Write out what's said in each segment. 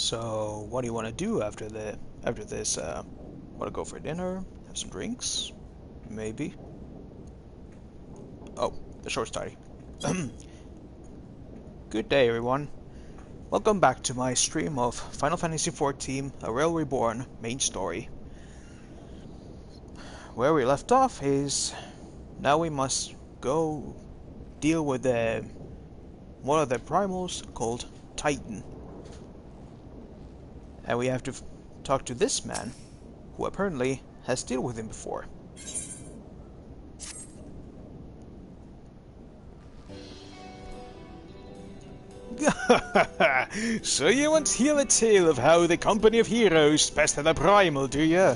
So, what do you want to do after this? Want to go for dinner? Have some drinks? Maybe. Oh, the short story. Good day, everyone. Welcome back to my stream of Final Fantasy XIV: A Realm Reborn main story. Where we left off is now we must go deal with one of the primals called Titan. And we have to talk to this man, who apparently has dealt with him before. So you want to hear the tale of how the company of heroes bested the primal, do you?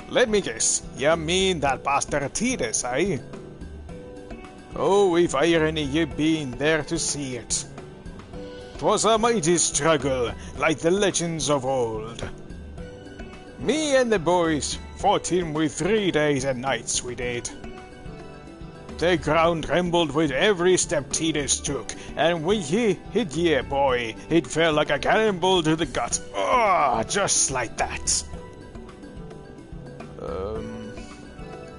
Let me guess, you mean that bastard Titus, eh? Oh, if irony you've been there to see it. 'Twas a mighty struggle, like the legends of old. Me and the boys fought him with 3 days and nights, we did. The ground trembled with every step Titus took, and when he hit you, boy, it felt like a cannonball to the gut. Oh, just like that.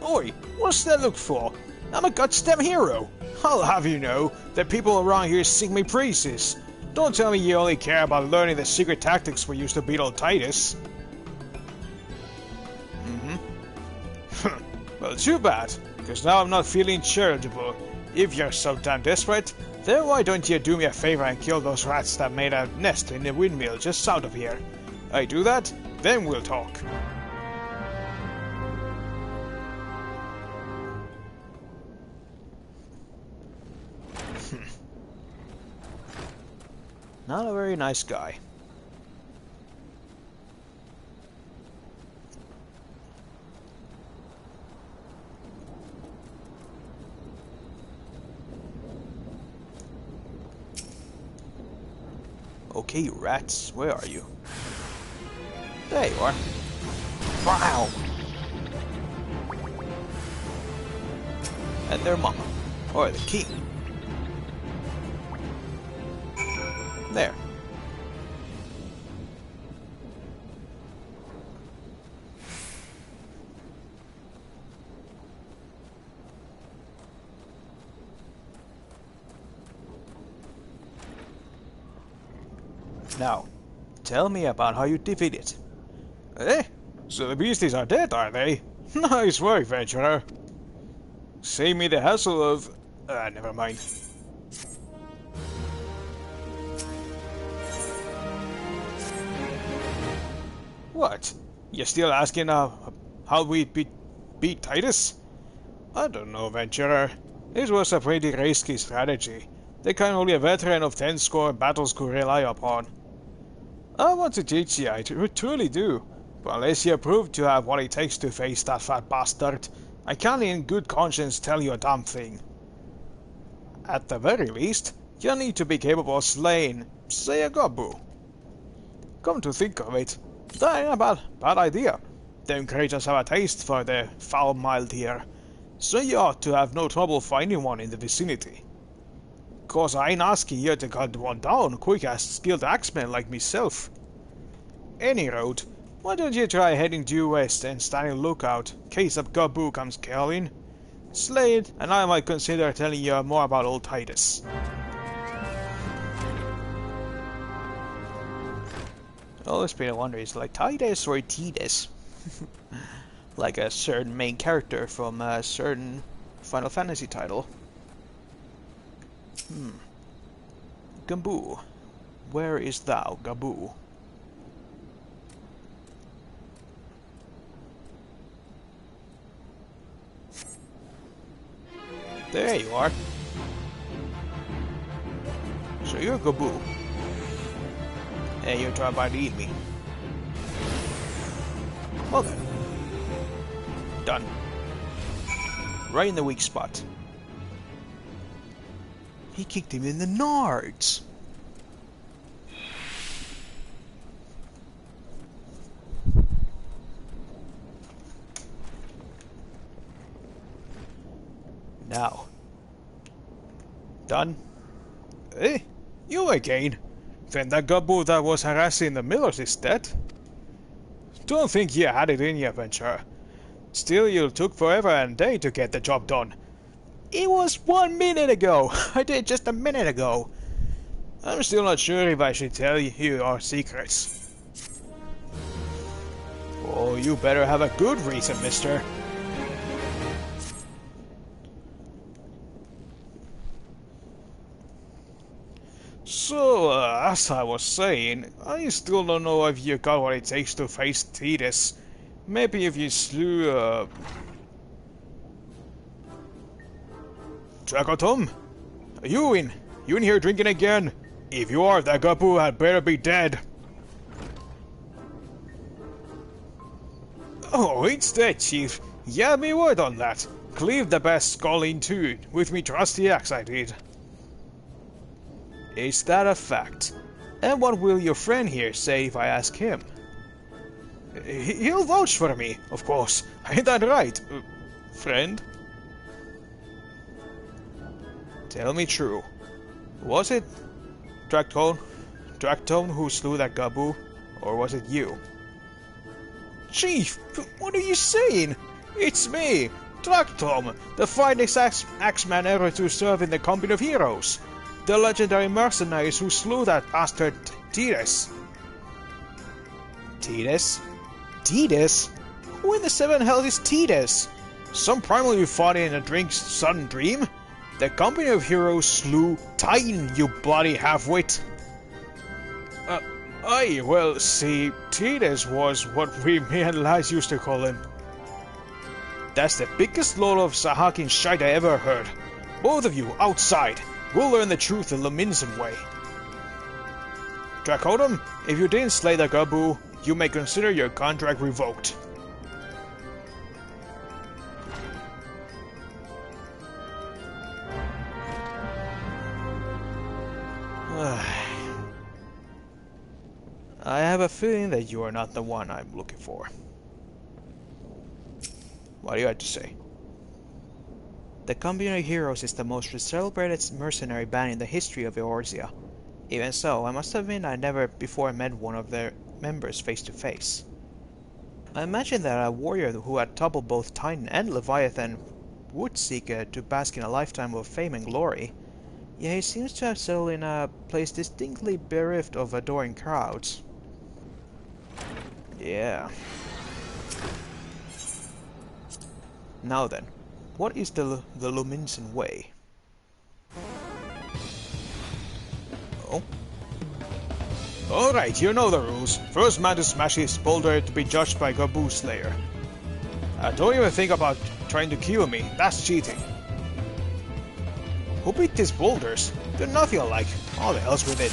Oi, what's that look for? I'm a goddamn hero. I'll have you know, the people around here sing me praises. Don't tell me you only care about learning the secret tactics we used to beat old Titus. Well, too bad, because now I'm not feeling charitable. If you're so damn desperate, then why don't you do me a favor and kill those rats that made a nest in the windmill just south of here? I do that, then we'll talk. Not a very nice guy. Okay, rats, where are you? There you are. Wow! And their mama. Or the king. There. Now, tell me about how you defeated. Eh? So the beasties are dead, are they? Nice work, venturer. Save me the hassle of... never mind. What? You're still asking how we beat Titus? I don't know, venturer. This was a pretty risky strategy. The kind only a veteran of 10 score battles could rely upon. I want to teach you, I truly do. But unless you prove to have what it takes to face that fat bastard, I can't in good conscience tell you a damn thing. At the very least, you need to be capable of slaying, say, a Gabu. Come to think of it, that ain't a bad idea. Them creatures have a taste for the foul mild here, so you ought to have no trouble finding one in the vicinity. Course I ain't asking you to cut one down quick as skilled axemen like myself. Any road, why don't you try heading due west and standing lookout, case up Gabu comes calling? Slay it, and I might consider telling you more about old Titus. Always been a wonder, is it like Titus or Titus? Like a certain main character from a certain Final Fantasy title. Gabu. Where is thou, Gabu? There you are. So you're Gabu. And you're trying to eat me. Well then. Done. Right in the weak spot. He kicked him in the nards. Now. Done. Eh? You again? Then the Gabu that was harassing the millers is dead? Don't think you had it in you, adventurer. Still, you took forever and a day to get the job done. It was 1 minute ago! I did just a minute ago! I'm still not sure if I should tell you our secrets. Oh, you better have a good reason, mister. So, as I was saying, I still don't know if you got what it takes to face Titus. Maybe if you slew, Dracotum? Are you in? You in here drinking again? If you are, that Gabu had better be dead. Oh, it's dead, Chief. Yeah, me word on that. Cleave the best skull in two, with me trusty axe I did. Is that a fact? And what will your friend here say if I ask him? He'll vouch for me, of course. Ain't that right, friend? Tell me true. Was it Dractone who slew that Gabu, or was it you? Chief, what are you saying? It's me, Dractone, the finest axeman ever to serve in the company of heroes. The legendary mercenaries who slew that bastard Titus. Titus? Titus? Who in the seven hells is Titus? Some primal you fought in a drink's sudden dream? The company of heroes slew Titan, you bloody half-wit. Aye, well, see, Titus was what me and lads used to call him. That's the biggest load of Sahakin shite I ever heard. Both of you, outside. We'll learn the truth the Luminsen way. Dracotum, if you didn't slay the Gabu, you may consider your contract revoked. I have a feeling that you are not the one I'm looking for. What do you have to say? The Company of Heroes is the most celebrated mercenary band in the history of Eorzea. Even so, I must admit I never before met one of their members face to face. I imagine that a warrior who had toppled both Titan and Leviathan would seek to bask in a lifetime of fame and glory, yet he seems to have settled in a place distinctly bereft of adoring crowds. Yeah. Now then, what is the Luminsen way? Oh? Alright, you know the rules. First man to smash his boulder to be judged by Gabu Slayer. Don't even think about trying to kill me, that's cheating. Who beat these boulders? They're nothing alike. All the hell's with it.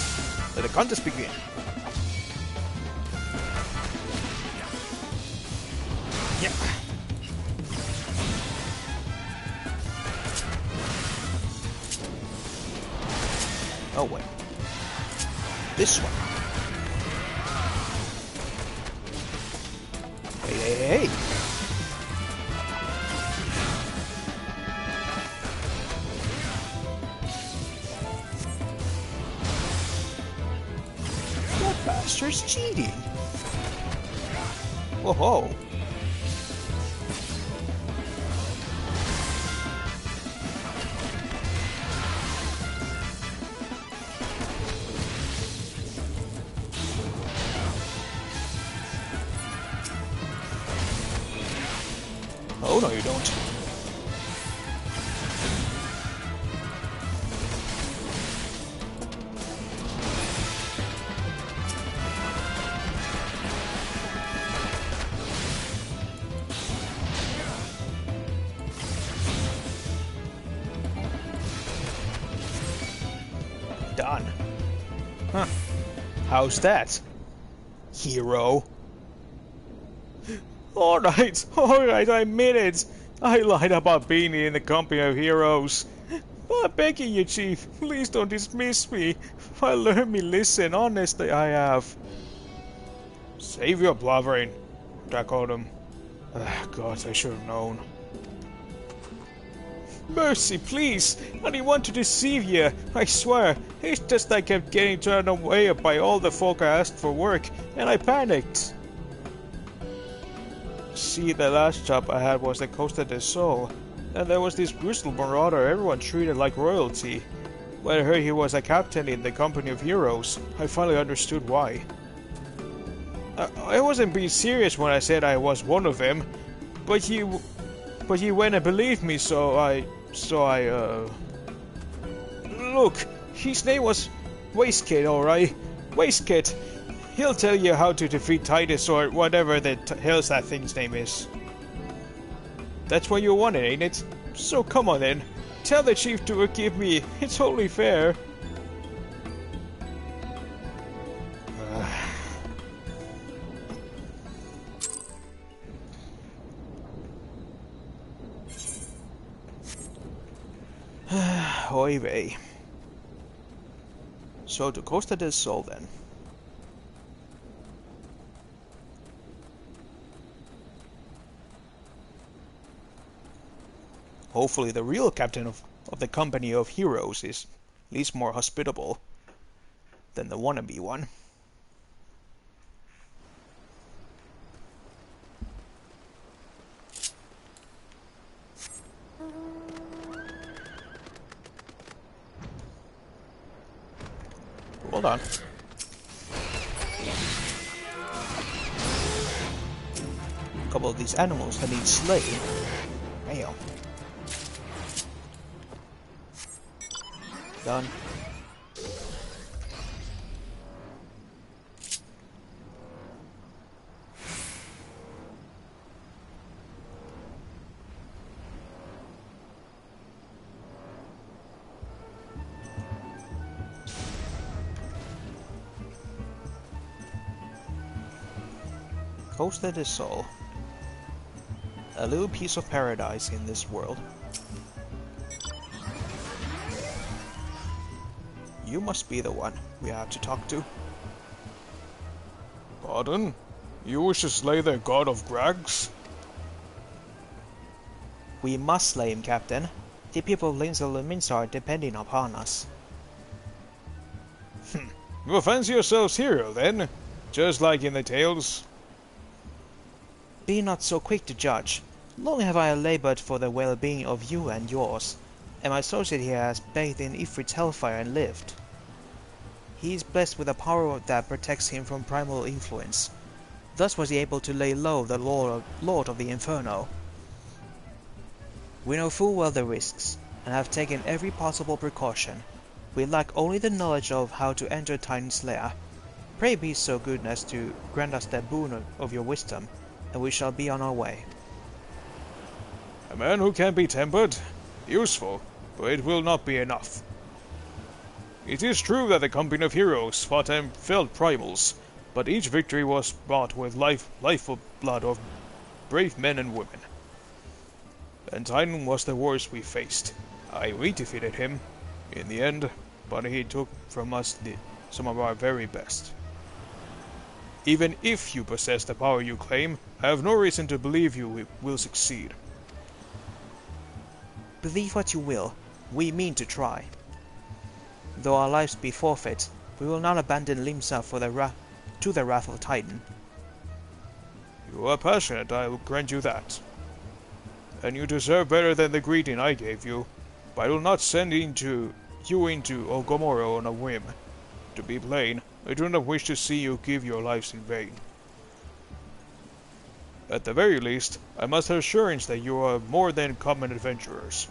Let the contest begin. Yeah. Oh wait. This one. Hey. That bastard's cheating. Whoa. Oh, no, you don't. Done. Huh. How's that, hero? Alright, I admit it. I lied about being in the company of heroes. I'm begging you, Chief, please don't dismiss me. I learned me listen, honestly I have. Save your blubbering, Dracotum. God, I should have known. Mercy, please! I didn't want to deceive you, I swear. It's just I kept getting turned away by all the folk I asked for work, and I panicked. See, the last job I had was the Costa del Sol, and there was this brutal marauder everyone treated like royalty. When I heard he was a captain in the company of heroes, I finally understood why. I wasn't being serious when I said I was one of them, but you went and believed me, so I, Look, his name was Wastekit, alright? Wastekit. He'll tell you how to defeat Titus or whatever the hell's that thing's name is. That's what you wanted, ain't it? So come on then. Tell the chief to forgive me. It's only fair. Oy vey. So to Costa del Sol then. Hopefully the real captain of the company of heroes is at least more hospitable than the wannabe one. Hold on. A couple of these animals that need slaying. Damn. Done. Costa del Sol. A little piece of paradise in this world. You must be the one we have to talk to. Pardon? You wish to slay the god of Grags? We must slay him, Captain. The people of Linz are depending upon us. You fancy yourselves hero, then? Just like in the tales? Be not so quick to judge. Long have I labored for the well-being of you and yours, and my associate here has bathed in Ifrit's hellfire and lived. He is blessed with a power that protects him from primal influence. Thus was he able to lay low the Lord of the Inferno. We know full well the risks, and have taken every possible precaution. We lack only the knowledge of how to enter Titan's lair. Pray be so good as to grant us the boon of your wisdom, and we shall be on our way. A man who can be tempered? Useful, but it will not be enough. It is true that the company of heroes fought and felled primals, but each victory was bought with lifeblood of brave men and women. And Titan was the worst we faced. We defeated him, in the end, but he took from us some of our very best. Even if you possess the power you claim, I have no reason to believe you will succeed. Believe what you will, we mean to try. Though our lives be forfeit, we will not abandon Limsa to the wrath of Titan. You are passionate, I will grant you that. And you deserve better than the greeting I gave you, but I will not send you into Ogomoro on a whim. To be plain, I do not wish to see you give your lives in vain. At the very least, I must have assurance that you are more than common adventurers.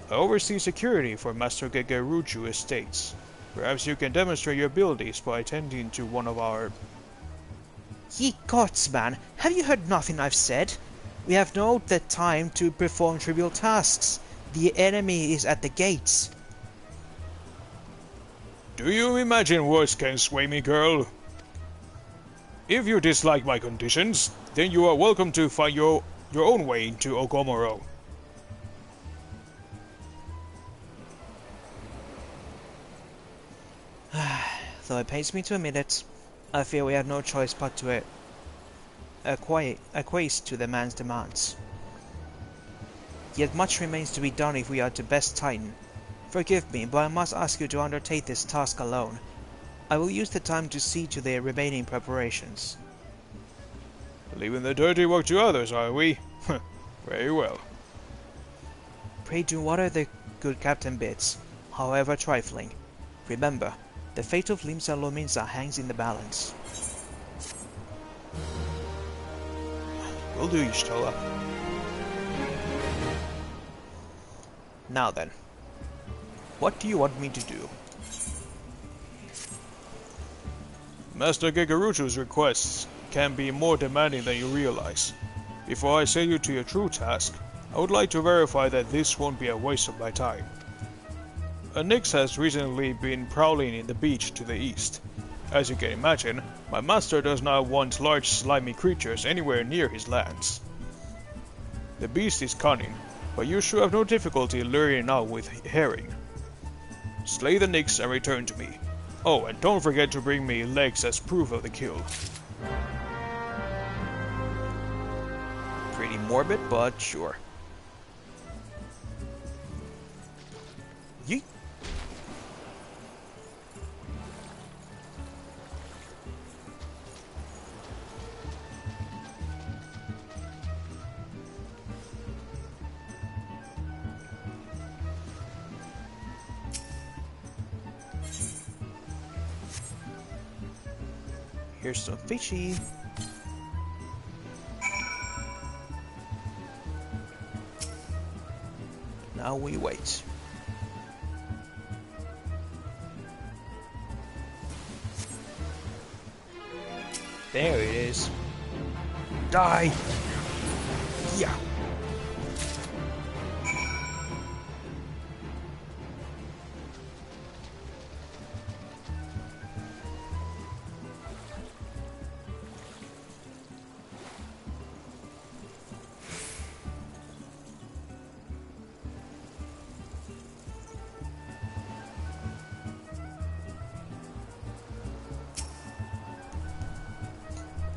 I oversee security for Master Gegeruju estates. Perhaps you can demonstrate your abilities by attending to one of our... Ye gods, man! Have you heard nothing I've said? We have no the time to perform trivial tasks. The enemy is at the gates. Do you imagine words can sway me, girl? If you dislike my conditions, then you are welcome to find your own way into Ogomoro. Though it pains me to admit it, I fear we have no choice but to acquiesce to the man's demands. Yet much remains to be done if we are to best Titan. Forgive me, but I must ask you to undertake this task alone. I will use the time to see to the remaining preparations. Leaving the dirty work to others, are we? Very well. Pray do whatever the good captain bids, however trifling. Remember, the fate of Limsa Lominsa hangs in the balance. Will do, Y'shtola. Now then, what do you want me to do? Master Gegaruchu's requests can be more demanding than you realize. Before I send you to your true task, I would like to verify that this won't be a waste of my time. A Nyx has recently been prowling in the beach to the east. As you can imagine, my master does not want large slimy creatures anywhere near his lands. The beast is cunning, but you should have no difficulty luring it out with herring. Slay the Nyx and return to me. Oh, and don't forget to bring me legs as proof of the kill. Pretty morbid, but sure. Yeet. Here's some fishy. Now we wait. There it is. Die! Yeah.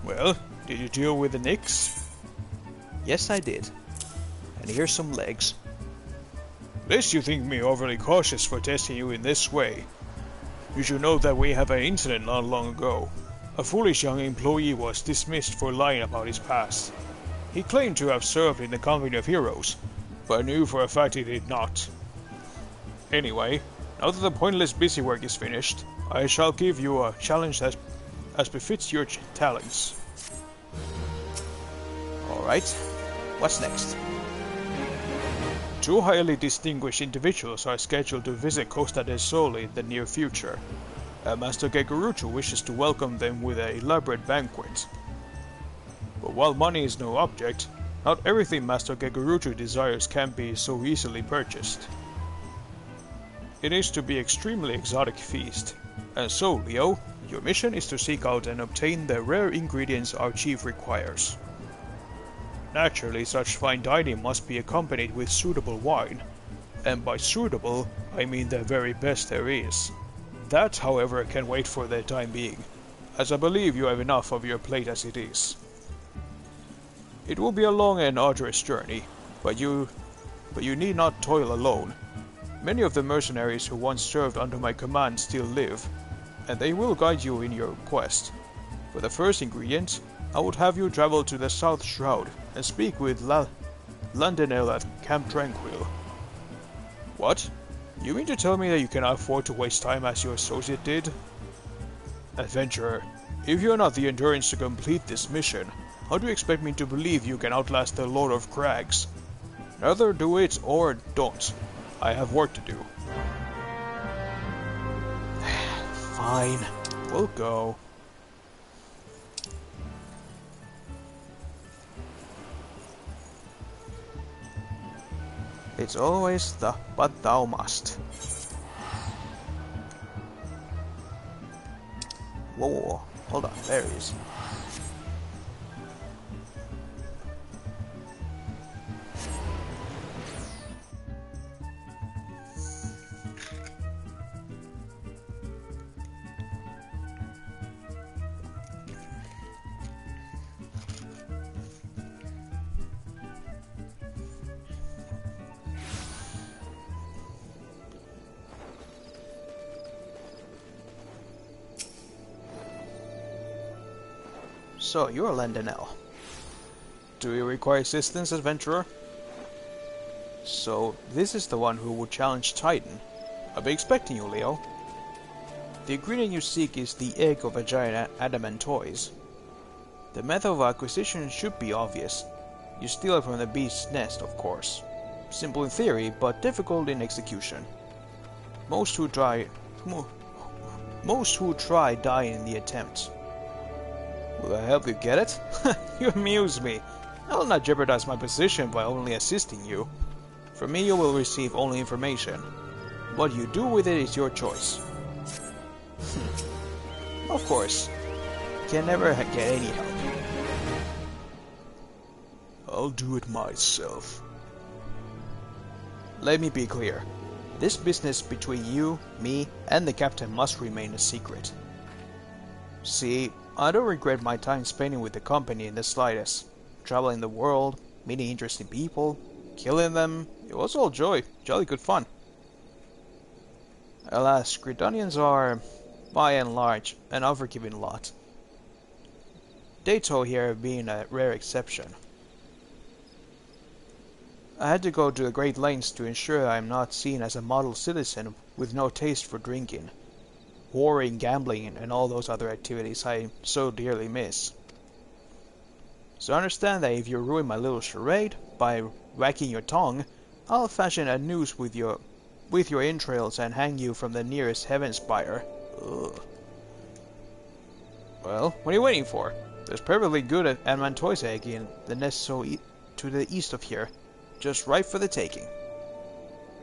Well, did you deal with the Nyx? Yes, I did. And here's some legs. Lest you think me overly cautious for testing you in this way. You should know that we have an incident not long ago. A foolish young employee was dismissed for lying about his past. He claimed to have served in the company of heroes, but I knew for a fact he did not. Anyway, now that the pointless busy work is finished, I shall give you a challenge as befits your talents. Alright, what's next? Two highly distinguished individuals are scheduled to visit Costa del Sol in the near future. Master Gegaruchu wishes to welcome them with an elaborate banquet. But while money is no object, not everything Master Gegaruchu desires can be so easily purchased. It is to be extremely exotic feast, and so, Leo, your mission is to seek out and obtain the rare ingredients our chief requires. Naturally, such fine dining must be accompanied with suitable wine, and by suitable, I mean the very best there is. That, however, can wait for the time being, as I believe you have enough of your plate as it is. It will be a long and arduous journey, but you need not toil alone. Many of the mercenaries who once served under my command still live, and they will guide you in your quest. For the first ingredient, I would have you travel to the South Shroud and speak with Landonel at Camp Tranquil. What? You mean to tell me that you cannot afford to waste time as your associate did? Adventurer, if you are not the endurance to complete this mission, how do you expect me to believe you can outlast the Lord of Crags? Either do it or don't. I have work to do. Fine, We'll go. it's always the but thou must. Whoa, hold on, there he is. So, you're Lendenel. Do you require assistance, adventurer? So, this is the one who would challenge Titan. I'll be expecting you, Leo. The ingredient you seek is the egg of a giant adamantoise. The method of acquisition should be obvious. You steal it from the beast's nest, of course. Simple in theory, but difficult in execution. Most who try die in the attempt. Will I help you get it? You amuse me. I will not jeopardize my position by only assisting you. From me you will receive only information. What you do with it is your choice. Of course. Can never get any help. I'll do it myself. Let me be clear. This business between you, me, and the captain must remain a secret. See, I don't regret my time spending with the company in the slightest. Traveling the world, meeting interesting people, killing them, it was all joy, jolly good fun. Alas, Gridonians are, by and large, an unforgiving lot. Dato here being a rare exception. I had to go to the great lengths to ensure I am not seen as a model citizen with no taste for drinking, whoring, gambling, and all those other activities I so dearly miss. So understand that if you ruin my little charade by wagging your tongue, I'll fashion a noose with your entrails and hang you from the nearest heaven spire. Ugh. Well, what are you waiting for? There's perfectly good adamantoise egg in the nest to the east of here. Just right for the taking.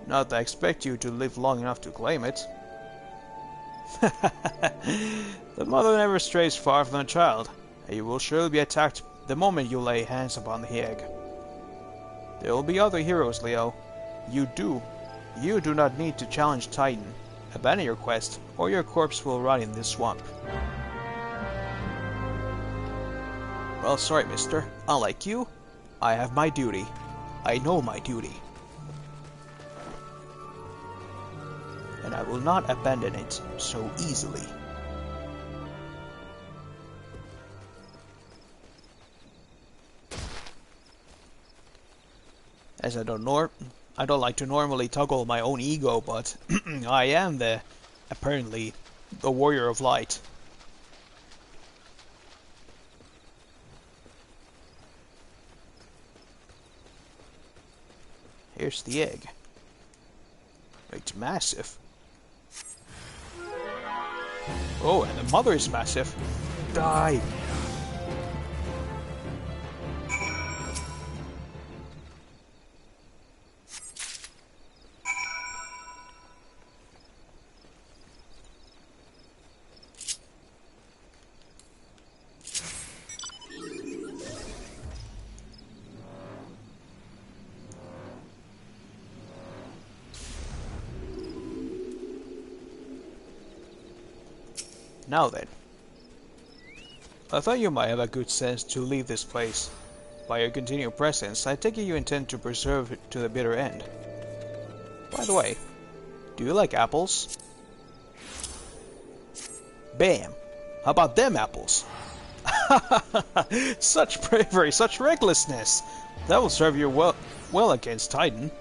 Not that I expect you to live long enough to claim it. The mother never strays far from the child, and you will surely be attacked the moment you lay hands upon the egg. There will be other heroes, Leo. You do not need to challenge Titan. Abandon your quest, or your corpse will rot in this swamp. Well, sorry, mister. Unlike you, I have my duty. I know my duty. And I will not abandon it so easily. As I don't like to normally toggle my own ego, but I am apparently the warrior of light. Here's the egg. It's massive. Oh, and the mother is massive. Die! Now then. I thought you might have a good sense to leave this place. By your continued presence, I take it you intend to preserve it to the bitter end. By the way, do you like apples? Bam! How about them apples? Such bravery, such recklessness! That will serve you well against Titan.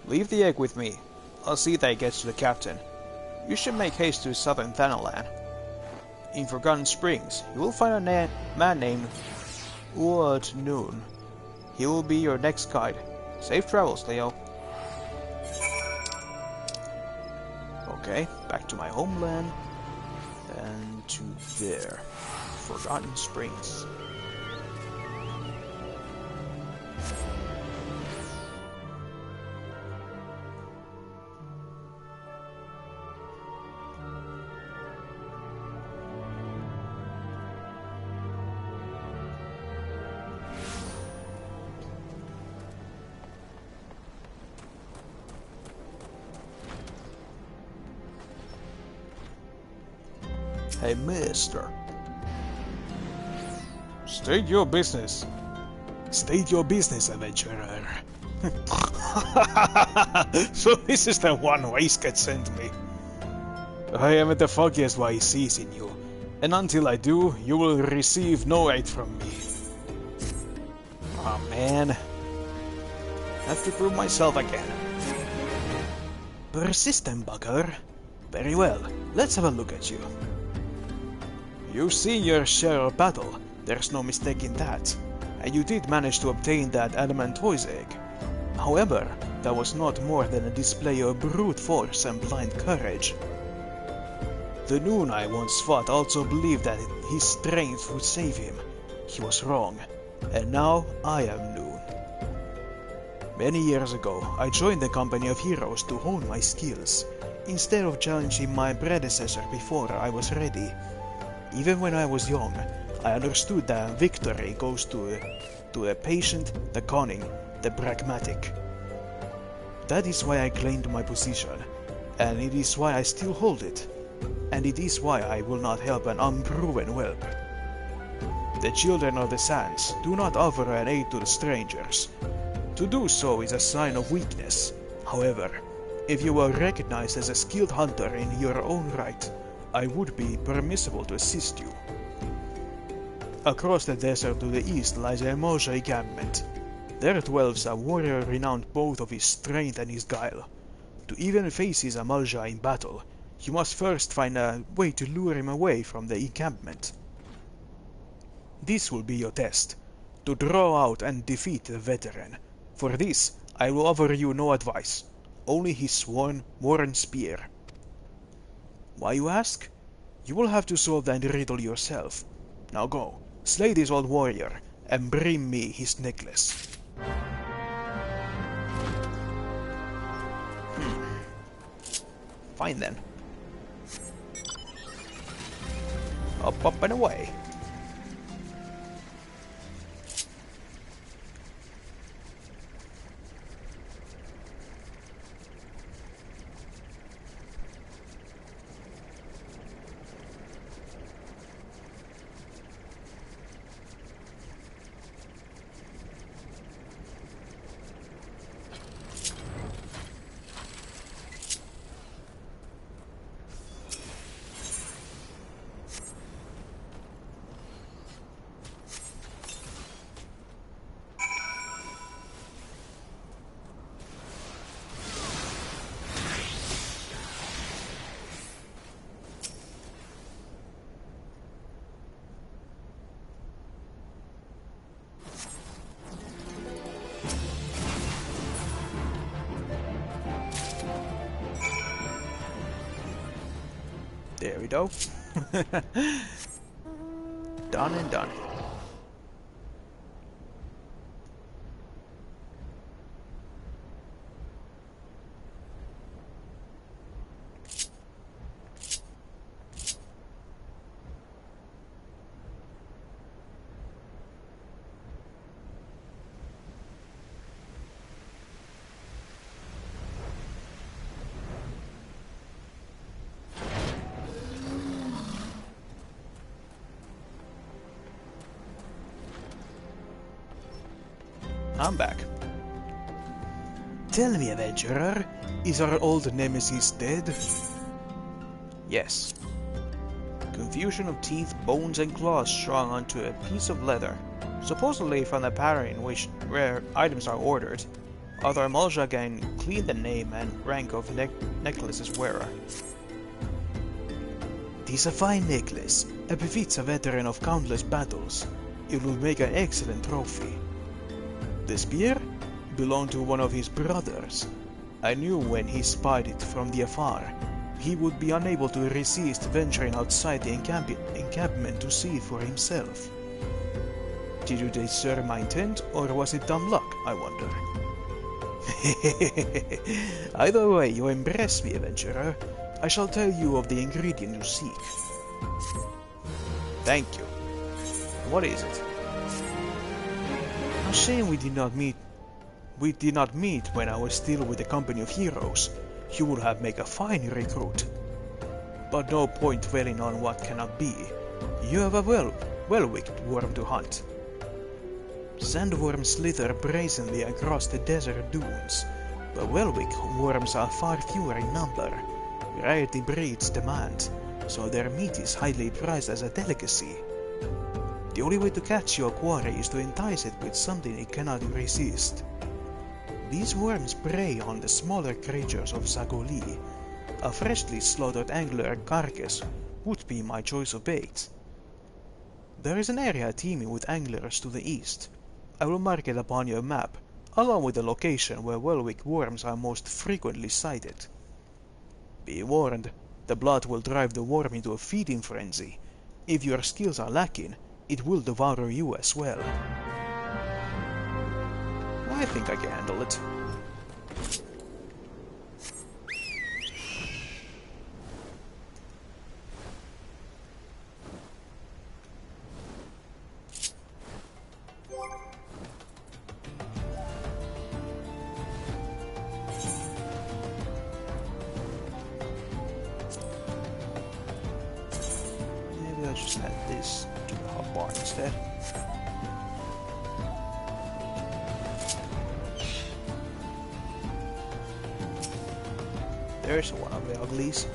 Leave the egg with me. I'll see that it gets to the captain. You should make haste to southern Thanalan. In Forgotten Springs, you will find a man named Uat Noon. He will be your next guide. Safe travels, Leo. Okay, back to my homeland. And to there. Forgotten Springs. Hey, mister. State your business. State your business, adventurer. So this is the one Waistcoat sent me. I am the foggiest what he sees in you, And until I do, you will receive no aid from me. Aw, man. Have to prove myself again. Persistent bugger. Very well, let's have a look at you. You've seen your share of battle. There's no mistaking that. And you did manage to obtain that adamant toy's egg. However, that was not more than a display of brute force and blind courage. The Noon I once fought also believed that his strength would save him. He was wrong, and now I am Noon. Many years ago, I joined the company of heroes to hone my skills, instead of challenging my predecessor before I was ready. Even when I was young, I understood that victory goes to the patient, the cunning, the pragmatic. That is why I claimed my position, and it is why I still hold it. And it is why I will not help an unproven whelp. The children of the sands do not offer an aid to the strangers. To do so is a sign of weakness. However, if you were recognized as a skilled hunter in your own right, I would be permissible to assist you. Across the desert to the east lies a Malja encampment. There dwells a warrior renowned both of his strength and his guile. To even face his Amalja in battle, you must first find a way to lure him away from the encampment. This will be your test, to draw out and defeat the veteran. For this, I will offer you no advice, only his sworn spear. Why, you ask? You will have to solve that riddle yourself. Now go, slay this old warrior, and bring me his necklace. Fine then. Up and away. There we go. Done and done. I'm back. Tell me, adventurer, is our old nemesis dead? Yes. Confusion of teeth, bones, and claws strung onto a piece of leather, supposedly from the pattern in which rare items are ordered. Other Malja can clean the name and rank of necklace's wearer. Tis a fine necklace, and befits a veteran of countless battles. It will make an excellent trophy. The spear belonged to one of his brothers. I knew when he spied it from the afar, he would be unable to resist venturing outside the encampment to see it for himself. Did you discern my intent, or was it dumb luck, I wonder? Either way, you impress me, adventurer. I shall tell you of the ingredient you seek. Thank you. What is it? A shame we did not meet when I was still with the company of heroes. You would have made a fine recruit. But no point dwelling on what cannot be. You have a well-wicked worm to hunt. Sandworms slither brazenly across the desert dunes, but well-wicked worms are far fewer in number. Rarity breeds demand, so their meat is highly prized as a delicacy. The only way to catch your quarry is to entice it with something it cannot resist. These worms prey on the smaller creatures of Zagoli. A freshly slaughtered angler carcass would be my choice of bait. There is an area teeming with anglers to the east. I will mark it upon your map, along with the location where Welwick worms are most frequently sighted. Be warned, the blood will drive the worm into a feeding frenzy. If your skills are lacking, it will devour you as well. I think I can handle it. Maybe I'll just add this to the hotbar instead. There's one of the uglies.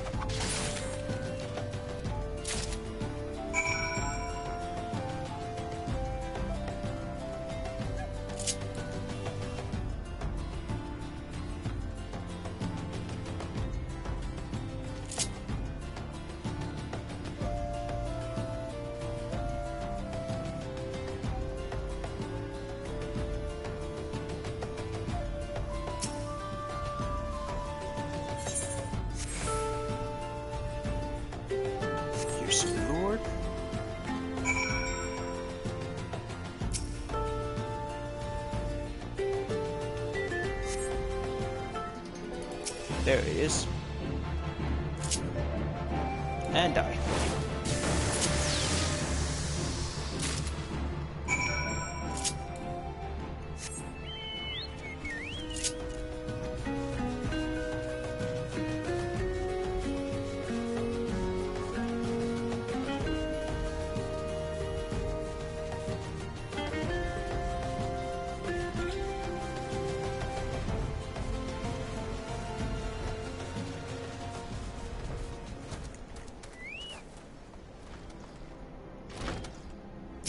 Here's some lure. There he is. And die.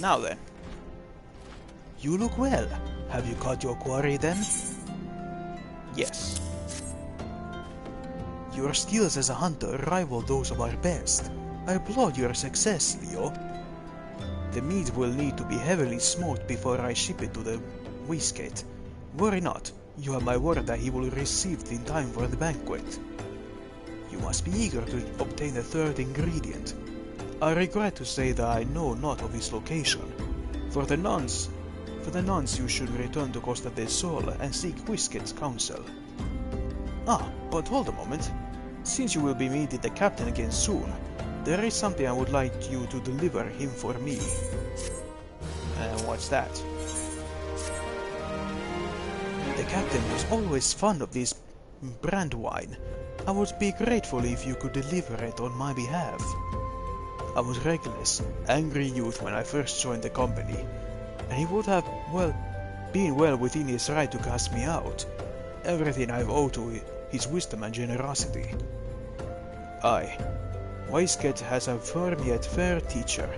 Now then. You look well. Have you caught your quarry then? Yes. Your skills as a hunter rival those of our best. I applaud your success, Leo. The meat will need to be heavily smoked before I ship it to the Whiskate. Worry not, you have my word that he will receive it in time for the banquet. You must be eager to obtain the third ingredient. I regret to say that I know not of his location. For the nuns you should return to Costa del Sol and seek Whiskate's counsel. Ah, but hold a moment. Since you will be meeting the captain again soon, there is something I would like you to deliver him for me. And what's that? The captain was always fond of this brand wine. I would be grateful if you could deliver it on my behalf. I was reckless, angry youth when I first joined the company, and he would have, been well within his right to cast me out. Everything I've owed to his wisdom and generosity. Aye, Whiskate has a firm yet fair teacher,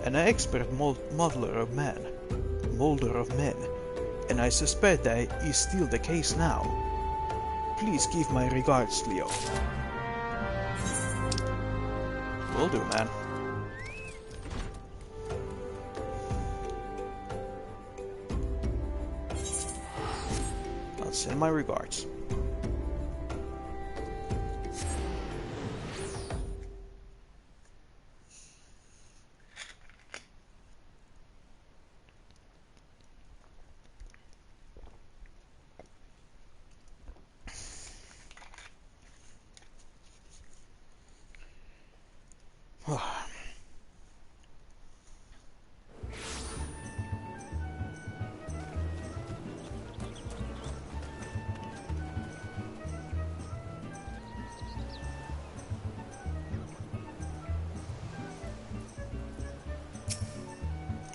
and an expert molder of men, and I suspect that is still the case now. Please give my regards, Leo. Will do, man. I'll send my regards.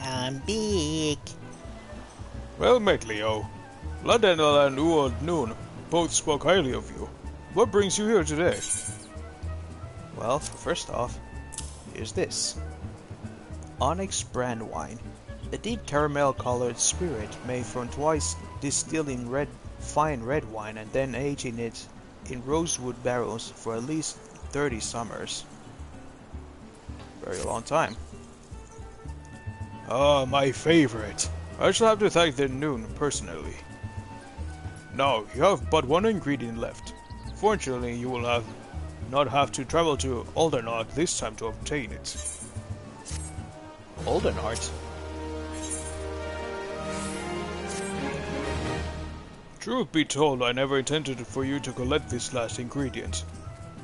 I'm big. Well met, Leo. Ladenal and Uold Noon both spoke highly of you. What brings you here today? Well, first off, is this. Onyx brand wine. A deep caramel-colored spirit made from twice distilling fine red wine and then aging it in rosewood barrels for at least 30 summers. Very long time. Ah, my favorite. I shall have to thank the Noon personally. Now, you have but one ingredient left. Fortunately, you will not have to travel to Aldernard this time to obtain it. Aldernard? Truth be told, I never intended for you to collect this last ingredient.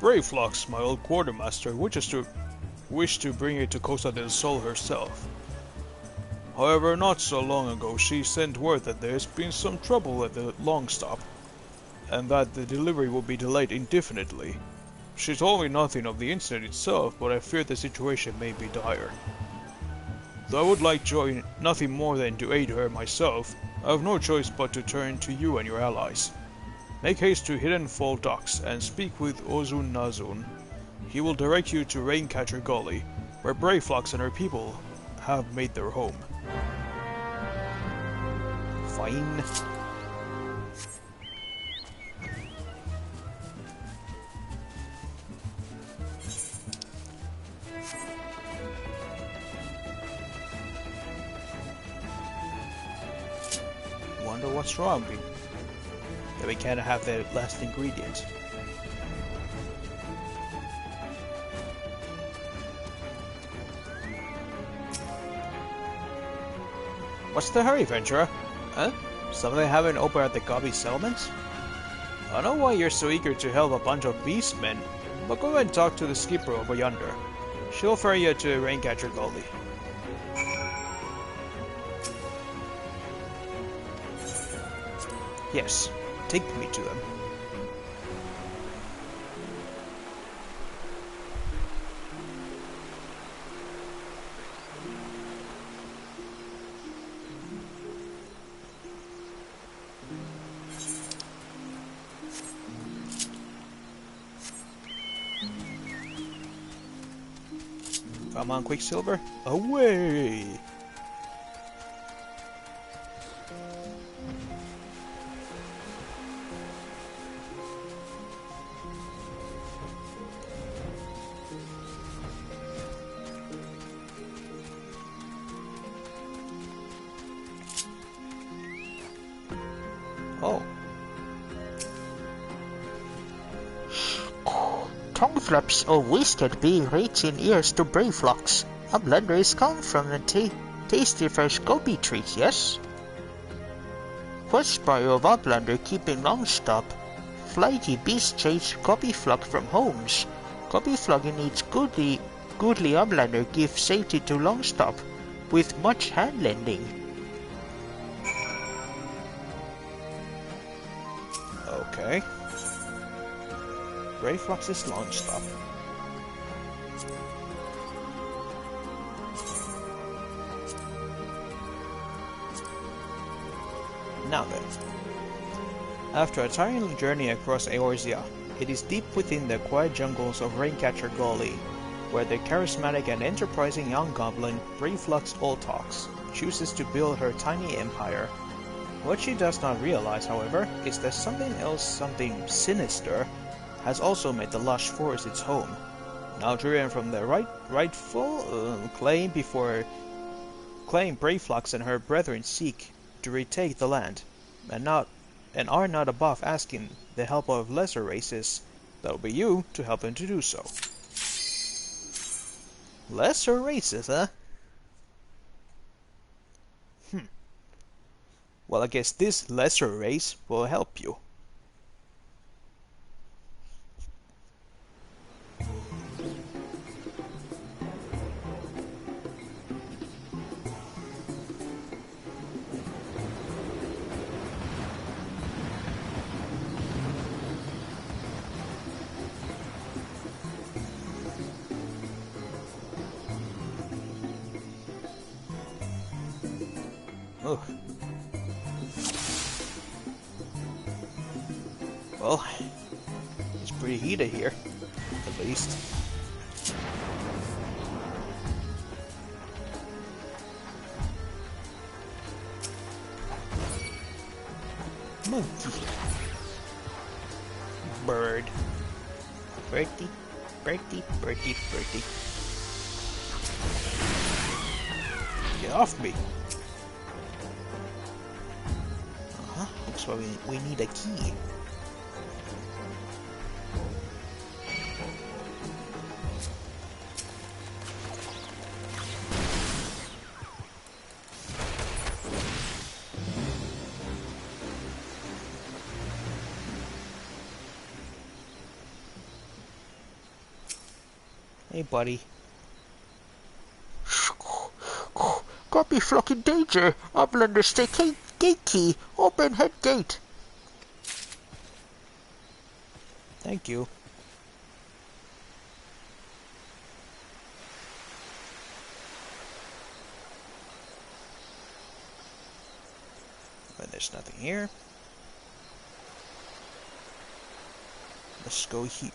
Brayflox, my old quartermaster, wished to bring it to Costa del Sol herself. However, not so long ago she sent word that there's been some trouble at the long stop, and that the delivery will be delayed indefinitely. She told me nothing of the incident itself, but I fear the situation may be dire. Though I would like nothing more than to aid her myself, I have no choice but to turn to you and your allies. Make haste to Hidden Fall Docks and speak with Ozun Nazun. He will direct you to Raincatcher Gully, where Brayflox and her people have made their home. Fine. Wonder what's wrong? That we can't have the last ingredient. What's the hurry, Ventura? Huh? Something happened over at the Gobi settlement? I don't know why you're so eager to help a bunch of beastmen, but go and talk to the skipper over yonder. She'll ferry you to Raincatcher Gully. Yes, take me to them. Come on, Quicksilver. Away! Oh. Tongue flaps or wasted be reaching ears to Brayflox. A blender is come from the tasty fresh gobi trees, yes? Quest by of a blender keeping long stop. Flighty beast chase gobi flock from homes. Gobi flogging needs goodly a blender give safety to long stop with much hand lending. Okay. Brayflox's long stop. Now then. After a tiring journey across Eorzea, it is deep within the quiet jungles of Raincatcher Gully, where the charismatic and enterprising young goblin Brayflox Oltox chooses to build her tiny empire. What she does not realize, however, is that something else, something sinister, has also made the lush forest its home. Now driven from the rightful claim Brayflox and her brethren seek to retake the land, and are not above asking the help of lesser races, that'll be you, to help them to do so. Lesser races, huh? Well, I guess this lesser race will help you. Ugh. Well, it's pretty heated here, at least. Monkey. Bird. Birdie, birdie, birdie, birdie. Get off me! Looks like we need a key. Hey, buddy. Copy flock in danger. Uplander stay gate key. Open head gate. Thank you. But there's nothing here. Let's go here.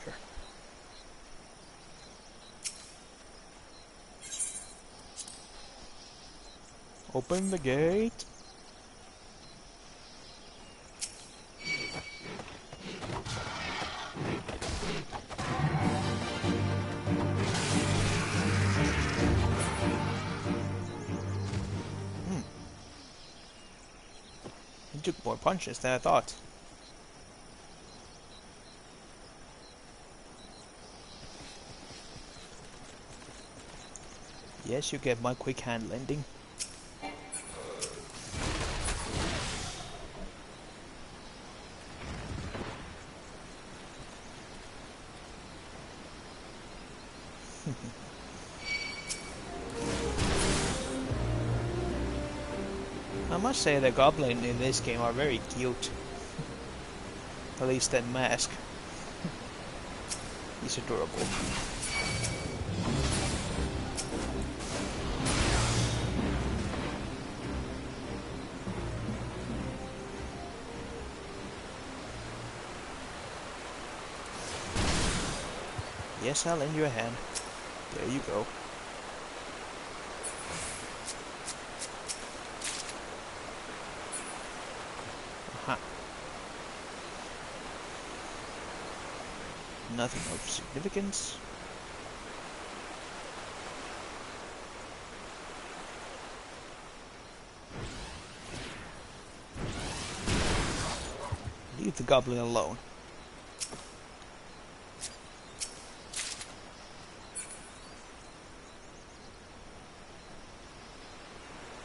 Open the gate. He took more punches than I thought. Yes, you get my quick hand landing. I must say the goblin in this game are very cute. At least that mask. He's adorable. Yes, I'll lend you a hand. There you go. Aha. Nothing of significance. Leave the goblin alone.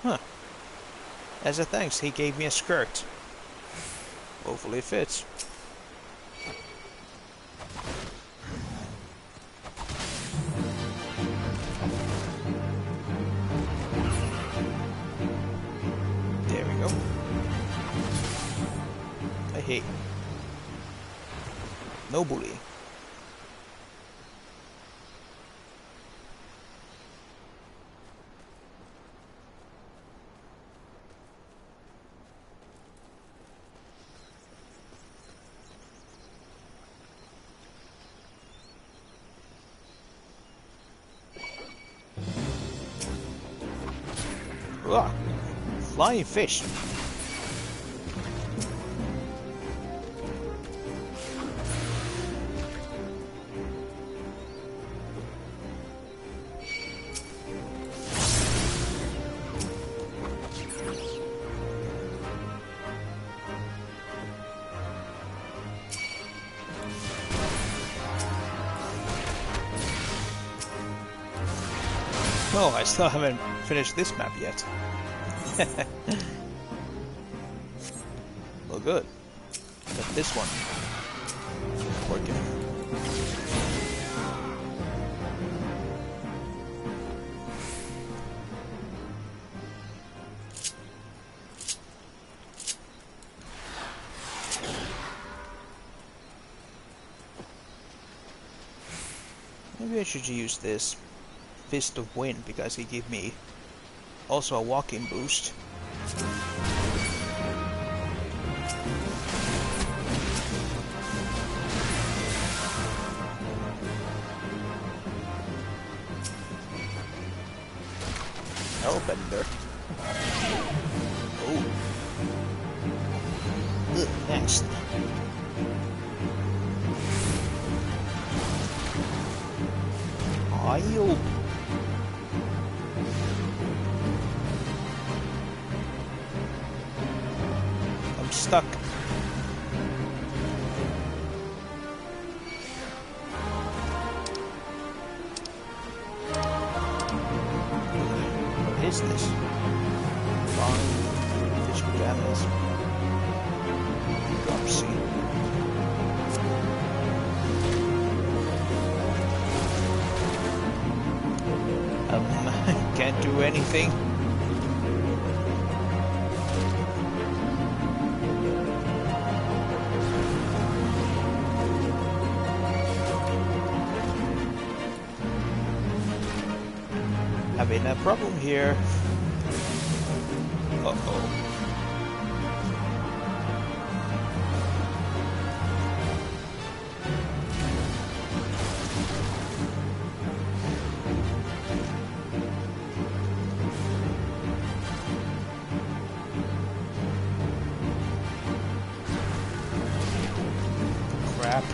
Huh. As a thanks, he gave me a skirt. Hopefully it fits. There we go. Hey. No bullying. Ugh. Flying fish. No, I still haven't finished this map yet. Well, good. But this one working. Maybe I should use this Fist of Wind because he gave me also a walking boost. Hellbender. Oh. Ugh. against. Heal. I'm stuck. What is this? Fine. Fish pajamas. Drop seed. Can't do anything. Having a problem here. Uh-oh. Crap.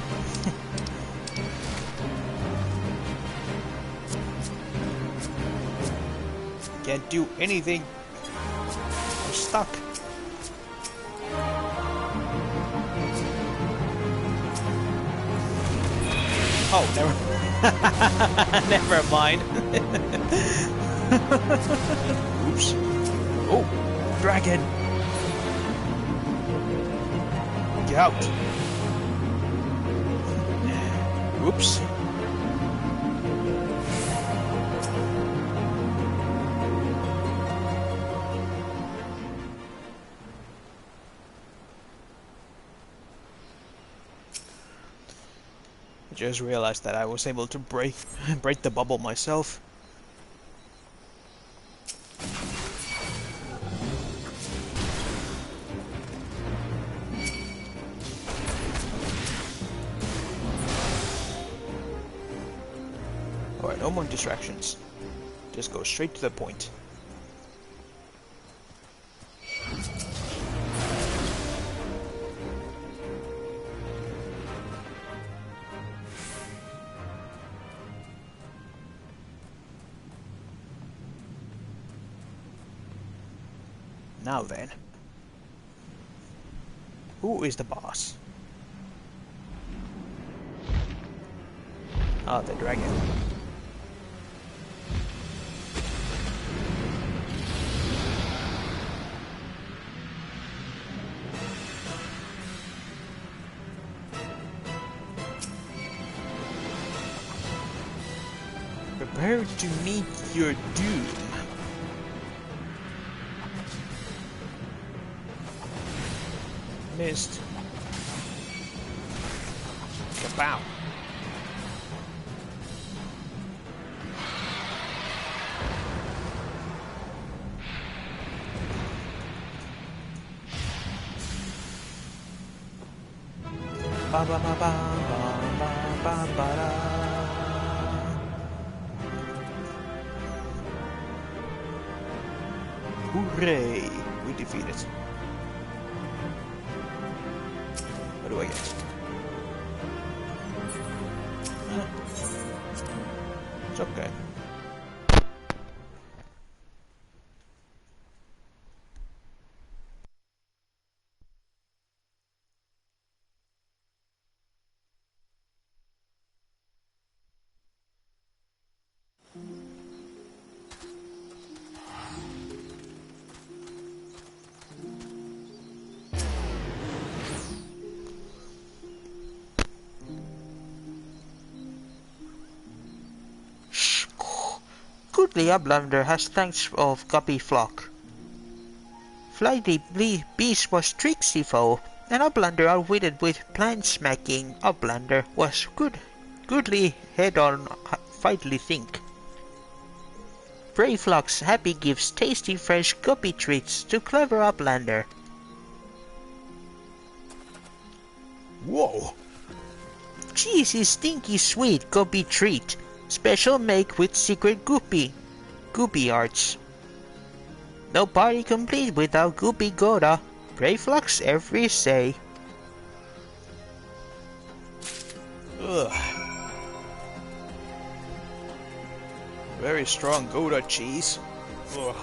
Can't do anything. I'm stuck. Oh, never. Never mind. Oops. Oh, dragon. Get out. Oops. Just realized that I was able to break the bubble myself. Alright, no more distractions. Just go straight to the point. Now then, who is the boss? Ah, the dragon. Prepare to meet your doom. Missed. Kapow. Ba ba ba ba ba ba ba da. Hooray! We defeated. What do I get? It's okay. Goodly Uplander has thanks of Guppy Flock. Flighty Beast was tricksy foe, and Uplander outwitted with plant-smacking Uplander was goodly head-on fightly think. Brave Flock's happy gives tasty fresh guppy treats to clever Uplander. Whoa! Cheesy stinky sweet guppy treat, special make with secret guppy arts. No party complete without Guppy Goda, Brave Flock's every say. Ugh. Very strong Gouda cheese. Ugh.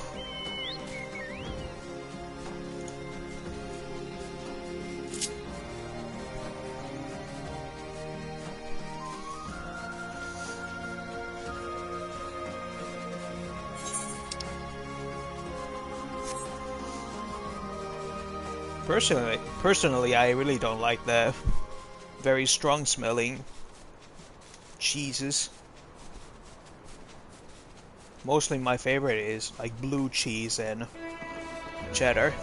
Personally, I really don't like the very strong smelling cheeses. Mostly my favorite is like blue cheese and cheddar.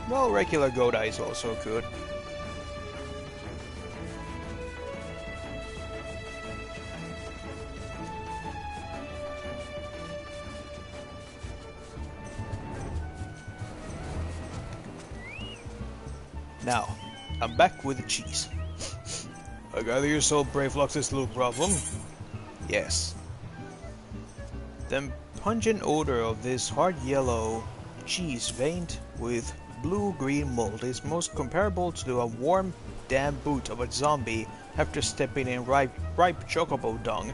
Well, regular Gouda is also good. Now, I'm back with the cheese. I gather you solved Brave Lux's little problem? Yes. The pungent odor of this hard yellow cheese veined with blue-green mold is most comparable to a warm, damp boot of a zombie after stepping in ripe chocobo dung.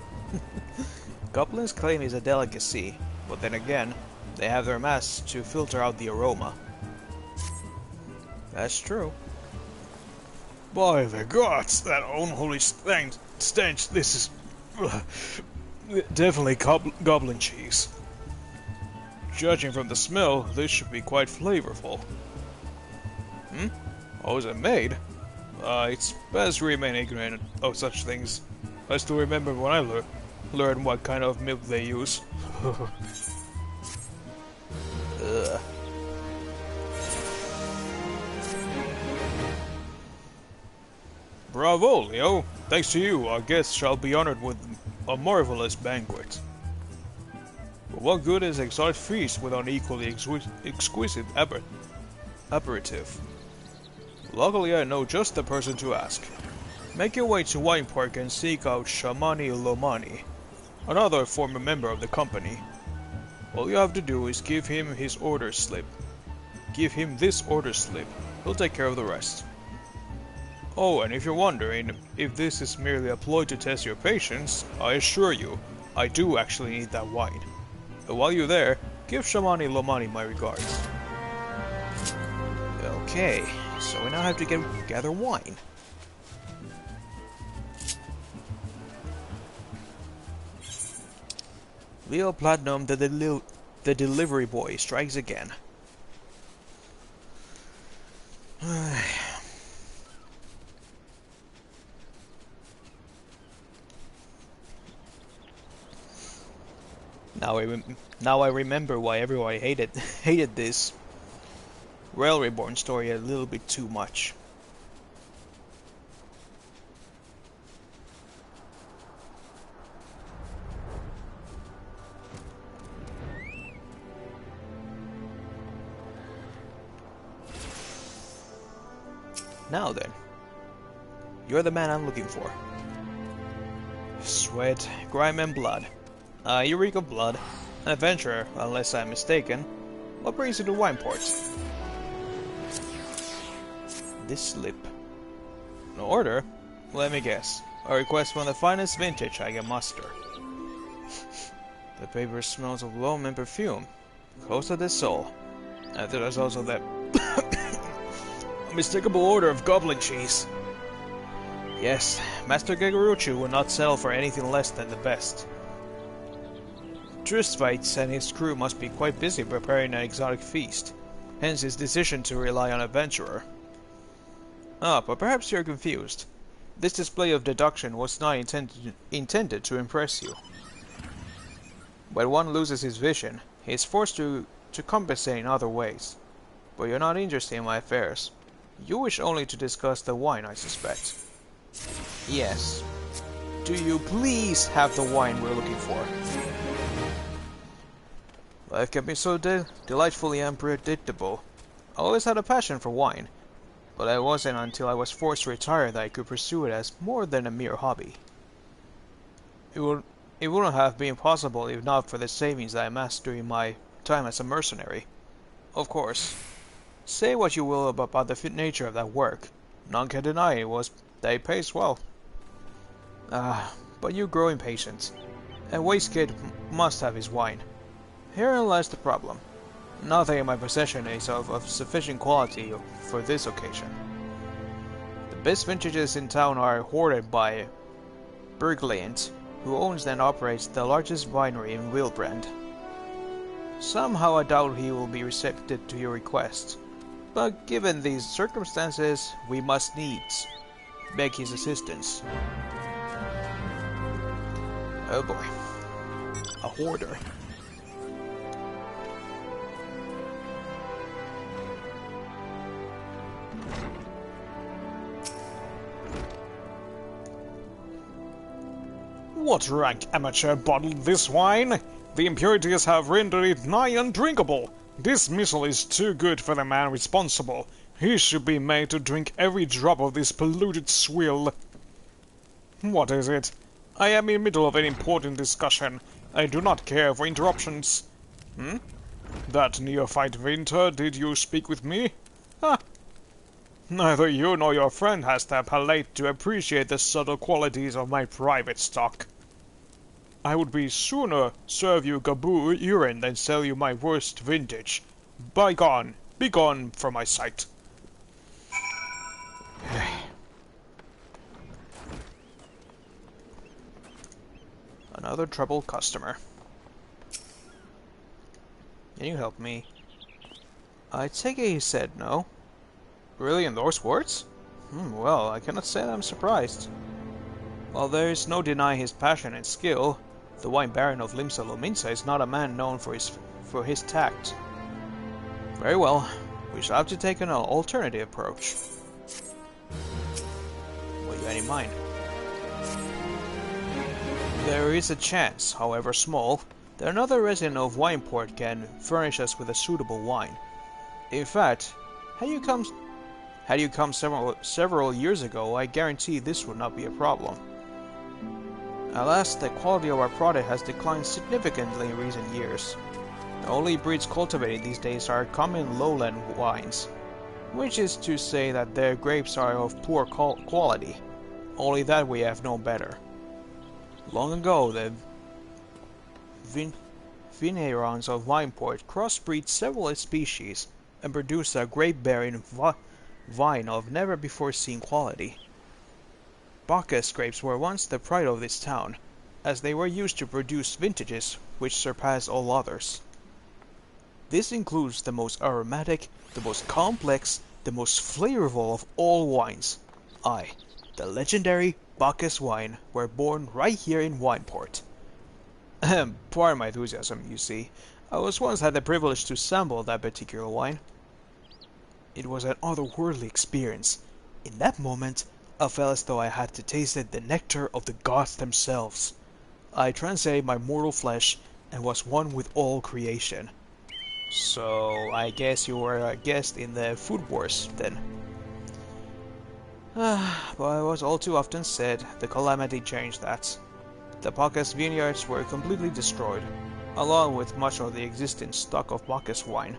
Goblins claim it's a delicacy, but then again, they have their masks to filter out the aroma. That's true. By the gods, that unholy stench, this is definitely goblin cheese. Judging from the smell, this should be quite flavorful. How is it made? It's best to remain ignorant of such things. I still remember when I learned what kind of milk they use. Ugh. Bravo, Leo! Thanks to you, our guests shall be honored with a marvelous banquet. But what good is exotic feast without an equally exquisite aperitif? Luckily, I know just the person to ask. Make your way to Wine Park and seek out Shamani Lomani, another former member of the company. All you have to do is give him his order slip. Give him this order slip. He'll take care of the rest. Oh, and if you're wondering if this is merely a ploy to test your patience, I assure you, I do actually need that wine. But while you're there, give Shamani Lomani my regards. Okay, so we now have to gather wine. Leo Platinum, the delivery boy, strikes again. Now I remember why everyone hated this Reborn story a little bit too much. Now then, you're the man I'm looking for. Sweat, grime, and blood. You reek of blood. An adventurer, unless I'm mistaken. What brings you to Wineport? This slip. An order? Let me guess. A request from the finest vintage I can muster. The paper smells of loam and perfume. Close to the soul. And there's also that unmistakable odor of goblin cheese. Yes, Master Gegoruchu would not settle for anything less than the best. Tristvites and his crew must be quite busy preparing an exotic feast, hence his decision to rely on adventurer. But perhaps you're confused. This display of deduction was not intended to impress you. When one loses his vision, he is forced to compensate in other ways. But you're not interested in my affairs. You wish only to discuss the wine, I suspect. Yes. Do you please have the wine we're looking for? Life can be so delightfully unpredictable. I always had a passion for wine, but it wasn't until I was forced to retire that I could pursue it as more than a mere hobby. It wouldn't have been possible if not for the savings that I amassed during my time as a mercenary. Of course, say what you will about the nature of that work, None can deny it was. They pays well. But you grow impatient. A waste kid must have his wine. Herein lies the problem. Nothing in my possession is of sufficient quality for this occasion. The best vintages in town are hoarded by Bergliant, who owns and operates the largest winery in Wilbrand. Somehow I doubt he will be receptive to your request, but given these circumstances, we must needs beg his assistance. Oh boy. A hoarder. What rank amateur bottled this wine? The impurities have rendered it nigh undrinkable. This missile is too good for the man responsible. He should be made to drink every drop of this polluted swill. What is it? I am in the middle of an important discussion. I do not care for interruptions. That neophyte Winter, did you speak with me? Ha! Neither you nor your friend has the palate to appreciate the subtle qualities of my private stock. I would be sooner serve you Gaboo urine than sell you my worst vintage. Begone from my sight. Another troubled customer. Can you help me? I take it he said no. Really, in those words? Well, I cannot say that I'm surprised. While there is no denying his passion and skill, the wine baron of Limsa Lominsa is not a man known for his tact. Very well, we shall have to take an alternative approach. What you had in mind? There is a chance, however small, that another resident of Wineport can furnish us with a suitable wine. In fact, had you come several years ago, I guarantee this would not be a problem. Alas, the quality of our product has declined significantly in recent years. The only breeds cultivated these days are common lowland wines, which is to say that their grapes are of poor quality. Only that we have known better. Long ago, the vignerons of Wineport crossbreed several species and produced a grape-bearing vine of never-before-seen quality. Bacchus grapes were once the pride of this town, as they were used to produce vintages which surpass all others. This includes the most aromatic, the most complex, the most flavorful of all wines. The legendary Bacchus wine were born right here in Wineport. Pardon my enthusiasm, you see. I once had the privilege to sample that particular wine. It was an otherworldly experience. In that moment, I felt as though I had to taste the nectar of the gods themselves. I translated my mortal flesh and was one with all creation. So, I guess you were a guest in the food wars, then. But it was all too often said, the calamity changed that. The Bacchus vineyards were completely destroyed, along with much of the existing stock of Bacchus wine.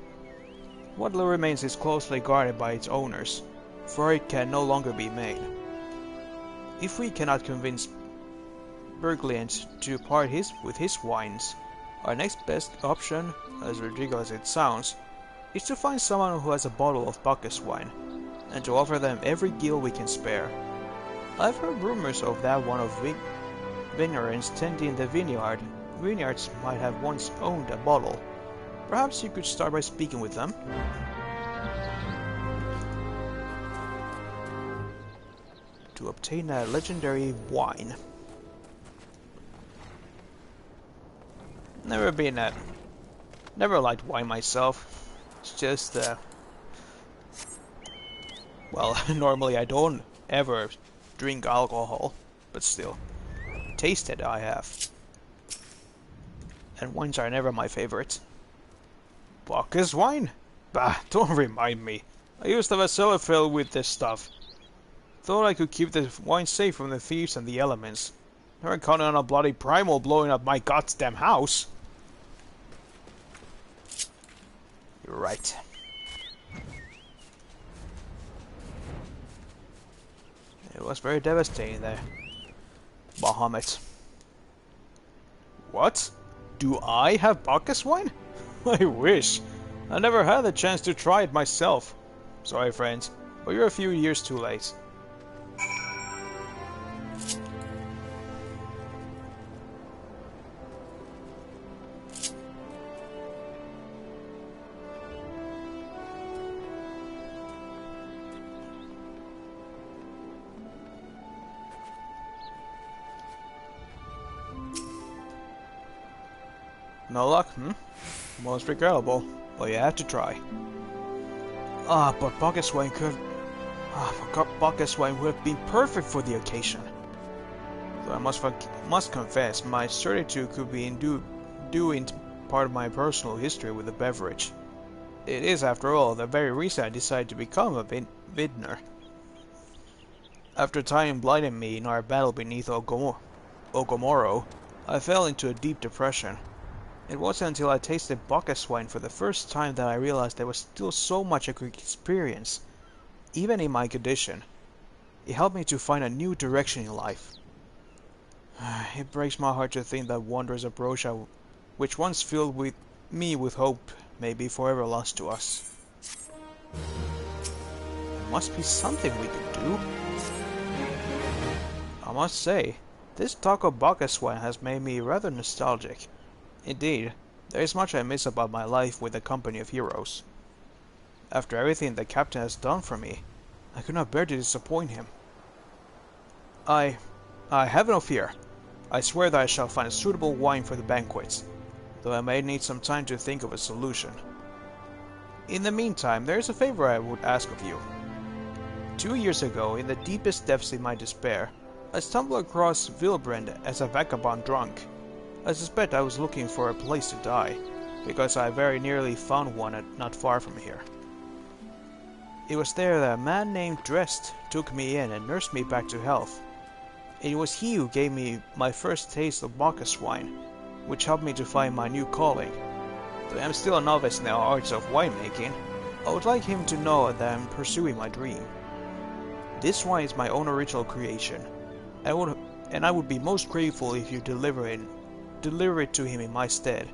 What little remains is closely guarded by its owners, for it can no longer be made. If we cannot convince Bergliant to part with his wines, our next best option, as ridiculous as it sounds, is to find someone who has a bottle of Bacchus wine, and to offer them every gill we can spare. I've heard rumors of that one of vignerons tending the vineyards might have once owned a bottle. Perhaps you could start by speaking with them. To obtain a legendary wine. Never liked wine myself. It's just, well, normally I don't ever drink alcohol, but still, tasted I have. And wines are never my favorite. Bacchus wine? Bah, don't remind me. I used to have a cellar filled with this stuff. Thought I could keep the wine safe from the thieves and the elements. Never counting on a bloody primal blowing up my goddamn house. You're right. It was very devastating there, Bahamut. What? Do I have Bacchus wine? I wish. I never had the chance to try it myself. Sorry, friends, but you're a few years too late. No luck, Most regrettable, but you have to try. But Bacchus wine Bacchus wine would have been perfect for the occasion. Though I must confess, my certitude could be due in part of my personal history with the beverage. It is, after all, the very reason I decided to become a vintner. After time blinded me in our battle beneath Ogomoro, I fell into a deep depression. It wasn't until I tasted Bacchus wine for the first time that I realized there was still so much I could experience, even in my condition. It helped me to find a new direction in life. It breaks my heart to think that wondrous approach which once filled me with hope may be forever lost to us. There must be something we could do. I must say, this talk of Bacchus wine has made me rather nostalgic. Indeed, there is much I miss about my life with the company of heroes. After everything the captain has done for me, I could not bear to disappoint him. I have no fear. I swear that I shall find a suitable wine for the banquets, though I may need some time to think of a solution. In the meantime, there is a favor I would ask of you. 2 years ago, in the deepest depths of my despair, I stumbled across Wilbrand as a vagabond drunk. I suspect I was looking for a place to die, because I very nearly found one not far from here. It was there that a man named Drest took me in and nursed me back to health. It was he who gave me my first taste of Bacchus wine, which helped me to find my new calling. Though I am still a novice in the arts of winemaking, I would like him to know that I am pursuing my dream. This wine is my own original creation, and I would be most grateful if you deliver it to him in my stead.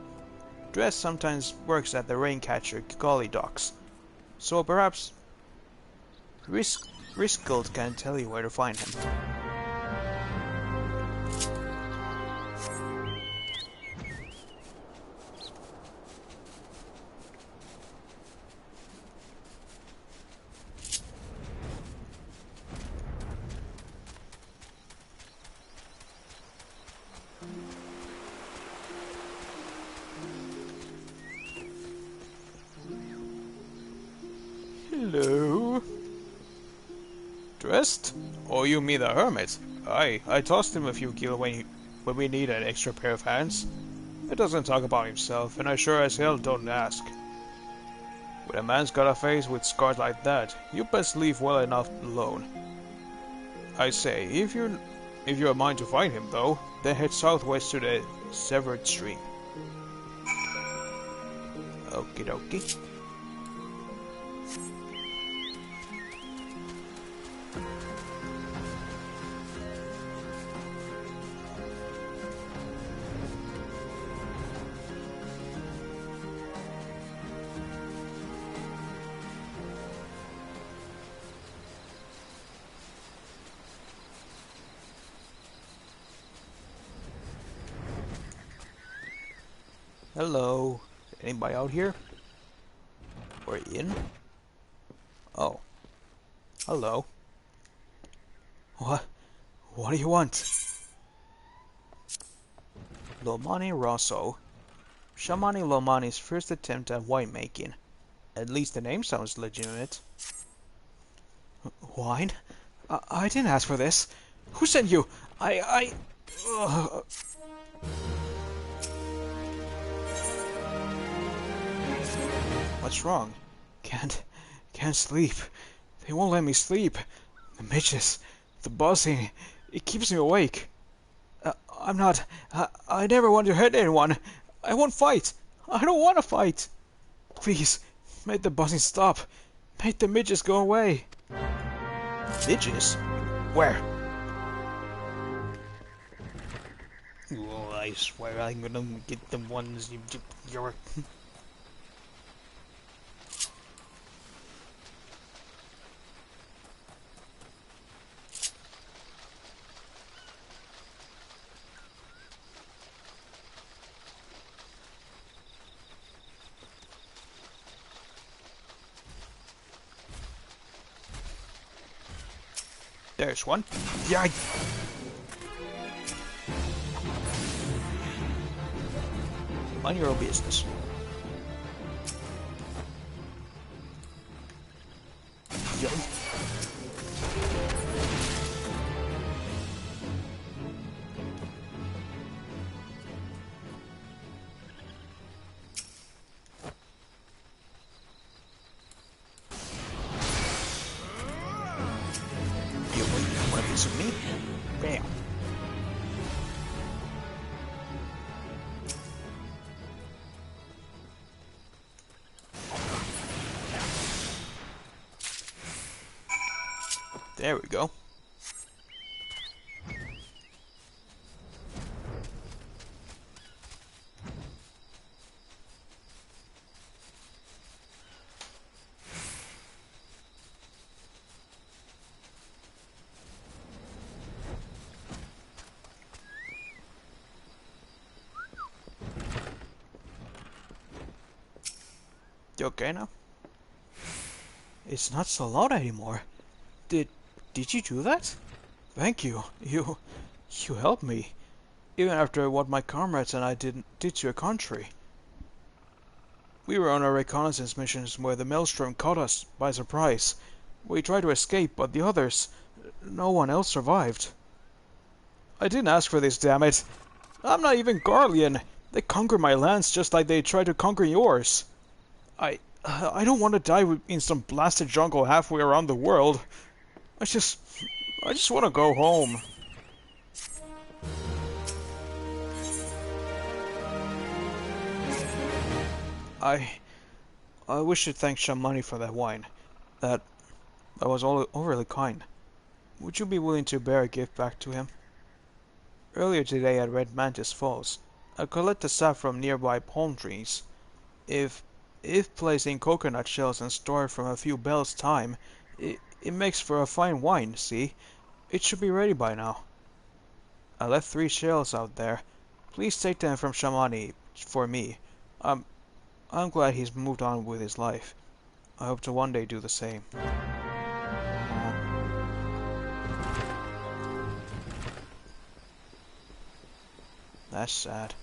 Dress sometimes works at the Raincatcher Gully docks, so perhaps Riskeld can tell you where to find him. Hello? Dressed? Oh, you mean the hermit? I tossed him a few gil when we need an extra pair of hands. He doesn't talk about himself, and I sure as hell don't ask. When a man's got a face with scars like that, you best leave well enough alone. I say, if you're mind to find him though, then head southwest to the Severed Stream. Okie dokie. Hello? Anybody out here? Or in? Oh. Hello. What do you want? Lomani Rosso. Shamani Lomani's first attempt at winemaking. At least the name sounds legitimate. Wine? I didn't ask for this. Who sent you? What's wrong? Can't sleep. They won't let me sleep. The midges, the buzzing, it keeps me awake. I never want to hurt anyone. I won't fight. I don't want to fight. Please, make the buzzing stop. Make the midges go away. Midges? Where? Oh, I swear I'm gonna get the ones you're... There's one. Yeah. Mind your own business. Yo. You want a piece of me? Bam. There we go. You okay now? It's not so loud anymore. Did you do that? Thank you. You helped me. Even after what my comrades and I did to your country. We were on our reconnaissance missions where the maelstrom caught us by surprise. We tried to escape, but the others, no one else survived. I didn't ask for this, damn it. I'm not even Garlean. They conquer my lands just like they tried to conquer yours. I don't want to die in some blasted jungle halfway around the world. I just want to go home. I wish to thank Shamani for that wine. That was all overly kind. Would you be willing to bear a gift back to him? Earlier today at Red Mantis Falls, I collected sap from nearby palm trees. If placed in coconut shells and stored from a few bells' time, it makes for a fine wine, see? It should be ready by now. I left 3 shells out there. Please take them from Shamani for me. I'm glad he's moved on with his life. I hope to one day do the same. That's sad.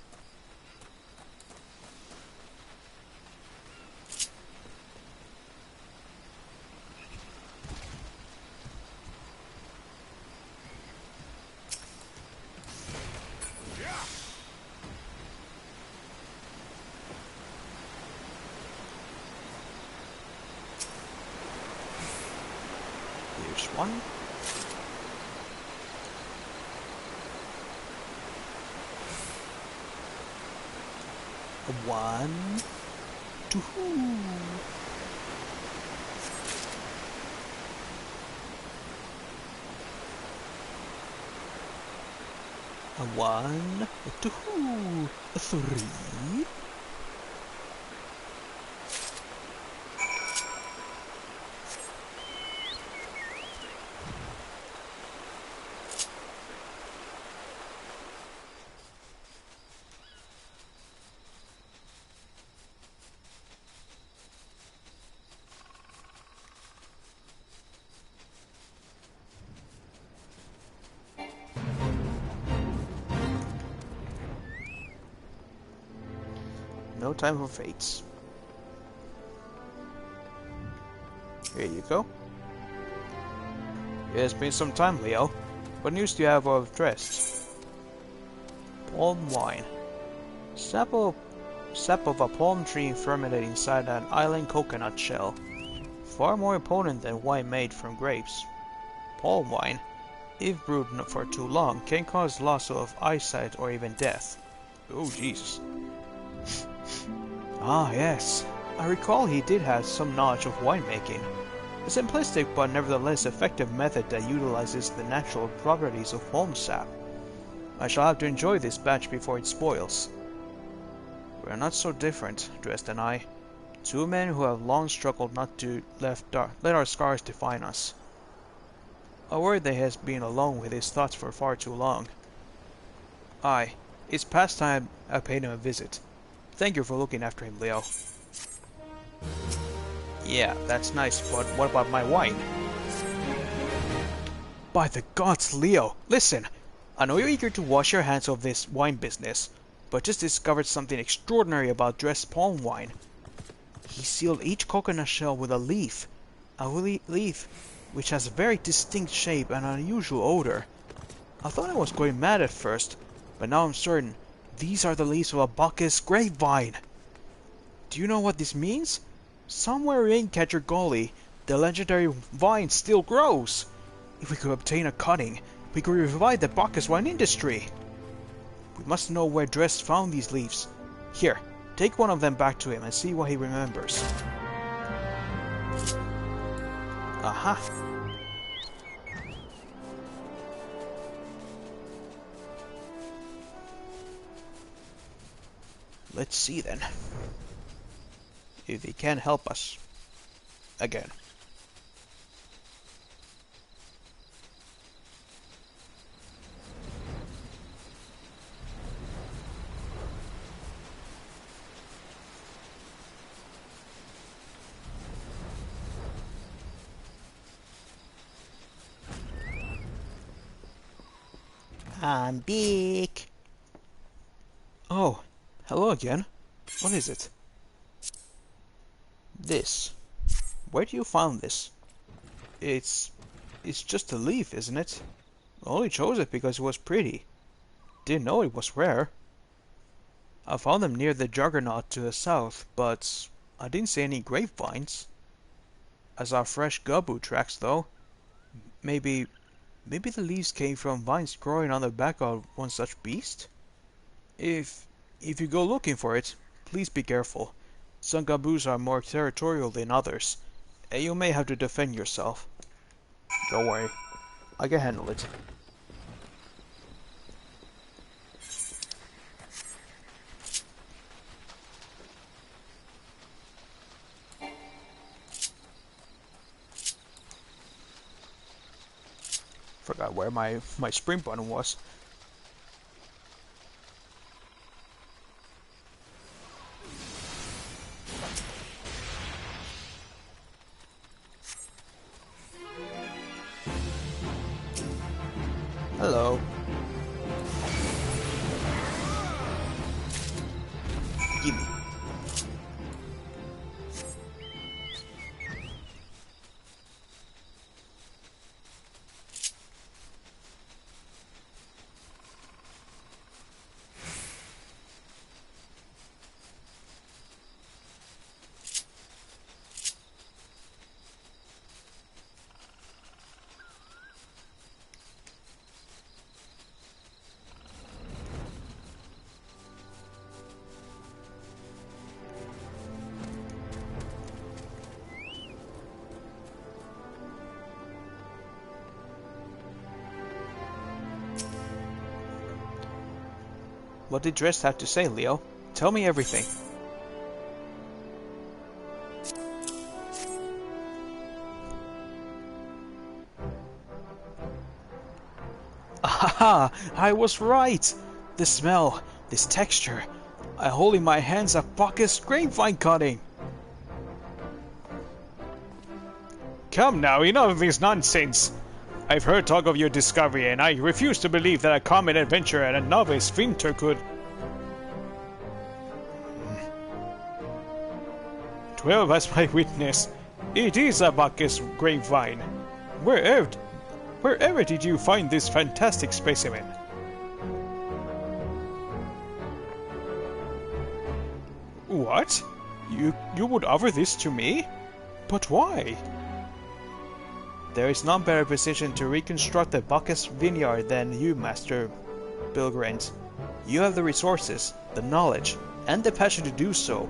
Here's one. One, two. A 1, a 2, a 3. No time for fates. Here you go. It has been some time, Leo. What news do you have of Dressed? Palm wine. Sap of a palm tree fermented inside an island coconut shell. Far more potent than wine made from grapes. Palm wine, if brewed for too long, can cause loss of eyesight or even death. Oh, Jesus. Ah, yes. I recall he did have some knowledge of winemaking. A simplistic but nevertheless effective method that utilizes the natural properties of home sap. I shall have to enjoy this batch before it spoils. We are not so different, Dresden and I. Two men who have long struggled not to let our scars define us. I worry that he has been alone with his thoughts for far too long. Aye, it's past time I paid him a visit. Thank you for looking after him, Leo. Yeah, that's nice, but what about my wine? By the gods, Leo, listen! I know you're eager to wash your hands of this wine business, but just discovered something extraordinary about dressed palm wine. He sealed each coconut shell with a leaf which has a very distinct shape and an unusual odor. I thought I was going mad at first, but now I'm certain these are the leaves of a Bacchus grapevine. Do you know what this means? Somewhere in Catcher Gully, the legendary vine still grows. If we could obtain a cutting, we could revive the Bacchus wine industry. We must know where Drest found these leaves. Here, take one of them back to him and see what he remembers. Aha! Let's see then. If he can help us. Again. I'm big. Oh, hello again. What is it? This. Where do you find this? It's just a leaf, isn't it? I only chose it because it was pretty. Didn't know it was rare. I found them near the Juggernaut to the south, but I didn't see any grapevines. I saw fresh gubbo tracks though. Maybe the leaves came from vines growing on the back of one such beast? If you go looking for it, please be careful. Some gaboos are more territorial than others, and you may have to defend yourself. Don't worry, I can handle it. Forgot where my sprint button was. Hello. Gimme. What did Drest have to say, Leo? Tell me everything. Aha! I was right! The smell, this texture. I hold in my hands a Bacchus grapevine cutting. Come now, enough of this nonsense. I've heard talk of your discovery, and I refuse to believe that a common adventurer and a novice finter could... 12 as my witness. It is a Bacchus grapevine. Wherever did you find this fantastic specimen? What? You would offer this to me? But why? There is none better positioned to reconstruct the Bacchus vineyard than you, Master Bilgrent. You have the resources, the knowledge, and the passion to do so.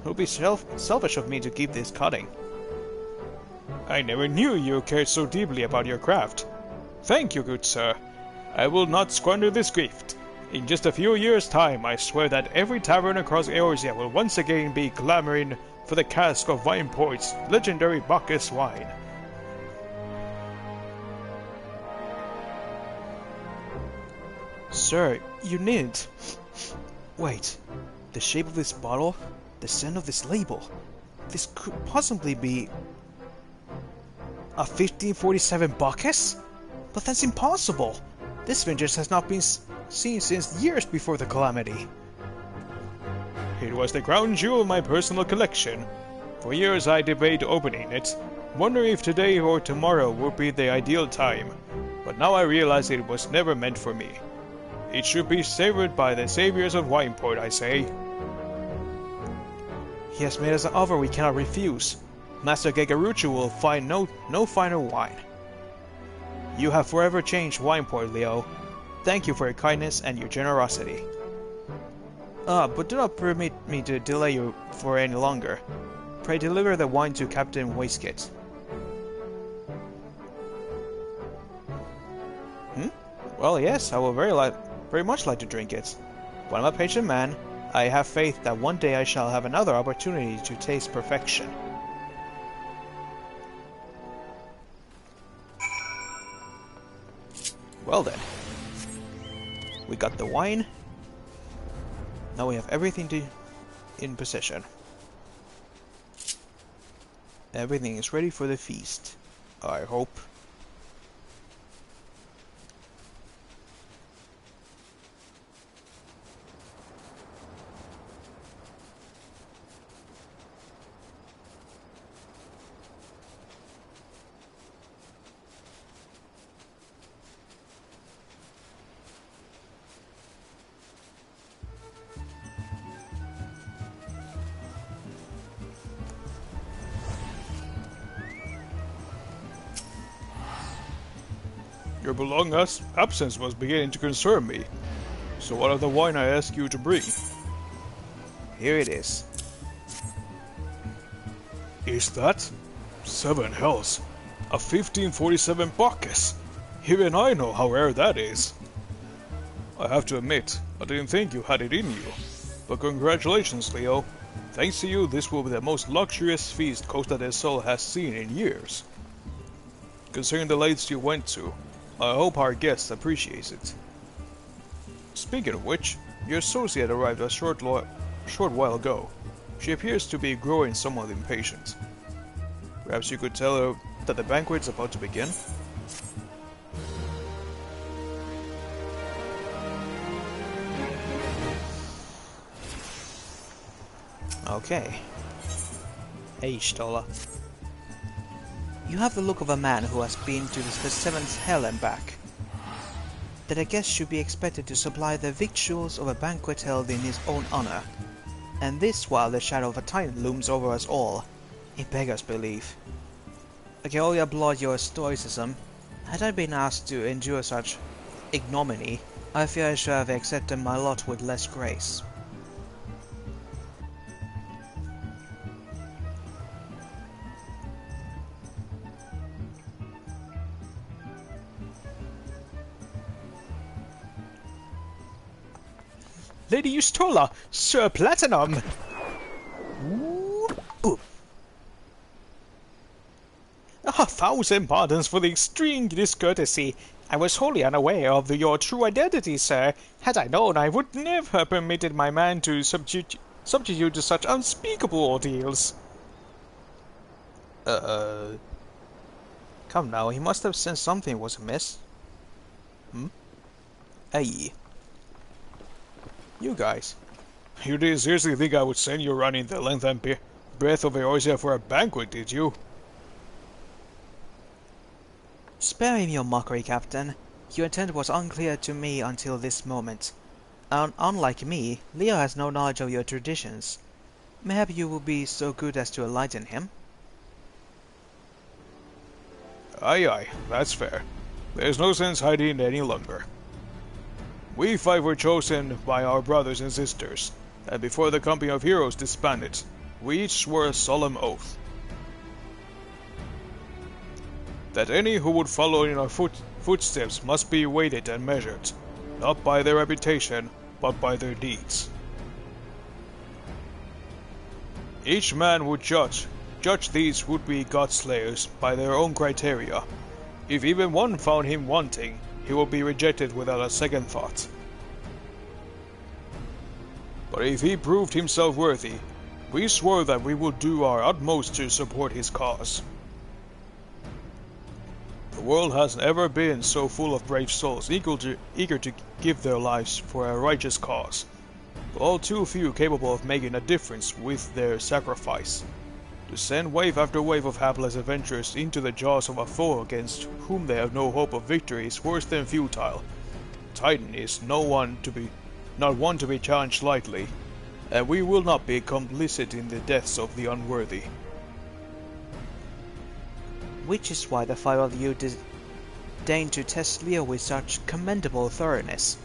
It would be selfish of me to keep this cutting. I never knew you cared so deeply about your craft. Thank you, good sir. I will not squander this gift. In just a few years' time, I swear that every tavern across Eorzea will once again be clamoring for the cask of Wineport's legendary Bacchus wine. Sir, you needn't. Wait, the shape of this bottle, the scent of this label. This could possibly be a 1547 Bacchus? But that's impossible! This vintage has not been seen since years before the calamity. It was the crown jewel of my personal collection. For years I debated opening it, wondering if today or tomorrow would be the ideal time. But now I realize it was never meant for me. It should be savored by the saviors of Wineport, I say. He has made us an offer we cannot refuse. Master Gegaruchu will find no finer wine. You have forever changed Wineport, Leo. Thank you for your kindness and your generosity. But do not permit me to delay you for any longer. Pray deliver the wine to Captain Waistcoat. Well, yes, I will very much like to drink it. But I'm a patient man. I have faith that one day I shall have another opportunity to taste perfection. Well then. We got the wine. Now we have everything in possession. Everything is ready for the feast, I hope. Your prolonged absence was beginning to concern me. So what of the wine I asked you to bring? Here it is. Is that? Seven hells. A 1547 Bacchus. Even I know how rare that is. I have to admit, I didn't think you had it in you. But congratulations, Leo. Thanks to you, this will be the most luxurious feast Costa del Sol has seen in years. Considering the lengths you went to, I hope our guest appreciates it. Speaking of which, your associate arrived a short while ago. She appears to be growing somewhat impatient. Perhaps you could tell her that the banquet's about to begin? Okay. Hey, Stola. You have the look of a man who has been to the seventh hell and back. That a guest should be expected to supply the victuals of a banquet held in his own honor. And this while the shadow of a tyrant looms over us all. It beggars belief. I can only applaud your stoicism. Had I been asked to endure such ignominy, I fear I should have accepted my lot with less grace. Lady Eustola! Sir Platinum! Ooh. 1,000 pardons for the extreme discourtesy. I was wholly unaware of your true identity, sir. Had I known, I would never have permitted my man to subject you to such unspeakable ordeals. Come now, he must have sensed something was amiss. Hey. You guys. You didn't seriously think I would send you running the length and breadth of Eorzea for a banquet, did you? Spare him your mockery, Captain. Your intent was unclear to me until this moment. Unlike me, Leo has no knowledge of your traditions. Mayhap you will be so good as to enlighten him? Aye, that's fair. There's no sense hiding any longer. We five were chosen by our brothers and sisters, and before the company of heroes disbanded, we each swore a solemn oath. that any who would follow in our footsteps must be weighted and measured, not by their reputation, but by their deeds. Each man would judge these would-be God-slayers by their own criteria. If even one found him wanting, he would be rejected without a second thought. But if he proved himself worthy, we swore that we would do our utmost to support his cause. The world has never been so full of brave souls eager to give their lives for a righteous cause, but all too few capable of making a difference with their sacrifice. To send wave after wave of hapless adventurers into the jaws of a foe against whom they have no hope of victory is worse than futile. Titan is not one to be challenged lightly, and we will not be complicit in the deaths of the unworthy. Which is why the five of you deigned to test Leo with such commendable thoroughness.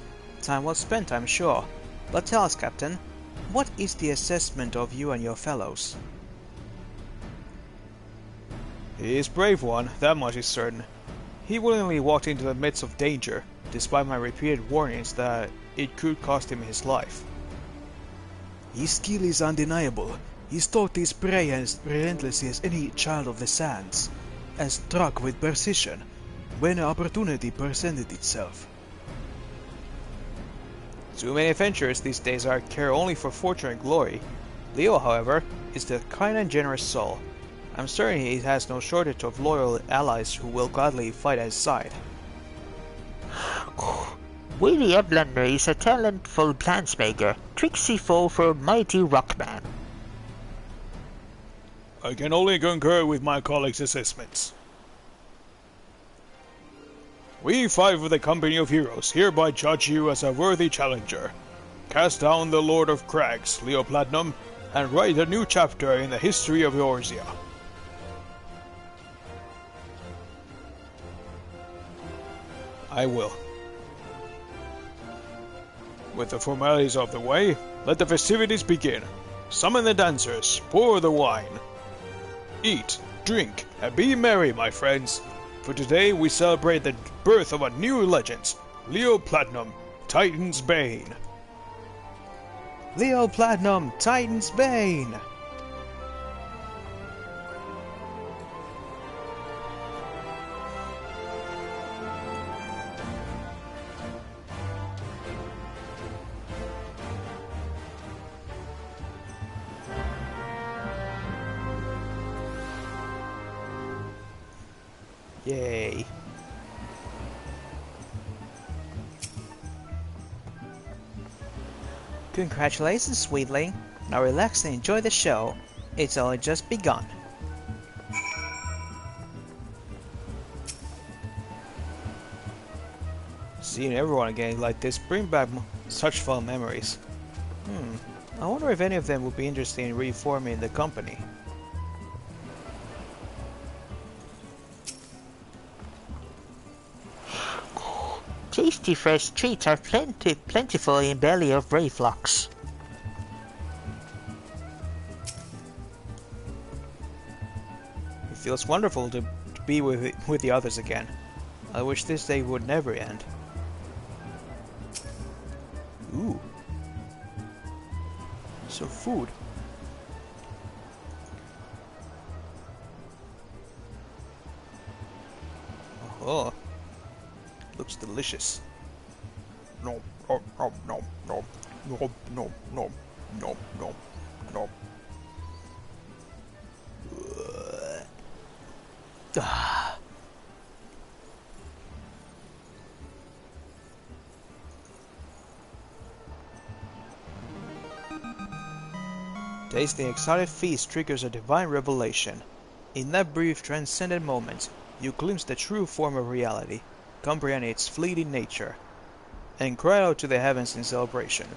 Time well spent, I'm sure. But tell us, Captain, what is the assessment of you and your fellows? He is a brave one, that much is certain. He willingly walked into the midst of danger, despite my repeated warnings that it could cost him his life. His skill is undeniable. He stalked his prey as relentlessly as any child of the sands, and struck with precision when opportunity presented itself. Too many adventurers these days care only for fortune and glory. Leo, however, is the kind and generous soul. I'm certain he has no shortage of loyal allies who will gladly fight at his side. Willie Uplander is a talentful plansmaker, tricksy foe for a mighty rockman. I can only concur with my colleagues' assessments. We five of the Company of Heroes hereby judge you as a worthy challenger. Cast down the Lord of Crags, Leo Platinum, and write a new chapter in the history of Eorzea. I will. With the formalities of the way, let the festivities begin. Summon the dancers, pour the wine. Eat, drink, and be merry, my friends. For today we celebrate the birth of a new legend, Leo Platinum, Titan's Bane. Leo Platinum, Titan's Bane! Yay. Congratulations, sweetling. Now relax and enjoy the show. It's only just begun. Seeing everyone again like this bring back such fond memories. I wonder if any of them would be interested in reforming the company. Tasty fresh treats are plentiful in belly of Brayflux. It feels wonderful to be with the others again. I wish this day would never end. Ooh. Some food. Oh. Looks delicious. No, no, no, no, no, no, no, no, no, no, no. Tasting the exotic feast triggers a divine revelation. In that brief transcendent moment, you glimpse the true form of reality, comprehend its fleeting nature, and cry out to the heavens in celebration.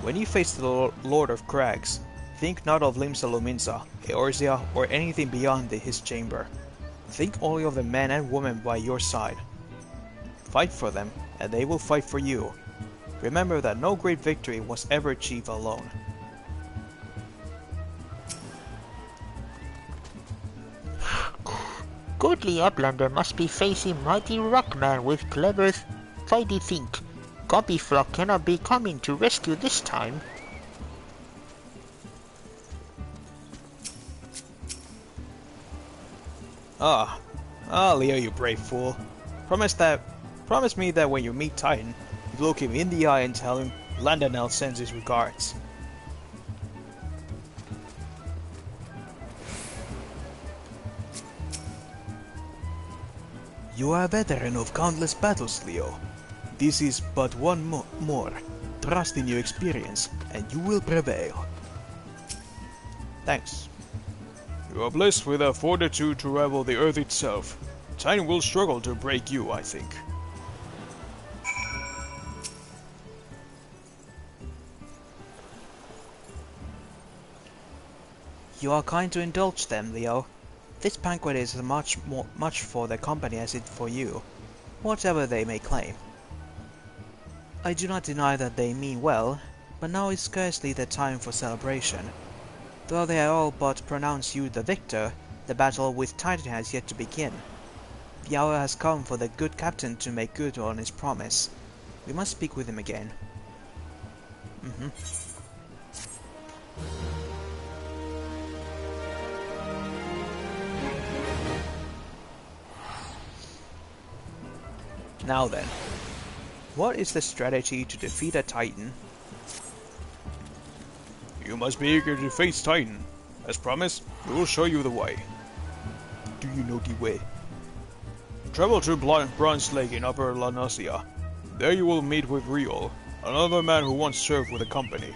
When you face the Lord of Crags, think not of Limsa Luminsa, Eorzea, or anything beyond his chamber. Think only of the man and woman by your side. Fight for them, and they will fight for you. Remember that no great victory was ever achieved alone. Goodly Uplander must be facing mighty Rockman with clever fighty think. Copyflock cannot be coming to rescue this time. Leo, you brave fool. Promise me that when you meet Titan, you look him in the eye and tell him Landonel sends his regards. You are a veteran of countless battles, Leo. This is but one more. Trust in your experience, and you will prevail. Thanks. You are blessed with a fortitude to rival the earth itself. Titan will struggle to break you, I think. You are kind to indulge them, Leo. This banquet is as much for the company as it for you, whatever they may claim. I do not deny that they mean well, but now is scarcely the time for celebration. Though they all but pronounce you the victor, the battle with Titan has yet to begin. The hour has come for the good captain to make good on his promise. We must speak with him again. Now then, what is the strategy to defeat a Titan? You must be eager to face Titan. As promised, we will show you the way. Do you know the way? Travel to Bronze Lake in Upper La Nausea. There you will meet with Riol, another man who once served with the company.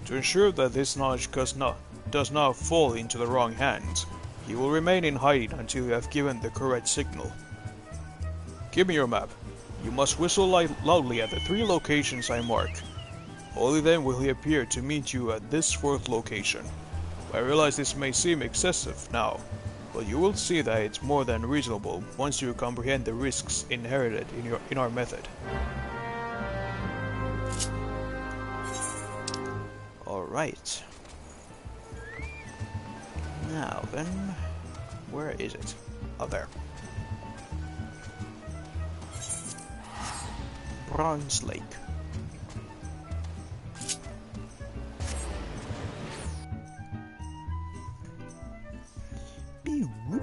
To ensure that this knowledge does not fall into the wrong hands, he will remain in hiding until you have given the correct signal. Give me your map. You must whistle loudly at the 3 locations I mark. Only then will he appear to meet you at this 4th location. I realize this may seem excessive now, but you will see that it's more than reasonable once you comprehend the risks inherited in our method. Alright. Now then, where is it? Oh, there. Bronze Lake. Beep-whoop.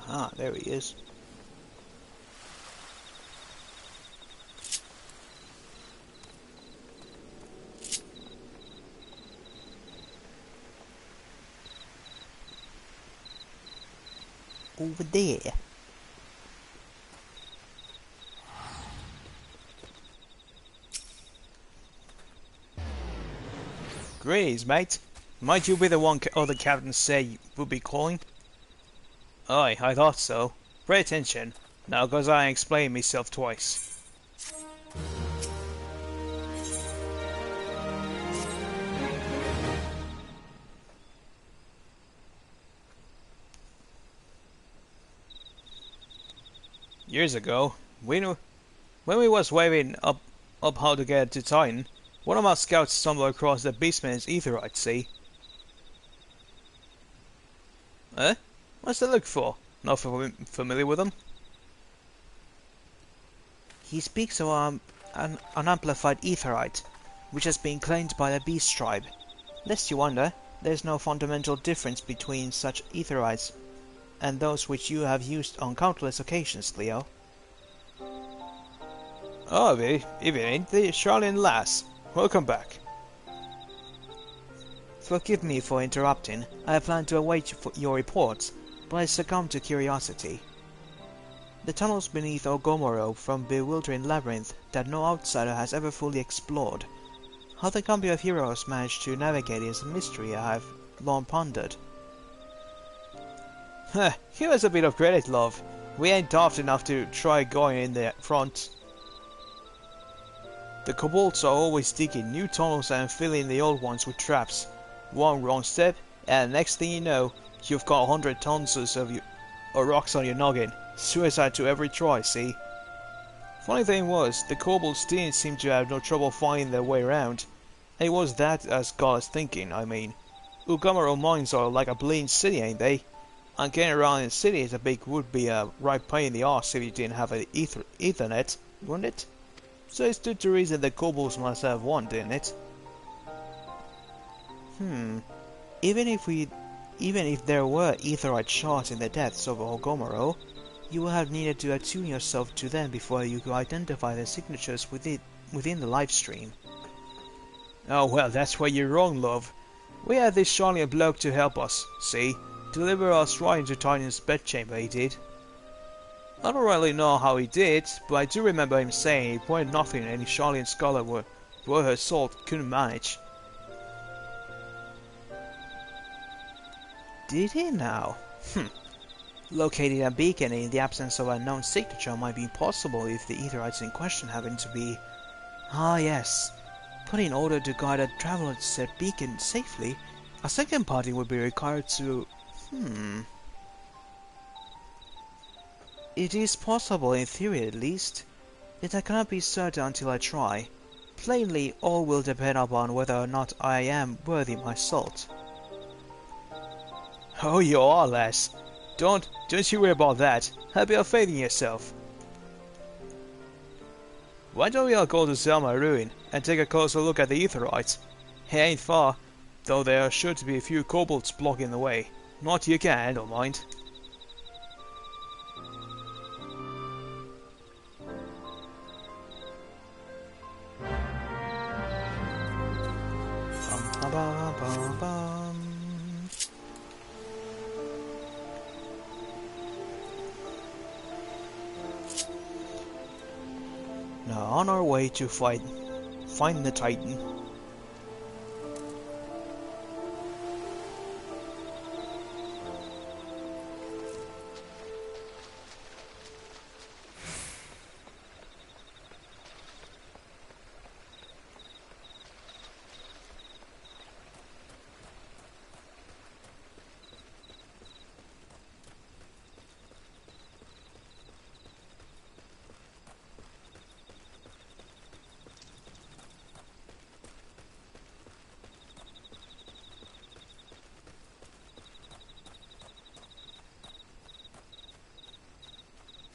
Aha, there he is. Over there. Greetings, mate. Might you be the one other captains say you would be calling? Aye, I thought so. Pay attention, now cause I explain myself twice. Years ago, when we was waving up how to get to Titan, one of my scouts stumbled across the beastman's aetheryte sea. Eh? What's to look for? Not familiar with them? He speaks of an unamplified etherite, which has been claimed by the Beast tribe. Lest you wonder, there's no fundamental difference between such etherites and those which you have used on countless occasions, Leo. Oh, if it ain't the Charlene lass. Welcome back. Forgive me for interrupting. I had planned to await your reports, but I succumbed to curiosity. The tunnels beneath Ogomoro from bewildering labyrinth that no outsider has ever fully explored. How the company of heroes managed to navigate is a mystery I have long pondered. Give us a bit of credit, love. We ain't daft enough to try going in the front. The kobolds are always digging new tunnels and filling the old ones with traps. One wrong step, and next thing you know, you've got 100 tons of rocks on your noggin. Suicide to every try, see? Funny thing was, the kobolds didn't seem to have no trouble finding their way around. It was that as God is thinking, I mean. Ugamaro mines are like a bleeding city, ain't they? And getting around in the city is would be a right pain in the arse if you didn't have an ethernet, wouldn't it? So it stood to reason the kobolds must have one, didn't it? Even if there were etherite shards in the depths of Ogomoro, you would have needed to attune yourself to them before you could identify the signatures within the live stream. Oh well, that's where you're wrong, love. We had this Charlene bloke to help us, see? Deliver us right into Titan's bedchamber, he did. I don't really know how he did, but I do remember him saying he wanted nothing any Charlene scholar worth her salt couldn't manage. Did he now? Locating a beacon in the absence of a known signature might be impossible if the etherites in question happen to be... Ah yes, but in order to guide a traveler to said beacon safely, a second party would be required to... It is possible in theory at least, yet I cannot be certain until I try. Plainly, all will depend upon whether or not I am worthy my salt. Oh, you are, lass. Don't you worry about that. Have your faith in yourself. Why don't we all go to Selma Ruin and take a closer look at the Aetherites? It ain't far, though there are sure to be a few kobolds blocking the way. Not you can handle, mind. Now on our way to find the Titan.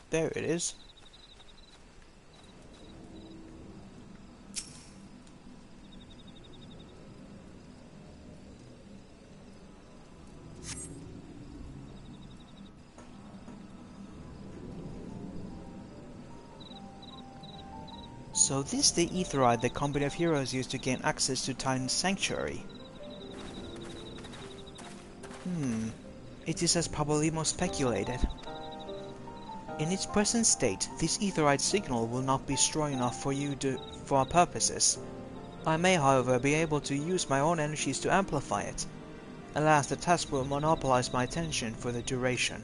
There it is. So this is the Aetherite the company of heroes used to gain access to Titan's sanctuary. It is as Pabolimo speculated. In its present state, this Aetherite signal will not be strong enough for our purposes. I may, however, be able to use my own energies to amplify it. Alas, the task will monopolize my attention for the duration.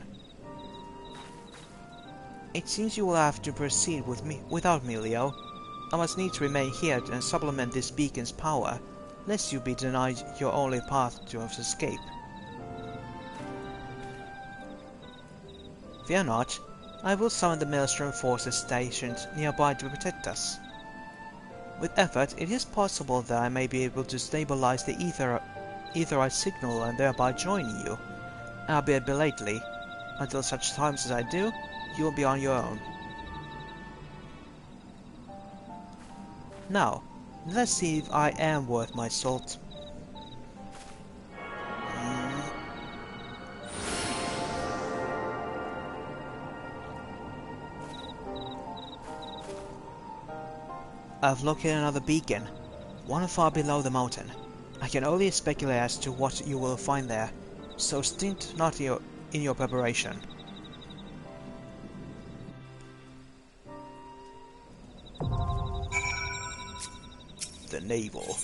It seems you will have to proceed without me, Leo. I must need to remain here and supplement this beacon's power, lest you be denied your only path to escape. Fear not. I will summon the Maelstrom forces stationed nearby to protect us. With effort, it is possible that I may be able to stabilize the Aetherite signal and thereby join you, albeit belatedly. Until such times as I do, you will be on your own. Now, let's see if I am worth my salt. I've located another beacon, one far below the mountain. I can only speculate as to what you will find there, so stint not in your preparation. The navel.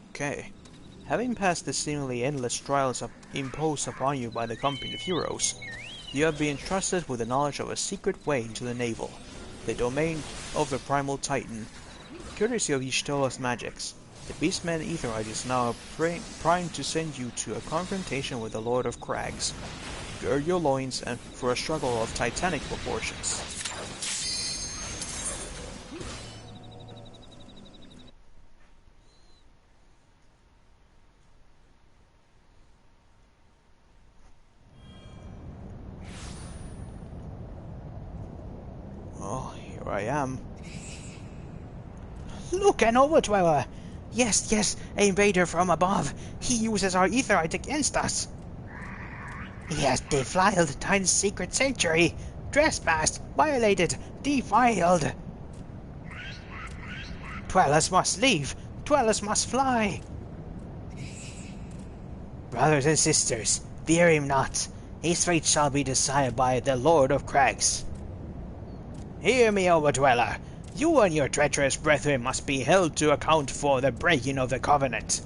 Okay. Having passed the seemingly endless trials imposed upon you by the company of heroes, you have been entrusted with the knowledge of a secret way into the navel, the domain of the primal titan. Courtesy of Y'shtola's magics, the beastman Aetherite is now primed to send you to a confrontation with the Lord of Crags. Gird your loins and for a struggle of titanic proportions. Oh, here I am. Look, an overdweller! Yes, yes, a invader from above. He uses our Aetherite against us. He has defiled Titan's secret sanctuary. Trespassed, violated, defiled. Dwellers must leave. Dwellers must fly. Brothers and sisters, fear him not. His fate shall be decided by the Lord of Crags. Hear me, overdweller. You and your treacherous brethren must be held to account for the breaking of the covenant.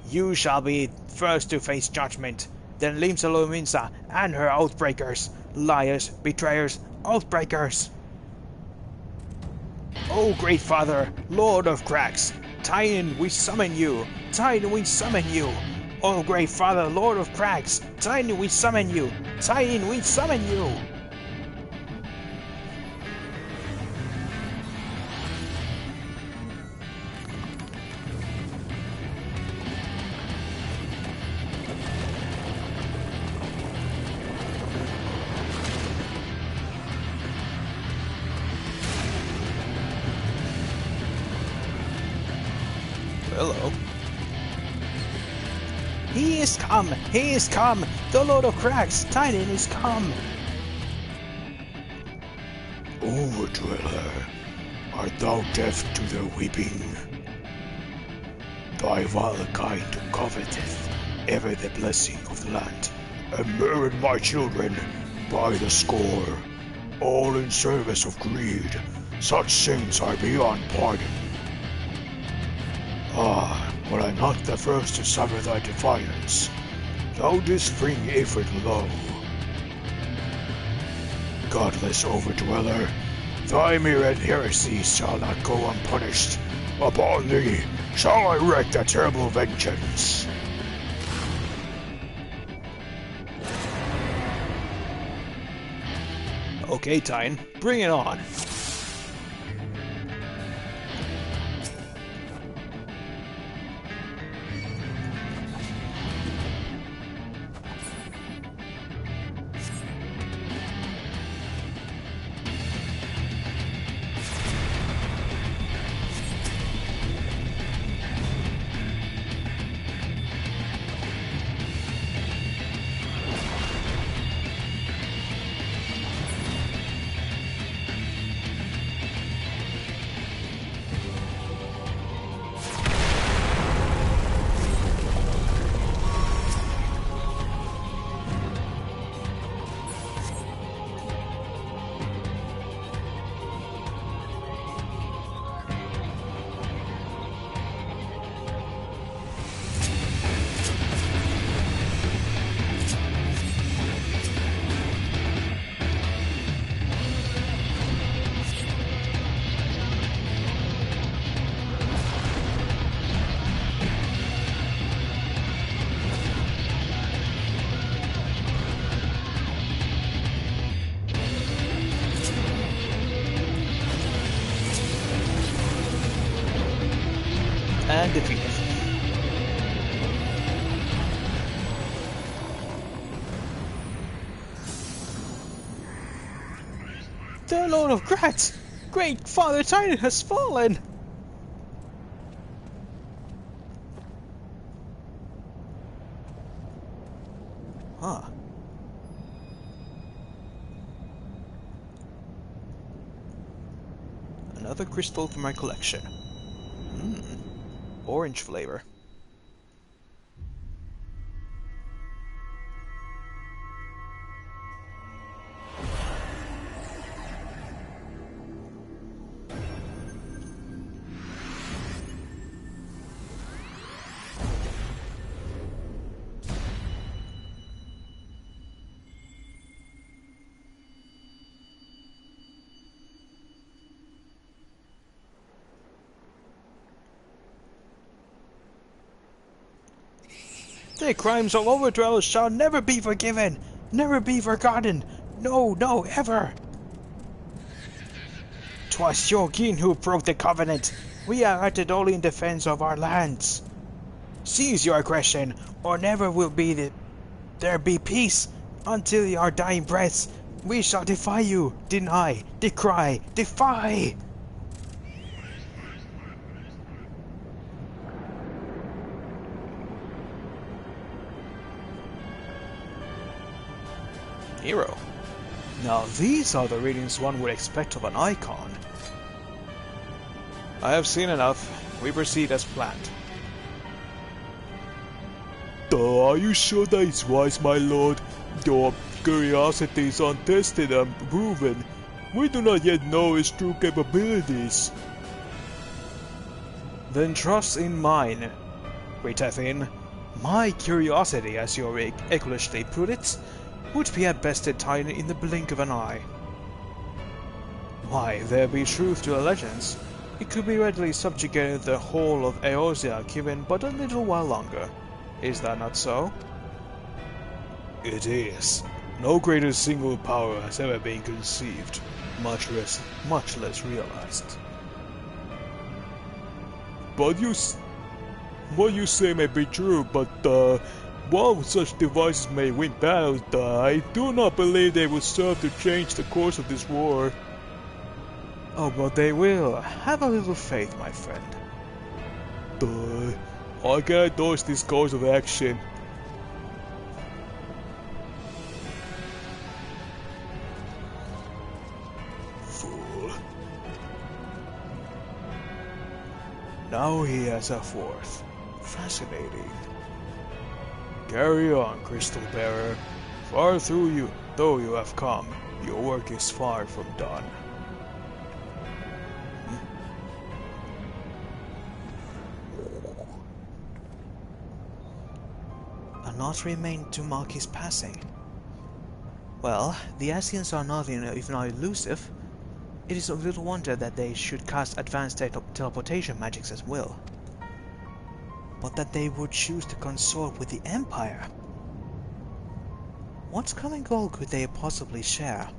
You shall be first to face judgment, then Limsa and her oathbreakers, liars, betrayers, oathbreakers. O great father, Lord of Crags, Titan, we summon you! Titan, we summon you! O great father, Lord of Crags, Titan, we summon you! Titan, we summon you! Hello. He is come! He is come! The Lord of Crags, Titan is come! Overdweller, art thou deaf to their weeping? Thy vile kind coveteth ever the blessing of the land, and murdered my children by the score, all in service of greed. Such sins are beyond pardon. Ah, were I not the first to suffer thy defiance, thou didst bring Ifrit low. Godless overdweller, thy myriad heresies shall not go unpunished. Upon thee shall I wreak a terrible vengeance. Okay, Titan, bring it on. and defeated. The Lord of Grat! Great Father Titan has fallen! Huh. Another crystal from my collection. Orange flavor. Their crimes of overdwellers shall never be forgiven, never be forgotten. No, no, ever. 'Twas your kin who broke the covenant. We are acted only in defense of our lands. Cease your aggression, or never will there be peace until your dying breaths. We shall defy you, deny, decry, defy. Hero. Now these are the readings one would expect of an icon. I have seen enough. We proceed as planned. Are you sure that is wise, my lord? Your curiosity is untested and proven. We do not yet know his true capabilities. Then trust in mine, Great. My curiosity, as you Englishly put it, would be at best a titan in the blink of an eye. Why, there be truth to the legends. It could be readily subjugated the whole of Eorzea given but a little while longer. Is that not so? It is. No greater single power has ever been conceived, much less realized. But what you say may be true, but while such devices may win battles, I do not believe they will serve to change the course of this war. Oh, but they will. Have a little faith, my friend. I cannot endorse this course of action. Fool. Now he has a fourth. Fascinating. Carry on, Crystal Bearer. Far through you, though you have come, your work is far from done. A knot remained to mark his passing. Well, the Asians are not if not elusive. It is of little wonder that they should cast advanced teleportation magics as well. But that they would choose to consort with the Empire. What common goal could they possibly share?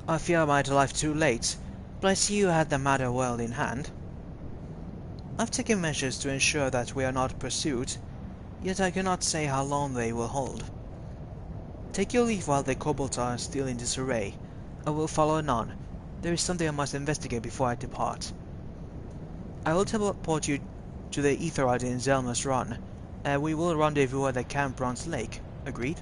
I fear I might arrive too late, but I see you had the matter well in hand. I've taken measures to ensure that we are not pursued, yet I cannot say how long they will hold. Take your leave while the kobolds are still in disarray. I will follow anon. There is something I must investigate before I depart. I will teleport you to the Aetheroid in Zelma's Run, and we will rendezvous at the Camp Bronze Lake. Agreed?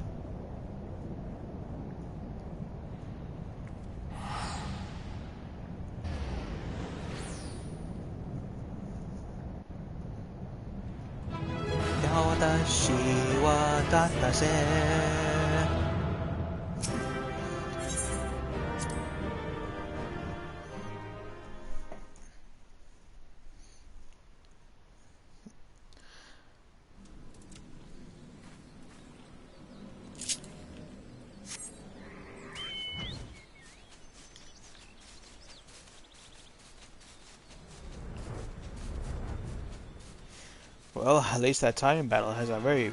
Well, at least that time battle has a very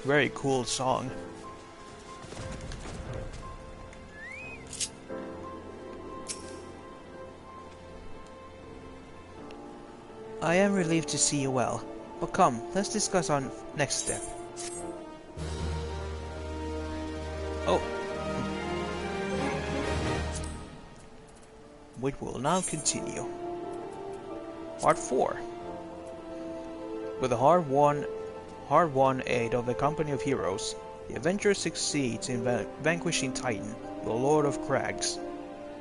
very cool song. I am relieved to see you well, but come, let's discuss our next step. Oh. We will now continue. Part 4. With the hard-won aid of the Company of Heroes, the adventurer succeeds in vanquishing Titan, the Lord of Crags.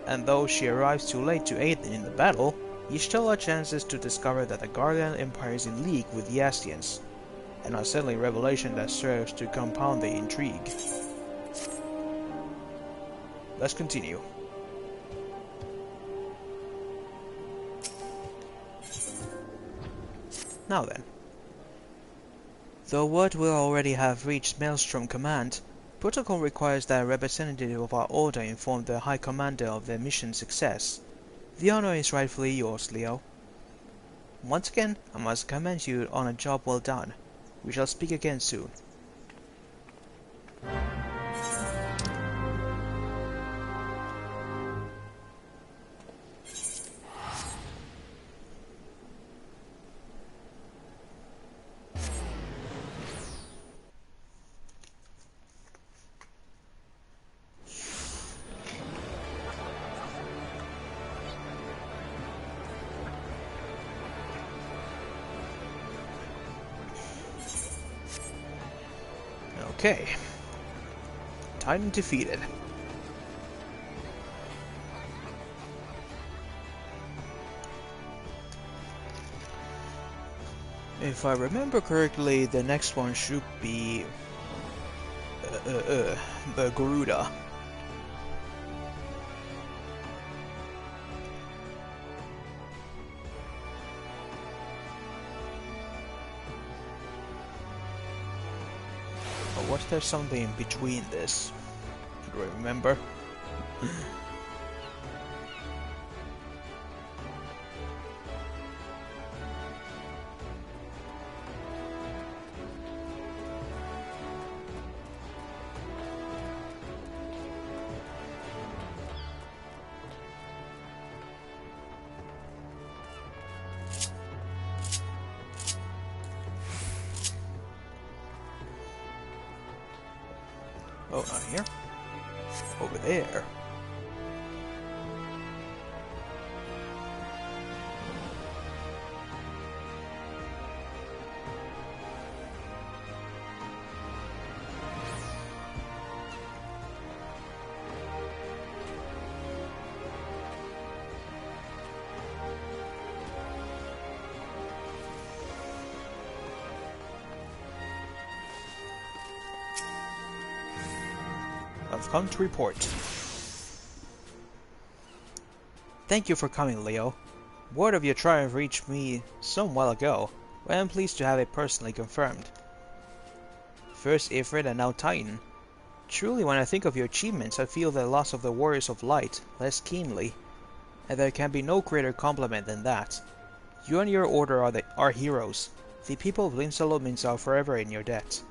And though she arrives too late to aid in the battle, Y'shtola chances to discover that the Guardian Empire is in league with the Astians, an unsettling revelation that serves to compound the intrigue. Let's continue. Now then. Though word will already have reached Maelstrom Command, protocol requires that a representative of our order inform the High Commander of the mission's success. The honor is rightfully yours, Leo. Once again, I must commend you on a job well done. We shall speak again soon. Okay. Titan defeated. If I remember correctly, the next one should be the Garuda. Or was there something in between this? I don't remember. Oh, not here. Over there. I've come to report. Thank you for coming, Leo. Word of your triumph reached me some while ago, but I am pleased to have it personally confirmed. First Ifrit and now Titan. Truly, when I think of your achievements, I feel the loss of the Warriors of Light less keenly, and there can be no greater compliment than that. You and your order are heroes. The people of Limsalomins are forever in your debt.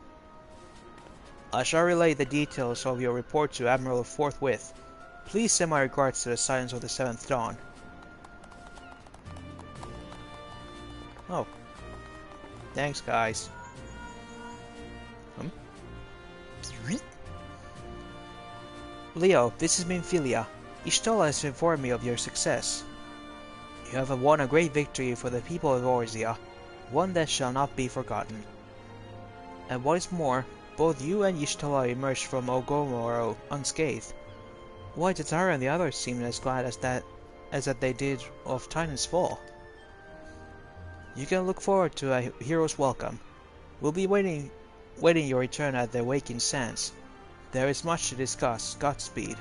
I shall relay the details of your report to Admiral forthwith. Please send my regards to the Scions of the Seventh Dawn. Oh. Thanks, guys. Leo, this is Minfilia. Y'shtola has informed me of your success. You have won a great victory for the people of Orzia, one that shall not be forgotten. And what is more, both you and Y'shtola emerged from Ogomoro unscathed. Why, Tatara and the others seemed as glad as that they did of Titan's fall. You can look forward to a hero's welcome. We'll be waiting your return at the Waking Sands. There is much to discuss. Godspeed.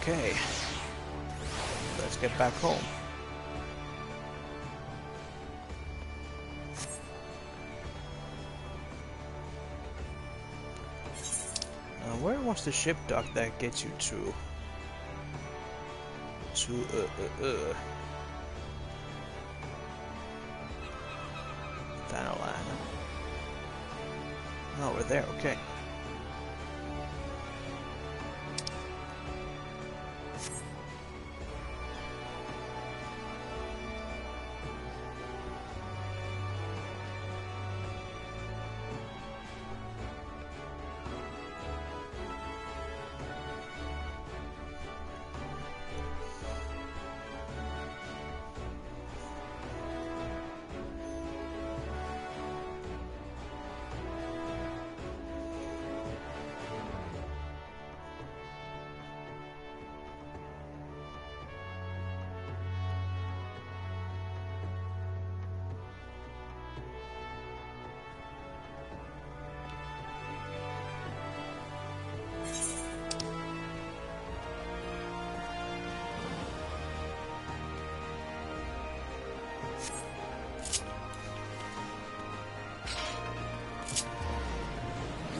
Okay, let's get back home. Where was the ship dock that gets you to? Thanalan. Oh, we're there, okay.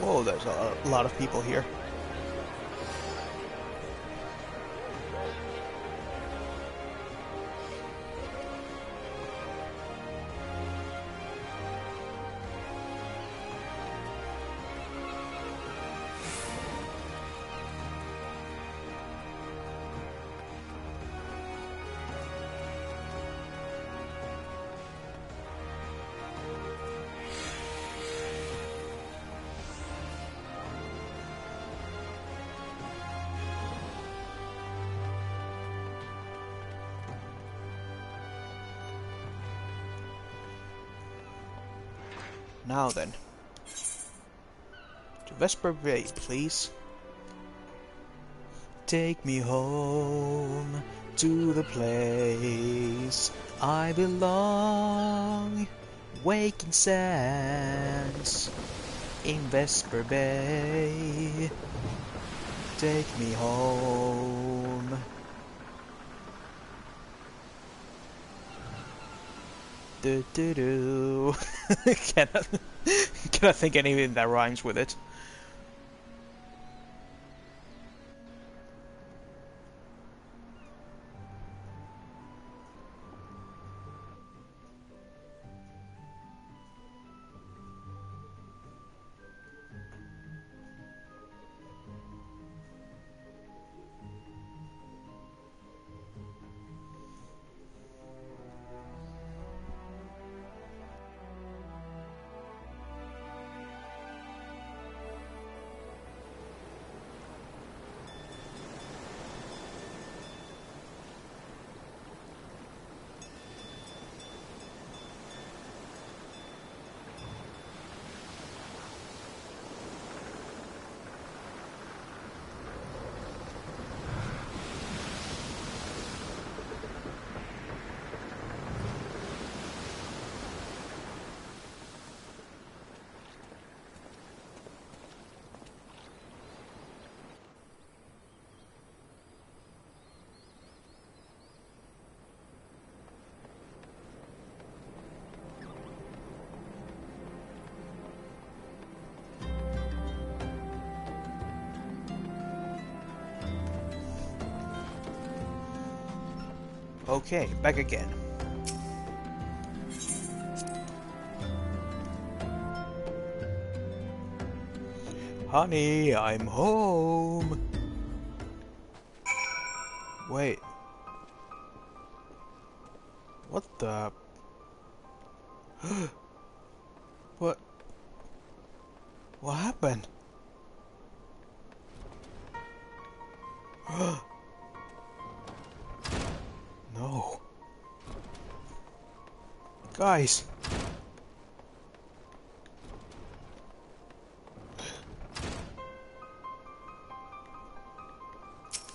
Whoa, there's a lot of people here. Now then. To Vesper Bay, please. Take me home to the place I belong. Waking sands in Vesper Bay. Take me home. Do do do. cannot think anything that rhymes with it. Okay, back again. Honey, I'm home. Wait. What the? What? What happened? No. Guys.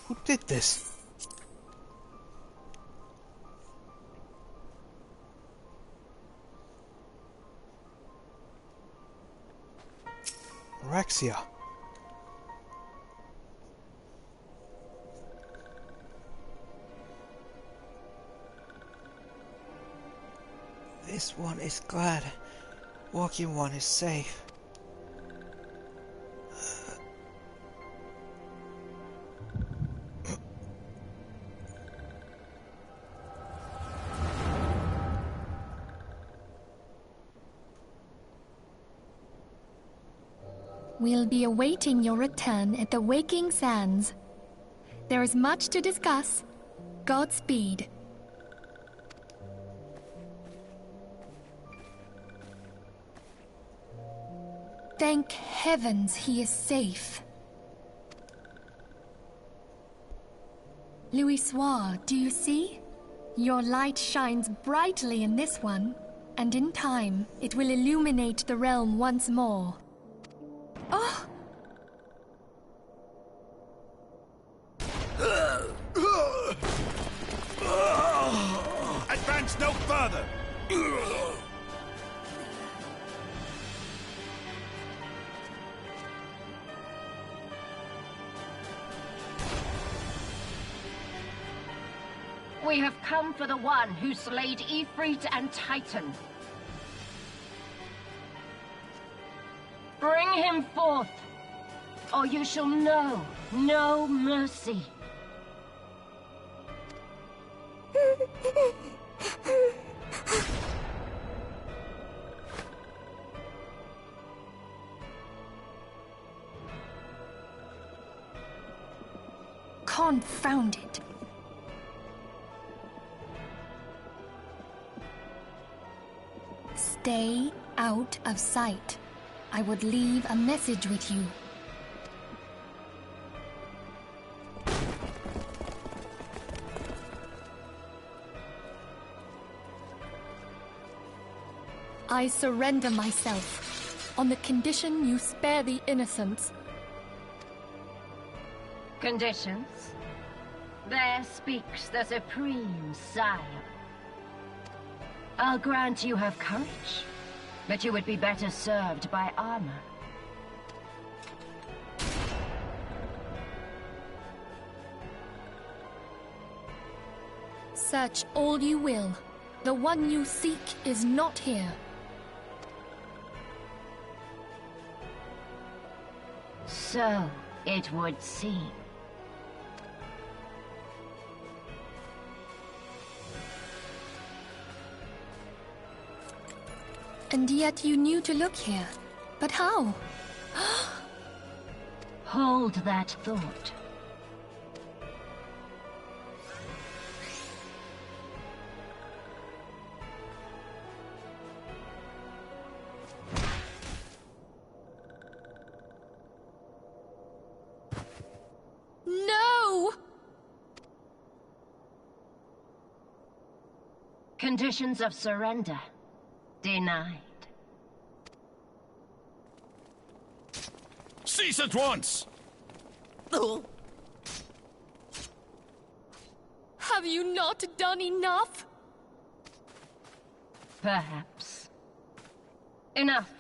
Who did this? Araxia. This one is glad. Walking one is safe. We'll be awaiting your return at the Waking Sands. There is much to discuss. Godspeed. Thank heavens he is safe. Louisoire, do you see? Your light shines brightly in this one, and in time it will illuminate the realm once more. Oh! Advance no further! We have come for the one who slayed Ifrit and Titan. Bring him forth, or you shall know no mercy. Confound it. Stay out of sight. I would leave a message with you. I surrender myself, on the condition you spare the innocents. Conditions? There speaks the Supreme Sire. I'll grant you have courage, but you would be better served by armor. Search all you will. The one you seek is not here. So it would seem. And yet you knew to look here. But how? Hold that thought. No! Conditions of surrender. Denied. Cease at once! Have you not done enough? Perhaps. Enough.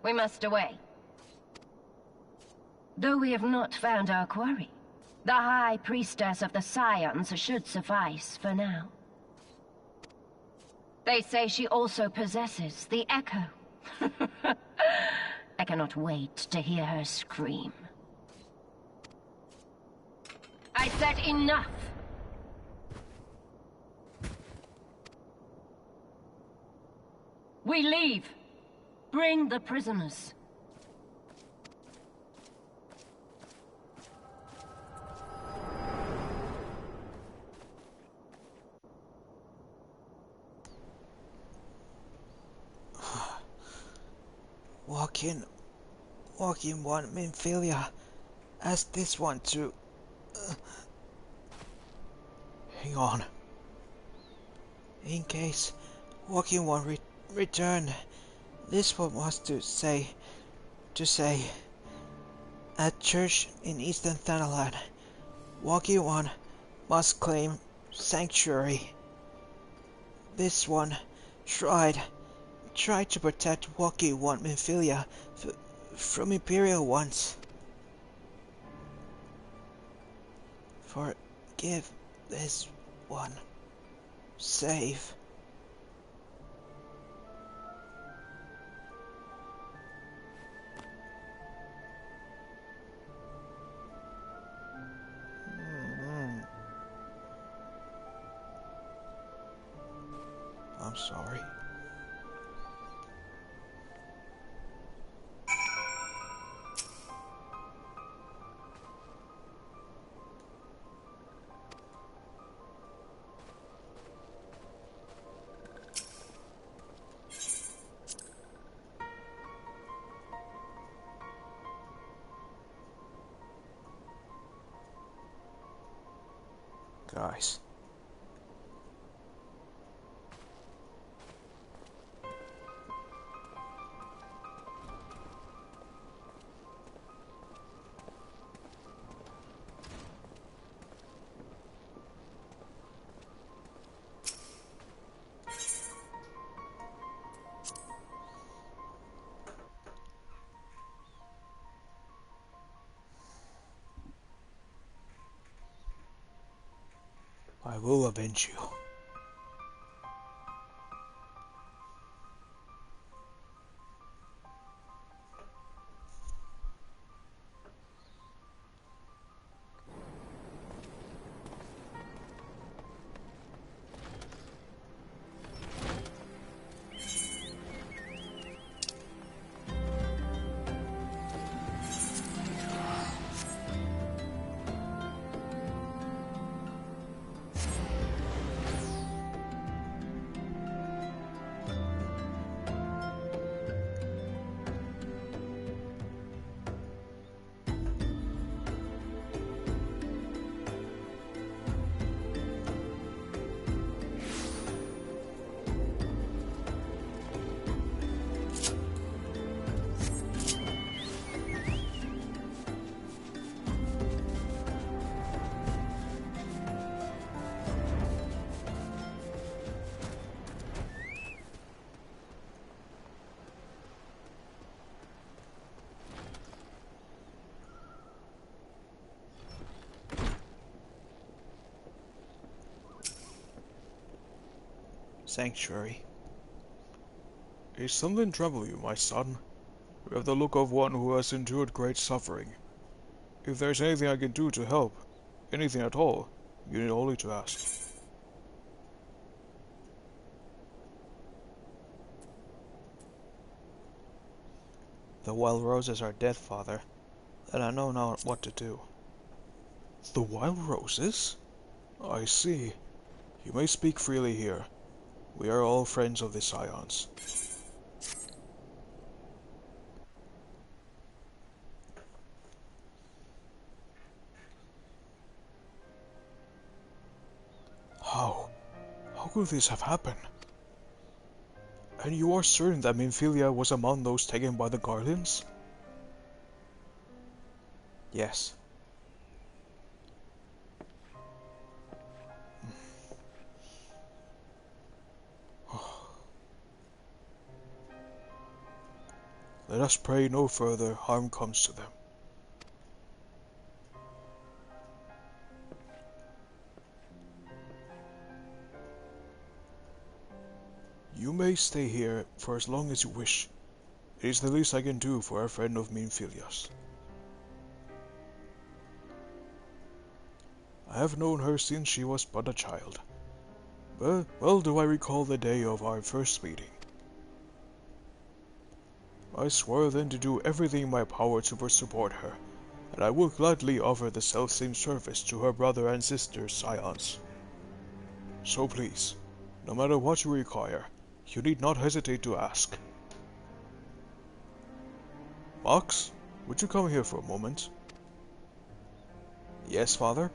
We must away. Though we have not found our quarry, the High Priestess of the Scions should suffice for now. They say she also possesses the Echo. I cannot wait to hear her scream. I said enough! We leave. Bring the prisoners. Walking one Minfilia. Ask this one to... Hang on. In case Walking one return, this one was to say... At church in Eastern Thanalan, Walking one must claim sanctuary. This one tried to protect Walking one Minfilia from Imperial ones. Forgive this one. Save. I'm sorry. Guys. I will avenge you. Sanctuary. Is something trouble you, my son? You have the look of one who has endured great suffering. If there is anything I can do to help, anything at all, you need only to ask. The wild roses are dead, Father, and I know not what to do. The wild roses? I see. You may speak freely here. We are all friends of the Scions. How? How could this have happened? And you are certain that Minfilia was among those taken by the Guardians? Yes. Let us pray no further harm comes to them. You may stay here for as long as you wish. It is the least I can do for a friend of Minfilia's. I have known her since she was but a child. But well do I recall the day of our first meeting. I swore then to do everything in my power to support her, and I will gladly offer the selfsame service to her brother and sister Scions. So please, no matter what you require, you need not hesitate to ask. Mox, would you come here for a moment? Yes, Father?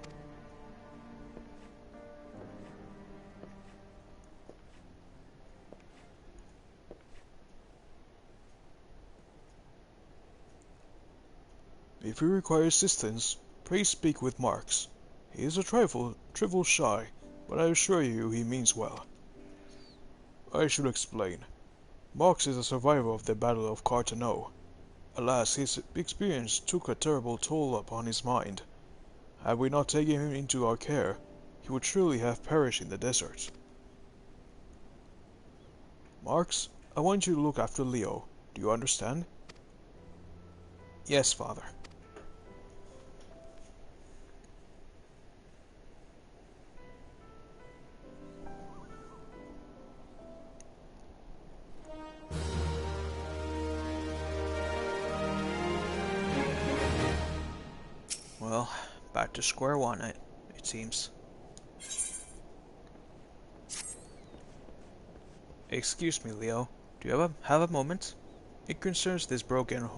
If you require assistance, pray speak with Marx. He is a trifle shy, but I assure you he means well. I should explain. Marx is a survivor of the Battle of Carteneau. Alas, his experience took a terrible toll upon his mind. Had we not taken him into our care, he would surely have perished in the desert. Marx, I want you to look after Leo. Do you understand? Yes, Father. Well, back to square one, it seems. Excuse me, Leo. Do you have a moment? It concerns this broken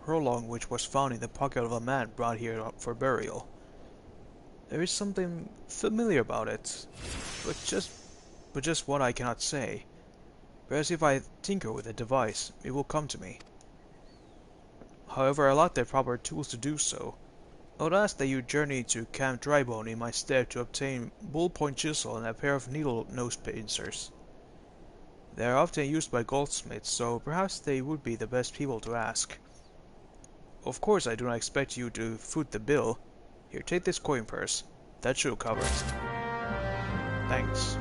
Hurlong which was found in the pocket of a man brought here for burial. There is something familiar about it, but just what I cannot say. Perhaps if I tinker with the device, it will come to me. However, I lack the proper tools to do so. I would ask that you journey to Camp Drybone in my stead to obtain ballpoint chisel and a pair of needle nose pincers. They are often used by goldsmiths, so perhaps they would be the best people to ask. Of course, I do not expect you to foot the bill. Here, take this coin purse. That should cover it. Thanks.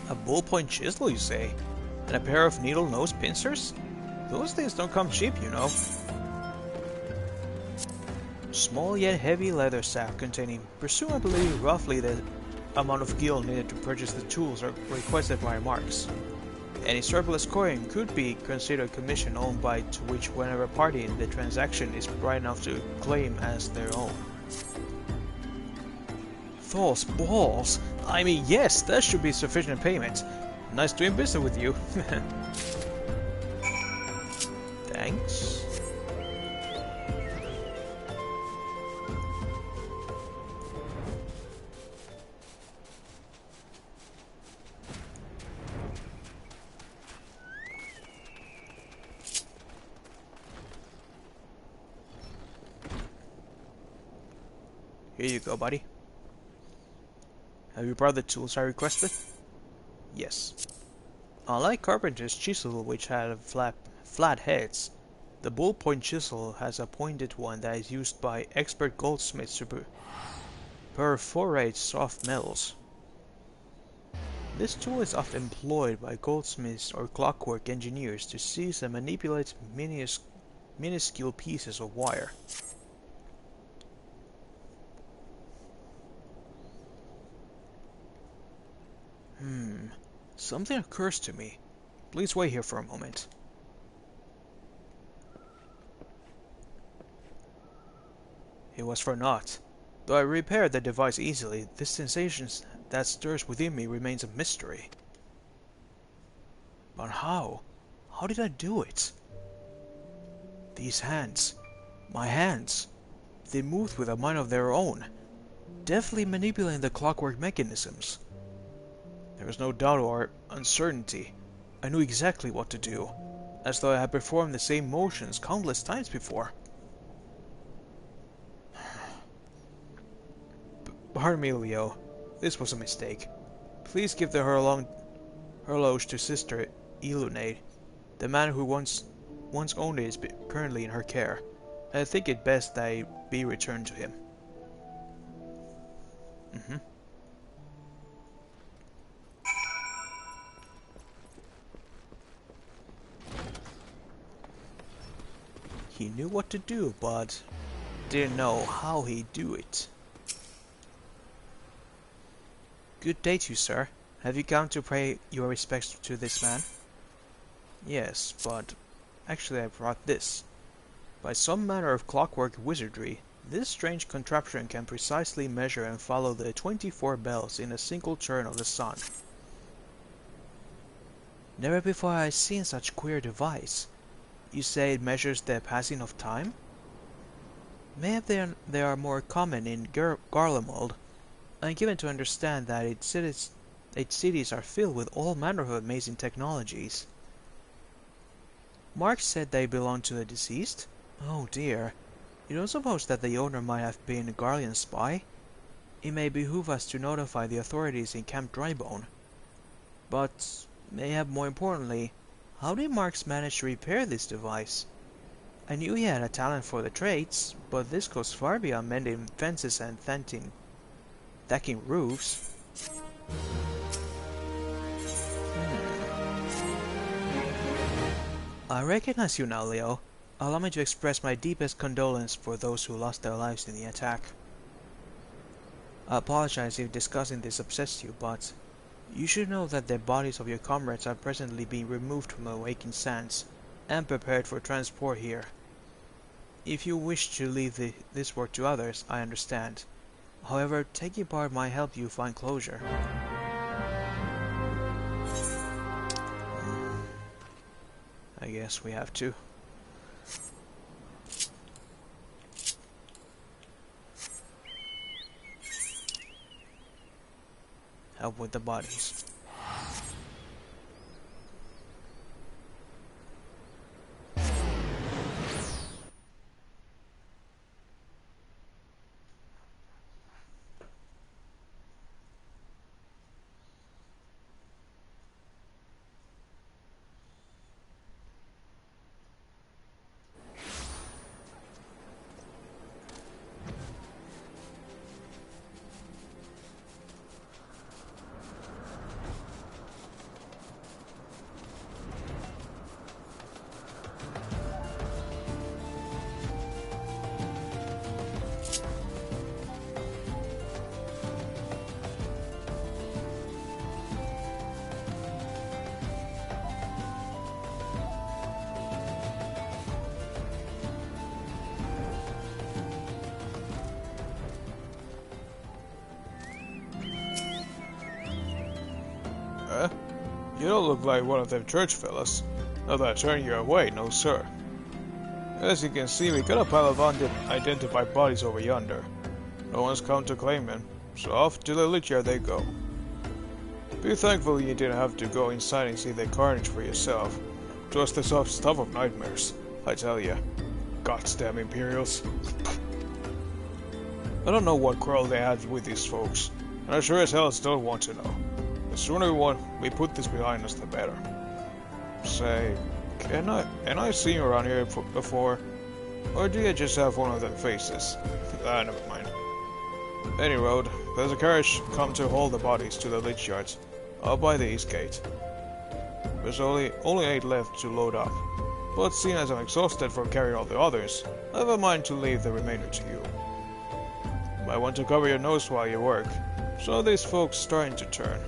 A ballpoint chisel, you say? And a pair of needle nose pincers? Those things don't come cheap, you know. Small yet heavy leather sack containing presumably roughly the amount of gil needed to purchase the tools requested by Marx. Any surplus coin could be considered commission owned by to which whenever party in the transaction is bright enough to claim as their own. Those balls! I mean, yes, that should be sufficient payment. Nice doing business with you. Thanks. Here you go, buddy. Have you brought the tools I requested? Yes. Unlike Carpenter's chisel, which had flat heads, the ballpoint chisel has a pointed one that is used by expert goldsmiths to perforate soft metals. This tool is often employed by goldsmiths or clockwork engineers to seize and manipulate minuscule pieces of wire. Something occurs to me. Please wait here for a moment. It was for naught. Though I repaired the device easily, this sensation that stirs within me remains a mystery. But how? How did I do it? These hands, my hands, they moved with a mind of their own, deftly manipulating the clockwork mechanisms. There was no doubt or uncertainty. I knew exactly what to do, as though I had performed the same motions countless times before. Pardon me, Leo. This was a mistake. Please give the horloge to Sister Illuminate. The man who once owned it is currently in her care. I think it best that it be returned to him. He knew what to do, but didn't know how he'd do it. Good day to you, sir. Have you come to pay your respects to this man? Yes, but actually I brought this. By some manner of clockwork wizardry, this strange contraption can precisely measure and follow the 24 bells in a single turn of the sun. Never before have I seen such queer device. You say it measures the passing of time? Maybe they are more common in Garlemald. I am given to understand that its cities are filled with all manner of amazing technologies. Mark said they belonged to the deceased? Oh dear. You don't suppose that the owner might have been a Garlean spy? It may behoove us to notify the authorities in Camp Drybone. But, mayhap more importantly, how did Marx manage to repair this device? I knew he had a talent for the trades, but this goes far beyond mending fences and tacking roofs. I recognize you now, Leo. Allow me to express my deepest condolence for those who lost their lives in the attack. I apologize if discussing this upsets you, but you should know that the bodies of your comrades are presently being removed from the awakened sands and prepared for transport here. If you wish to leave this work to others, I understand. However, taking part might help you find closure. I guess we have to. Help with the bodies. You don't look like one of them church fellas. Not that I turn you away, no sir. As you can see, we got a pile of unidentified bodies over yonder. No one's come to claim them, so off to the lich yard they go. Be thankful you didn't have to go inside and see the carnage for yourself. It was the soft stuff of nightmares, I tell ya. Goddamn Imperials. I don't know what quarrel they had with these folks, and I sure as hell still want to know. The sooner we put this behind us, the better. Say, can I see you around here before? Or do you just have one of them faces? Never mind. Any road, there's a carriage come to haul the bodies to the lich yards, up by the east gate. There's only 8 left to load up, but seeing as I'm exhausted from carrying all the others, I have a mind to leave the remainder to you. You might want to cover your nose while you work, so these folks starting to turn.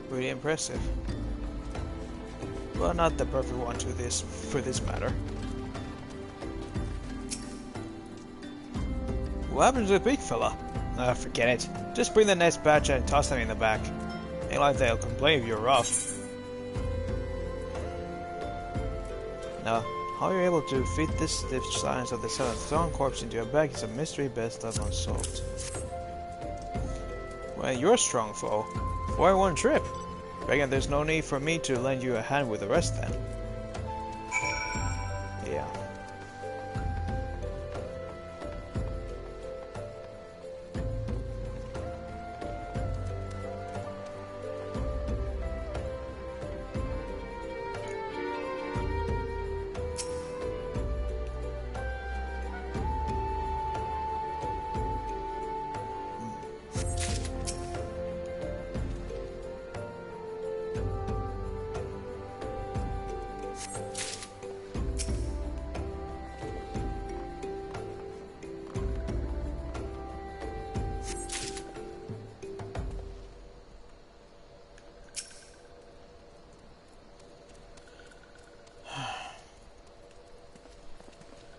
Pretty impressive. Well, not the perfect one for this matter. What happened to the big fella? Ah, forget it. Just bring the next batch and toss them in the back. Ain't like they'll complain if you're rough. Now, how you're able to fit this stiff silence of the Stone corpse into your bag is a mystery best left unsolved. Well, you're a strong foe. Why one trip? Reckon there's no need for me to lend you a hand with the rest then. Yeah.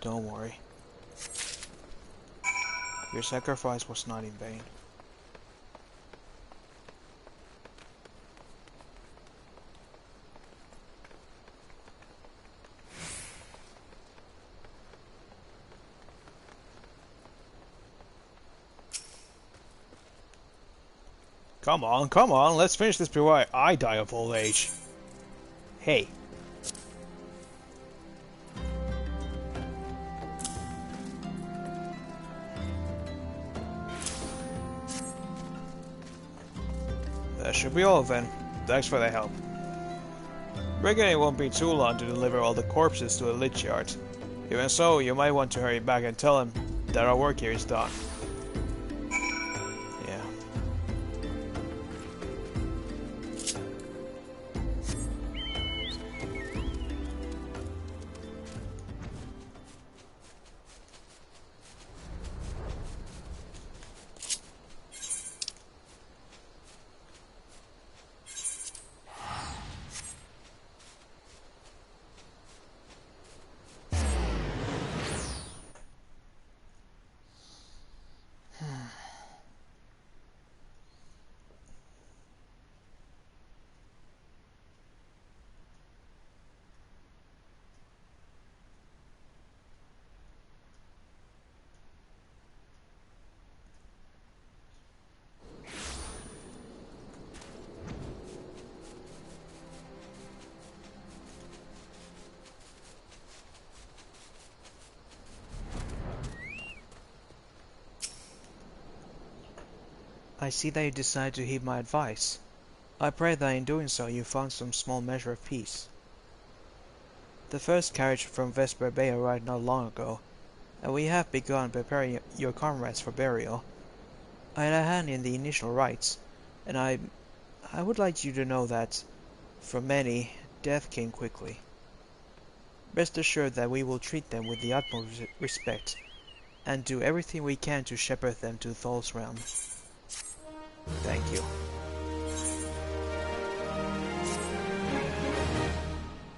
Don't worry. Your sacrifice was not in vain. Come on, let's finish this before I die of old age. Hey. That should be all then. Thanks for the help. Reckon it won't be too long to deliver all the corpses to the lich yard. Even so, you might want to hurry back and tell him that our work here is done. Yeah. I see that you decided to heed my advice. I pray that in doing so you found some small measure of peace. The first carriage from Vesper Bay arrived not long ago, and we have begun preparing your comrades for burial. I had a hand in the initial rites, and I would like you to know that, for many, death came quickly. Rest assured that we will treat them with the utmost respect, and do everything we can to shepherd them to Thol's realm. Thank you.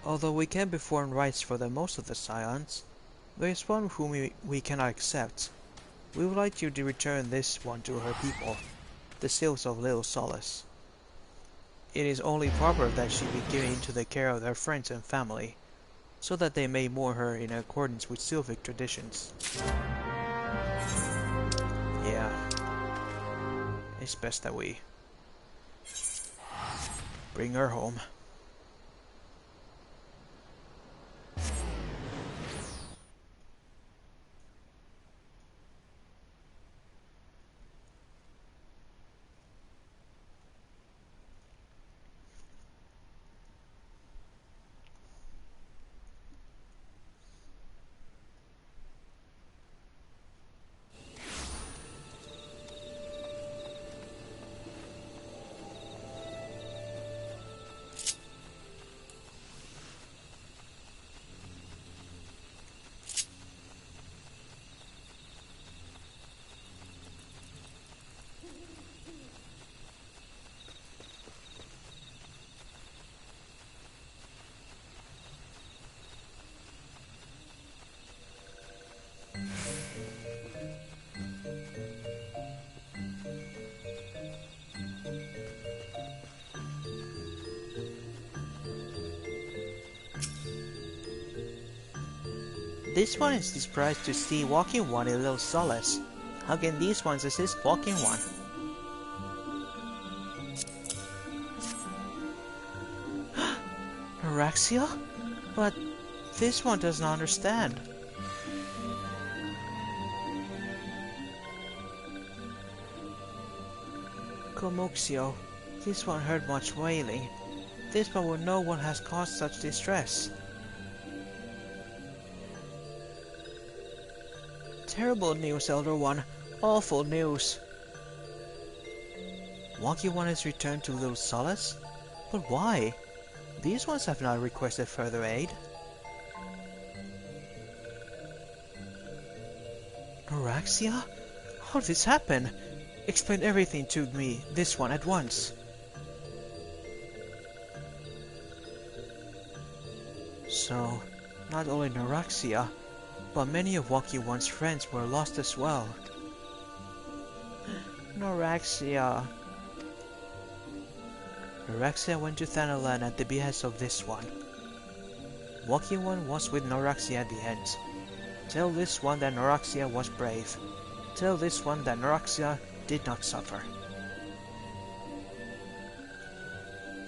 Although we can perform rites for the most of the Scions, there is one whom we cannot accept. We would like you to return this one to her people, the Seals of Little Solace. It is only proper that she be given into the care of their friends and family, so that they may mourn her in accordance with Sylvic traditions. Yeah. It's best that we bring her home. This one is surprised to see Walking One in Little Solace. How can these ones assist Walking One? Araxia? But this one does not understand. Comuxio, this one heard much wailing. This one will know what has caused such distress. Terrible news, Elder One. Awful news. Walking One has returned to Little Solace? But why? These ones have not requested further aid. Noraxia? How did this happen? Explain everything to me, this one, at once. So, not only Noraxia, but many of Waki-One's friends were lost as well. Noraxia. Noraxia went to Thanalan at the behest of this one. Waki-One was with Noraxia at the end. Tell this one that Noraxia was brave. Tell this one that Noraxia did not suffer.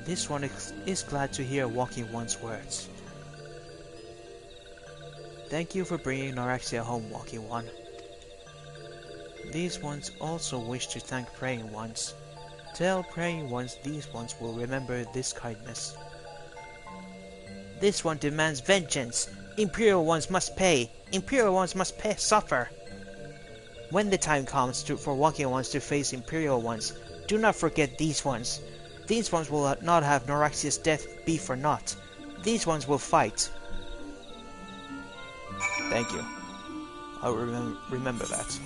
This one is glad to hear Waki-One's words. Thank you for bringing Noraxia home, Waki-One. These ones also wish to thank Praying Ones. Tell Praying Ones these ones will remember this kindness. This one demands vengeance. Imperial Ones must pay. Imperial Ones must suffer. When the time comes for Waki-Ones to face Imperial Ones, do not forget these ones. These ones will not have Noraxia's death be for naught. These ones will fight. Thank you. I will remember that.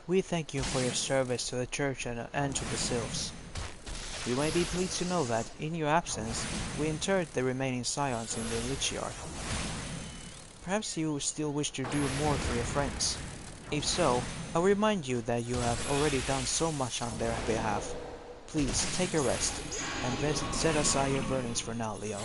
We thank you for your service to the Church and to the Sylphs. You may be pleased to know that, in your absence, we interred the remaining scions in the Lychiyard. Perhaps you still wish to do more for your friends. If so, I'll remind you that you have already done so much on their behalf. Please, take a rest, and set aside your burdens for now, Leo.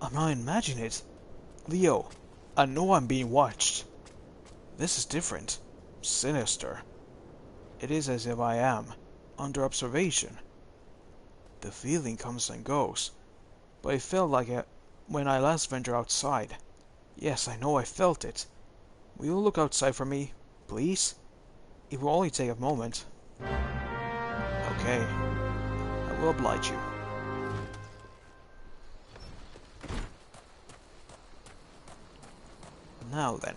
I'm not imagining it. Leo, I know I'm being watched. This is different. Sinister. It is as if I am under observation. The feeling comes and goes, but it felt like it when I last ventured outside. Yes, I know I felt it. Will you look outside for me, please? It will only take a moment. Okay, I will oblige you. Now then.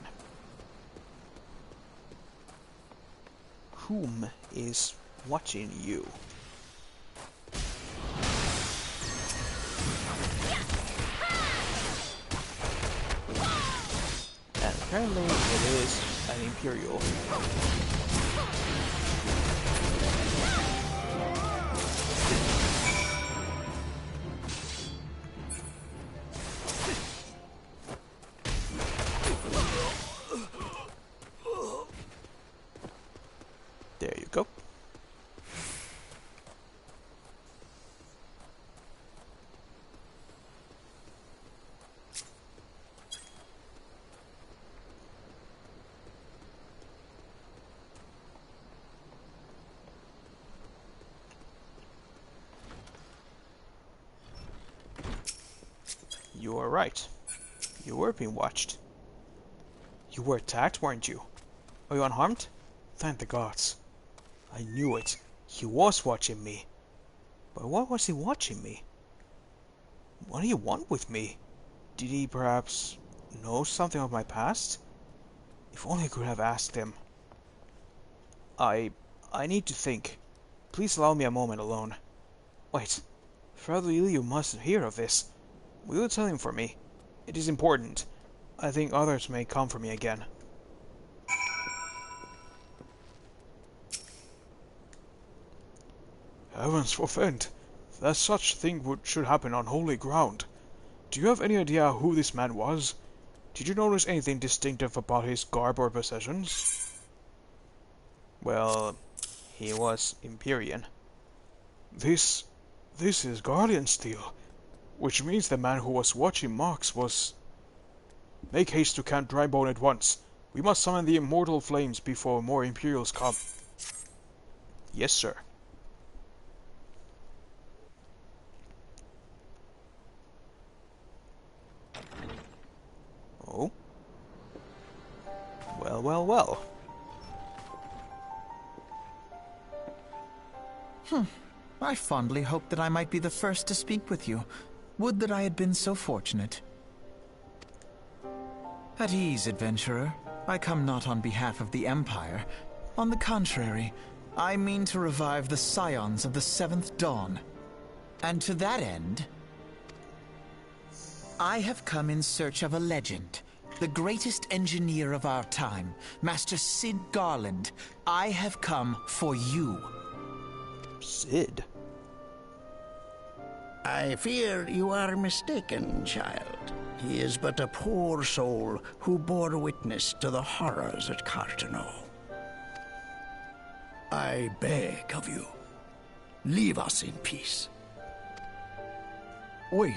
Whom is watching you? And apparently it is an Imperial. There you go. You are right. You were being watched. You were attacked, weren't you? Are you unharmed? Thank the gods. I knew it. He was watching me. But why was he watching me? What do you want with me? Did he perhaps know something of my past? If only I could have asked him. I need to think. Please allow me a moment alone. Wait. Father Leo must hear of this. Will you tell him for me? It is important. I think others may come for me again. Heavens forfend! That such thing should happen on holy ground. Do you have any idea who this man was? Did you notice anything distinctive about his garb or possessions? Well, he was Empyrean. This is Guardian Steel. Which means the man who was watching Marx was... Make haste to Count Drybone at once. We must summon the immortal flames before more Imperials come. Yes, sir. Oh? Well, well, well. I fondly hoped that I might be the first to speak with you. Would that I had been so fortunate. At ease, adventurer. I come not on behalf of the Empire. On the contrary, I mean to revive the scions of the Seventh Dawn. And to that end, I have come in search of a legend. The greatest engineer of our time, Master Cid Garland. I have come for you. Cid? I fear you are mistaken, child. He is but a poor soul who bore witness to the horrors at Cartano. I beg of you, leave us in peace. Wait,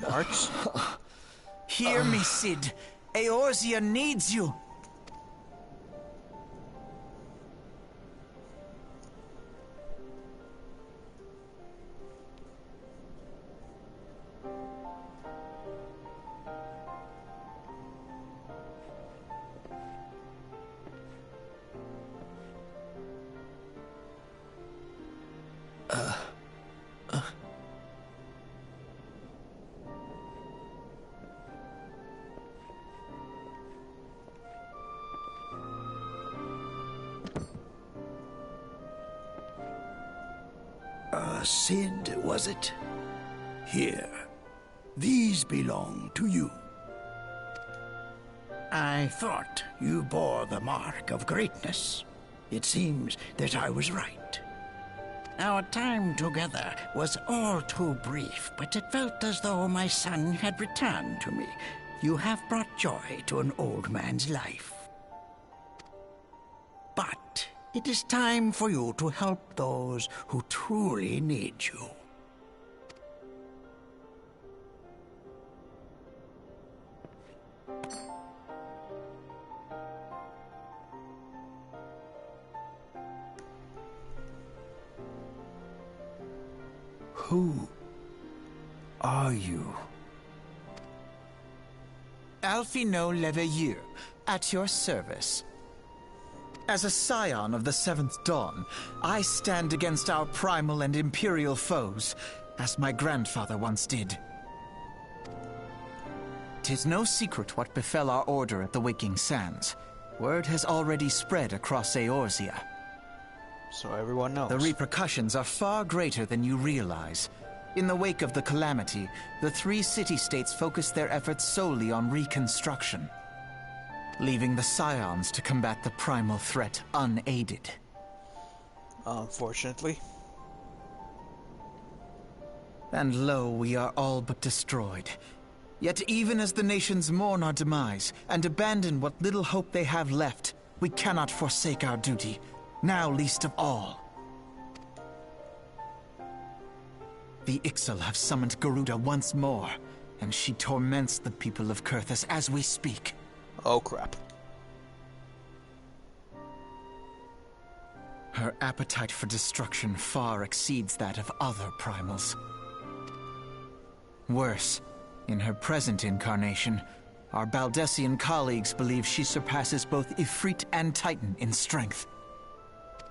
Marx? Hear me, Cid. Eorzea needs you. Cid, was it? Here. These belong to you. I thought you bore the mark of greatness. It seems that I was right. Our time together was all too brief, but it felt as though my son had returned to me. You have brought joy to an old man's life. But it is time for you to help those who truly need you. Who are you? Alfino Leveilleur, at your service. As a scion of the Seventh Dawn, I stand against our primal and imperial foes, as my grandfather once did. 'Tis no secret what befell our order at the Waking Sands. Word has already spread across Eorzea. So everyone knows. The repercussions are far greater than you realize. In the wake of the calamity, the three city-states focused their efforts solely on reconstruction, leaving the scions to combat the primal threat unaided. Unfortunately. And lo, we are all but destroyed. Yet even as the nations mourn our demise and abandon what little hope they have left, we cannot forsake our duty, now least of all. The Ixal have summoned Garuda once more, and she torments the people of Kurthus as we speak. Oh crap. Her appetite for destruction far exceeds that of other primals. Worse, in her present incarnation, our Baldessian colleagues believe she surpasses both Ifrit and Titan in strength.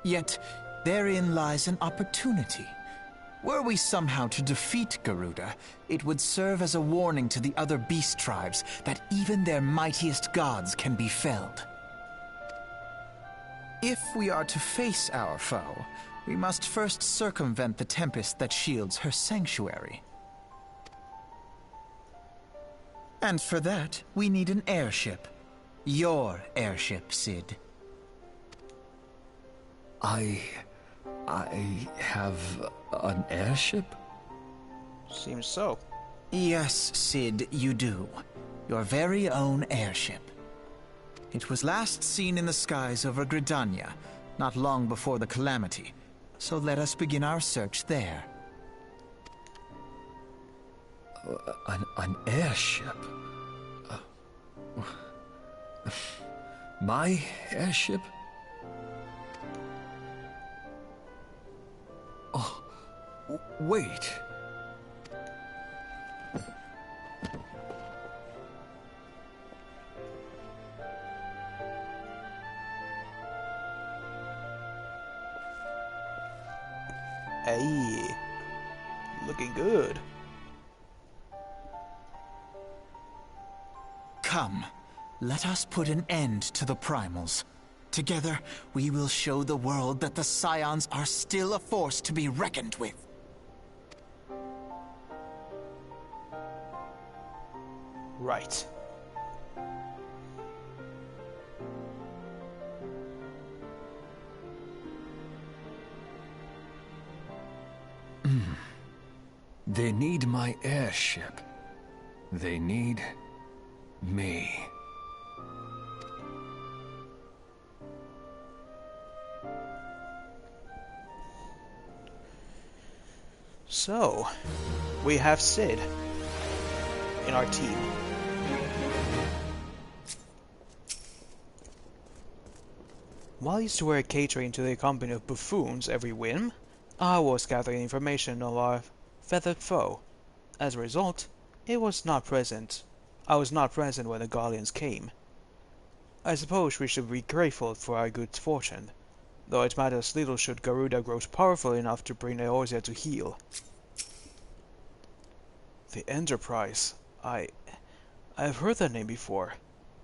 Yet, therein lies an opportunity. Were we somehow to defeat Garuda, it would serve as a warning to the other beast tribes that even their mightiest gods can be felled. If we are to face our foe, we must first circumvent the tempest that shields her sanctuary. And for that, we need an airship. Your airship, Cid. I have an airship? Seems so. Yes, Cid, you do. Your very own airship. It was last seen in the skies over Gridania, not long before the calamity. So let us begin our search there. An airship? My airship? Oh, wait. Hey, looking good. Come, let us put an end to the primals. Together, we will show the world that the Scions are still a force to be reckoned with. Right. They need my airship. They need me. So, we have Sid in our team. While I used to work catering to the company of buffoons every whim, I was gathering information of our feathered foe. As a result, I was not present when the Gallians came. I suppose we should be grateful for our good fortune, though it matters little should Garuda grow powerful enough to bring Eorzea to heel. The Enterprise. I've heard that name before,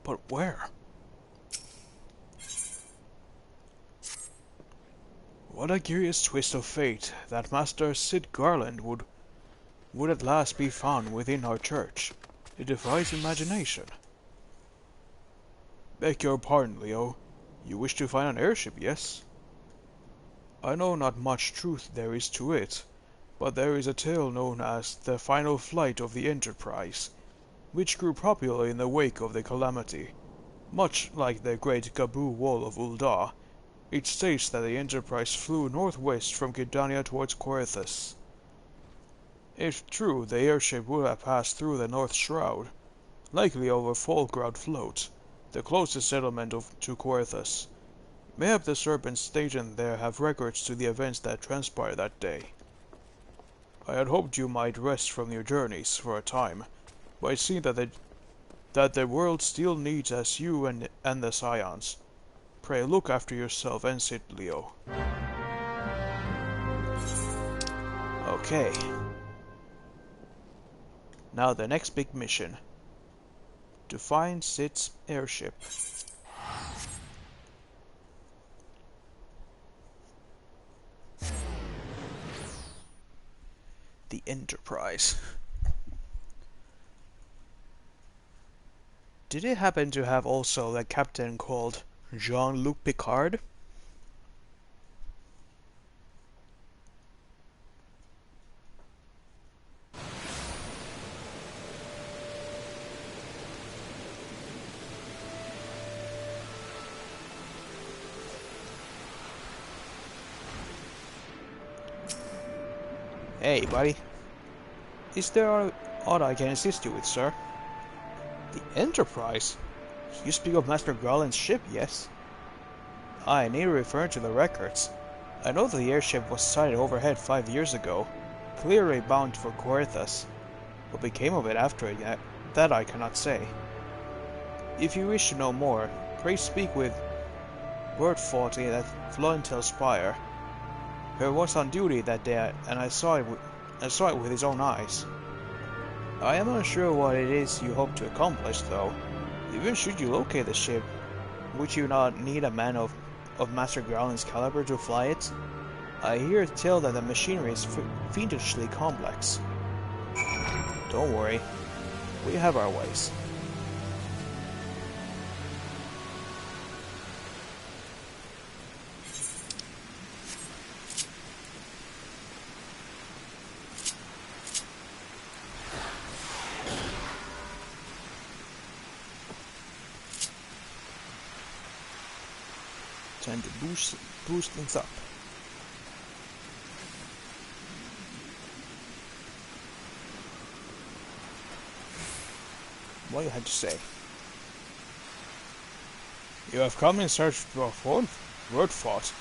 but where? What a curious twist of fate that Master Sid Garland would at last be found within our church. It defies imagination. Beg your pardon, Leo. You wish to find an airship, yes? I know not much truth there is to it, but there is a tale known as the final flight of the Enterprise, which grew popular in the wake of the calamity. Much like the great Gaboo Wall of Ul'dah, it states that the Enterprise flew northwest from Gidania towards Coerthas. If true, the airship would have passed through the North Shroud, likely over Folkroud Float, the closest settlement to Coerthas. Mayhap the Serpents stationed there have records to the events that transpired that day. I had hoped you might rest from your journeys for a time, but it seems that the world still needs us you and the Scions. Pray look after yourself and Sid, Leo. Okay. Now the next big mission. To find Sid's airship. The Enterprise. Did it happen to have also a captain called Jean-Luc Picard? Hey, buddy. Is there aught I can assist you with, sir? The Enterprise? You speak of Master Garland's ship, yes? I need to refer to the records. I know that the airship was sighted overhead 5 years ago, clearly bound for Coerthas. What became of it after it, that I cannot say. If you wish to know more, pray speak with Wordfought at Florentel Spire. He was on duty that day, and I saw it with his own eyes. I am unsure what it is you hope to accomplish, though. Even should you locate the ship, would you not need a man of Master Garland's caliber to fly it? I hear tell that the machinery is fiendishly complex. Don't worry, we have our ways. Time to boost things up. What you had to say? You have come in search of Wordfought.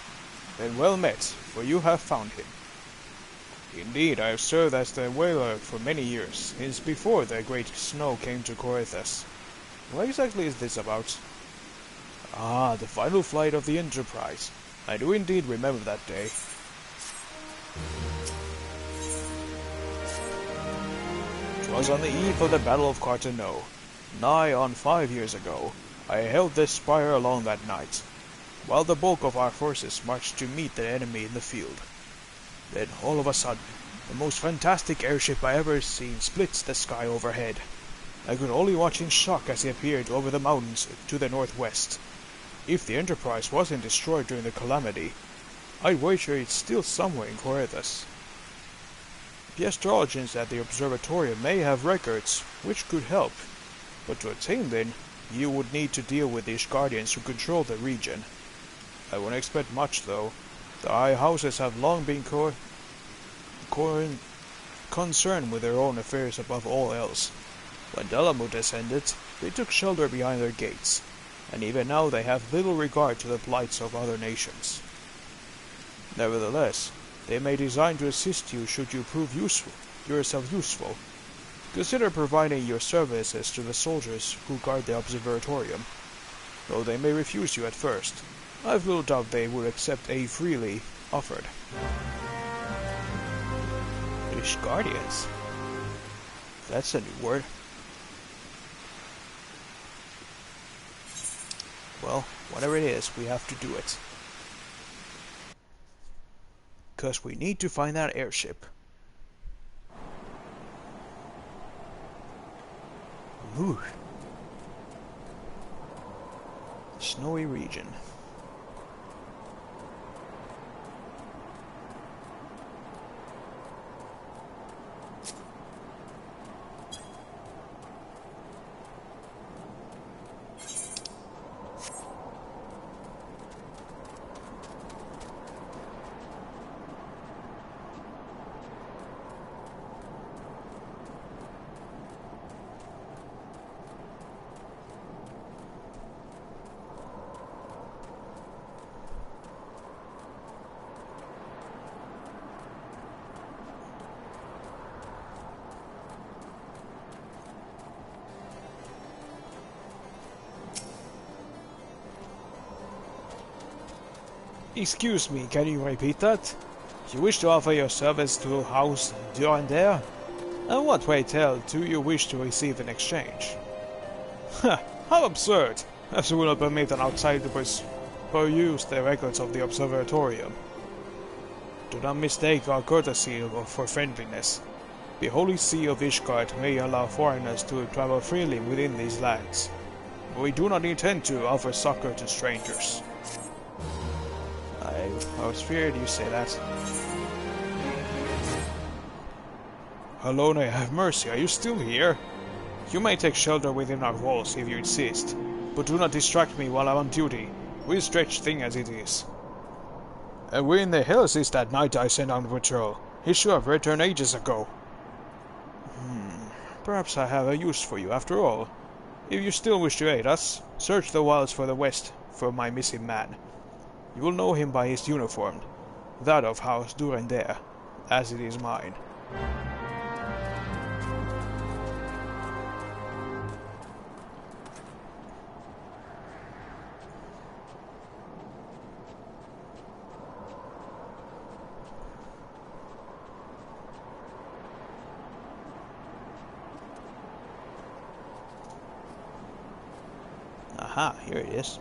Then well met, for you have found him. Indeed, I have served as the whaler for many years, since before the great snow came to Corythus. What exactly is this about? Ah, the final flight of the Enterprise. I do indeed remember that day. It was on the eve of the Battle of Carteneau. Nigh on 5 years ago, I held this spire alone that night, while the bulk of our forces marched to meet the enemy in the field. Then, all of a sudden, the most fantastic airship I ever seen splits the sky overhead. I could only watch in shock as he appeared over the mountains to the northwest. If the Enterprise wasn't destroyed during the calamity, I'd wager it's still somewhere in Corythus. The astrologers at the observatorium may have records, which could help, but to attain them, you would need to deal with the Ishgardians who control the region. I won't expect much, though. The High Houses have long been concerned with their own affairs above all else. When Delamut ascended, they took shelter behind their gates, and even now they have little regard to the plights of other nations. Nevertheless, they may design to assist you should you prove yourself useful. Consider providing your services to the soldiers who guard the observatorium. Though they may refuse you at first, I've little doubt they would accept aid freely offered. Ishgardians. That's a new word. Well, whatever it is, we have to do it. Because we need to find that airship. Ooh. Snowy region. Excuse me, can you repeat that? You wish to offer your service to House Durandere? And what, pray tell, do you wish to receive in exchange? Ha! How absurd! As you will not permit an outsider to peruse the records of the observatorium. Do not mistake our courtesy for friendliness. The Holy See of Ishgard may allow foreigners to travel freely within these lands. But we do not intend to offer succor to strangers. I was feared you say that. Alone, have mercy, are you still here? You may take shelter within our walls if you insist, but do not distract me while I'm on duty, real stretched thing as it is. And where in the hell is that knight I sent on patrol? He should have returned ages ago. Perhaps I have a use for you after all. If you still wish to aid us, search the wilds for the west for my missing man. You will know him by his uniform, that of House Durandere, as it is mine. Aha, here it is.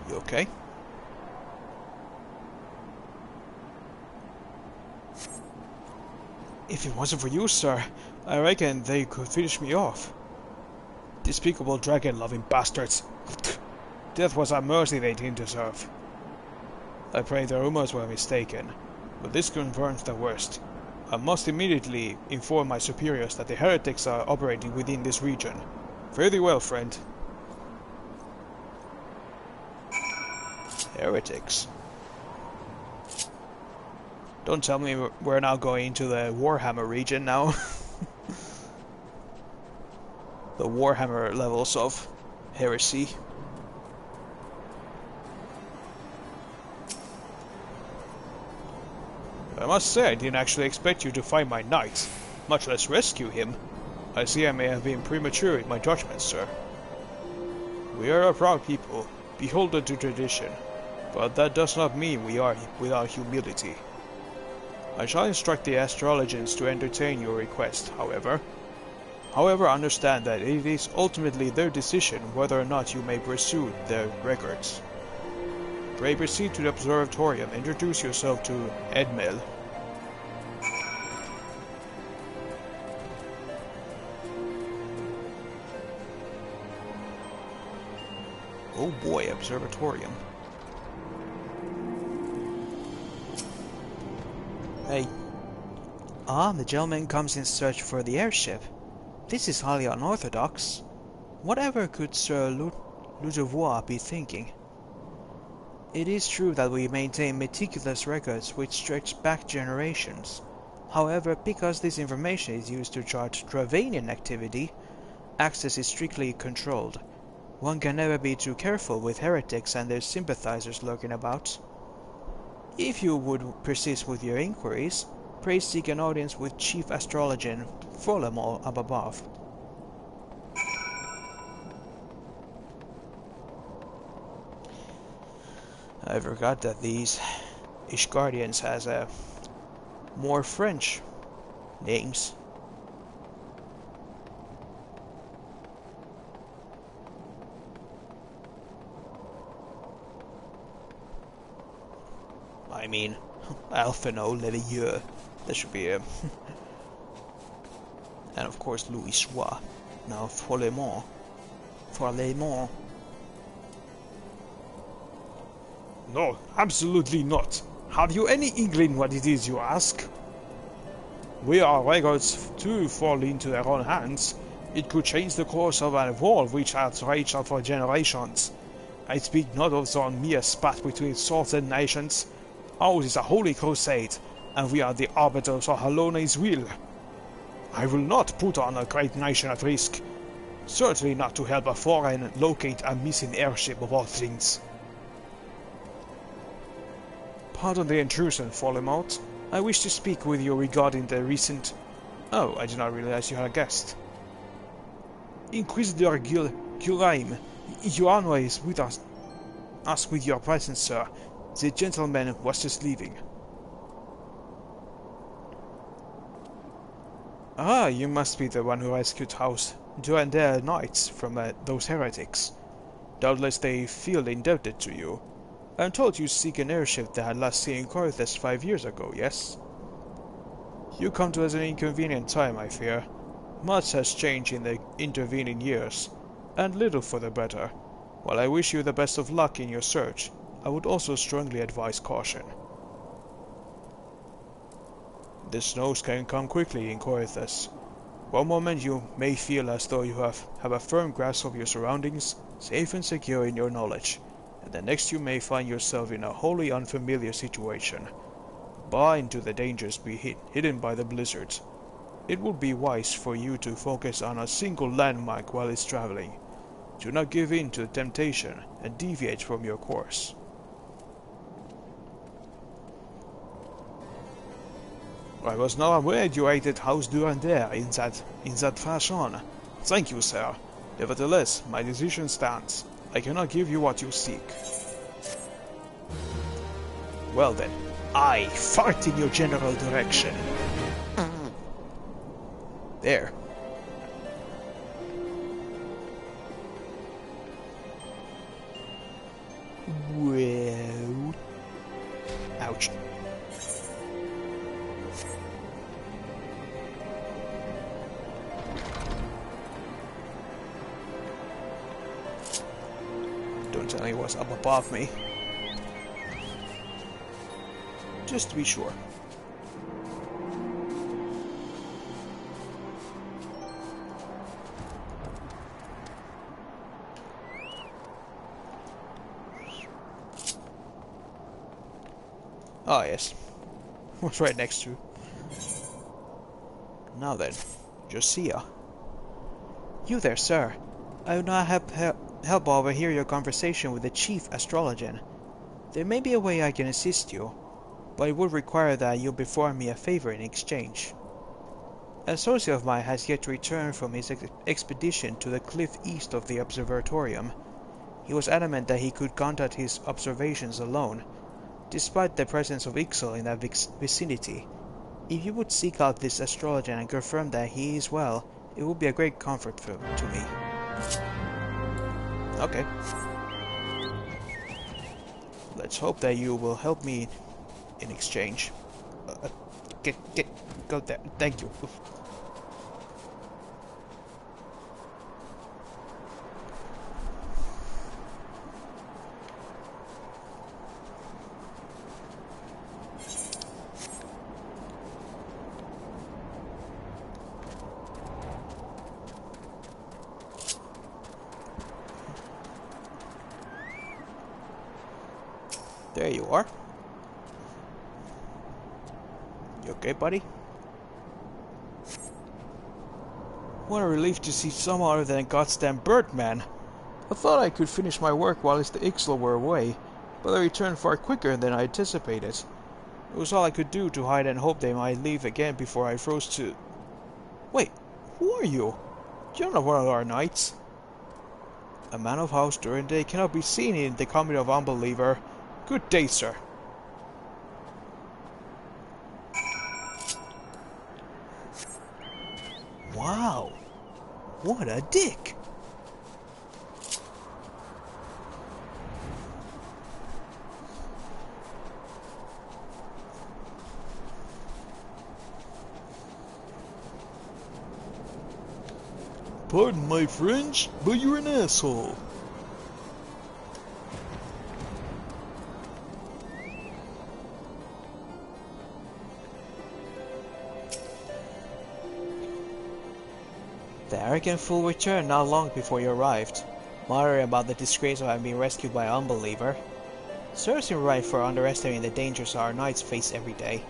You okay? If it wasn't for you, sir, I reckon they could finish me off. Despicable dragon-loving bastards. Death was a mercy they didn't deserve. I pray the rumors were mistaken, but this confirms the worst. I must immediately inform my superiors that the heretics are operating within this region. Very well, friend. Heretics. Don't tell me we're now going into the Warhammer region now. The Warhammer levels of heresy. I must say I didn't actually expect you to find my knight, much less rescue him. I see I may have been premature in my judgment, sir. We are a proud people, beholden to tradition, but that does not mean we are without humility. I shall instruct the astrologians to entertain your request, however. However, understand that it is ultimately their decision whether or not you may pursue their records. Pray proceed to the observatorium. Introduce yourself to Edmel. Oh boy, observatorium. Hey. Ah, the gentleman comes in search for the airship. This is highly unorthodox. Whatever could Sir Ludovois be thinking? It is true that we maintain meticulous records which stretch back generations. However, because this information is used to chart Dravanian activity, access is strictly controlled. One can never be too careful with heretics and their sympathizers lurking about. If you would persist with your inquiries, pray seek an audience with Chief Astrologian Folemol up above. I forgot that these Ishgardians has more French names. I mean, Alphino Lelieu. That should be a... And of course Louis Sois. Now Folemont. Folemont. No, absolutely not. Have you any inkling what it is you ask? We are records to fall into their own hands. It could change the course of a war which has raged on for generations. I speak not of some mere spat between swords and nations. Ours is a holy crusade, and we are the arbiters of Halone's will. I will not put on a great nation at risk. Certainly not to help a foreign locate a missing airship of all things. Pardon the intrusion, Folemont. I wish to speak with you regarding the recent... Oh, I did not realize you had a guest. Inquisitor Gulaim, your honor is with us with your presence, sir. The gentleman was just leaving. Ah, you must be the one who rescued House Durandere Knights from those heretics. Doubtless they feel indebted to you. I'm told you seek an airship that had last seen Corythus 5 years ago, yes? You come to us at an inconvenient time, I fear. Much has changed in the intervening years, and little for the better. While I wish you the best of luck in your search, I would also strongly advise caution. The snows can come quickly in Corythus. One moment you may feel as though you have a firm grasp of your surroundings, safe and secure in your knowledge, and the next you may find yourself in a wholly unfamiliar situation, blind to the dangers hidden by the blizzards. It would be wise for you to focus on a single landmark while it's traveling. Do not give in to temptation and deviate from your course. I was not aware you aided House Durandere in that fashion. Thank you, sir. Nevertheless, my decision stands. I cannot give you what you seek. Well then, I fart in your general direction. There. Well... Ouch. Don't tell me what's up above me. Just to be sure. Ah, yes. Was right next to. Now then, Josiah. You there, sir. I would not help overhear your conversation with the chief astrologer. There may be a way I can assist you, but it would require that you perform me a favor in exchange. An associate of mine has yet to return from his expedition to the cliff east of the observatorium. He was adamant that he could conduct his observations alone, despite the presence of Ixal in that vicinity. If you would seek out this astrologer and confirm that he is well, it would be a great comfort to me. Okay. Let's hope that you will help me in exchange. Go there. Thank you. There you are. You okay, buddy? What a relief to see someone other than goddamn Birdman. I thought I could finish my work while the Ixal were away, but they returned far quicker than I anticipated. It was all I could do to hide and hope they might leave again before I froze to... Wait, who are you? You're not one of our knights. A man of house during the day cannot be seen in the community of unbeliever. Good day, sir. Wow, what a dick! Pardon my French, but you're an asshole. The arrogant fool returned not long before you arrived, muttering about the disgrace of having been rescued by an unbeliever. Serves him right for underestimating the dangers our knights face every day.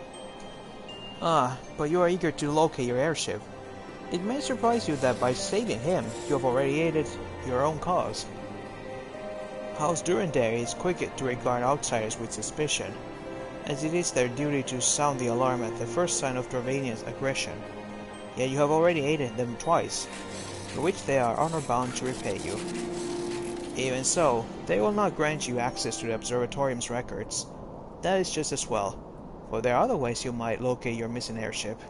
Ah, but you are eager to locate your airship. It may surprise you that by saving him, you have already aided your own cause. House Durandary is quick to regard outsiders with suspicion, as it is their duty to sound the alarm at the first sign of Dravanian's aggression. Yet you have already aided them twice, for which they are honor-bound to repay you. Even so, they will not grant you access to the Observatorium's records. That is just as well, for there are other ways you might locate your missing airship.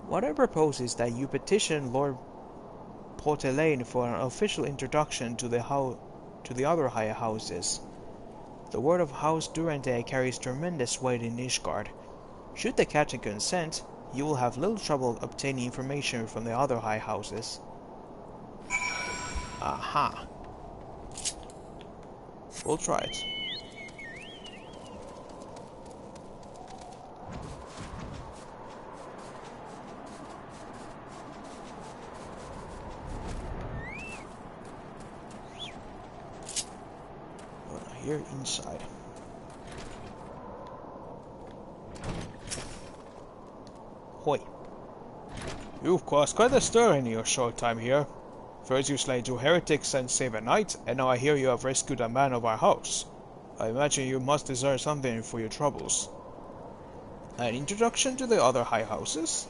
What I propose is that you petition Lord Portelaine for an official introduction to the other high houses. The word of House Durande carries tremendous weight in Nishgard. Should the captain consent, you will have little trouble obtaining information from the other high houses. Aha. We'll try it. Here inside. Hoi. You've caused quite a stir in your short time here. First you slay 2 heretics and save a knight, and now I hear you have rescued a man of our house. I imagine you must deserve something for your troubles. An introduction to the other high houses?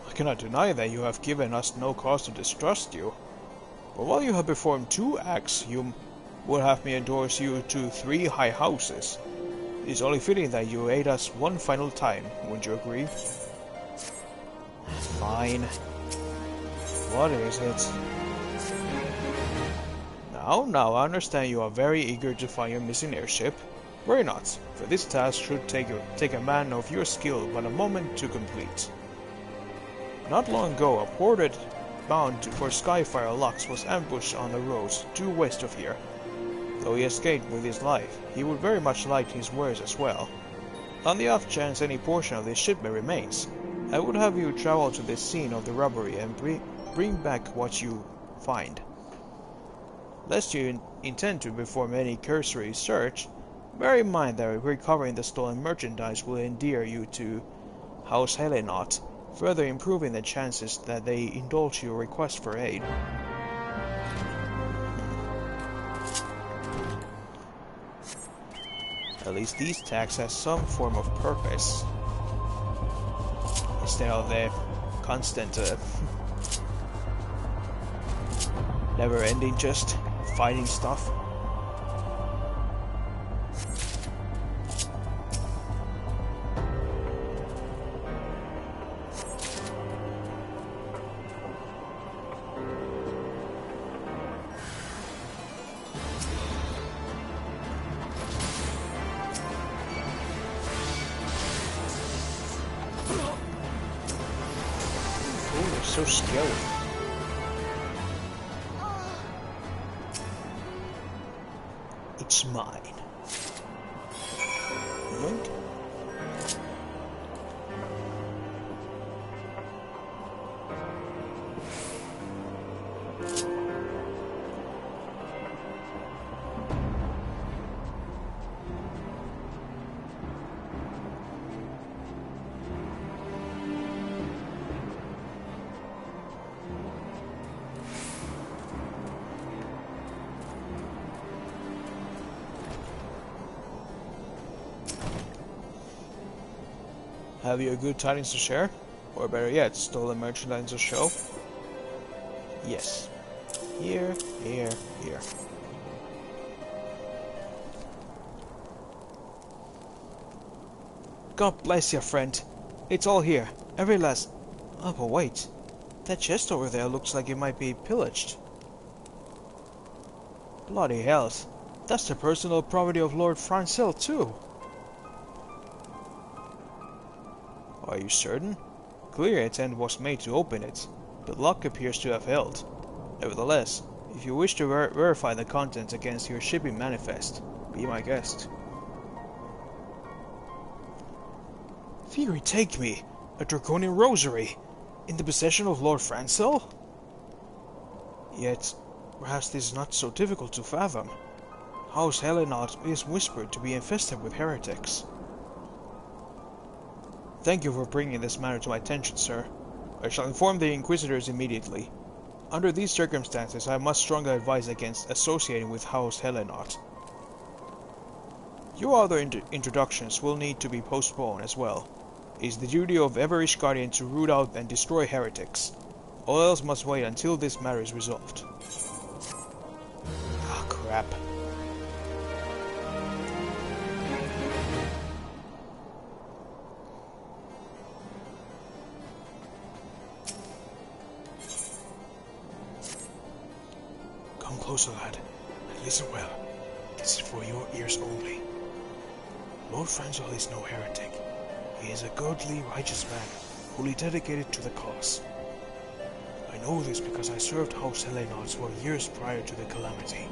I cannot deny that you have given us no cause to distrust you. But while you have performed 2 acts, you would have me endorse you to 3 high houses. It is only fitting that you aid us one final time, wouldn't you agree? Fine. What is it? Now, I understand you are very eager to find your missing airship. Worry not, for this task should take a man of your skill but a moment to complete. Not long ago, a porter bound for Skyfire Lux was ambushed on the roads due west of here. Though he escaped with his life, he would very much like his wares as well. On the off chance any portion of this shipment remains, I would have you travel to the scene of the robbery and bring back what you find. Lest you intend to perform any cursory search, Bear in mind that recovering the stolen merchandise will endear you to House Helenot, further improving the chances that they indulge your request for aid. At least these tags have some form of purpose, instead of the constant, never-ending just fighting stuff. So scary. It's mine. Yoink. Have you a good tidings to share? Or better yet, stolen merchandise to show? Yes. Here, here, here. God bless you, friend. It's all here. Every last... Oh, but wait. That chest over there looks like it might be pillaged. Bloody hells. That's the personal property of Lord Francel, too. Are you certain? Clear attempt was made to open it. The lock appears to have held. Nevertheless, if you wish to verify the contents against your shipping manifest, be my guest. Fury take me! A draconian rosary! In the possession of Lord Francel? Yet, perhaps this is not so difficult to fathom. House Helenot is whispered to be infested with heretics. Thank you for bringing this matter to my attention, sir. I shall inform the Inquisitors immediately. Under these circumstances, I must strongly advise against associating with House Helenot. Your other introductions will need to be postponed as well. It is the duty of every Guardian to root out and destroy heretics. All else must wait until this matter is resolved. Ah, crap. Come closer, lad, and listen well. This is for your ears only. Lord Francel is no heretic. He is a godly, righteous man, fully dedicated to the cause. I know this because I served House Helenot for years prior to the calamity.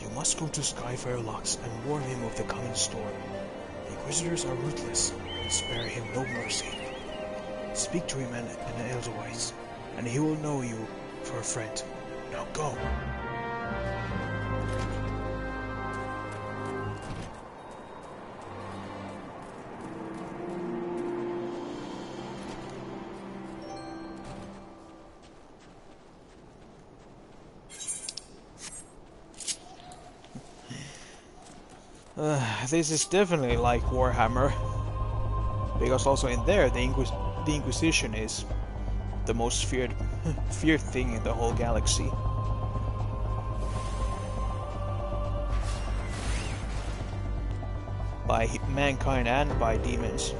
You must go to Skyfire Locks and warn him of the coming storm. The Inquisitors are ruthless and spare him no mercy. Speak to him in an Edelweiss, and he will know you for a friend. Now go! This is definitely like Warhammer, because also in there the Inquisition is the most feared thing in the whole galaxy. By mankind and by demons.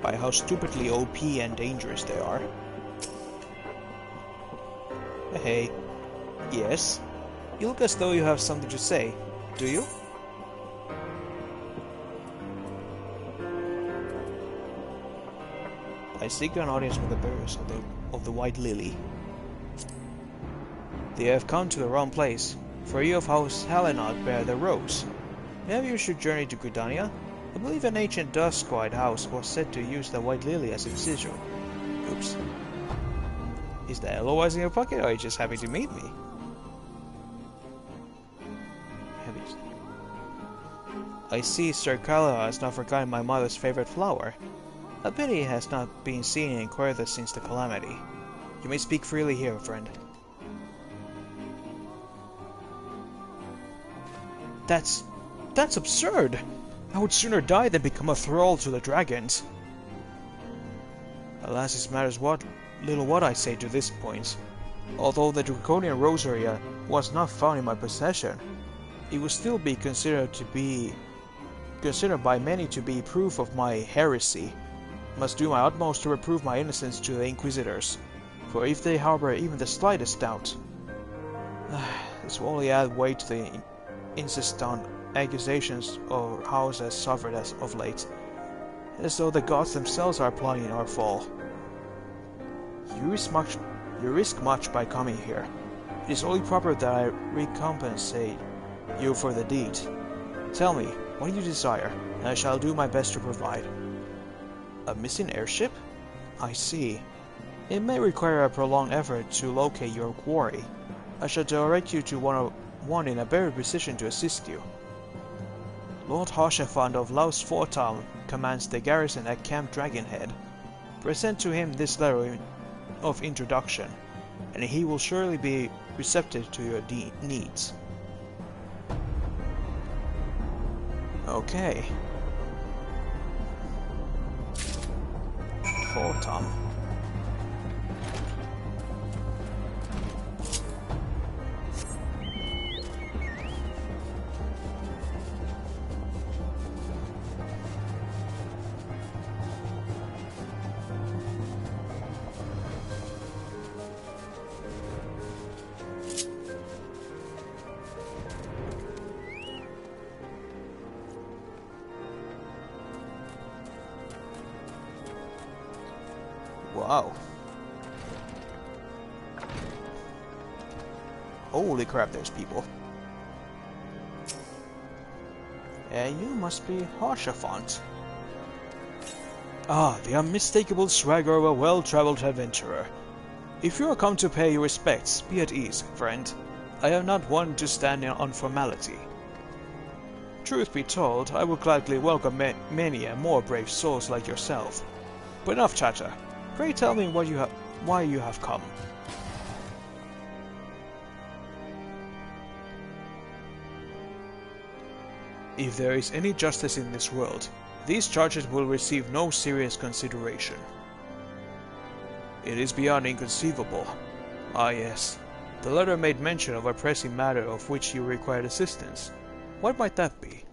By how stupidly OP and dangerous they are. Hey. Yes? You look as though you have something to say, do you? I seek an audience with the bearers of the White Lily. They have come to the wrong place, for you of House Helenot bear the rose. Maybe you should journey to Gridania? I believe an ancient Duskwight house was said to use the White Lily as its sigil. Oops. Is the Eloise in your pocket, or are you just happy to meet me? I see Sir Carlo has not forgotten my mother's favorite flower. A pity it has not been seen in Cortez since the calamity. You may speak freely here, friend. That's absurd! I would sooner die than become a thrall to the dragons. Alas, it matters little what I say to this point. Although the Draconian Rosary was not found in my possession, it would still be considered by many to be proof of my heresy. Must do my utmost to reprove my innocence to the Inquisitors, for if they harbor even the slightest doubt, this will only add weight to the insist on accusations our house has suffered as of late, as though the gods themselves are plotting our fall. You risk much by coming here. It is only proper that I recompensate you for the deed. Tell me, what do you desire, and I shall do my best to provide. A missing airship? I see. It may require a prolonged effort to locate your quarry. I shall direct you to one in a better position to assist you. Lord Harshaphant of Laus Fortam commands the garrison at Camp Dragonhead. Present to him this letter of introduction, and he will surely be receptive to your needs. Okay. Fortam. Wow. Holy crap, there's people. You must be Harshaphant. Ah, the unmistakable swagger of a well-traveled adventurer. If you are come to pay your respects, be at ease, friend. I am not one to stand on formality. Truth be told, I would gladly welcome many and more brave souls like yourself. But enough chatter. Pray tell me why you have come. If there is any justice in this world, these charges will receive no serious consideration. It is beyond inconceivable. Ah yes, the letter made mention of a pressing matter of which you required assistance. What might that be?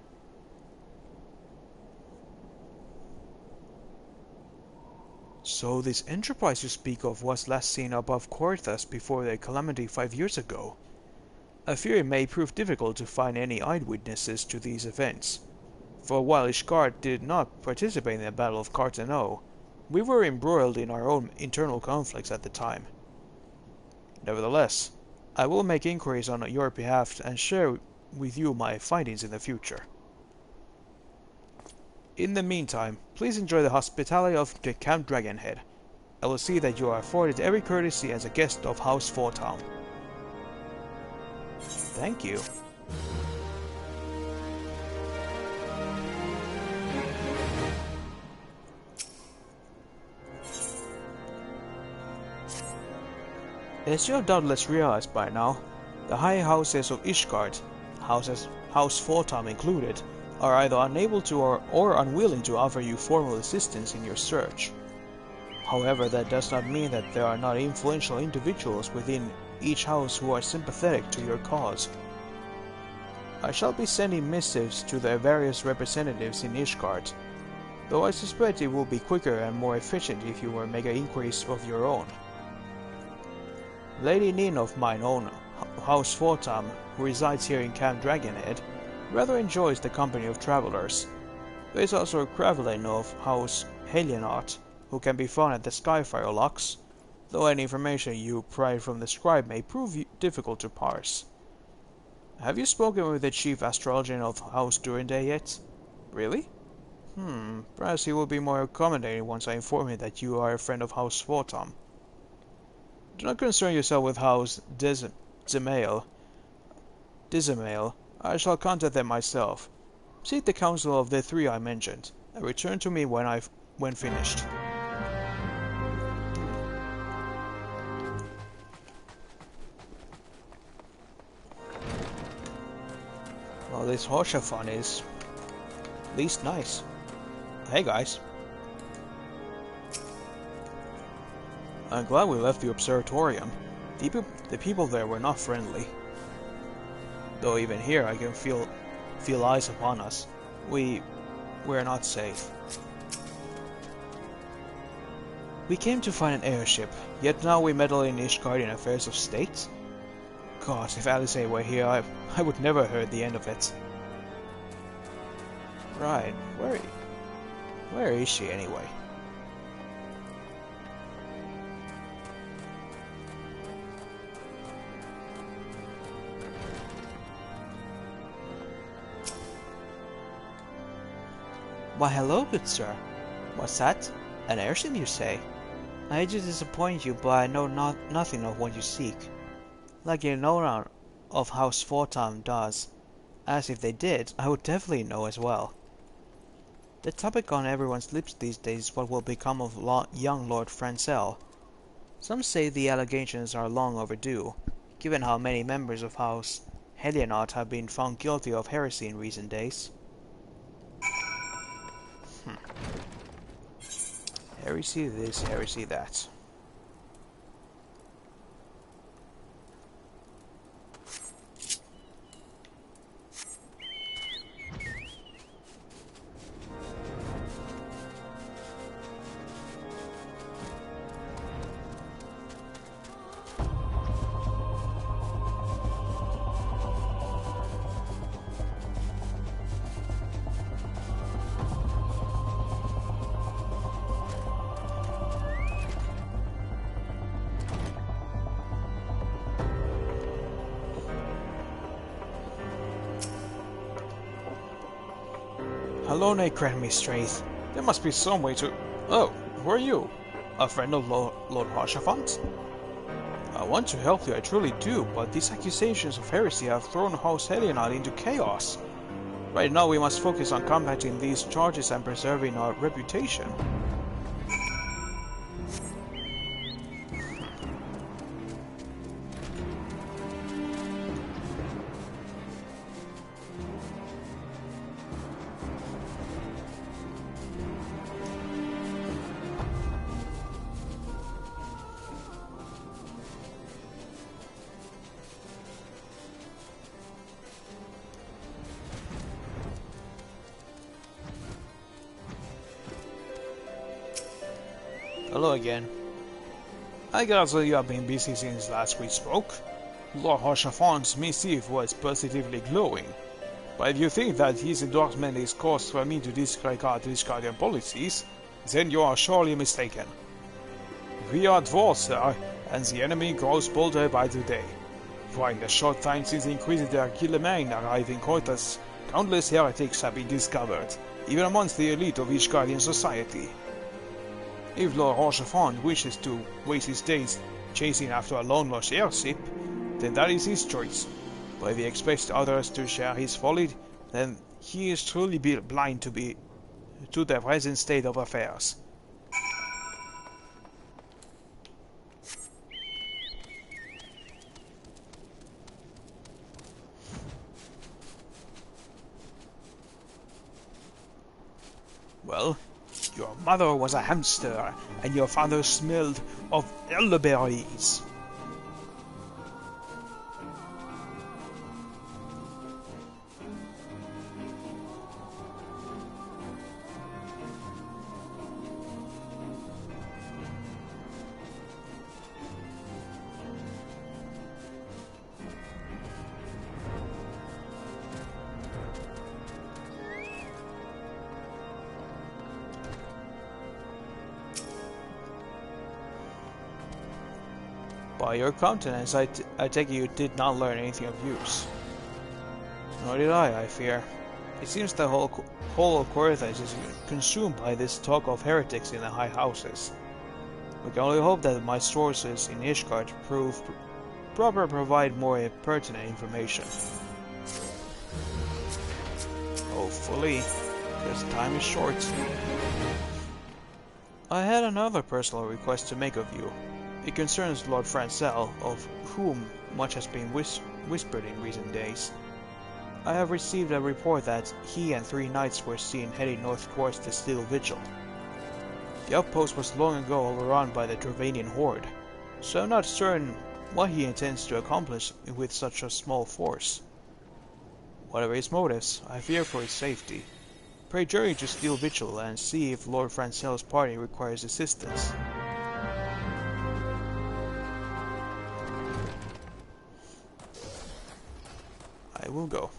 So this enterprise you speak of was last seen above Cortez before the calamity 5 years ago. I fear it may prove difficult to find any eyewitnesses to these events. For while Ishgard did not participate in the Battle of Carteneau, we were embroiled in our own internal conflicts at the time. Nevertheless, I will make inquiries on your behalf and share with you my findings in the future. In the meantime, please enjoy the hospitality of the Camp Dragonhead. I will see that you are afforded every courtesy as a guest of House Fortam. Thank you. As you have doubtless realized by now, the high houses of Ishgard, House Fortam included, are either unable to or unwilling to offer you formal assistance in your search. However, that does not mean that there are not influential individuals within each house who are sympathetic to your cause. I shall be sending missives to their various representatives in Ishgard, though I suspect it will be quicker and more efficient if you were to make inquiries of your own. Lady Nin of mine own House Fortam, who resides here in Camp Dragonhead, rather enjoys the company of travelers. There is also a Cravelin of House Helianot, who can be found at the Skyfire Locks, though any information you pry from the scribe may prove difficult to parse. Have you spoken with the chief astrologer of House Durande yet? Really? Perhaps he will be more accommodating once I inform him that you are a friend of House Fortam. Do not concern yourself with House Dismail. I shall contact them myself. Seek the counsel of the three I mentioned, and return to me when finished. Well, this Hoshafan is at least nice. Hey guys. I'm glad we left the observatorium. The people there were not friendly. Though even here I can feel eyes upon us. We're not safe. We came to find an airship, yet now we meddle in Ishgardian affairs of state? God, if Alice were here, I would never heard the end of it. Right, where is she anyway? Why, hello, good sir. What's that? An airship, you say? I hate to disappoint you, but I know nothing of what you seek. Like you know none of House Fortam does. As if they did, I would definitely know as well. The topic on everyone's lips these days is what will become of young Lord Francel. Some say the allegations are long overdue, given how many members of House Helionot have been found guilty of heresy in recent days. Heresy this, heresy that. Hello, Cranmy Straith. There must be some way to... Oh, who are you? A friend of Lord Hoshafant? I want to help you, I truly do, but these accusations of heresy have thrown House Helionot into chaos. Right now we must focus on combating these charges and preserving our reputation. Hello again. I gather you have been busy since last we spoke. Lord Hoshafant's missive was positively glowing. But if you think that his endorsement is cause for me to disregard Ishgardian policies, then you are surely mistaken. We are dwarves, sir, and the enemy grows bolder by the day. For in the short time since the Inquisitor Guilherme arrived in Cortus, countless heretics have been discovered, even amongst the elite of Ishgardian society. If Lord Hoshafant wishes to waste his days chasing after a lone lost airship, then that is his choice. But if he expects others to share his folly, then he is truly blind to the present state of affairs. Well, your mother was a hamster, and your father smelled of elderberries. By your countenance, I take it you did not learn anything of use. Nor did I fear. It seems the whole of Corthus is consumed by this talk of heretics in the high houses. We can only hope that my sources in Ishgard provide more pertinent information. Hopefully, because time is short. I had another personal request to make of you. It concerns Lord Francel, of whom much has been whispered in recent days. I have received a report that he and 3 knights were seen heading north towards the Steel Vigil. The outpost was long ago overrun by the Dravanian horde, so I'm not certain what he intends to accomplish with such a small force. Whatever his motives, I fear for his safety. Pray journey to Steel Vigil and see if Lord Francel's party requires assistance. I will go.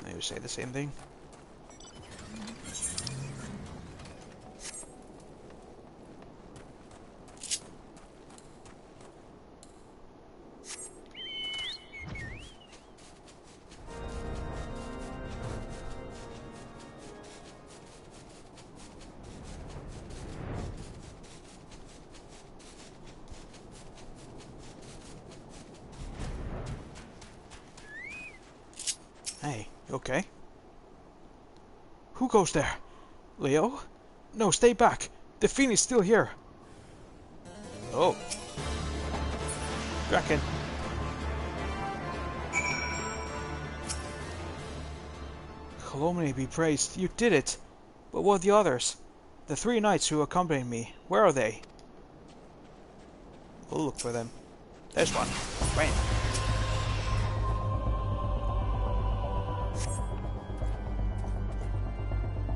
Maybe say the same thing. Hey, you okay? Who goes there? Leo? No, stay back. The fiend is still here. Oh. Kraken. Kalomini be praised. You did it. But what are the others? The 3 knights who accompanied me. Where are they? We'll look for them. There's one. Bam.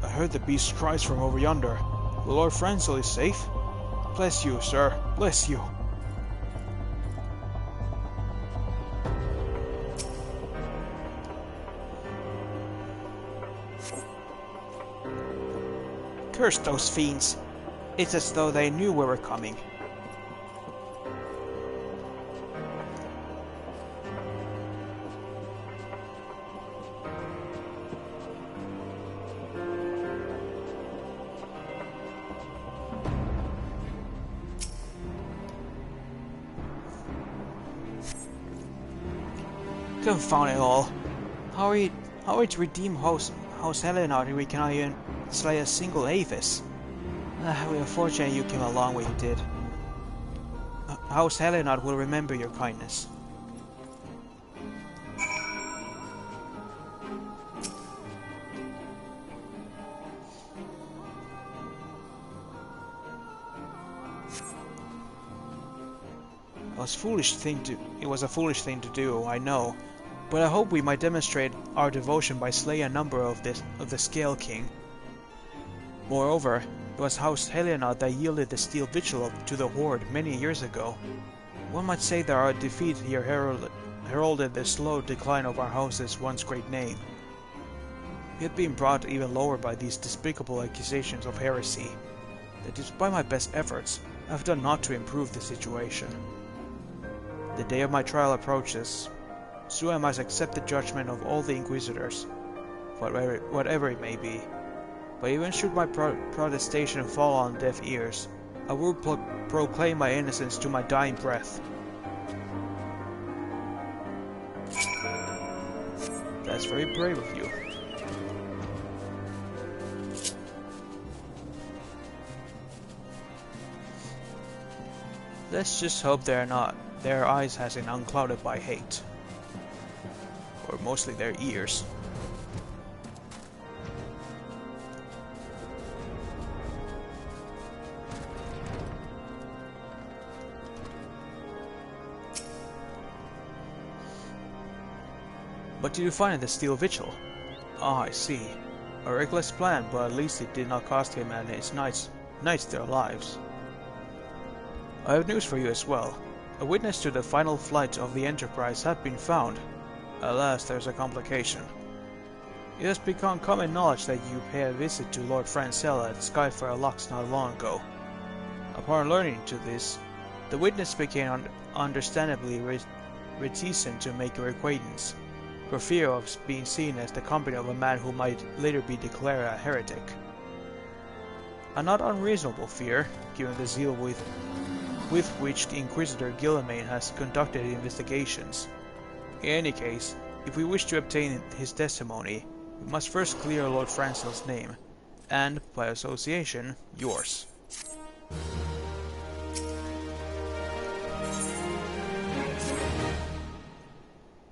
I heard the beast's cries from over yonder. The Lord Francel is safe? Bless you, sir. Bless you. Curse those fiends. It's as though they knew we were coming. Confound it all. How are we to redeem House Helena if we cannot even slay a single Avis? We are fortunate you came along when you did. House Helena will remember your kindness. It was a foolish thing to do, I know, but I hope we might demonstrate our devotion by slaying a number of the Scale King. Moreover, it was House Helena that yielded the Steel Vigil to the Horde many years ago. One might say that our defeat here heralded the slow decline of our house's once great name. We had been brought even lower by these despicable accusations of heresy, that despite my best efforts, I have done naught to improve the situation. The day of my trial approaches. Soon I must accept the judgment of all the Inquisitors, whatever it may be. But even should my protestation fall on deaf ears, I will proclaim my innocence to my dying breath. That's very brave of you. Let's just hope their eyes has been unclouded by hate. Or mostly their ears. What did you find in the Steel Vigil? Ah, I see. A reckless plan, but at least it did not cost him and his knights their lives. I have news for you as well. A witness to the final flight of the Enterprise had been found. Alas, there's a complication. It has become common knowledge that you paid a visit to Lord Francel at Skyfire Locks not long ago. Upon learning to this, the witness became understandably reticent to make your acquaintance. for fear of being seen as the company of a man who might later be declared a heretic. A not unreasonable fear, given the zeal with which the Inquisitor Guilliman has conducted investigations. In any case, if we wish to obtain his testimony, we must first clear Lord Francel's name, and, by association, yours.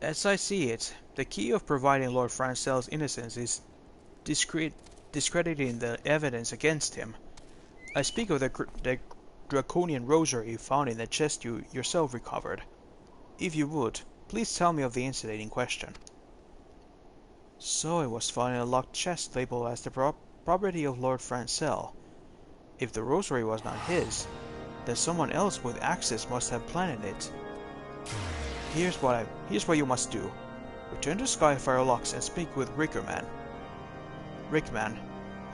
As I see it, the key of providing Lord Francel's innocence is discrediting the evidence against him. I speak of the draconian rosary found in the chest you yourself recovered. If you would, please tell me of the incident in question. So it was found in a locked chest labeled as the property of Lord Francel. If the rosary was not his, then someone else with access must have planted it. Here's what you must do. Return to Skyfire Locks and speak with Rickman.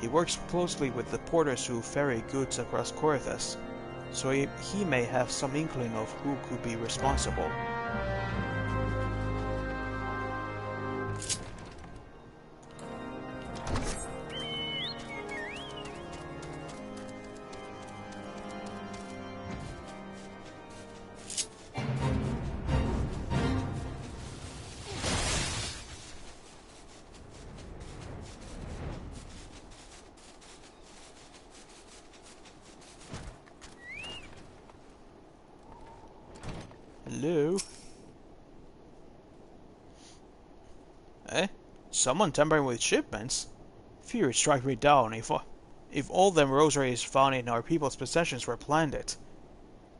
He works closely with the porters who ferry goods across Corythus, so he may have some inkling of who could be responsible. Hello? Eh? Someone tampering with shipments? Fear would strike me down if all them rosaries found in our people's possessions were planted.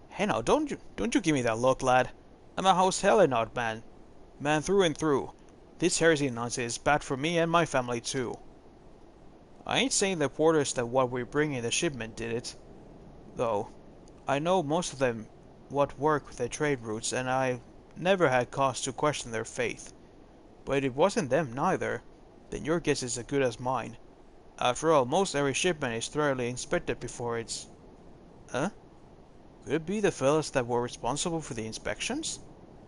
Hey now, don't you give me that look, lad. I'm a House Hellenot man through and through. This heresy nonsense is bad for me and my family too. I ain't saying the porters that what we bring in the shipment did it, though. I know most of them what work with their trade routes, and I never had cause to question their faith. But if it wasn't them neither, then your guess is as good as mine. After all, most every shipment is thoroughly inspected before it's... Huh? Could it be the fellows that were responsible for the inspections?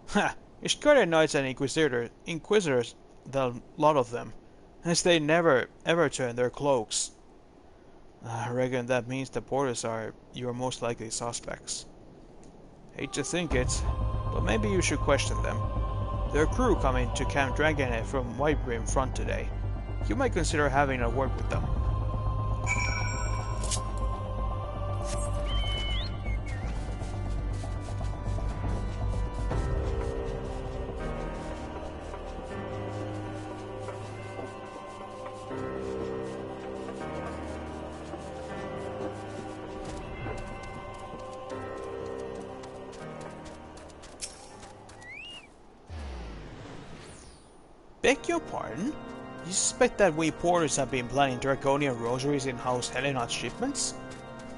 Ha! Ishkarian Knights and Inquisitors, the lot of them, as they never ever turn their cloaks. I reckon that means the porters are your most likely suspects. Hate to think it, but maybe you should question them. Their crew coming to Camp Dragonhead from Whitegrim Front today. You might consider having a word with them. Beg your pardon? You suspect that we porters have been planting draconian rosaries in House Hellenot's shipments?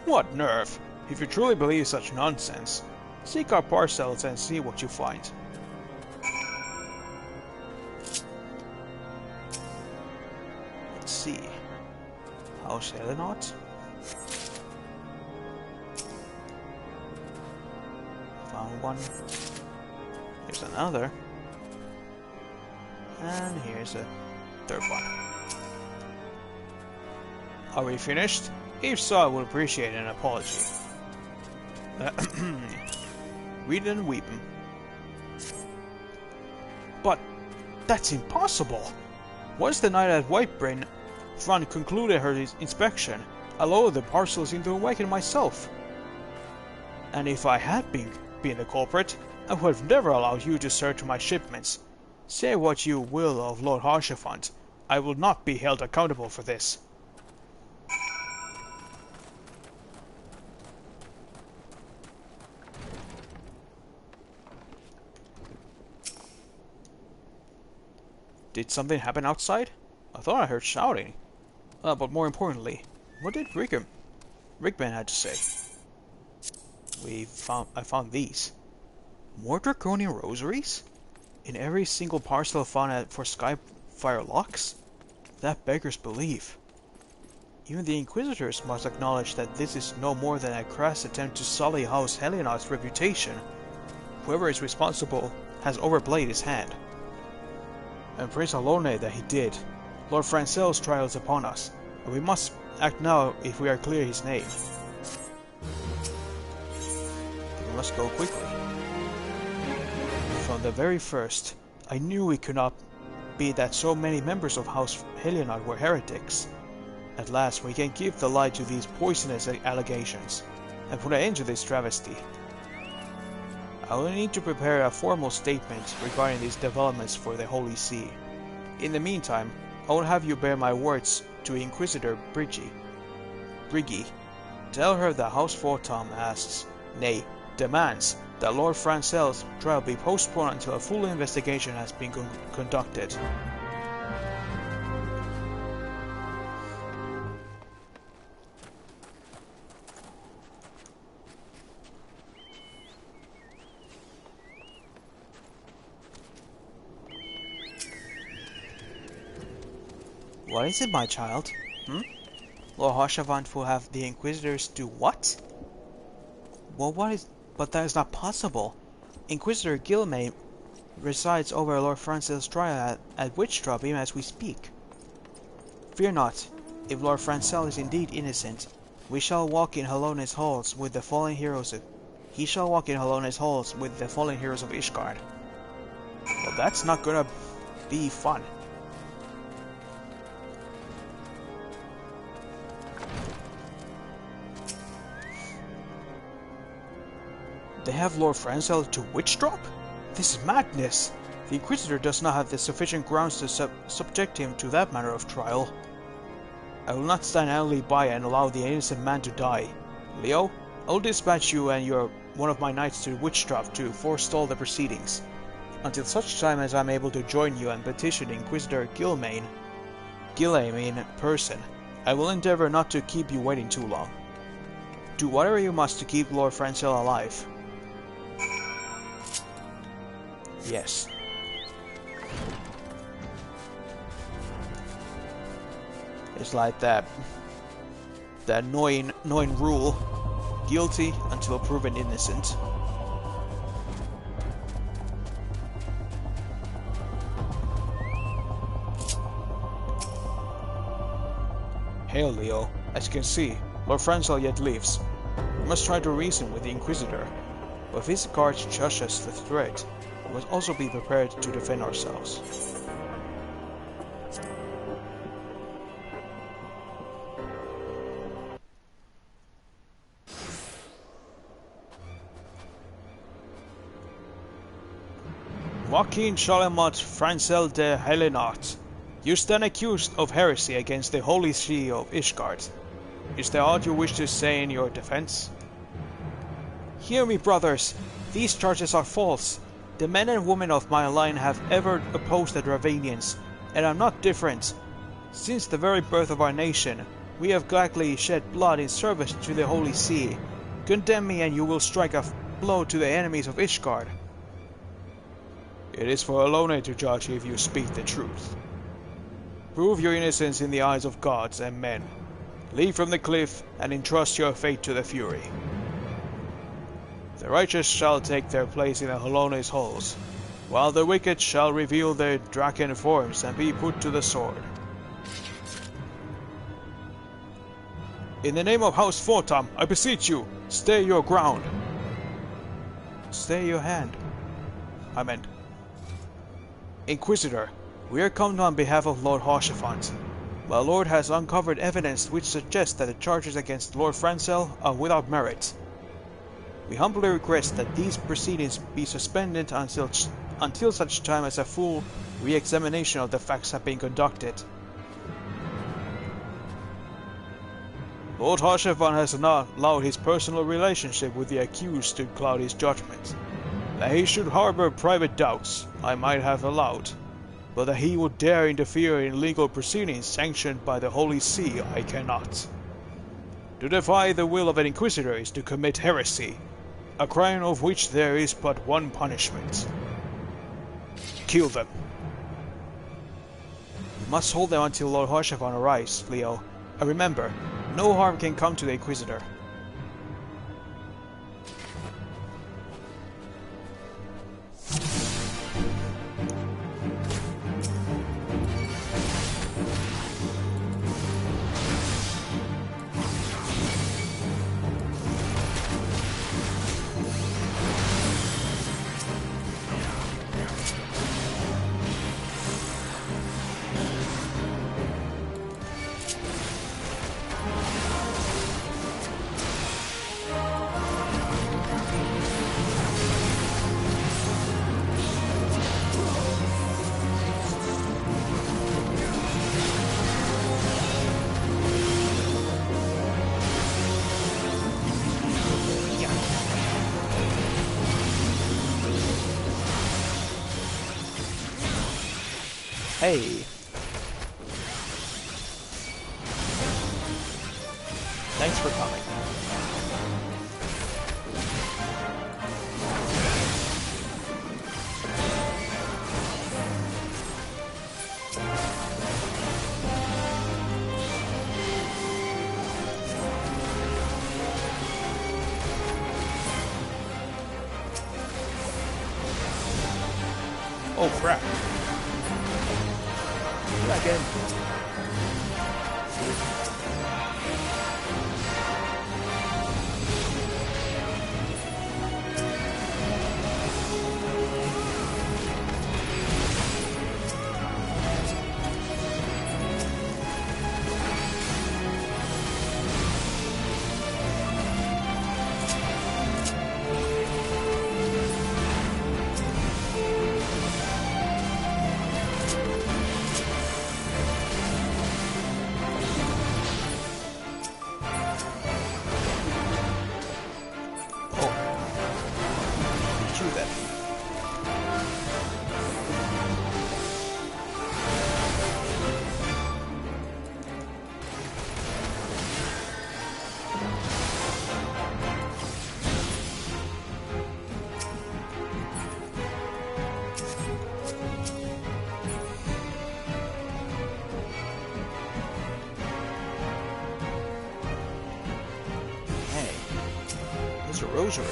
What nerve! If you truly believe such nonsense, seek our parcels and see what you find. Let's see. House Hellenot? Found one. Here's another. And here's a third one. Are we finished? If so, I would appreciate an apology. Read and weep. But that's impossible! Once the night at Whitebrain Front concluded her inspection, I lowered the parcels into a wagon myself. And if I had been the culprit, I would have never allowed you to search my shipments. Say what you will of Lord Harshaphant, I will not be held accountable for this. Did something happen outside? I thought I heard shouting. But more importantly, what did Rickman had to say? I found these. More draconian rosaries? In every single parcel found for Skyfire Locks? That beggars belief. Even the Inquisitors must acknowledge that this is no more than a crass attempt to sully House Hellenot's reputation. Whoever is responsible has overplayed his hand. and Prince Alone that he did. Lord Francel's trial is upon us, and we must act now if we are clear his name. We must go quickly. From the very first, I knew it could not be that so many members of House Helionard were heretics. At last we can give the lie to these poisonous allegations, and put an end to this travesty. I will need to prepare a formal statement regarding these developments for the Holy See. In the meantime, I will have you bear my words to Inquisitor Briggy. Tell her that House Photom asks, nay, demands, that Lord Francel's trial be postponed until a full investigation has been conducted. What is it, my child? Lord Harshavant will have the Inquisitors do what? Well, but that is not possible. Inquisitor Gilmain resides over Lord Francel's trial at Witchtrap even as we speak. Fear not. If Lord Francel is indeed innocent, he shall walk in Halone's halls with the fallen heroes of Ishgard. Well, that's not gonna be fun. They have Lord Francel to Witchtrap? This is madness! The Inquisitor does not have the sufficient grounds to subject him to that manner of trial. I will not stand idly by and allow the innocent man to die. Leo, I will dispatch you and one of my knights to Witchtrap to forestall the proceedings. Until such time as I am able to join you and petition Inquisitor Gilmain in person, I will endeavor not to keep you waiting too long. Do whatever you must to keep Lord Francel alive. Yes. It's like that annoying rule. Guilty until proven innocent. Hail, Leo. As you can see, Lord Francel yet lives. We must try to reason with the Inquisitor, but if his guards judge us the threat, we must also be prepared to defend ourselves. Joaquin Charlemont Francel de Helenart, you stand accused of heresy against the Holy See of Ishgard. Is there aught you wish to say in your defense? Hear me, brothers. These charges are false. The men and women of my line have ever opposed the Dravanians, and I'm not different. Since the very birth of our nation, we have gladly shed blood in service to the Holy See. Condemn me and you will strike a blow to the enemies of Ishgard. It is for Alone to judge if you speak the truth. Prove your innocence in the eyes of gods and men. Leap from the cliff and entrust your fate to the Fury. The righteous shall take their place in Halone's halls, while the wicked shall reveal their draken forms and be put to the sword. In the name of House Photom, I beseech you, stay your ground. Stay your hand. I meant. Inquisitor, we are come on behalf of Lord Harshavant. My lord has uncovered evidence which suggests that the charges against Lord Francel are without merit. We humbly request that these proceedings be suspended until such time as a full re-examination of the facts have been conducted. Lord Harshavant has not allowed his personal relationship with the accused to cloud his judgment. That he should harbor private doubts, I might have allowed, but that he would dare interfere in legal proceedings sanctioned by the Holy See, I cannot. To defy the will of an Inquisitor is to commit heresy, a crime of which there is but one punishment. Kill them. You must hold them until Lord Harshavant arrives, Leo. And remember, no harm can come to the Inquisitor. Hey! Thanks for coming. Oh crap. Back in. It's a rosary.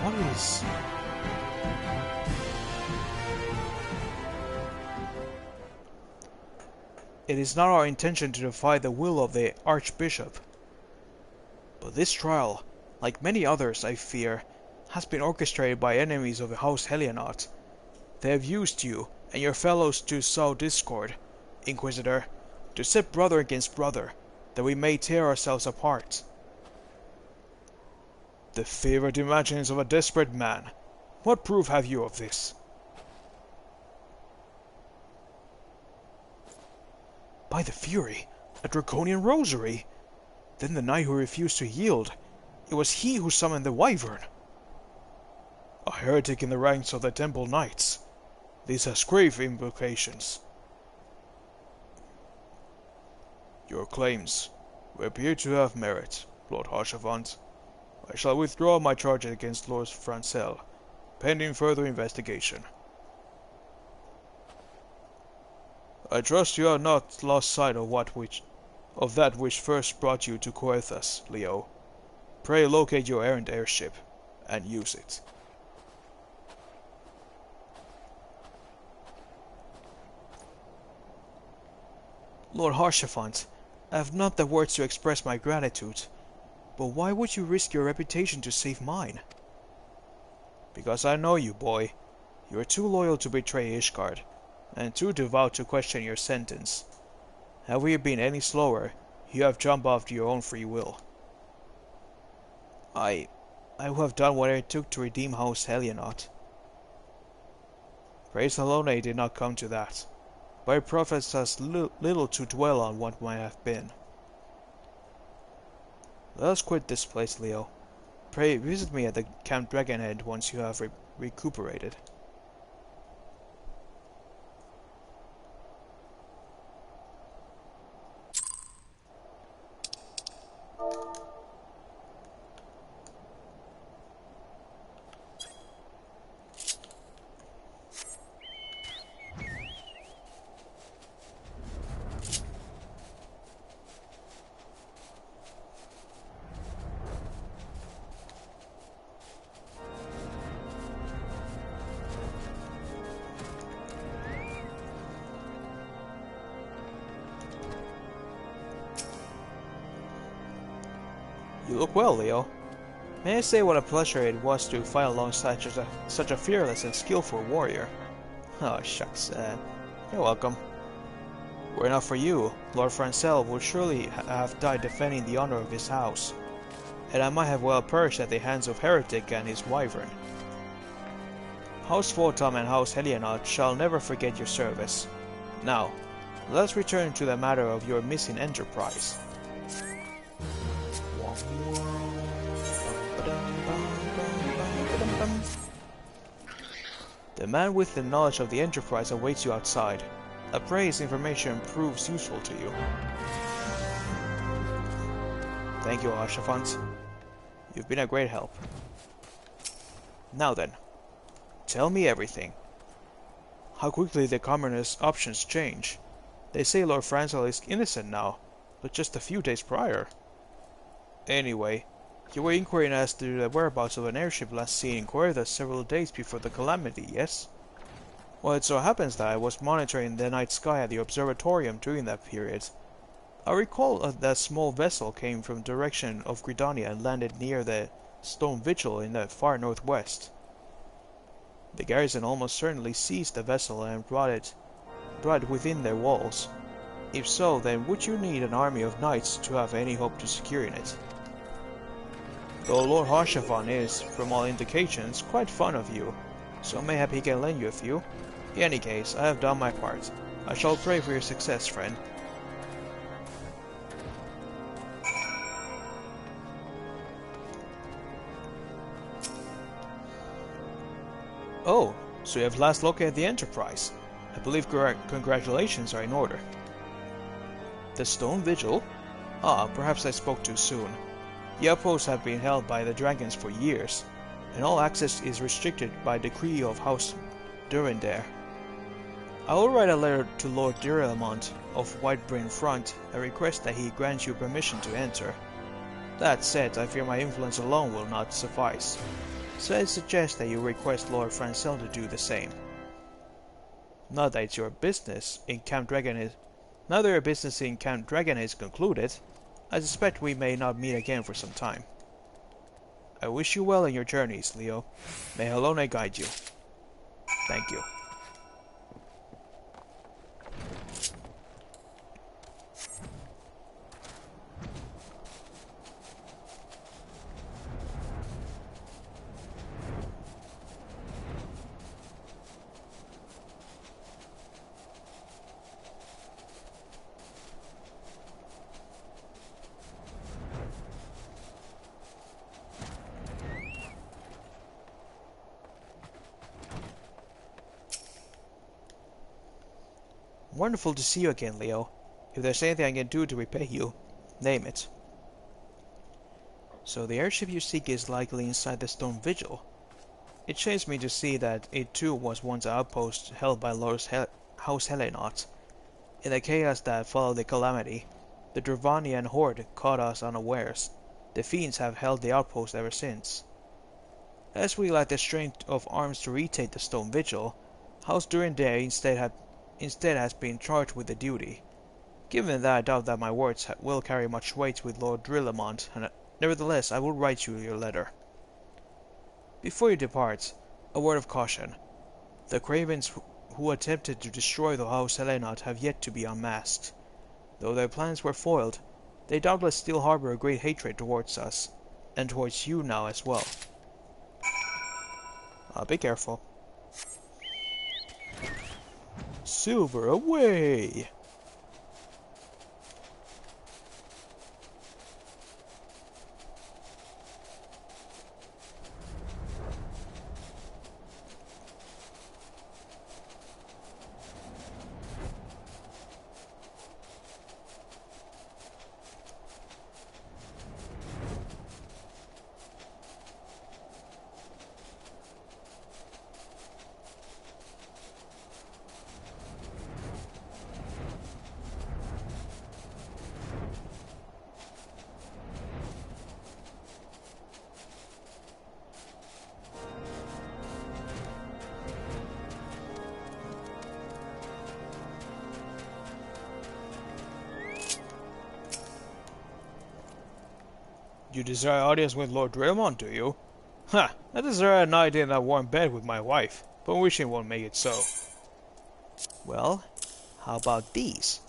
What is... It is not our intention to defy the will of the Archbishop. But this trial, like many others I fear, has been orchestrated by enemies of the House Helionaut. They have used you and your fellows to sow discord, Inquisitor, to set brother against brother, that we may tear ourselves apart. The favorite imaginings of a desperate man. What proof have you of this? By the Fury, a draconian rosary! Then the knight who refused to yield, it was he who summoned the wyvern. A heretic in the ranks of the Temple Knights. This has grave implications. Your claims appear to have merit, Lord Harshavant. I shall withdraw my charges against Lord Francel, pending further investigation. I trust you have not lost sight of that which first brought you to Coethas, Leo. Pray locate your errant airship, and use it. Lord Harshavant, I have not the words to express my gratitude, but why would you risk your reputation to save mine? Because I know you, boy. You are too loyal to betray Ishgard, and too devout to question your sentence. Had we been any slower, you have jumped off to your own free will. I would have done what it took to redeem House Helionaut. Praise Alone did not come to that, but it profits us little to dwell on what might have been. Let us quit this place, Leo. Pray visit me at the Camp Dragonhead once you have recuperated. You look well, Leo. May I say what a pleasure it was to fight alongside such a fearless and skillful warrior? Oh, shucks, you're welcome. Were it not for you, Lord Francel would surely have died defending the honor of his house, and I might have well perished at the hands of Heretic and his wyvern. House Photom and House Helionaut shall never forget your service. Now, let us return to the matter of your missing enterprise. The man with the knowledge of the Enterprise awaits you outside. I pray his information proves useful to you. Thank you, Arshafant. You've been a great help. Now then, tell me everything. How quickly the Commoner's options change. They say Lord Franzel is innocent now, but just a few days prior. Anyway, you were inquiring as to the whereabouts of an airship last seen in Corda several days before the calamity, yes? Well, it so happens that I was monitoring the night sky at the observatorium during that period. I recall that a small vessel came from the direction of Gridania and landed near the Stone Vigil in the far northwest. The garrison almost certainly seized the vessel and brought it within their walls. If so, then would you need an army of knights to have any hope to securing it? Though Lord Harshavan is, from all indications, quite fond of you, so mayhap he can lend you a few. In any case, I have done my part. I shall pray for your success, friend. Oh, so you have last located the Enterprise. I believe congratulations are in order. The Stone Vigil? Ah, perhaps I spoke too soon. The outposts have been held by the dragons for years, and all access is restricted by decree of House Durandare. I will write a letter to Lord Dirilamont of Whitebrain Front and request that he grant you permission to enter. That said, I fear my influence alone will not suffice, so I suggest that you request Lord Franzel to do the same. Not that it's your business in Camp Dragon is... Now that your business in Camp Dragon is concluded, I suspect we may not meet again for some time. I wish you well in your journeys, Leo. May Helone guide you. Thank you. Wonderful to see you again, Leo. If there's anything I can do to repay you, name it. So the airship you seek is likely inside the Stone Vigil. It shames me to see that it too was once an outpost held by House Helenot. In the chaos that followed the calamity, the Dravanian horde caught us unawares. The fiends have held the outpost ever since. As we lack the strength of arms to retake the Stone Vigil, House Durandare instead has been charged with the duty. Given that I doubt that my words will carry much weight with Lord Drillamont, and nevertheless I will write you your letter. Before you depart, a word of caution. The cravens who attempted to destroy the House Helenot have yet to be unmasked. Though their plans were foiled, they doubtless still harbor a great hatred towards us, and towards you now as well. Be careful. Silver away! You desire audience with Lord Draymond, do you? Ha! I desire a night in a warm bed with my wife, but wishing won't make it so. Well, how about these?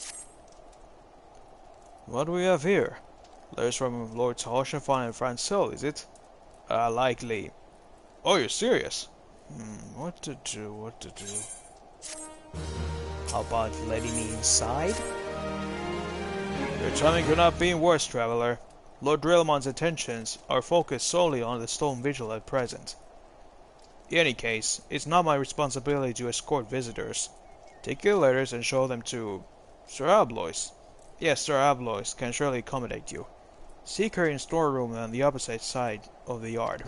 What do we have here? Letters from Lords Hoshafan and Franzel, is it? Likely. Oh, you're serious? What to do? How about letting me inside? Your timing could not be worse, traveler. Lord Drillmon's attentions are focused solely on the stone vigil at present. In any case, it's not my responsibility to escort visitors. Take your letters and show them to Sir Ablois. Yes, Sir Ablois can surely accommodate you. Seek her in storeroom on the opposite side of the yard.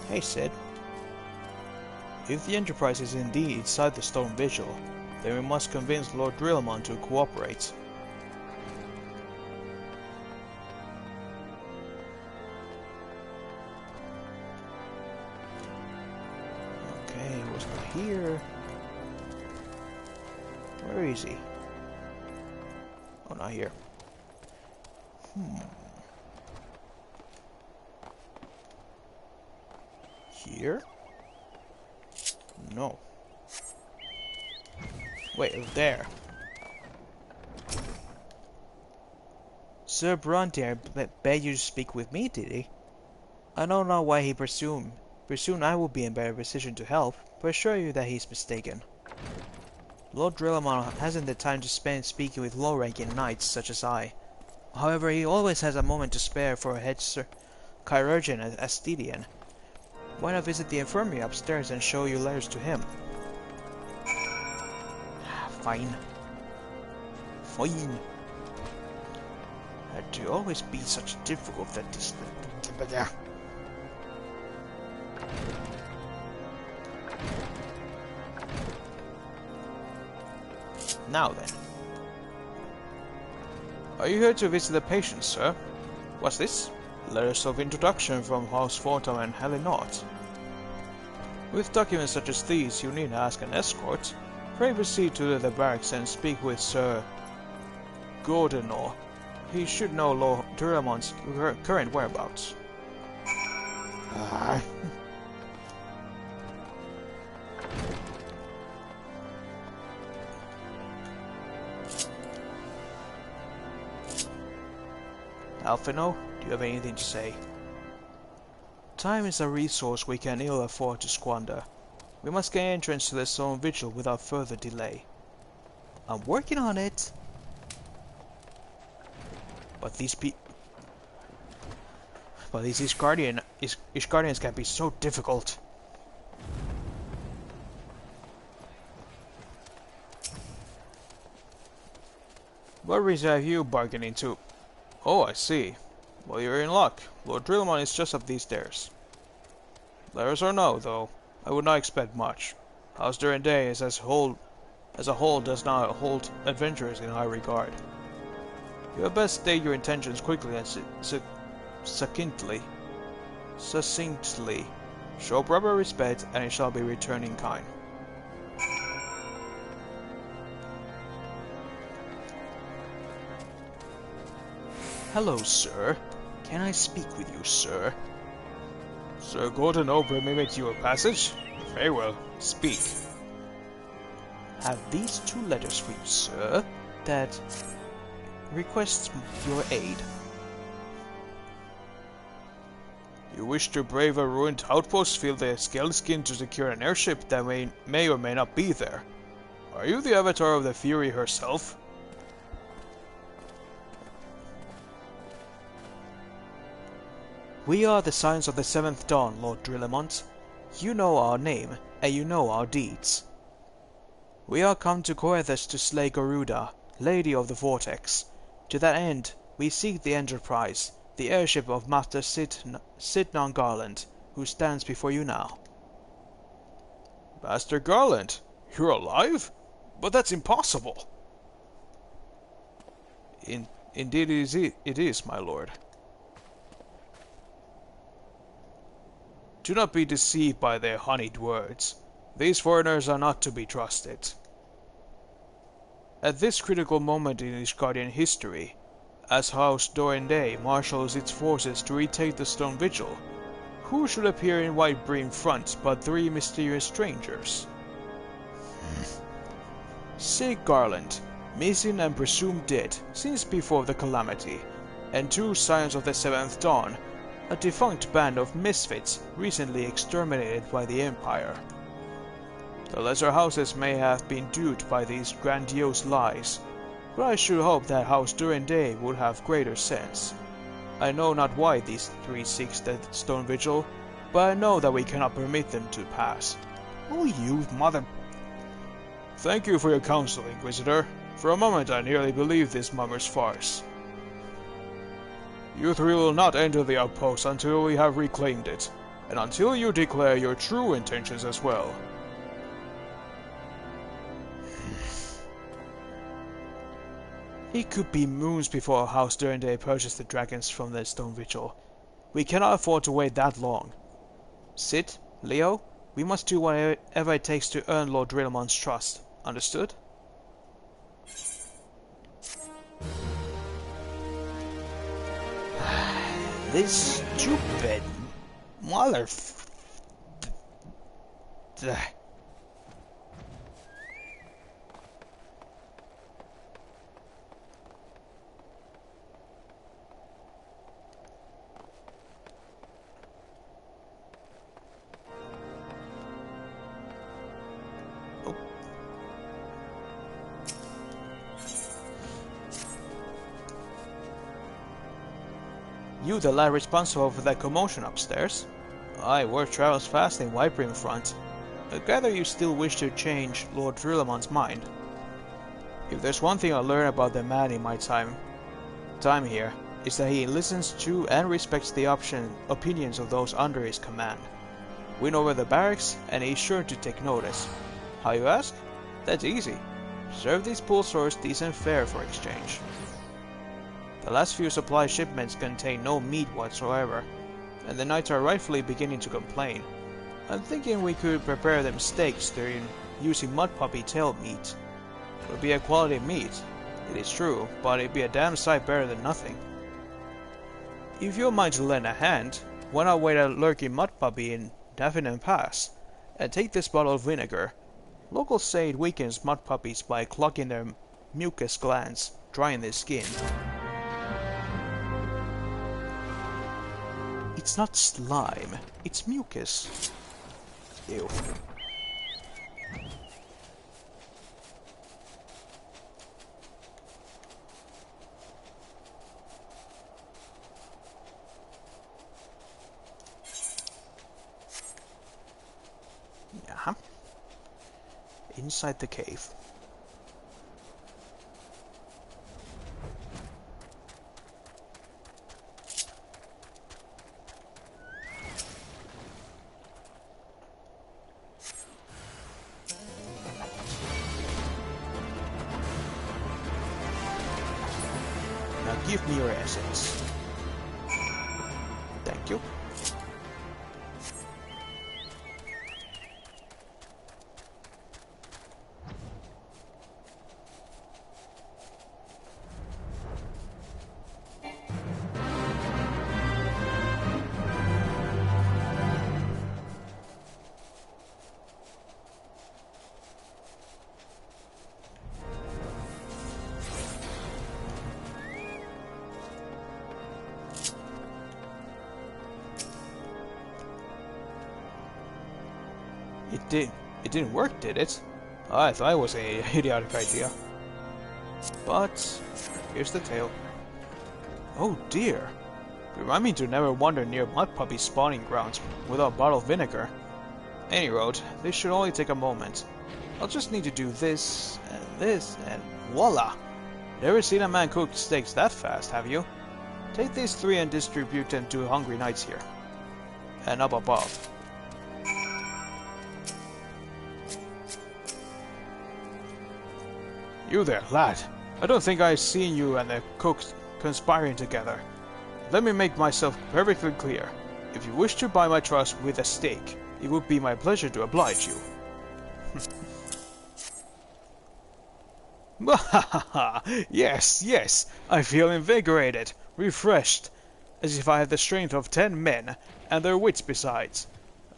Hey, Sid. If the Enterprise is indeed inside the stone vigil, then we must convince Lord Drillmon to cooperate. Okay, he was not here. Where is he? Oh, not here. Here? No. Wait, there. Sir Brontier begged you to speak with me, did he? I don't know why he presumed I would be in better position to help, but assure you that he's mistaken. Lord Drillamon hasn't the time to spend speaking with low-ranking knights such as I. However, he always has a moment to spare for a head chirurgeon as Astidian. Why not visit the infirmary upstairs and show your letters to him? Fine. Fine. Had to always be such difficult that this... Now then. Are you here to visit the patient, sir? What's this? Letters of introduction from House Fortam and Helinot. With documents such as these, you need ask an escort. Pray proceed to the barracks and speak with Sir Gordonor. He should know Lord Duramon's current whereabouts. Alphino, do you have anything to say? Time is a resource we can ill afford to squander. We must gain entrance to the stone vigil without further delay. I'm working on it. But these Ishgardians can be so difficult. What reason have you bargaining to? Oh, I see. Well, you're in luck. Lord Drillmon is just up these stairs. Letters or no, though, I would not expect much. House during day is as a whole does not hold adventurers in high regard. You had best state your intentions quickly and succinctly. Show proper respect, and it shall be returned in kind. Hello, sir. Can I speak with you, sir? Sir Gordon permit you a passage? Very well. Speak. Have these two letters for you, sir, that requests your aid. You wish to brave a ruined outpost, fill the scaleskin to secure an airship that may or may not be there. Are you the avatar of the Fury herself? We are the Scions of the Seventh Dawn, Lord Drillamont. You know our name, and you know our deeds. We are come to Coethus to slay Garuda, Lady of the Vortex. To that end, we seek the Enterprise, the airship of Master Sidnon Garland, who stands before you now. Master Garland? You're alive? But that's impossible! Indeed it is, my lord. Do not be deceived by their honeyed words. These foreigners are not to be trusted. At this critical moment in Ishgardian history, as House Dorende marshals its forces to retake the Stone Vigil, Who should appear in Whitebrim front but 3 mysterious strangers? Sig Garland, missing and presumed dead since before the calamity, and 2 Scions of the Seventh Dawn, a defunct band of misfits recently exterminated by the Empire. The lesser houses may have been duped by these grandiose lies, but I should hope that House Durandé would have greater sense. I know not why these 3 seek the stone vigil, but I know that we cannot permit them to pass. Oh, you mother... Thank you for your counsel, Inquisitor. For a moment I nearly believed this mummer's farce. You 3 will not enter the outpost until we have reclaimed it, and until you declare your true intentions as well. It could be moons before House Durandé purchased the dragons from the Stone Vigil. We cannot afford to wait that long. Sid, Leo, we must do whatever it takes to earn Lord Rillamon's trust. Understood? This stupid mother... You the lad responsible for that commotion upstairs? Aye, word travels fast in Whitebrim front. I gather you still wish to change Lord Rillamon's mind. If there's one thing I learned about the man in my time here, is that he listens to and respects the opinions of those under his command. Win over the barracks, and he's sure to take notice. How you ask? That's easy. Serve these pool stores decent fare for exchange. The last few supply shipments contain no meat whatsoever, and the knights are rightfully beginning to complain. I'm thinking we could prepare them steaks using mud puppy tail meat. It would be a quality meat, it is true, but it'd be a damn sight better than nothing. If you're mind to lend a hand, why not wait a lurking mud puppy in Davenham Pass, and take this bottle of vinegar. Locals say it weakens mud puppies by clogging their mucus glands, drying their skin. It's not slime, it's mucus. Ew. Yeah. Inside the cave. Give me your assets. Thank you. It didn't work, did it? I thought it was an idiotic idea. But here's the tale. Oh dear. Remind me to never wander near mud puppy spawning grounds without bottled vinegar. Any road, this should only take a moment. I'll just need to do this, and voila! Never seen a man cook steaks that fast, have you? Take these 3 and distribute them to hungry knights here. And up above. You there, lad. I don't think I've seen you and the cook conspiring together. Let me make myself perfectly clear. If you wish to buy my trust with a steak, it would be my pleasure to oblige you. Yes, yes, I feel invigorated, refreshed. as if I had the strength of 10 men, and their wits besides.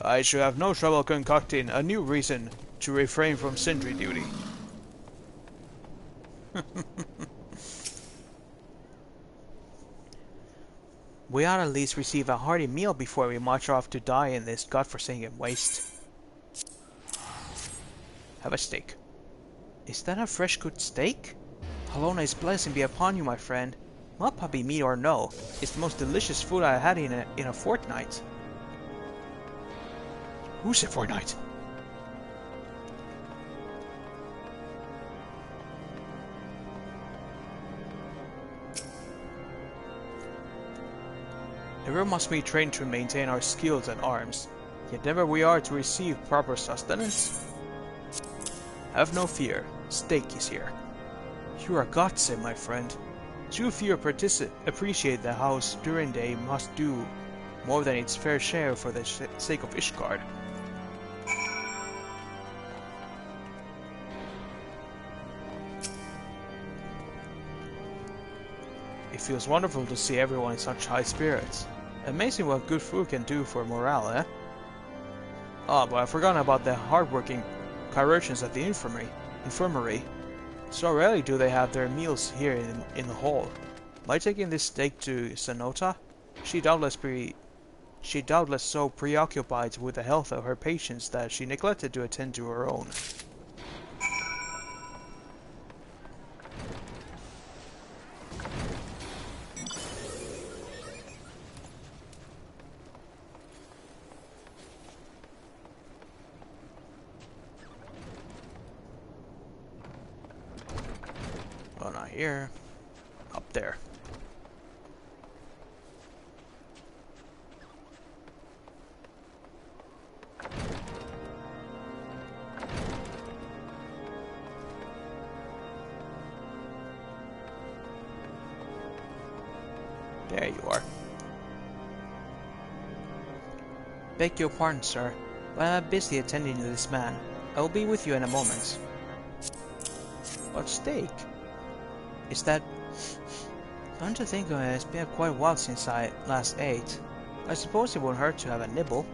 I should have no trouble concocting a new reason to refrain from sentry duty. We ought at least receive a hearty meal before we march off to die in this godforsaken waste. Have a steak. Is that a fresh cooked steak? Halona's blessing be upon you, my friend. Mud puppy meat or no, it's the most delicious food I had in a fortnight. Who said fortnight? Everyone must be trained to maintain our skills and arms, yet never we are to receive proper sustenance. Have no fear, steak is here. You are a godsend, my friend. Too few appreciate the house Durinde must do more than its fair share for the sake of Ishgard. It feels wonderful to see everyone in such high spirits. Amazing what good food can do for morale, eh? Ah, but I've forgotten about the hard-working chirurgeons at the infirmary. So rarely do they have their meals here in the hall. By taking this steak to Sanota, she doubtless so preoccupied with the health of her patients that she neglected to attend to her own. Well, not here. Up there. There you are. Beg your pardon, sir, but I'm busy attending to this man. I will be with you in a moment. What steak? Is that... Come to think of it, it's been quite a while since I last ate. I suppose it won't hurt to have a nibble.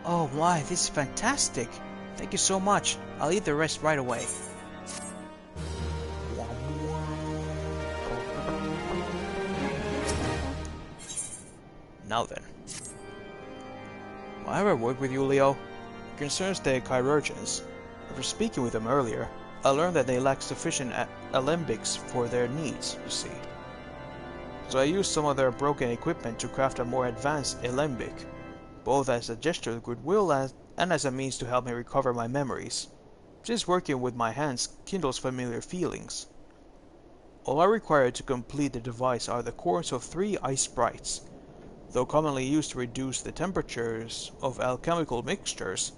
Oh my, this is fantastic! Thank you so much. I'll eat the rest right away. Now then. I ever work with you, Leo? It concerns the chirurgeons. After speaking with them earlier, I learned that they lack sufficient alembics for their needs, you see. So I used some of their broken equipment to craft a more advanced alembic, both as a gesture of goodwill and as a means to help me recover my memories. Just working with my hands kindles familiar feelings. All I require to complete the device are the cores of 3 ice sprites. Though commonly used to reduce the temperatures of alchemical mixtures,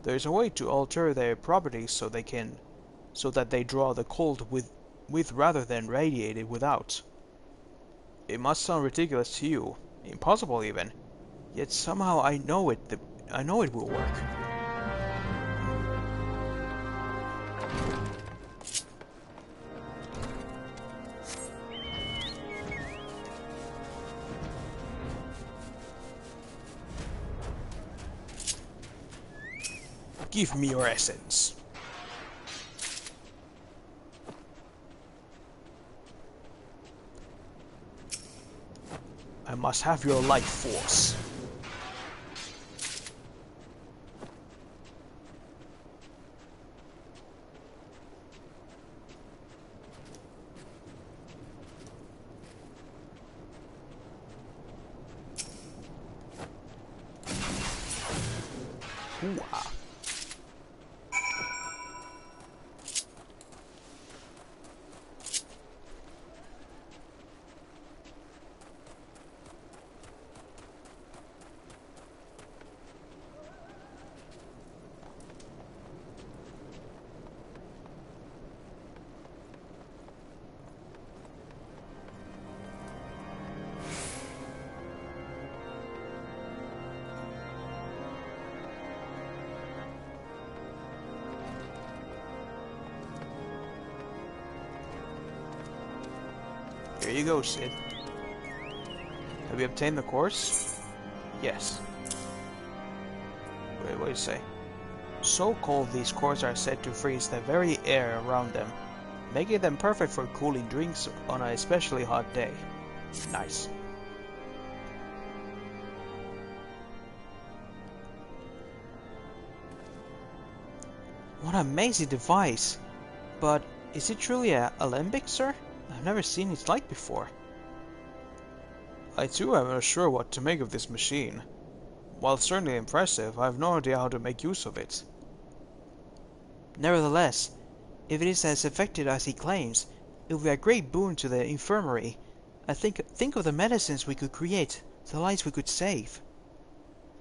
there is a way to alter their properties so that they draw the cold with rather than radiate it without. It must sound ridiculous to you, impossible even, yet somehow I know it will work. Give me your essence. I must have your life force. Hoo-ah. Here you go, Sid. Have we obtained the course? Yes. Wait, what do you say? So cold these cores are said to freeze the very air around them, making them perfect for cooling drinks on an especially hot day. Nice. What an amazing device! But is it truly a alembic, sir? I've never seen its like before. I too am not sure what to make of this machine. While certainly impressive, I have no idea how to make use of it. Nevertheless, if it is as effective as he claims, it will be a great boon to the infirmary. Think of the medicines we could create, the lives we could save.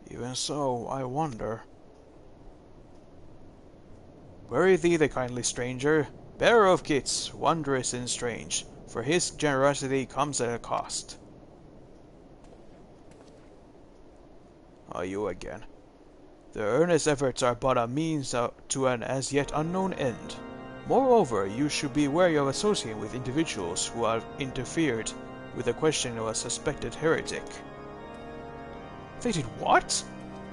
Even so, I wonder. Bury thee the kindly stranger, bearer of gifts, wondrous and strange, for his generosity comes at a cost. Are you again? Their earnest efforts are but a means to an as yet unknown end. Moreover, you should be wary of associating with individuals who have interfered with the question of a suspected heretic. They did what?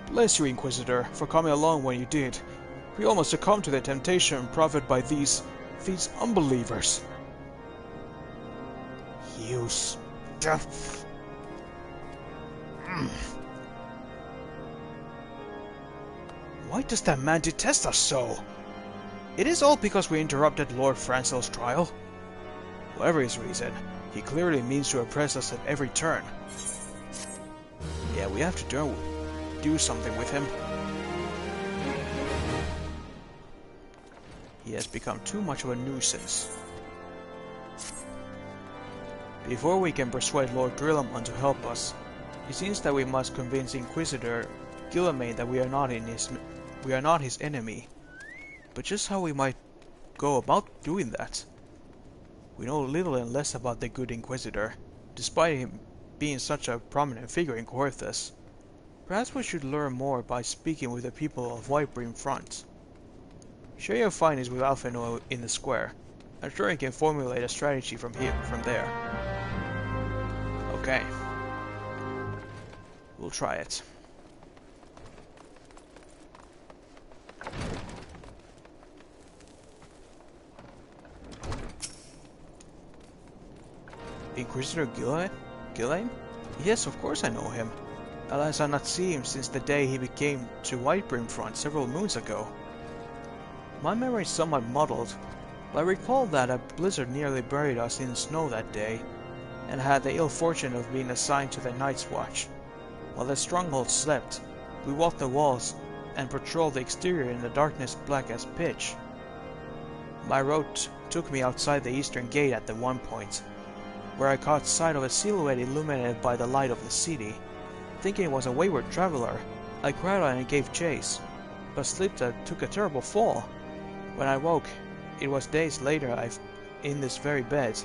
Bless you, Inquisitor, for coming along when you did. We almost succumbed to the temptation proffered by these unbelievers. You stuff. Why does that man detest us so? It is all because we interrupted Lord Francel's trial. Whatever his reason, he clearly means to oppress us at every turn. Yeah, we have to do something with him. He has become too much of a nuisance. Before we can persuade Lord Grillamon to help us, it seems that we must convince Inquisitor Guilliman that we are not his enemy. But just how we might go about doing that? We know little and less about the good Inquisitor, despite him being such a prominent figure in Coerthas. Perhaps we should learn more by speaking with the people of Whitebrim Front. Share your findings with Alphinaud in the square. I'm sure he can formulate a strategy from there. Okay. We'll try it. Inquisitor Guilliman? Yes, of course I know him. Alas, I've not seen him since the day he came to Whitebrim Front several moons ago. My memory is somewhat muddled, but I recall that a blizzard nearly buried us in snow that day, and had the ill fortune of being assigned to the Night's Watch. While the stronghold slept, we walked the walls and patrolled the exterior in the darkness black as pitch. My route took me outside the eastern gate at the one point, where I caught sight of a silhouette illuminated by the light of the city. Thinking it was a wayward traveler, I cried out and gave chase, but slipped and took a terrible fall. When I woke, it was days later in this very bed,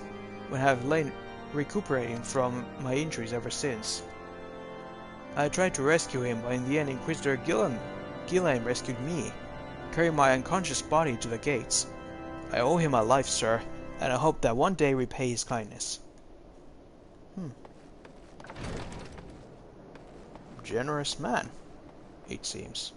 when I have lain recuperating from my injuries ever since. I tried to rescue him, but in the end Inquisitor Guilliman rescued me, carrying my unconscious body to the gates. I owe him my life, sir, and I hope that one day repay his kindness. Generous man, it seems.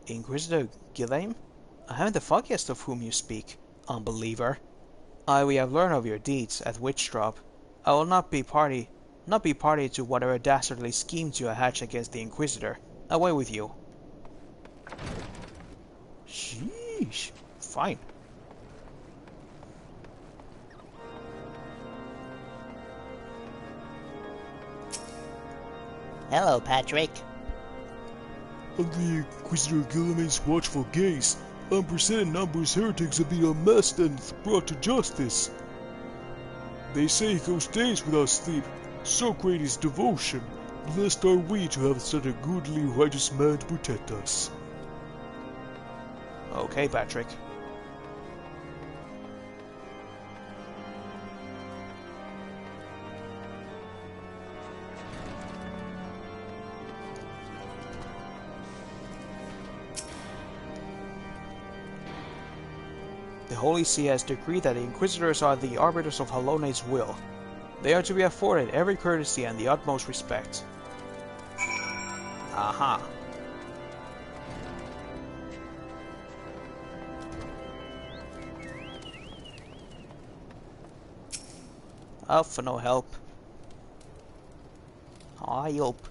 Inquisitor Guilliman? I haven't the foggiest of whom you speak, unbeliever. We have learned of your deeds at Witchdrop. I will not be party to whatever dastardly schemes you hatch against the Inquisitor. Away with you. Sheesh. Fine. Hello, Patrick. Under the Inquisitor Guilliman's watchful gaze, unprecedented numbers of heretics have been unmasked and brought to justice. They say he goes days without sleep, so great is devotion. Blessed are we to have such a goodly, righteous man to protect us. Okay, Patrick. The Holy See has decreed that the Inquisitors are the arbiters of Halone's will. They are to be afforded every courtesy and the utmost respect. Aha. Up for no help. I hope.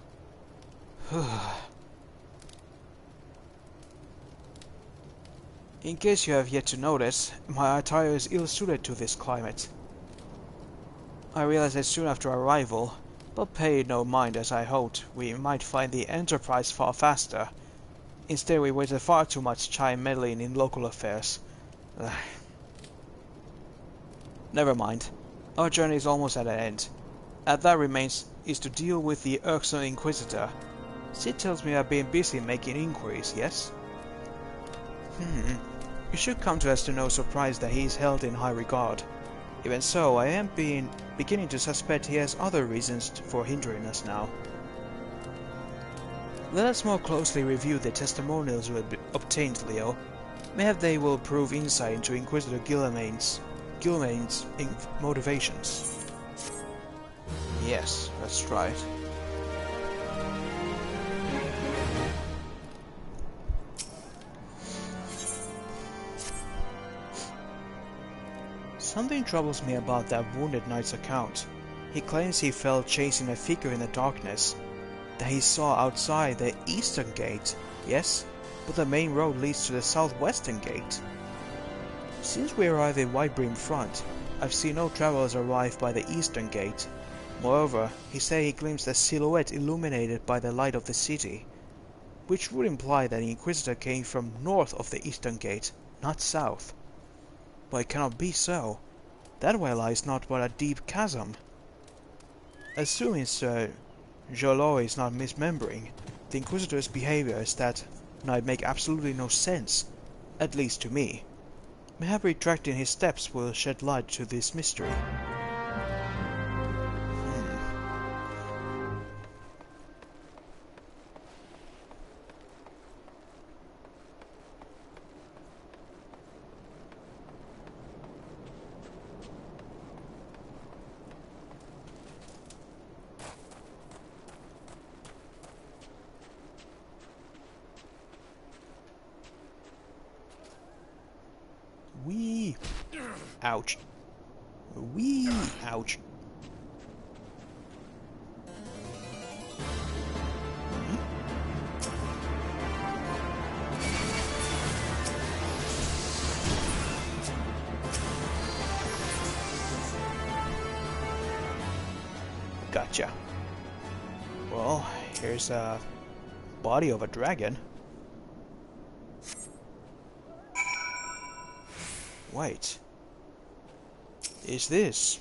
In case you have yet to notice, my attire is ill-suited to this climate. I realized it soon after arrival, but paid no mind as I hoped we might find the Enterprise far faster. Instead we wasted far too much time meddling in local affairs. Never mind. Our journey is almost at an end. And that remains is to deal with the irksome Inquisitor. Sid tells me I've been busy making inquiries, yes? You should come to us to no surprise that he is held in high regard. Even so, I am beginning to suspect he has other reasons for hindering us now. Let us more closely review the testimonials we obtained, Leo. Mayhap they will prove insight into Inquisitor Gilmain's motivations. Yes, that's right. Something troubles me about that wounded knight's account. He claims he felt chasing a figure in the darkness that he saw outside the eastern gate, yes, but the main road leads to the southwestern gate. Since we arrived in Whitebrim Front, I've seen no travelers arrive by the eastern gate. Moreover, he said he glimpsed a silhouette illuminated by the light of the city, which would imply that the Inquisitor came from north of the eastern gate, not south. But it cannot be so. That way lies not but a deep chasm. Assuming Sir Jolo is not misremembering, the Inquisitor's behavior is that night make absolutely no sense, at least to me. Mayhap retracting his steps will shed light to this mystery. Wee! Ouch. Wee! Ouch. Gotcha. Well, here's a body of a dragon. Wait. Is this?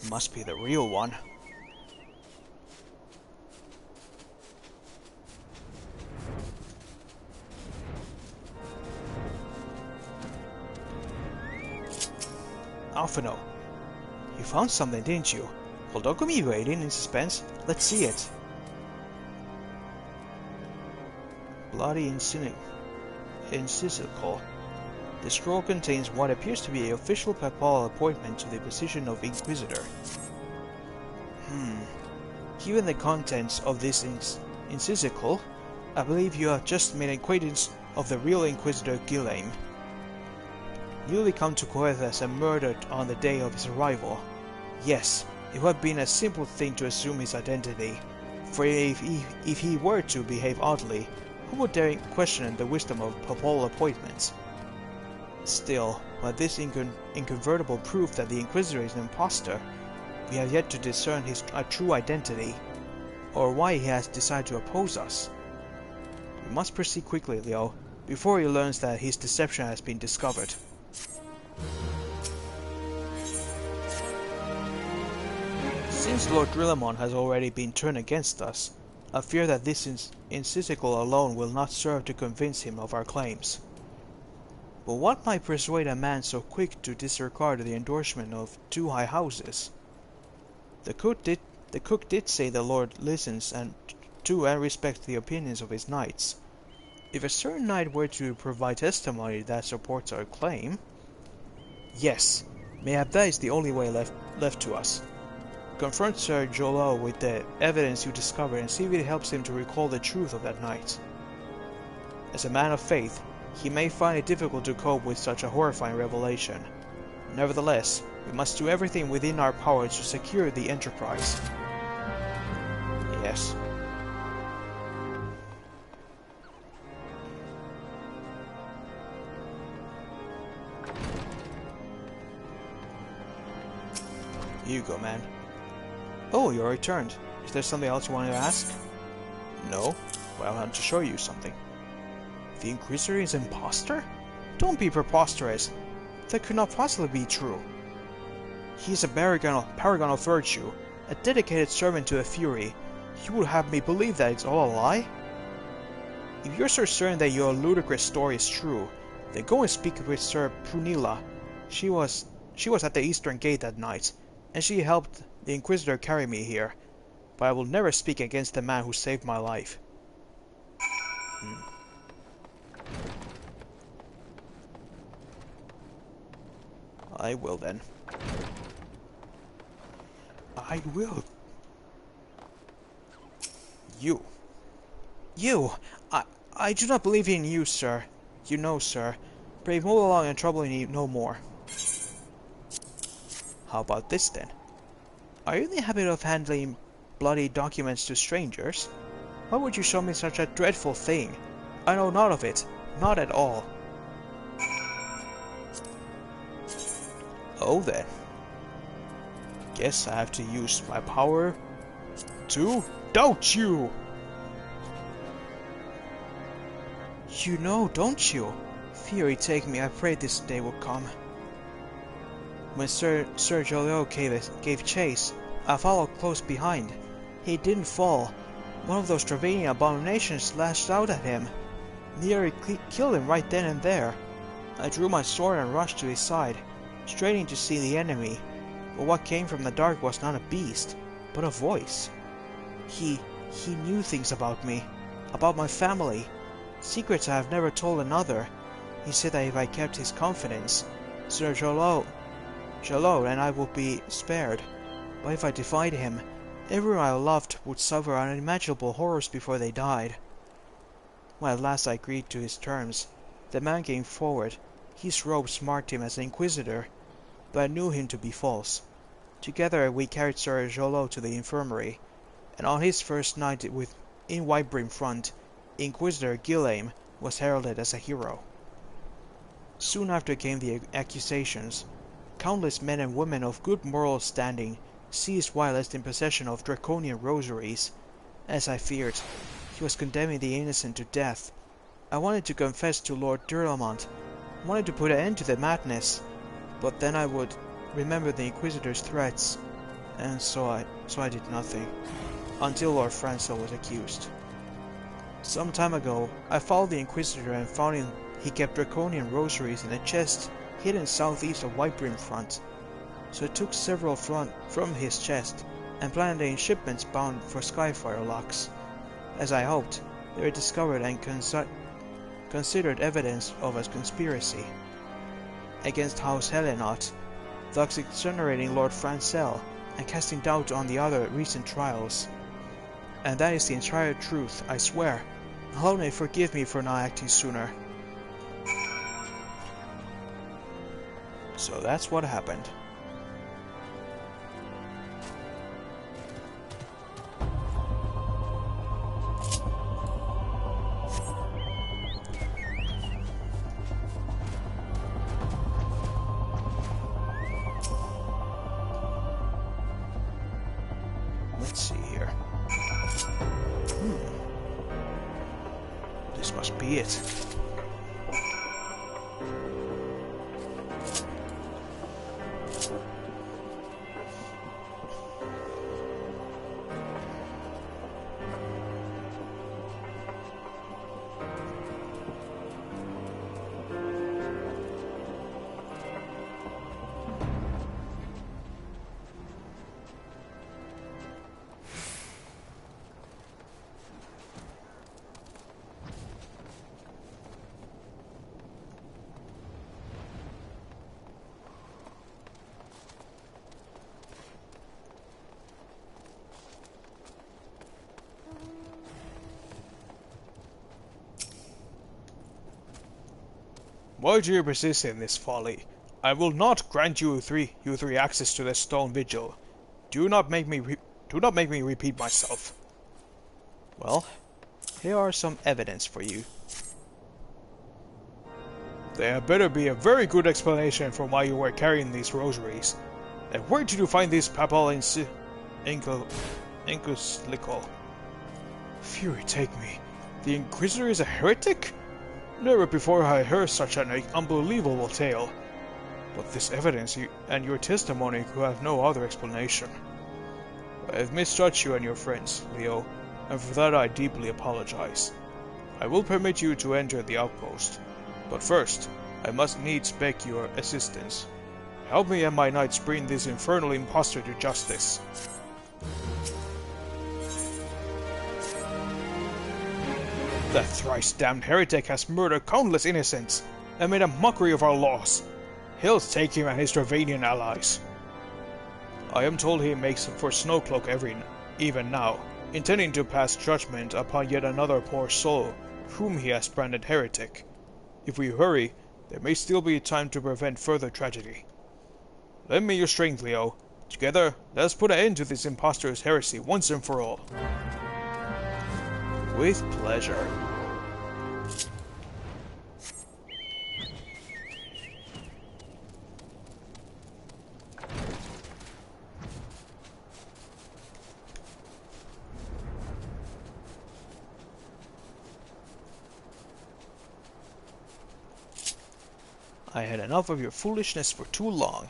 Must be the real one. Alphino, you found something, didn't you? Well, don't keep me waiting in suspense. Let's see it. Bloody Encisical. The scroll contains what appears to be an official papal appointment to the position of Inquisitor. Given the contents of this Encisical, I believe you have just made acquaintance of the real Inquisitor Gilmain. Newly come to Coethas and murdered on the day of his arrival. Yes, it would have been a simple thing to assume his identity, for if he were to behave oddly, who would dare question the wisdom of papal appointments? Still, by this incontrovertible proof that the Inquisitor is an impostor, we have yet to discern his true identity, or why he has decided to oppose us. We must proceed quickly, Leo, before he learns that his deception has been discovered. Since Lord Drillamon has already been turned against us, I fear that this Encisical alone will not serve to convince him of our claims. But what might persuade a man so quick to disregard the endorsement of two high houses? The cook did say the Lord listens to and respects the opinions of his knights. If a certain knight were to provide testimony that supports our claim... Yes, mayhap that is the only way left to us. Confront Sir Jolo with the evidence you discovered and see if it helps him to recall the truth of that night. As a man of faith, he may find it difficult to cope with such a horrifying revelation. Nevertheless, we must do everything within our power to secure the enterprise. Yes. Here you go, man. Oh, you're returned. Is there something else you wanted to ask? No? Well, I want to show you something. The Inquisitor is an imposter? Don't be preposterous. That could not possibly be true. He is a paragon of virtue, a dedicated servant to the Fury. You would have me believe that it's all a lie? If you're so certain that your ludicrous story is true, then go and speak with Sir Prunilla. She was at the Eastern Gate that night, and she helped the Inquisitor carry me here. But I will never speak against the man who saved my life. I will then. I will. You. I do not believe in you, sir. You know, sir. Pray move along and trouble me no more. How about this then? Are you in the habit of handling bloody documents to strangers? Why would you show me such a dreadful thing? I know naught of it. Not at all. Oh then. Guess I have to use my power to doubt you! You know, don't you? Fury take me, I prayed this day would come. When Sir Joliot gave chase, I followed close behind. He didn't fall. One of those Travanian abominations lashed out at him. Nearly killed him right then and there. I drew my sword and rushed to his side, straining to see the enemy. But what came from the dark was not a beast, but a voice. He knew things about me, about my family, secrets I have never told another. He said that if I kept his confidence, Sir Jolo and I would be spared. But if I defied him, everyone I loved would suffer unimaginable horrors before they died. When at last I agreed to his terms, the man came forward. His robes marked him as an Inquisitor, but I knew him to be false. Together we carried Sir Jolo to the infirmary, and on his first night in Whitebrim Front, Inquisitor Gillame was heralded as a hero. Soon after came the accusations. Countless men and women of good moral standing seized whilst in possession of draconian rosaries. As I feared, he was condemning the innocent to death. I wanted to confess to Lord Durlamont, wanted to put an end to the madness, but then I would remember the Inquisitor's threats, and so I did nothing, until Lord Francel was accused. Some time ago, I followed the Inquisitor and found he kept draconian rosaries in a chest hidden southeast of Whitebrim Front, so I took several from his chest and planted in shipments bound for Skyfire locks. As I hoped, they were discovered and considered evidence of a conspiracy against House Hellenot, thus exonerating Lord Francel and casting doubt on the other recent trials. And that is the entire truth, I swear. Allah may forgive me for not acting sooner. So that's what happened. Let's see here. This must be it. Why do you persist in this folly? I will not grant you three access to the stone vigil. Do not make me repeat myself. Well, here are some evidence for you. There had better be a very good explanation for why you were carrying these rosaries. And where did you find this papal encyclical? Fury take me. The Inquisitor is a heretic? Never before had I heard such an unbelievable tale. But this evidence and your testimony could have no other explanation. I have misjudged you and your friends, Leo, and for that I deeply apologize. I will permit you to enter the outpost, but first, I must needs beg your assistance. Help me and my knights bring this infernal impostor to justice. That thrice-damned heretic has murdered countless innocents and made a mockery of our laws. Hell take him and his Dravanian allies. I am told he makes for Snowcloak even now, intending to pass judgment upon yet another poor soul whom he has branded heretic. If we hurry, there may still be time to prevent further tragedy. Lend me your strength, Leo. Together, let us put an end to this impostor's heresy once and for all. With pleasure. I had enough of your foolishness for too long.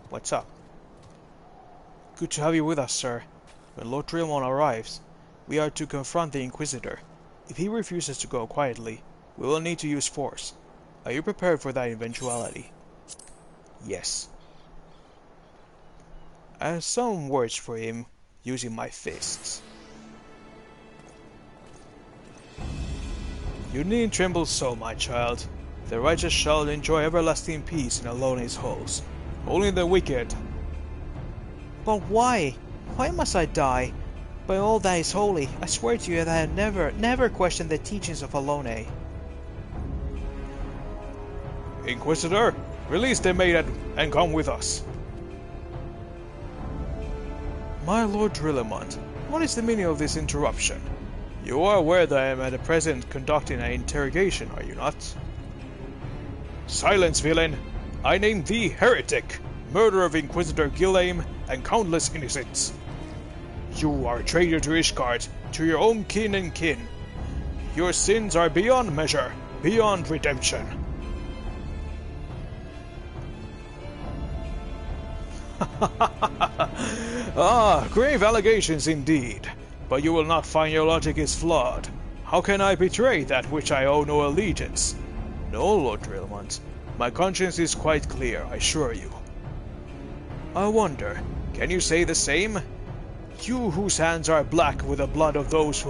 What's up? Good to have you with us, sir. When Lord Drillmon arrives, we are to confront the Inquisitor. If he refuses to go quietly, we will need to use force. Are you prepared for that eventuality? Yes. I have some words for him, using my fists. You needn't tremble so, my child. The righteous shall enjoy everlasting peace in Alone's halls. Only the wicked. But why? Why must I die? By all that is holy, I swear to you that I have never questioned the teachings of Alone. Inquisitor, release the maiden and come with us. My Lord Drillemont, what is the meaning of this interruption? You are aware that I am at present conducting an interrogation, are you not? Silence, villain! I name thee heretic, murderer of Inquisitor Gilame and countless innocents. You are a traitor to Ishgard, to your own kin and kin. Your sins are beyond measure, beyond redemption. Ah, grave allegations indeed. But you will not find your logic is flawed. How can I betray that which I owe no allegiance? No, Lord Drillmont. My conscience is quite clear, I assure you. I wonder, can you say the same? You whose hands are black with the blood of those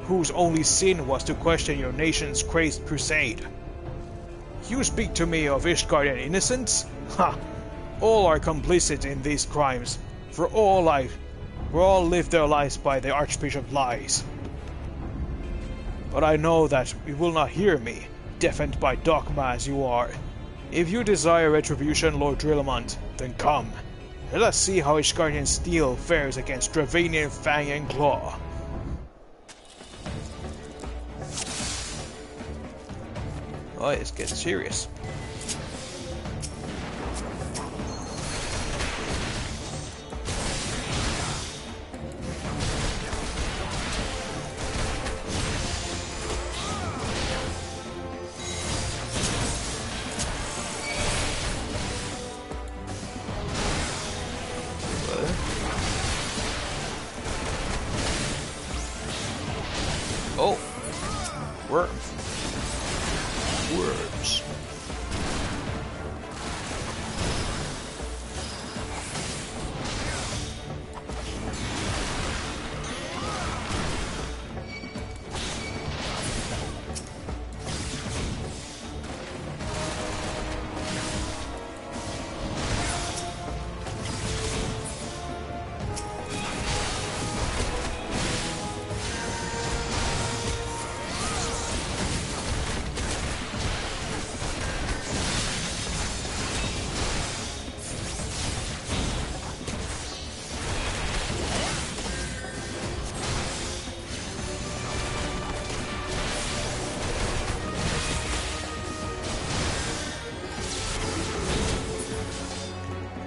whose only sin was to question your nation's crazed crusade. You speak to me of Ishgardian innocence? Ha! All are complicit in these crimes, for all live their lives by the Archbishop's lies. But I know that you will not hear me, deafened by dogma as you are. If you desire retribution, Lord Drillemont, then come. Let us see how Ishgardian steel fares against Dravanian fang and claw. Oh, it's getting serious. Oh, worm. Worms.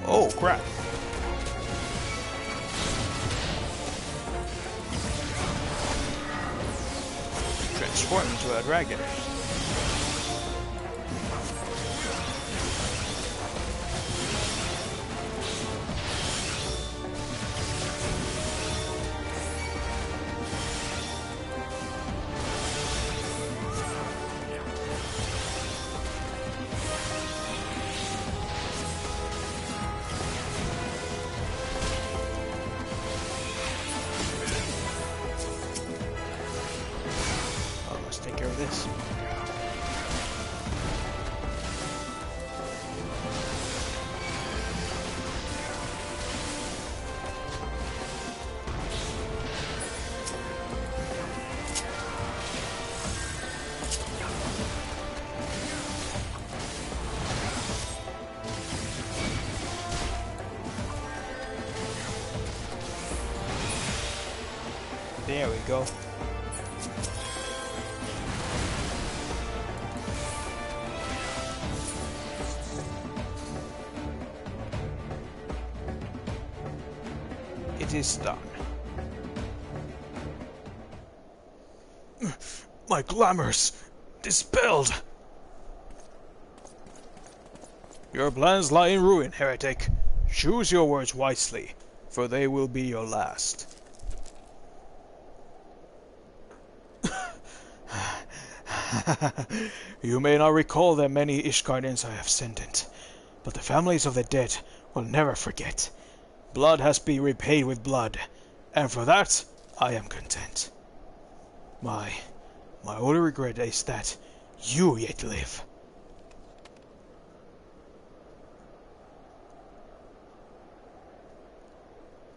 Oh, crap. Transform into a dragon. Take care of this. There we go. It is done. My glamours dispelled. Your plans lie in ruin, heretic. Choose your words wisely, for they will be your last. You may not recall the many Ishgardians I have sentient, but the families of the dead will never forget. Blood has been repaid with blood, and for that I am content. My only regret is that you yet live.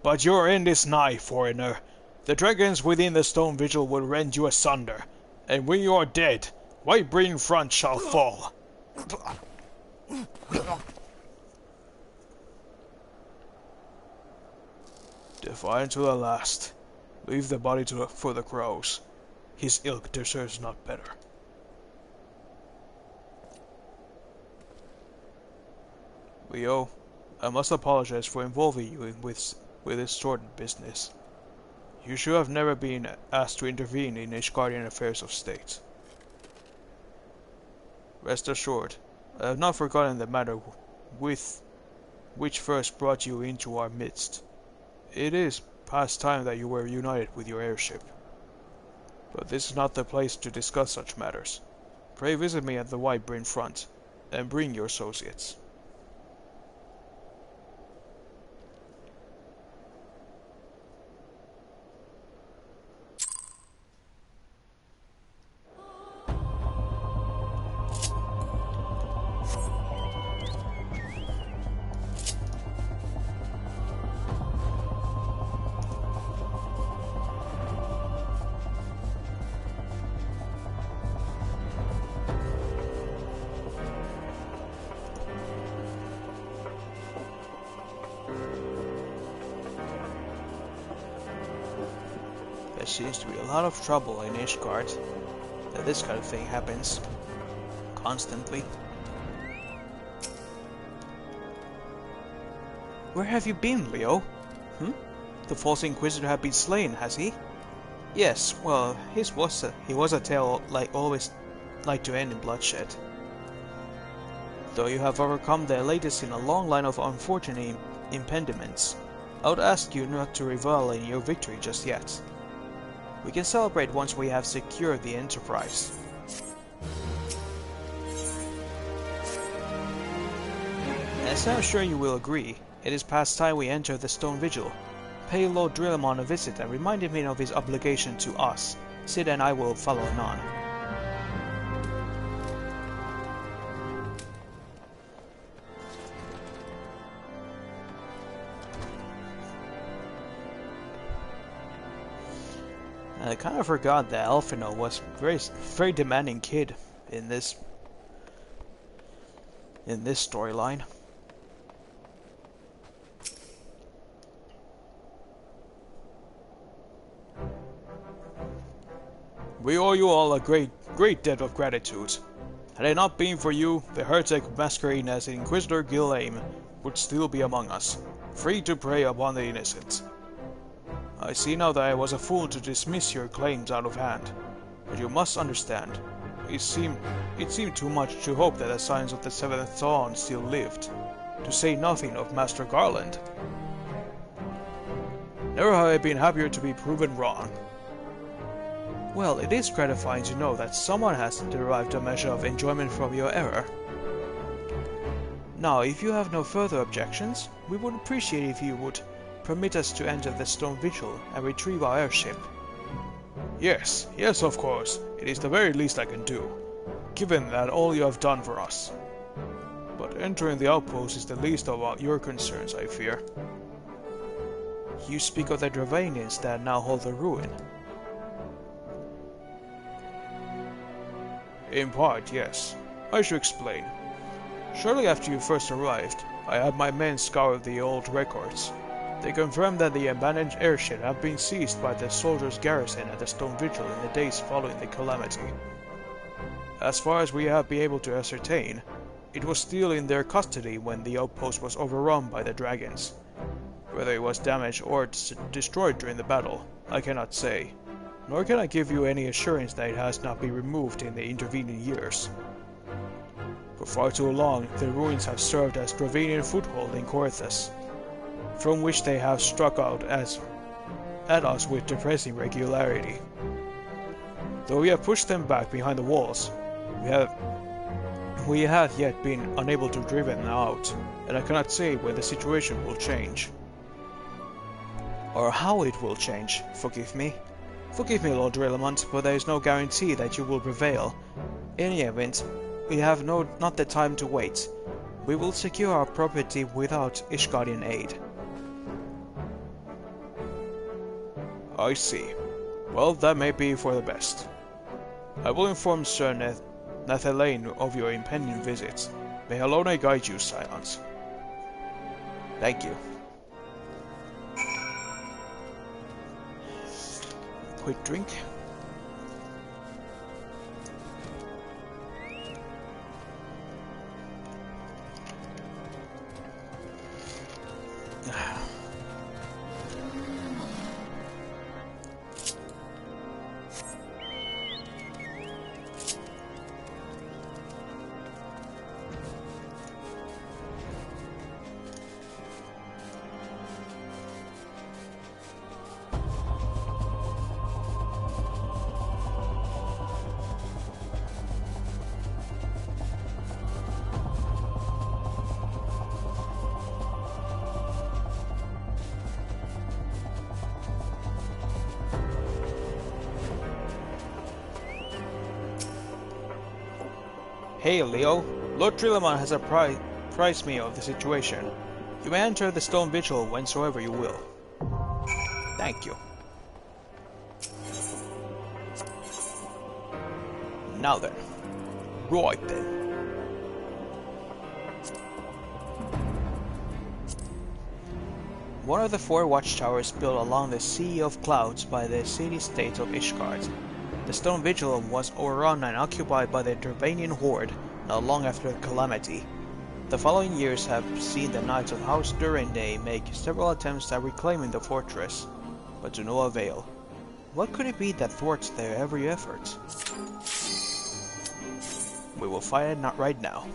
But your end is nigh, foreigner. The dragons within the stone vigil will rend you asunder, and when you are dead, Whitebrain Front shall fall. Defiant to the last. Leave the body for the crows. His ilk deserves not better. Leo, I must apologize for involving you with this sordid business. You should have never been asked to intervene in Ishgardian affairs of state. Rest assured, I have not forgotten the matter which first brought you into our midst. It is past time that you were united with your airship. But this is not the place to discuss such matters. Pray visit me at the Whitebrain Front, and bring your associates. There seems to be a lot of trouble in Ishgard, that this kind of thing happens constantly. Where have you been, Leo? The false Inquisitor has been slain, has he? Yes, well, he was a tale always like to end in bloodshed. Though you have overcome the latest in a long line of unfortunate impediments, I would ask you not to revel in your victory just yet. We can celebrate once we have secured the Enterprise. As I'm sure you will agree, it is past time we enter the Stone Vigil. Pay Lord Drillamon a visit and remind him of his obligation to us. Sid and I will follow anon. I kind of forgot that Alphino was very demanding kid in this storyline. We owe you all a great debt of gratitude. Had it not been for you, the heretic masquerading as Inquisitor Ghislaine would still be among us, free to prey upon the innocent. I see now that I was a fool to dismiss your claims out of hand, but you must understand, it seemed too much to hope that the signs of the Seventh Dawn still lived, to say nothing of Master Garland. Never have I been happier to be proven wrong. Well, it is gratifying to know that someone has derived a measure of enjoyment from your error. Now, if you have no further objections, we would appreciate if you would permit us to enter the Stone Vigil and retrieve our airship. Yes, of course. It is the very least I can do, given that all you have done for us. But entering the outpost is the least of your concerns, I fear. You speak of the Dravanians that now hold the ruin. In part, yes. I should explain. Shortly after you first arrived, I had my men scour the old records. They confirmed that the abandoned airship had been seized by the soldiers' garrison at the Stone Vigil in the days following the calamity. As far as we have been able to ascertain, it was still in their custody when the outpost was overrun by the dragons. Whether it was damaged or destroyed during the battle, I cannot say, nor can I give you any assurance that it has not been removed in the intervening years. For far too long, the ruins have served as Dravanian foothold in Corythus, from which they have struck out at us with depressing regularity. Though we have pushed them back behind the walls, we have yet been unable to drive them out, and I cannot say when the situation will change. Or how it will change, forgive me. Forgive me, Lord Rillamonte, but there is no guarantee that you will prevail. In any event, we have not the time to wait. We will secure our property without Ishgardian aid. I see. Well, that may be for the best. I will inform Sir Nathalain of your impending visit. May Halone guide you, Silence. Thank you. Quick drink. Hey, Leo. Lord Trilamon has apprised me of the situation. You may enter the Stone Vigil whensoever you will. Thank you. Now then. Right then. One of the 4 watchtowers built along the Sea of Clouds by the city-state of Ishgard. The Stone Vigil was overrun and occupied by the Dravanian horde not long after the calamity. The following years have seen the Knights of House Durende make several attempts at reclaiming the fortress, but to no avail. What could it be that thwarts their every effort? We will find it right now.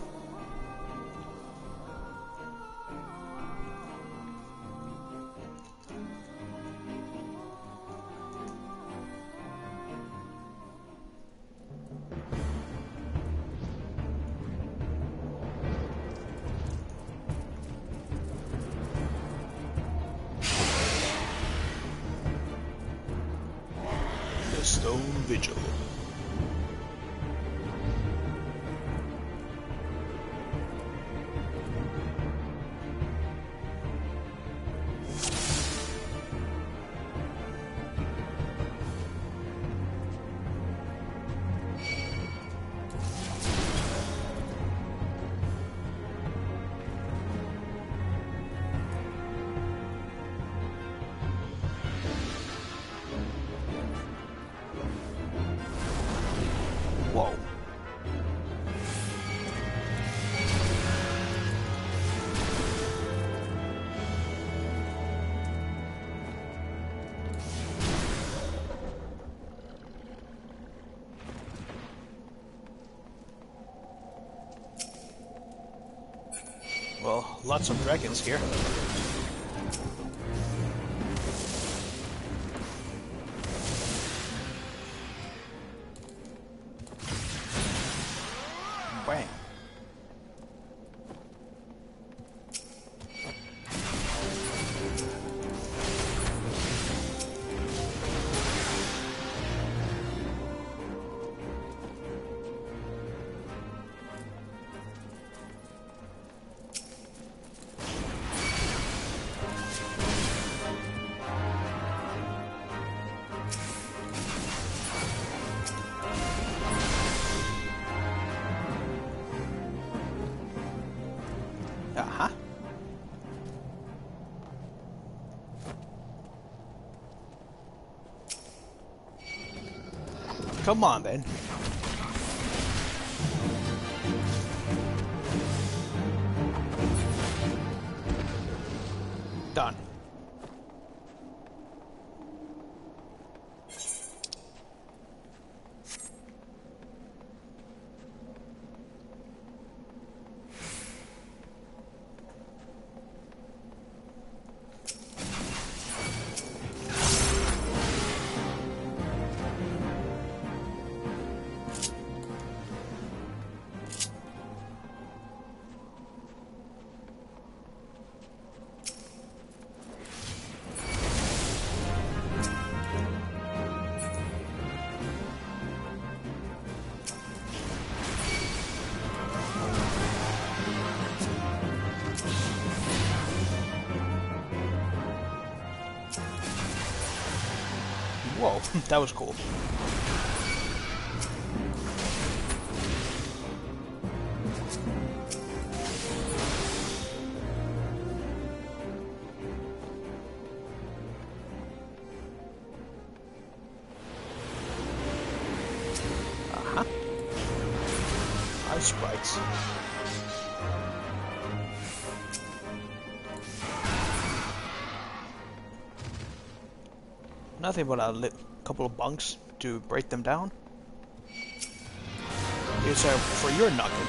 Stone Vigil. Lots of dragons here. Bang. Aha. Come on, then. Done. Whoa, that was cool. Uh-huh. Ice sprites. Nothing but a couple of bunks to break them down. Here's for your nugget.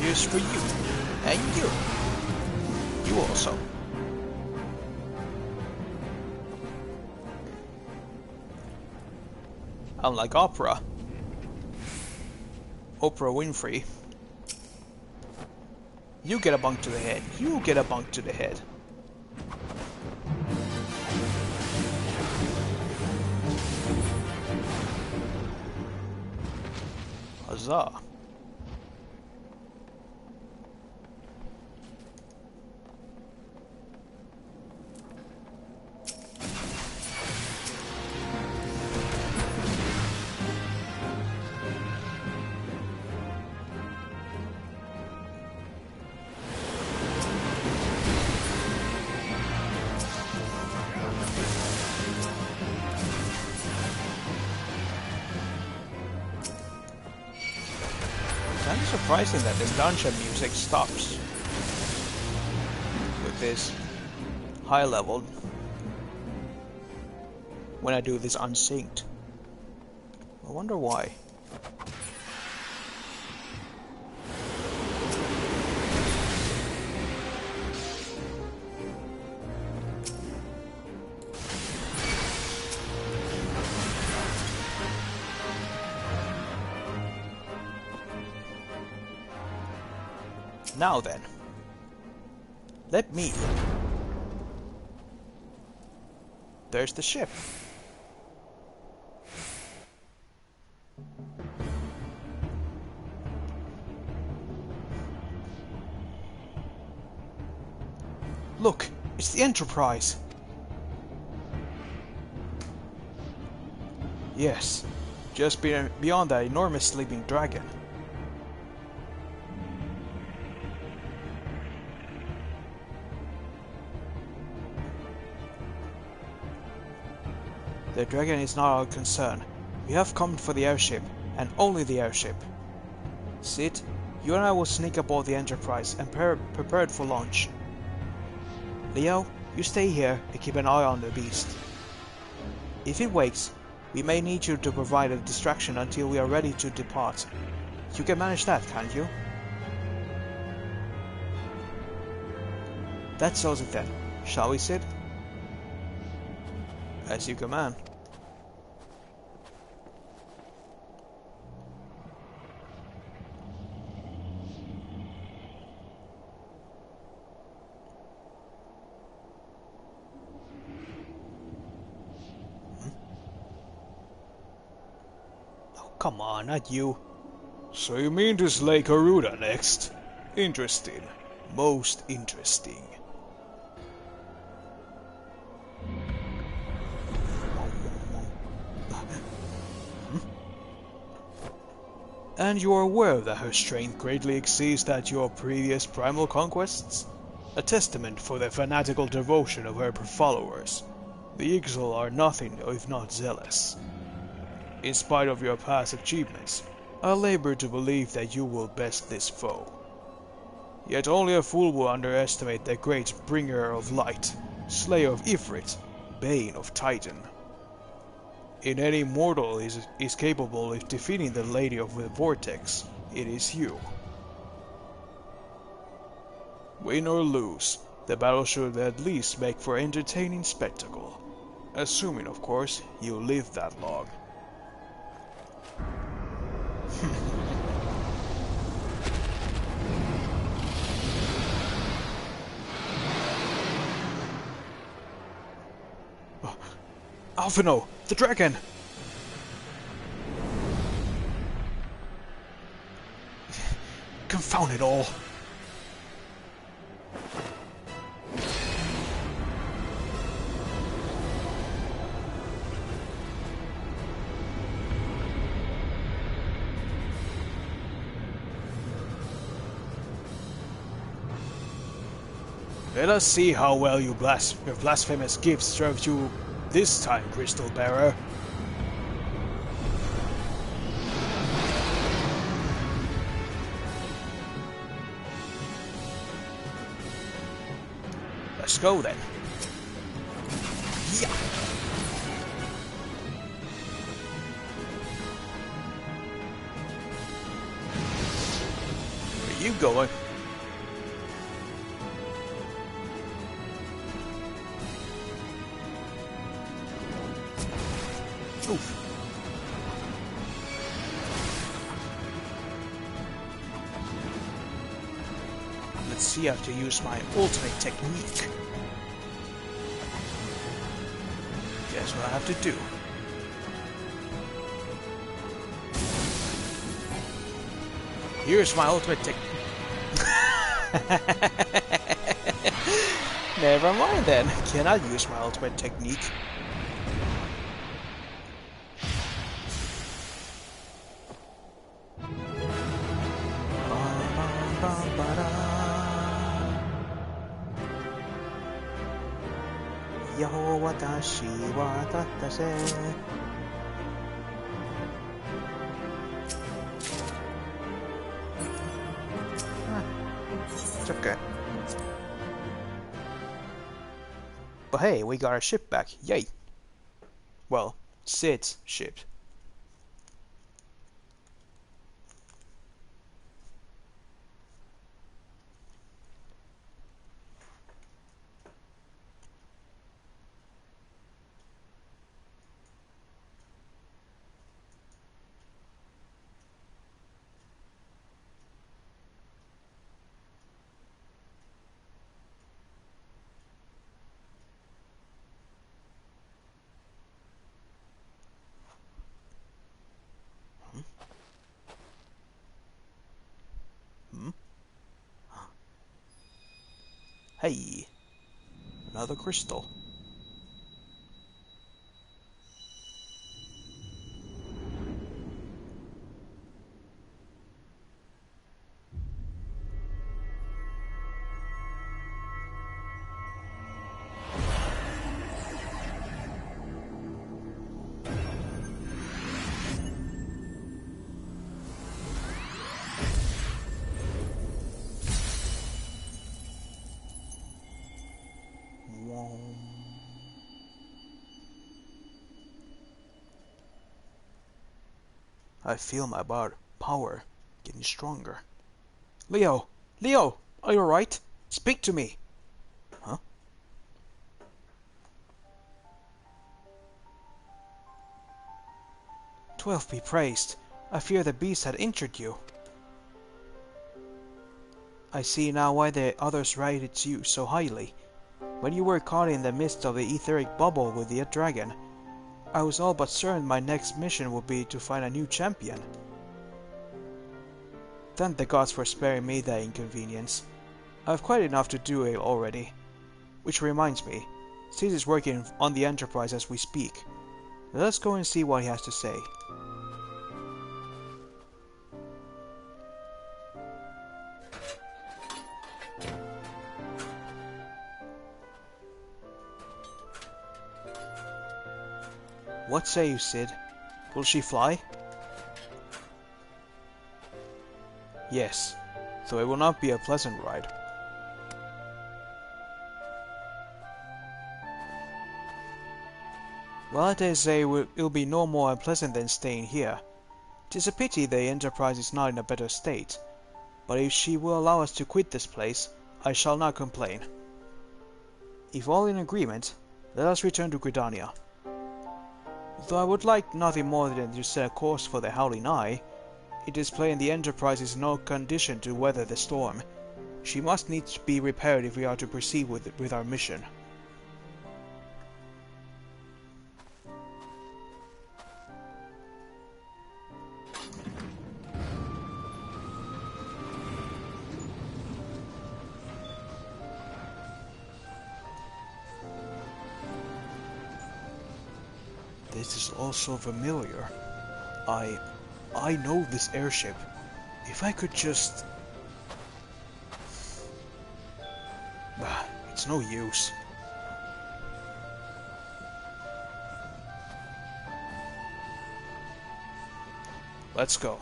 Here's for you. And you. You also. Unlike Oprah Winfrey, you get a bunk to the head. You get a bunk to the head. Huzzah. Kind of surprising that this dungeon music stops with this high level when I do this unsynced. I wonder why. Now then, let me. There's the ship. Look, it's the Enterprise. Yes, just beyond that enormous sleeping dragon. The dragon is not our concern. We have come for the airship, and only the airship. Sid, you and I will sneak aboard the Enterprise and prepared for launch. Leo, you stay here and keep an eye on the beast. If it wakes, we may need you to provide a distraction until we are ready to depart. You can manage that, can't you? That settles it then. Shall we sit? As you command. Oh, come on, not you. So you mean to slay Garuda next? Interesting. Most interesting. And you are aware that her strength greatly exceeds that of your previous primal conquests? A testament for the fanatical devotion of her followers. The Ixal are nothing if not zealous. In spite of your past achievements, I labor to believe that you will best this foe. Yet only a fool will underestimate the great bringer of light, slayer of Ifrit, bane of Titan. In any mortal is capable of defeating the Lady of the Vortex, it is you. Win or lose, the battle should at least make for entertaining spectacle. Assuming, of course, you live that long. Alphino, the dragon! Confound it all! Let us see how well your blasphemous gift serves you this time, Crystal Bearer. Let's go then. Yeah. Where are you going? Oof. Let's see how to use my ultimate technique. Guess what I have to do. Here's my ultimate technique. Never mind then. Cannot use my ultimate technique. Yaho watashi wa tatase. It's okay. But hey, we got our ship back. Yay! Well, Sid's ship. Hey, another crystal. I feel my power getting stronger. Leo! Leo! Are you alright? Speak to me! 12 be praised. I fear the beast had injured you. I see now why the others rated you so highly. When you were caught in the midst of the etheric bubble with the dragon, I was all but certain my next mission would be to find a new champion. Thank the gods for sparing me that inconvenience. I have quite enough to do already. Which reminds me, Sid is working on the Enterprise as we speak. Let us go and see what he has to say. What say you, Sid? Will she fly? Yes, though it will not be a pleasant ride. Well, they say it'll be no more unpleasant than staying here. 'Tis a pity the Enterprise is not in a better state, but if she will allow us to quit this place, I shall not complain. If all in agreement, let us return to Gridania. Though I would like nothing more than to set a course for the Howling Eye, it is plain the Enterprise is in no condition to weather the storm. She must needs be repaired if we are to proceed with our mission. This is all so familiar. I know this airship. If I could just... It's no use. Let's go.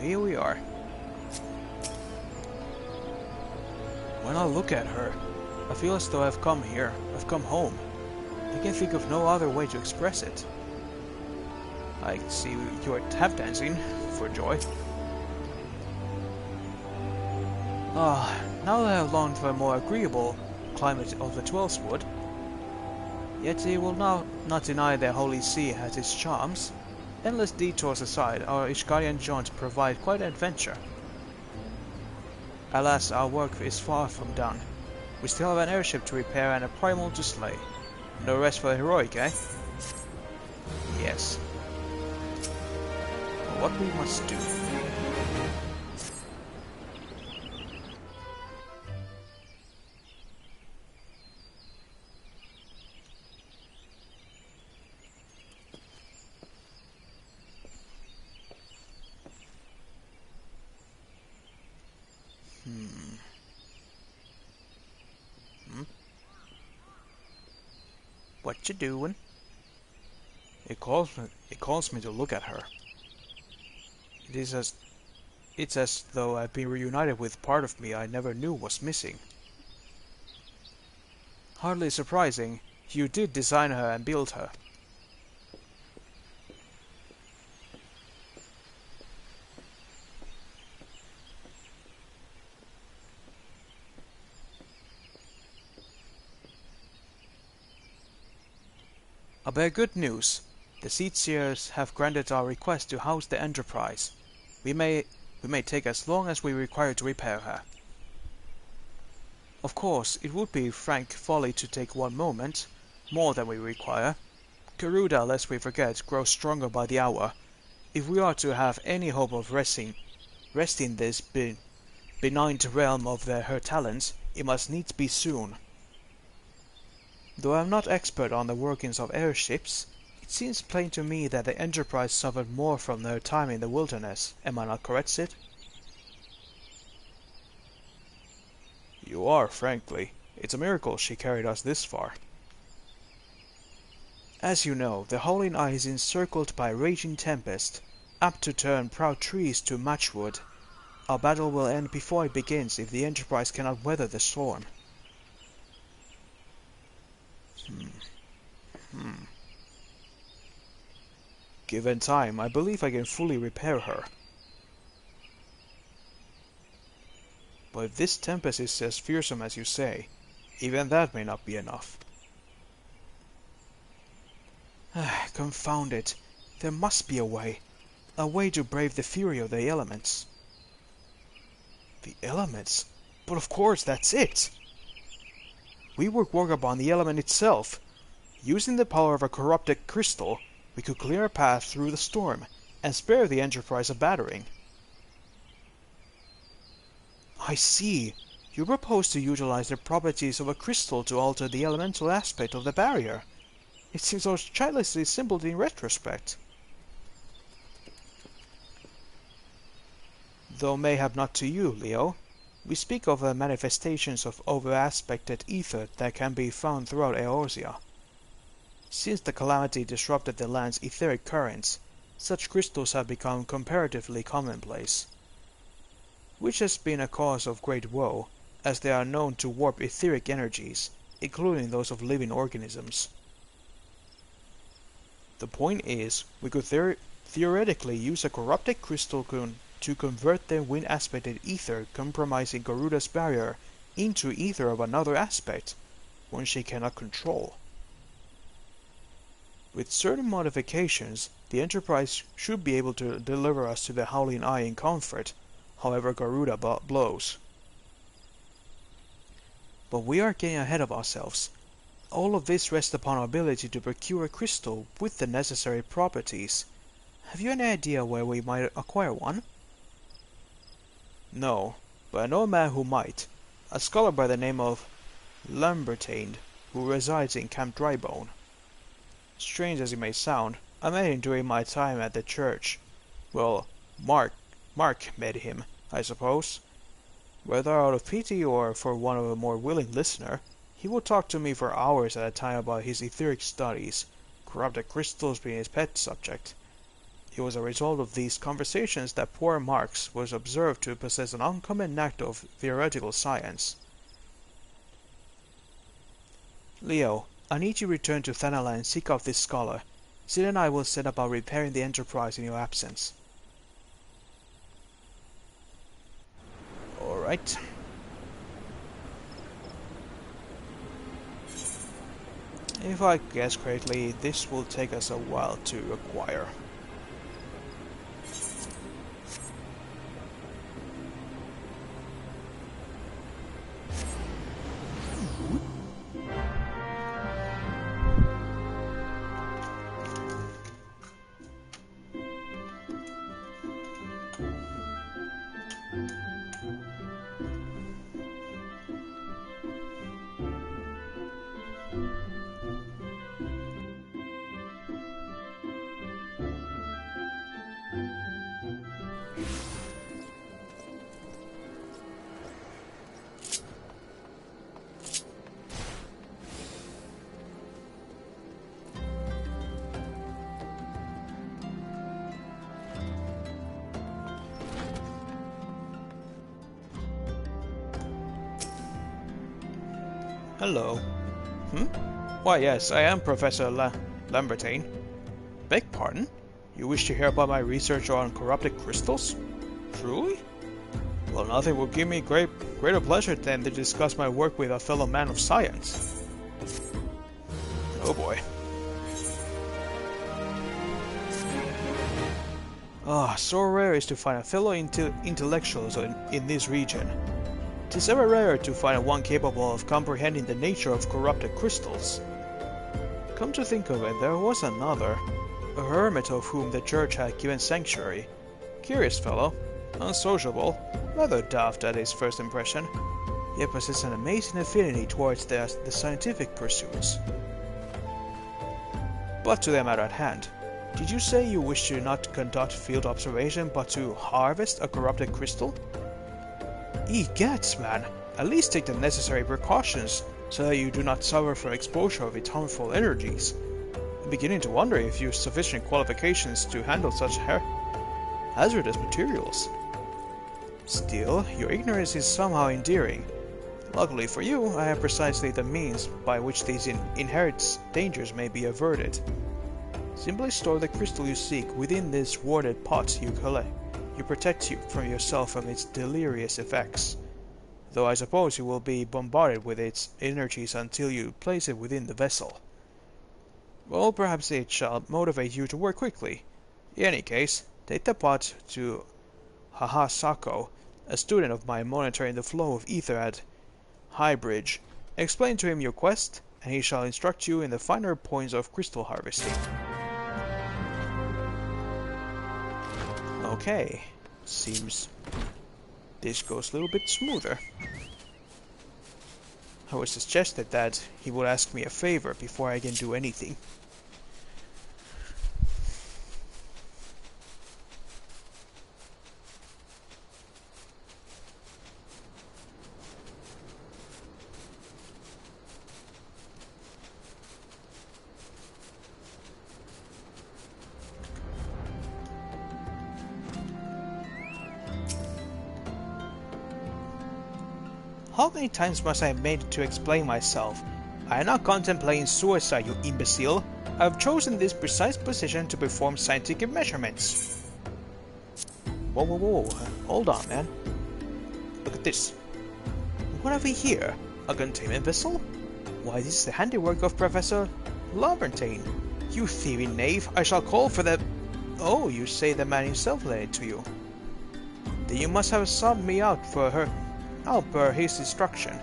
Here we are. When I look at her, I feel as though I've come here, I've come home. I can think of no other way to express it. I see you are tap dancing for joy. Now that I have longed for a more agreeable climate of the Twelveswood, yet it will not deny the Holy See has its charms. Endless detours aside, our Ishgarian jaunts provide quite an adventure. Alas, our work is far from done. We still have an airship to repair and a primal to slay. No rest for the heroic, eh? Yes. What we must do. What you doing? It calls me to look at her. It's as though I've been reunited with part of me I never knew was missing. Hardly surprising, you did design her and build her. I bear good news. The Seedseers have granted our request to house the Enterprise. We may take as long as we require to repair her. Of course, it would be frank folly to take one moment, more than we require. Garuda, lest we forget, grows stronger by the hour. If we are to have any hope of resting this benign realm of her talents, it must needs be soon. Though I am not expert on the workings of airships, it seems plain to me that the Enterprise suffered more from her time in the wilderness. Am I not correct, Sid? You are, frankly. It's a miracle she carried us this far. As you know, the Howling Eye is encircled by a raging tempest, apt to turn proud trees to matchwood. Our battle will end before it begins if the Enterprise cannot weather the storm. Given time, I believe I can fully repair her. But if this tempest is as fearsome as you say, even that may not be enough. Confound it. There must be a way to brave the fury of the elements. The elements? But of course, that's it! We would work upon the element itself. Using the power of a corrupted crystal, we could clear a path through the storm, and spare the Enterprise a battering. I see. You propose to utilize the properties of a crystal to alter the elemental aspect of the barrier. It seems so childishly simple in retrospect. Though mayhap not to you, Leo. We speak of manifestations of over-aspected ether that can be found throughout Eorzea. Since the calamity disrupted the land's etheric currents, such crystals have become comparatively commonplace, which has been a cause of great woe, as they are known to warp etheric energies, including those of living organisms. The point is, we could theoretically use a corrupted crystal to convert the wind-aspected ether compromising Garuda's barrier into ether of another aspect, one she cannot control. With certain modifications, the Enterprise should be able to deliver us to the Howling Eye in comfort, however Garuda blows. But we are getting ahead of ourselves. All of this rests upon our ability to procure a crystal with the necessary properties. Have you any idea where we might acquire one? No, but I know a man who might. A scholar by the name of Lambertain, who resides in Camp Drybone. Strange as it may sound, I met him during my time at the church. Well, Mark met him, I suppose. Whether out of pity or for one of a more willing listener, he would talk to me for hours at a time about his etheric studies, corrupted crystals being his pet subject. It was a result of these conversations that poor Marx was observed to possess an uncommon knack of theoretical science. Leo, I need you to return to Thanala and seek out this scholar. Sid and I will set about repairing the Enterprise in your absence. Alright. If I guess correctly, this will take us a while to acquire. Hello. Why yes, I am Professor Lambertain. Beg pardon? You wish to hear about my research on corrupted crystals? Truly? Well, nothing will give me greater pleasure than to discuss my work with a fellow man of science. Oh boy. So rare is to find a fellow intellectuals in this region. 'Tis ever rarer to find one capable of comprehending the nature of corrupted crystals. Come to think of it, there was another, a hermit of whom the church had given sanctuary. Curious fellow, unsociable, rather daft at his first impression, yet possessed an amazing affinity towards the scientific pursuits. But to the matter at hand, did you say you wish to not conduct field observation but to harvest a corrupted crystal? Egad, man, at least take the necessary precautions so that you do not suffer from exposure of its harmful energies. I'm beginning to wonder if you have sufficient qualifications to handle such hazardous materials. Still, your ignorance is somehow endearing. Luckily for you, I have precisely the means by which these inherent dangers may be averted. Simply store the crystal you seek within this warded pot you collect. You protect you from yourself from its deleterious effects, though I suppose you will be bombarded with its energies until you place it within the vessel. Well, perhaps it shall motivate you to work quickly. In any case, take the pot to Hahasako, a student of mine monitoring the flow of ether at Highbridge. Explain to him your quest, and he shall instruct you in the finer points of crystal harvesting. Okay, seems this goes a little bit smoother. I was suggested that he would ask me a favor before I can do anything. How many times must I have made it to explain myself? I am not contemplating suicide, you imbecile. I have chosen this precise position to perform scientific measurements. Whoa, hold on, man. Look at this. What have we here? A containment vessel? Why, this is the handiwork of Professor Labertine. You thieving knave, I shall call for the... Oh, you say the man himself led it to you. Then you must have subbed me out for her... per his instruction,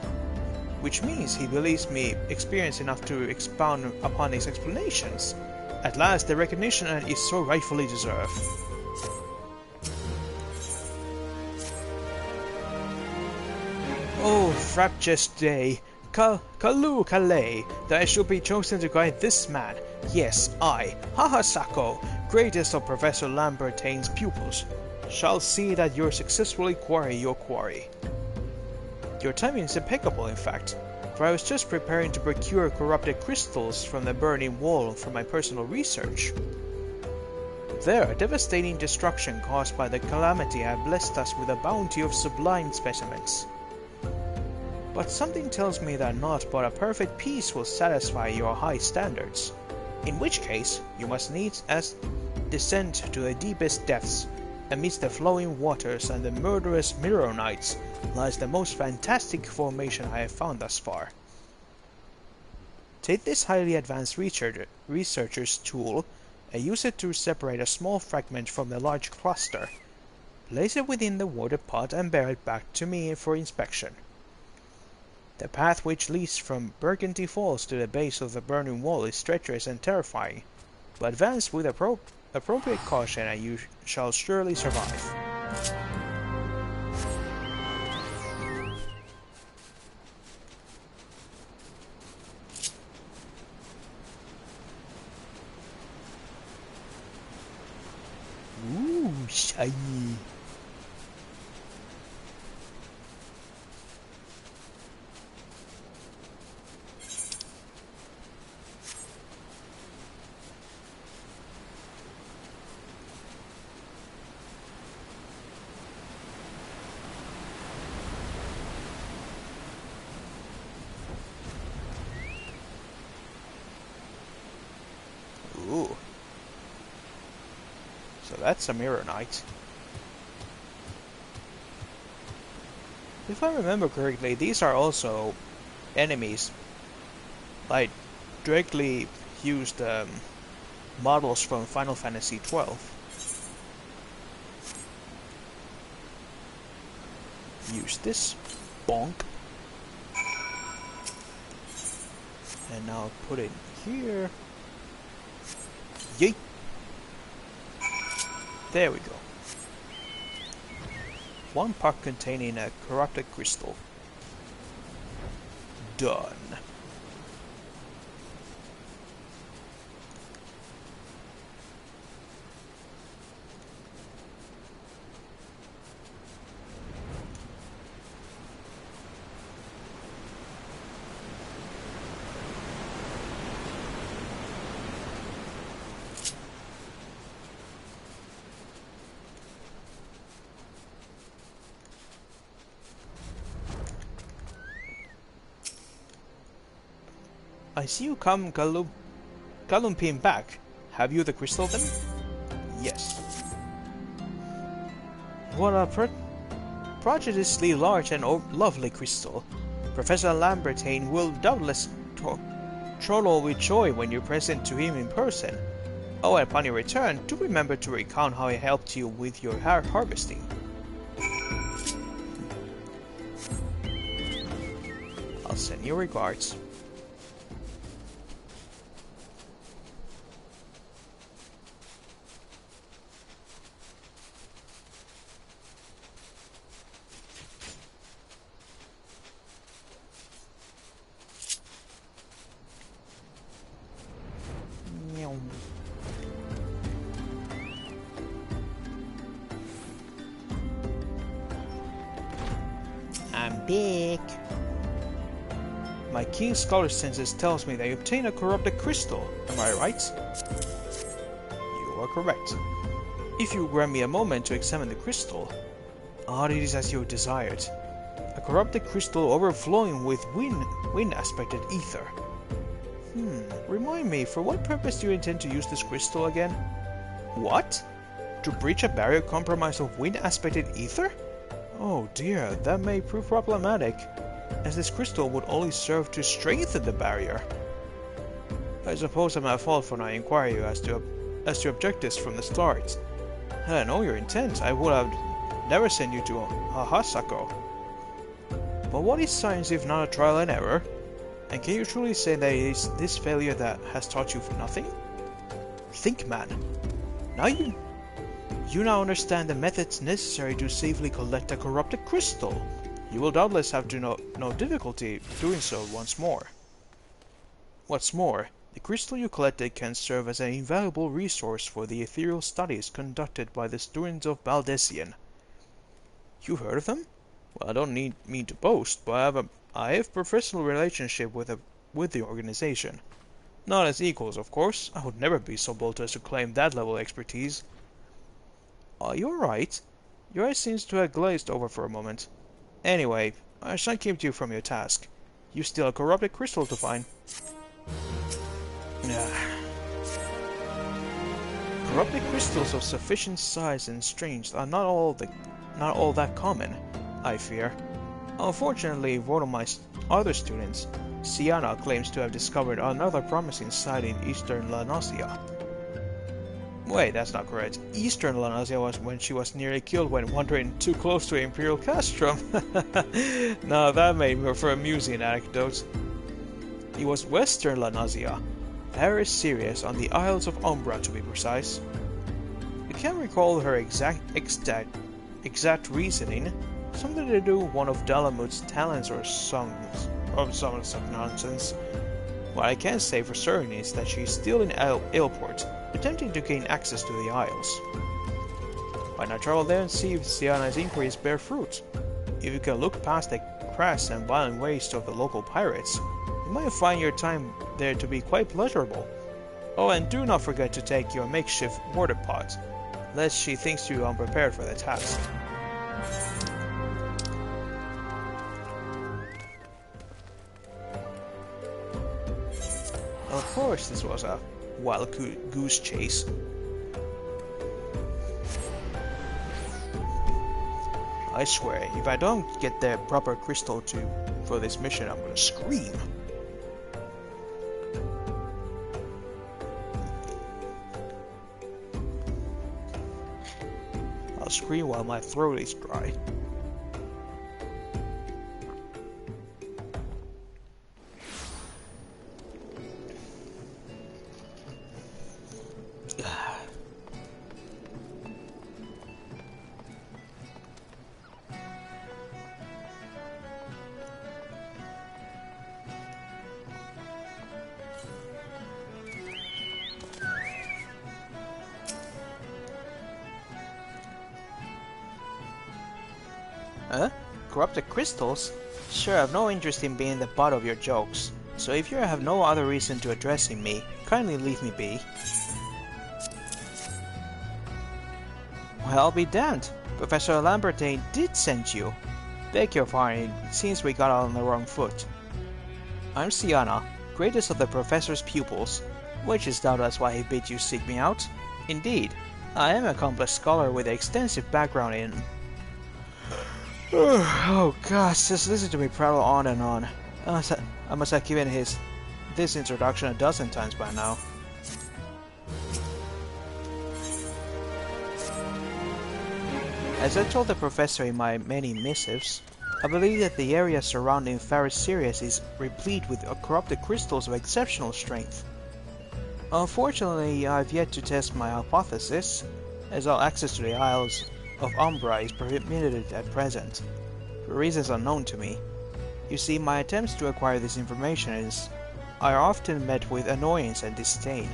which means he believes me experienced enough to expound upon his explanations. At last, the recognition is so rightfully deserved. Oh, fraptious day, Kalu Kalei, that I should be chosen to guide this man. Yes, I, Hahasako, greatest of Professor Lambertine's pupils, shall see that you successfully quarry your quarry. Your timing is impeccable, in fact, for I was just preparing to procure corrupted crystals from the burning wall for my personal research. There, devastating destruction caused by the calamity had blessed us with a bounty of sublime specimens. But something tells me that naught but a perfect peace will satisfy your high standards, in which case you must needs descend to the deepest depths. Amidst the flowing waters and the murderous Mirror-Knights lies the most fantastic formation I have found thus far. Take this highly advanced researcher's tool and use it to separate a small fragment from the large cluster. Place it within the water pot and bear it back to me for inspection. The path which leads from Burgundy Falls to the base of the burning wall is treacherous and terrifying, but advance with appropriate caution and you shall surely survive. Ooh, shiny. Ooh. So that's a Mirror Knight. If I remember correctly, these are also enemies. Like, directly used models from Final Fantasy XII. Use this. Bonk. And now put it here. Yeet! There we go. One part containing a corrupted crystal. Done. I see you come Galumping back. Have you the crystal then? Yes. What a prodigiously large and lovely crystal. Professor Lambertine will doubtless tremble with joy when you're present to him in person. Oh, and upon your return, do remember to recount how he helped you with your harvesting. I'll send you regards. I'm back. My keen scholar senses tells me they obtain a corrupted crystal. Am I right? You are correct. If you grant me a moment to examine the crystal. It is as you desired. A corrupted crystal overflowing with wind-aspected ether. Remind me, for what purpose do you intend to use this crystal again? What? To breach a barrier compromised of wind-aspected ether? Oh dear, that may prove problematic, as this crystal would only serve to strengthen the barrier. I suppose I'm at fault for not inquiring you as to objectives from the start. Had I known your intent, I would have never sent you to Ahasako. But what is science if not a trial and error? And can you truly say that it is this failure that has taught you for nothing? Think, man. You now understand the methods necessary to safely collect a corrupted crystal. You will doubtless have to no difficulty doing so once more. What's more, the crystal you collected can serve as an invaluable resource for the ethereal studies conducted by the students of Baldessian. You heard of them? Well, I don't mean to boast, but I have a professional relationship with the organization. Not as equals, of course. I would never be so bold as to claim that level of expertise. You're right. Your eyes seems to have glazed over for a moment. Anyway, I shan't keep you from your task. You still a corrupted crystal to find. Corrupted crystals of sufficient size and strength are not all that common, I fear. Unfortunately, one of my other students, Sienna, claims to have discovered another promising site in eastern Lanasia. Wait, that's not correct. Eastern Lanasia was when she was nearly killed when wandering too close to Imperial Castrum. Now that made for a amusing anecdote. It was Western Lanasia, Paris Sirius, on the Isles of Umbra to be precise. I can't recall her exact reasoning. Something to do with one of Dalamut's talents or some such nonsense. What I can say for certain is that she is still in Ailport, attempting to gain access to the Isles. Why not travel there and see if Sienna's inquiries bear fruit? If you can look past the crass and violent ways of the local pirates, you might find your time there to be quite pleasurable. Oh, and do not forget to take your makeshift water pot, lest she thinks you unprepared for the task. Of course, this was a wild goose chase. I swear, if I don't get the proper crystal for this mission, I'm gonna scream. I'll scream while my throat is dry. Huh? Corrupted crystals? Sure, I've no interest in being the butt of your jokes, so if you have no other reason to addressing me, kindly leave me be. Well, I'll be damned. Professor Lambertine did send you. Beg your pardon, it seems we got on the wrong foot. I'm Sienna, greatest of the professor's pupils, which is doubtless why he bid you seek me out. Indeed, I am an accomplished scholar with an extensive background in... Oh gosh, just listen to me prattle on and on. I must have given this introduction a dozen times by now. As I told the professor in my many missives, I believe that the area surrounding Faris Sirius is replete with corrupted crystals of exceptional strength. Unfortunately, I've yet to test my hypothesis, as all access to the Isles of Umbra is permitted at present, for reasons unknown to me. You see, my attempts to acquire this information are often met with annoyance and disdain.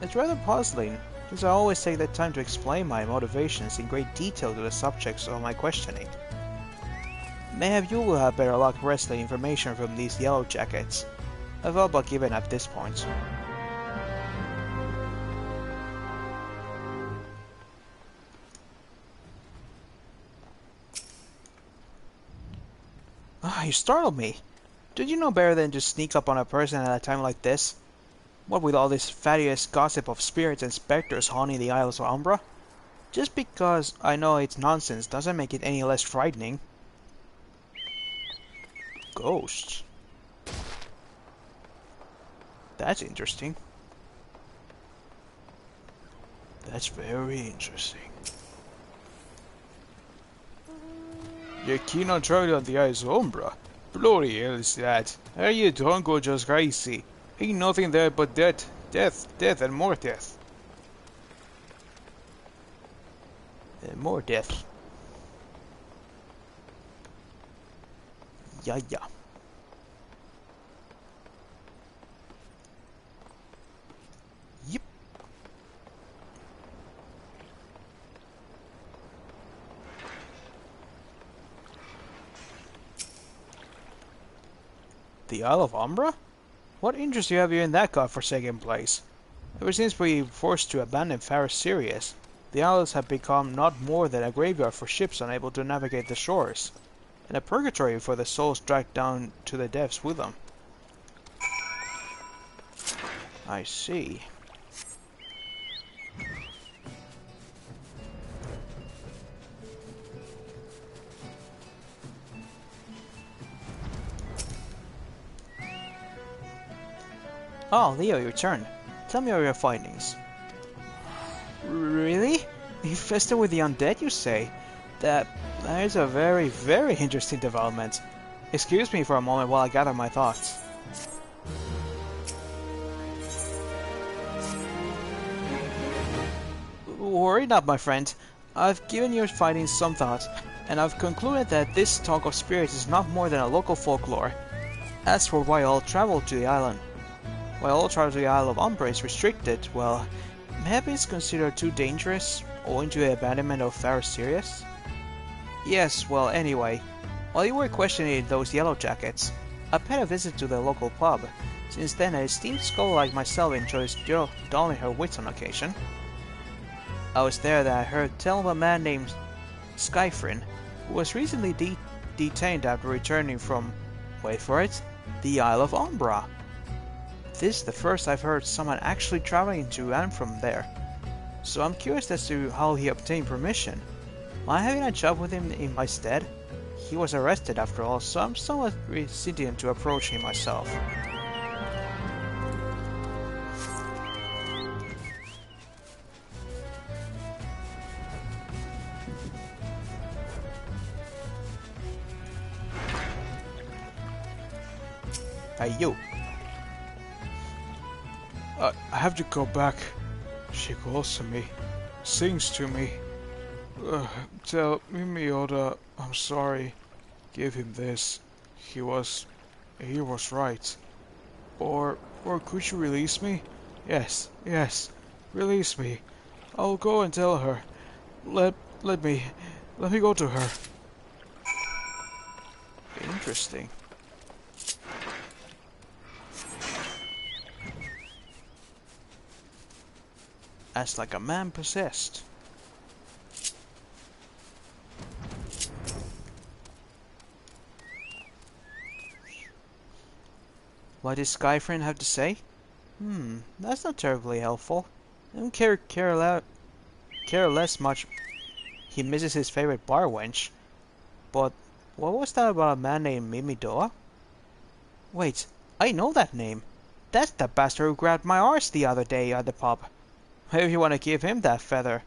It's rather puzzling, since I always take the time to explain my motivations in great detail to the subjects of my questioning. Mayhap you will have better luck wresting information from these yellow jackets. I've all but given up at this point. Ah, you startled me. Did you know better than to sneak up on a person at a time like this? What with all this fabulous gossip of spirits and specters haunting the Isles of Umbra? Just because I know it's nonsense doesn't make it any less frightening. Ghosts? That's interesting. That's very interesting. You're keen on traveling on the Isles of Umbra? Bloody hell is that? Are you drunk or just crazy? Ain't nothing there but death, death, and more death. And more death. Yeah. Yep. The Isle of Umbra? What interest do you have in that godforsaken place? Ever since we were forced to abandon Faris Sirius, the isles have become not more than a graveyard for ships unable to navigate the shores, and a purgatory for the souls dragged down to the depths with them. I see. Oh, Leo, you returned. Tell me of your findings. Really? Infested with the undead, you say? That is a very, very interesting development. Excuse me for a moment while I gather my thoughts. Worry not, my friend. I've given your findings some thought, and I've concluded that this talk of spirits is not more than a local folklore. As for why all travel to the island, while all travel to the Isle of Umbra is restricted, well, maybe it's considered too dangerous, owing to the abandonment of Faris Sirius? Yes, well, anyway, while you were questioning those yellow jackets, I paid a visit to the local pub. Since then, an esteemed scholar like myself enjoys dulling her wits on occasion. I was there that I heard tell of a man named Skyfrin, who was recently detained after returning from, wait for it, the Isle of Umbra. This is the first I've heard someone actually traveling to and from there, so I'm curious as to how he obtained permission. Am I having a job with him in my stead? He was arrested after all, so I'm somewhat hesitant to approach him myself. Hey, you. I have to go back. She calls to me, sings to me. Tell Mimioda I'm sorry. Give him this. He was right. Or could you release me? Yes, release me. I'll go and tell her. Let me go to her. Interesting. Acts like a man possessed. What does Skyfriend have to say? That's not terribly helpful. I don't care less much he misses his favorite bar wench. But what was that about a man named Mimidoa? Wait, I know that name. That's the bastard who grabbed my arse the other day at the pub. Maybe you want to give him that feather.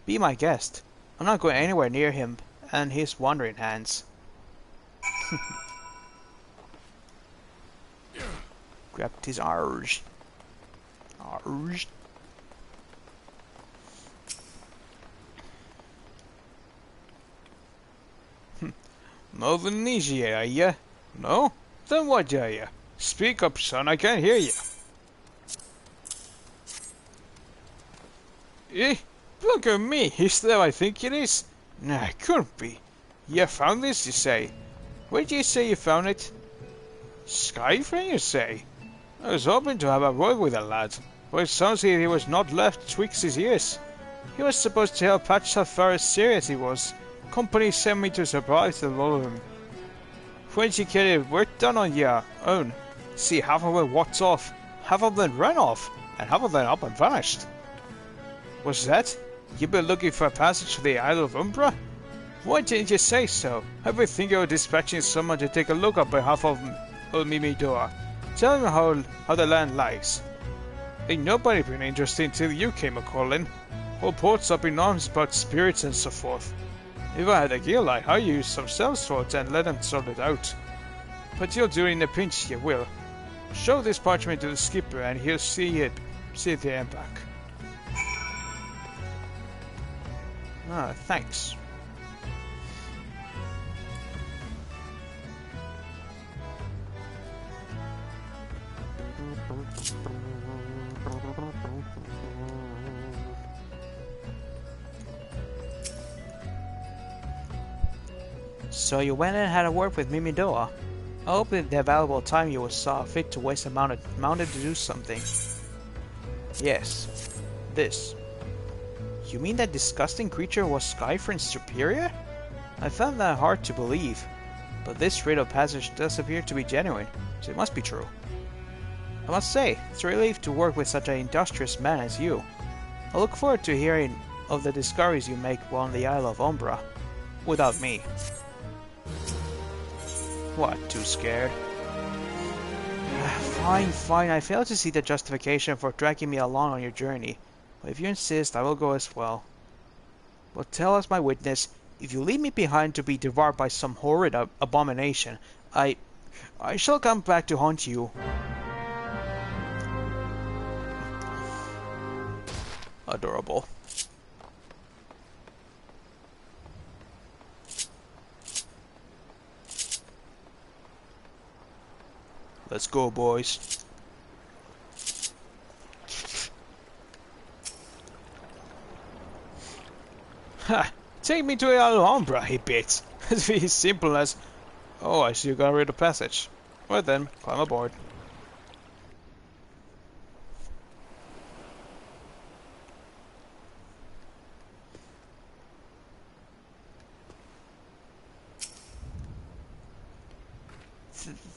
Be my guest. I'm not going anywhere near him and his wandering hands. Grabbed his arse. Arse. Nothing easy, are ya? No? Then what are ya? Speak up, son, I can't hear you. Eh? Look at me, is that what I think it is? Nah, it couldn't be. You found this, you say? Where did you say you found it? Skyframe, you say? I was hoping to have a word with the lad, but it sounds like he was not left twixt his ears. He was supposed to help patch how far serious he was. Company sent me to surprise the lot of him. When you get it work done on your own, see half of it walked off, half of them ran off, and half of them up and vanished. What's that? You been looking for a passage to the Isle of Umbra? Why didn't you say so? I've been thinking of dispatching someone to take a look on behalf of old Mimidoa. Tell him how the land lies. Ain't nobody been interested until you came a-calling. Whole port's up in arms about spirits and so forth. If I had a gear light, I'd use some cells for it and let them sort it out. But you'll do it in a pinch, you will. Show this parchment to the skipper and he'll see it there and back. Thanks. So you went and had a word with Mimidoa. I hope that the valuable time you saw fit to waste amounted to do something. Yes. This. You mean that disgusting creature was Skyfriend's superior? I found that hard to believe. But this rite of passage does appear to be genuine, so it must be true. I must say, it's a relief to work with such an industrious man as you. I look forward to hearing of the discoveries you make while on the Isle of Umbra. Without me. What, too scared? Fine, I fail to see the justification for dragging me along on your journey. But if you insist, I will go as well. But tell us, my witness, if you leave me behind to be devoured by some horrid abomination, I shall come back to haunt you. Adorable. Let's go, boys. Ha! Take me to Alhambra, he bits. It's as simple as... Oh, I see you got rid of passage. Well then, climb aboard.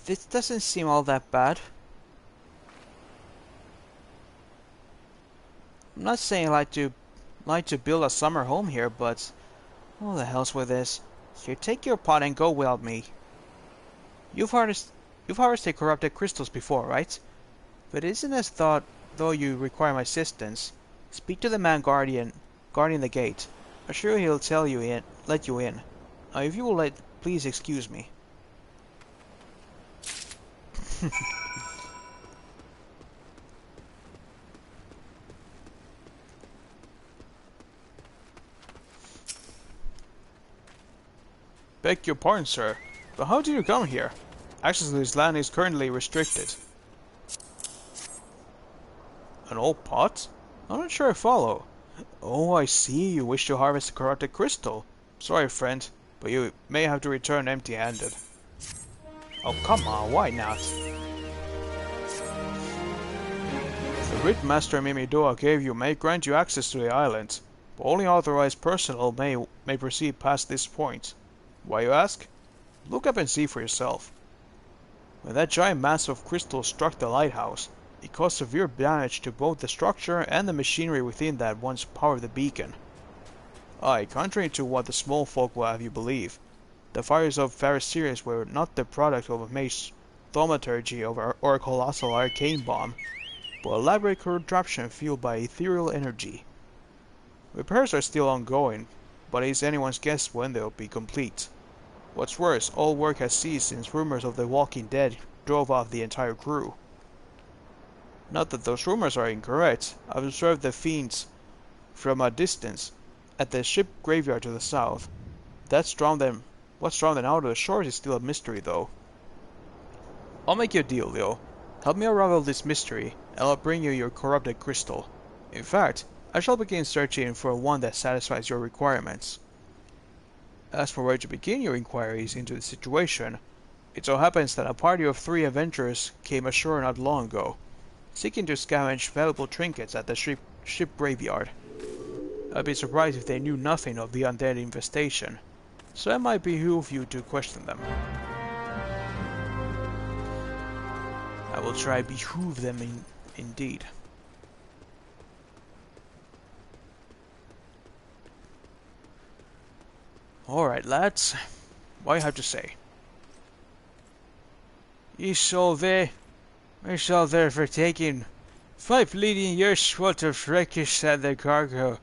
This doesn't seem all that bad. I'm not saying I like to build a summer home here, but what the hell's with this? Here, take your pot and go without me. You've harvested corrupted crystals before, right? But it isn't as though you require my assistance. Speak to the man guarding the gate. I'm sure he'll let you in. Now, if you will please excuse me. Beg your pardon, sir, but how did you come here? Access to this land is currently restricted. An old pot? I'm not sure I follow. Oh, I see, you wish to harvest a corrupted crystal. Sorry, friend, but you may have to return empty-handed. Oh, come on, why not? The writ Master Mimidoa gave you may grant you access to the island, but only authorized personnel may proceed past this point. Why, you ask? Look up and see for yourself. When that giant mass of crystal struck the lighthouse, it caused severe damage to both the structure and the machinery within that once powered the beacon. Aye, contrary to what the small folk will have you believe, the fires of Pharisirius were not the product of a mace thaumaturgy or a colossal arcane bomb, but elaborate contraption fueled by ethereal energy. Repairs are still ongoing, but it's anyone's guess when they'll be complete. What's worse, all work has ceased since rumors of the Walking Dead drove off the entire crew. Not that those rumors are incorrect. I've observed the fiends from a distance at the ship graveyard to the south. What's drawn them out of the shores is still a mystery, though. I'll make you a deal, Leo. Help me unravel this mystery, and I'll bring you your corrupted crystal. In fact, I shall begin searching for one that satisfies your requirements. As for where to begin your inquiries into the situation, it so happens that a party of 3 adventurers came ashore not long ago, seeking to scavenge valuable trinkets at the ship graveyard. I'd be surprised if they knew nothing of the undead infestation, so it might behoove you to question them. I will try behoove them indeed. Alright, lads. What do you have to say? It's all there for taking. 5 leading years worth of wreckage at the cargo.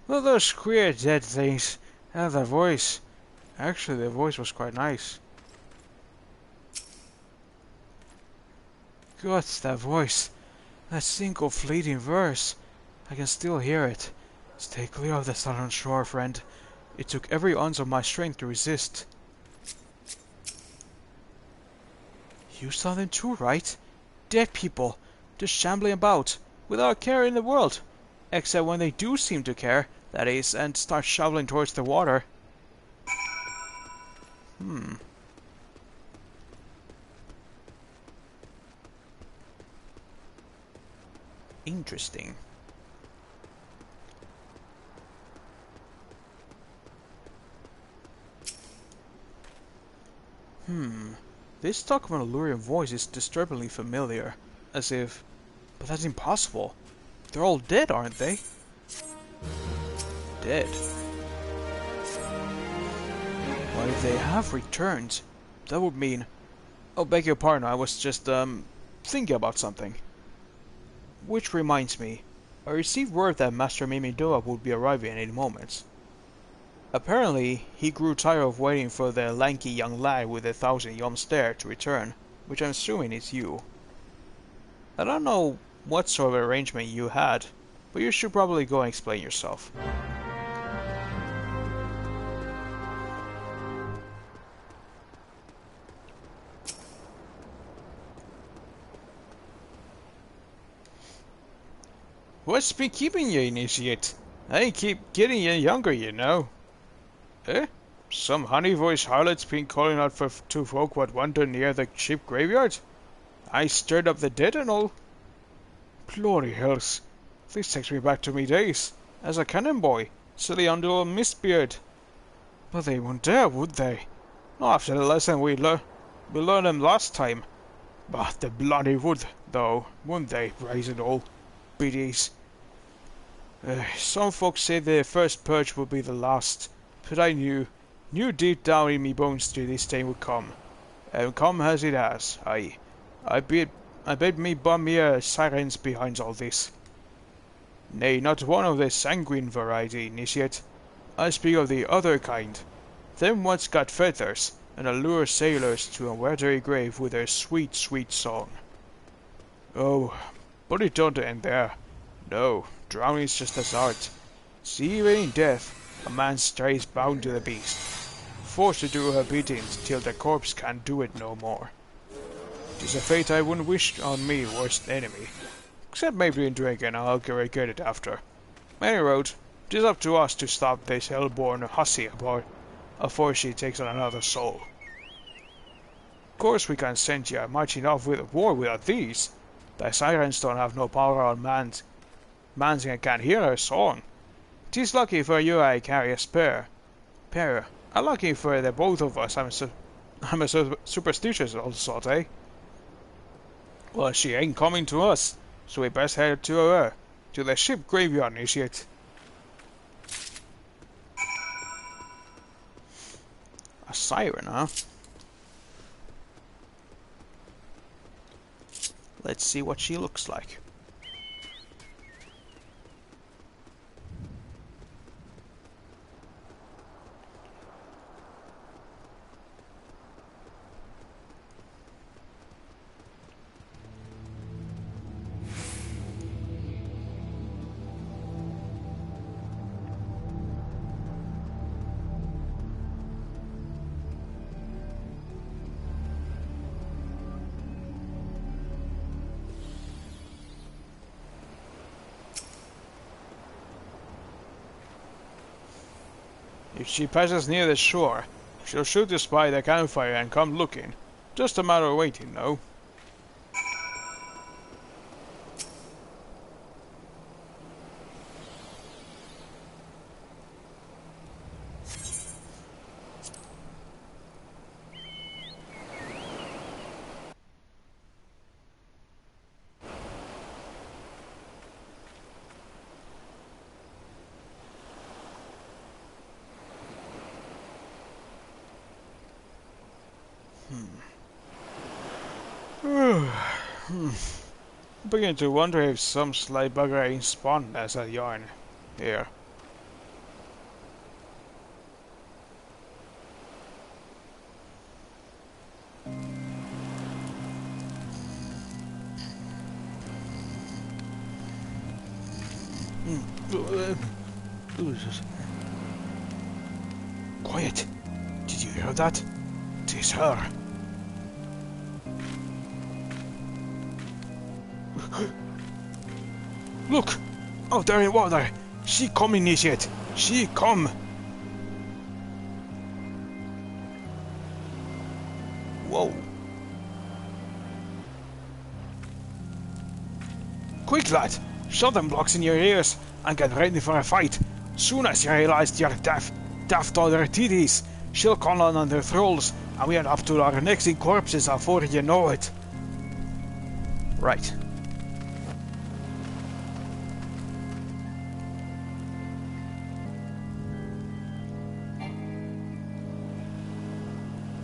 All those queer dead things. And the voice. Actually, the voice was quite nice. God, that voice. That single fleeting verse. I can still hear it. Stay clear of the southern shore, friend. It took every ounce of my strength to resist. You saw them too, right? Dead people, just shambling about, without a care in the world. Except when they do seem to care, that is, and start shoveling towards the water. Interesting. This talk of an alluring voice is disturbingly familiar. As if... But that's impossible. They're all dead, aren't they? Dead? What if they have returned? That would mean... Oh, beg your pardon, I was just, thinking about something. Which reminds me, I received word that Master Mimidoa would be arriving in any moment. Apparently, he grew tired of waiting for the lanky young lad with the 1,000-yom stare to return, which I'm assuming is you. I don't know what sort of arrangement you had, but you should probably go and explain yourself. What's been keeping you, Initiate? I keep getting you younger, you know. Eh? Some honey-voiced harlot's been calling out for 2 folk what wander near the ship graveyard? I stirred up the dead and all. Glory hells. This takes me back to me days, as a cannon boy, silly under old Mistbeard. But they wouldn't dare, would they? Not after the lesson we learned them last time. But the bloody would, though, wouldn't they, brazen old biddies? Some folks say the first purge would be the last, but I knew deep down in me bones till this day would come. And come as it has, I bet me bum ear sirens behind all this. Nay, not one of the sanguine variety, Initiate. I speak of the other kind. Them once got feathers, and allure sailors to a watery grave with their sweet, sweet song. Oh, but it don't end there. No, drowning's just as hard. See, even in death, a man stays bound to the beast, forced to do her bidding till the corpse can't do it no more. 'Tis a fate I wouldn't wish on me worst enemy, except maybe in drinking I'll get it after. Any road, 'tis up to us to stop this hell-born hussy aboard afore she takes on another soul. Of course we can send you marching off with a war without these. The sirens don't have no power on mans and can't hear her song. 'Tis lucky for you I carry a spare. Unlucky for the both of us I'm a superstitious old sort, eh? Well, she ain't coming to us, so we best head to her. To the ship graveyard, initiate. A siren, huh? Let's see what she looks like. If she passes near the shore, she'll shoot us by the campfire and come looking. Just a matter of waiting, no? Begin to wonder if some sly bugger ain't spawned as a yarn here. Quiet! Did you hear that? 'Tis her. Look! Out there in water! She come, initiate! She come! Whoa! Quick, lad! Shove them blocks in your ears and get ready for a fight. Soon as you realize you're daft other titties, she'll call on the thralls, and we are up to our necks in corpses before you know it. Right.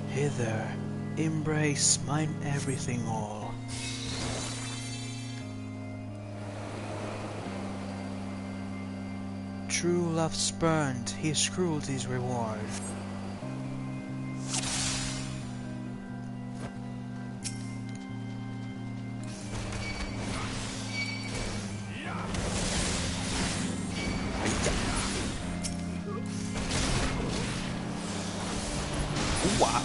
Hither, embrace mine everything all. True love spurned, his cruelty's reward. Wow.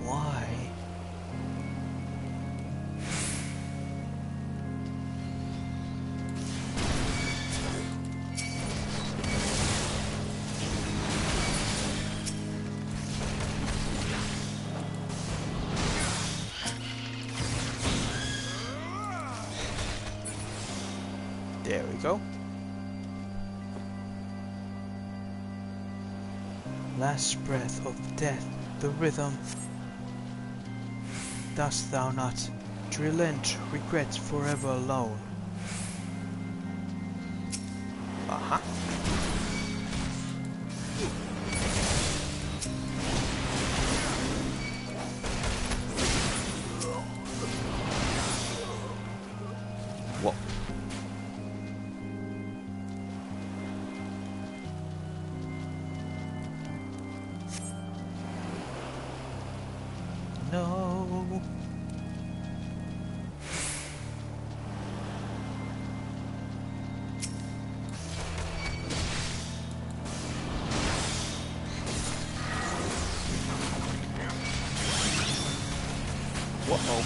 Why? There we go. Last breath of death, the rhythm. Dost thou not relent regret forever alone? Uh-huh. Whoa. No. Whoa.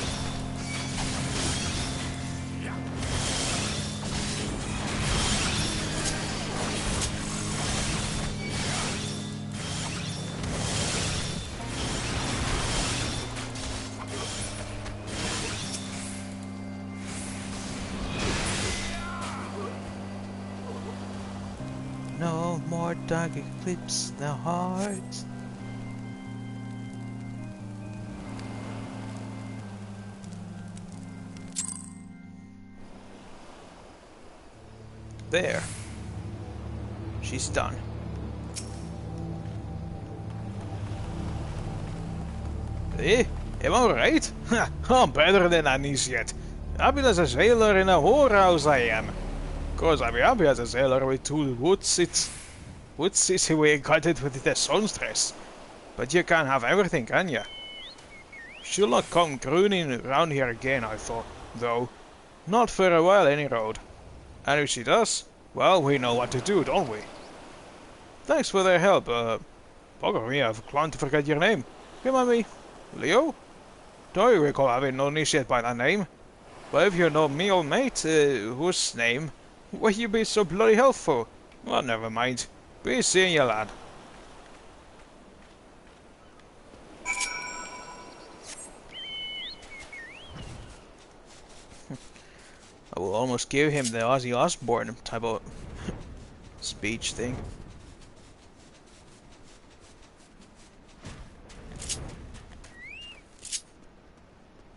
No more dark eclipse the heart. There. She's done. Eh? Am I right? I'm better than initiate. Happy as a sailor in a whorehouse I am. Cause I'm happy as a sailor with two woods we got it with the songstress. But you can't have everything, can ya? She'll not come crooning around here again, I thought, though. Not for a while any road. And if she does, well, we know what to do, don't we? Thanks for their help, bugger me, I've clung to forget your name. Remind me, Leo? Don't you recall having known initiate by that name? But if you know me, old mate, whose name? Why you be so bloody helpful? Well, never mind. Be seeing you, lad. I will almost give him the Ozzy Osbourne type of speech thing.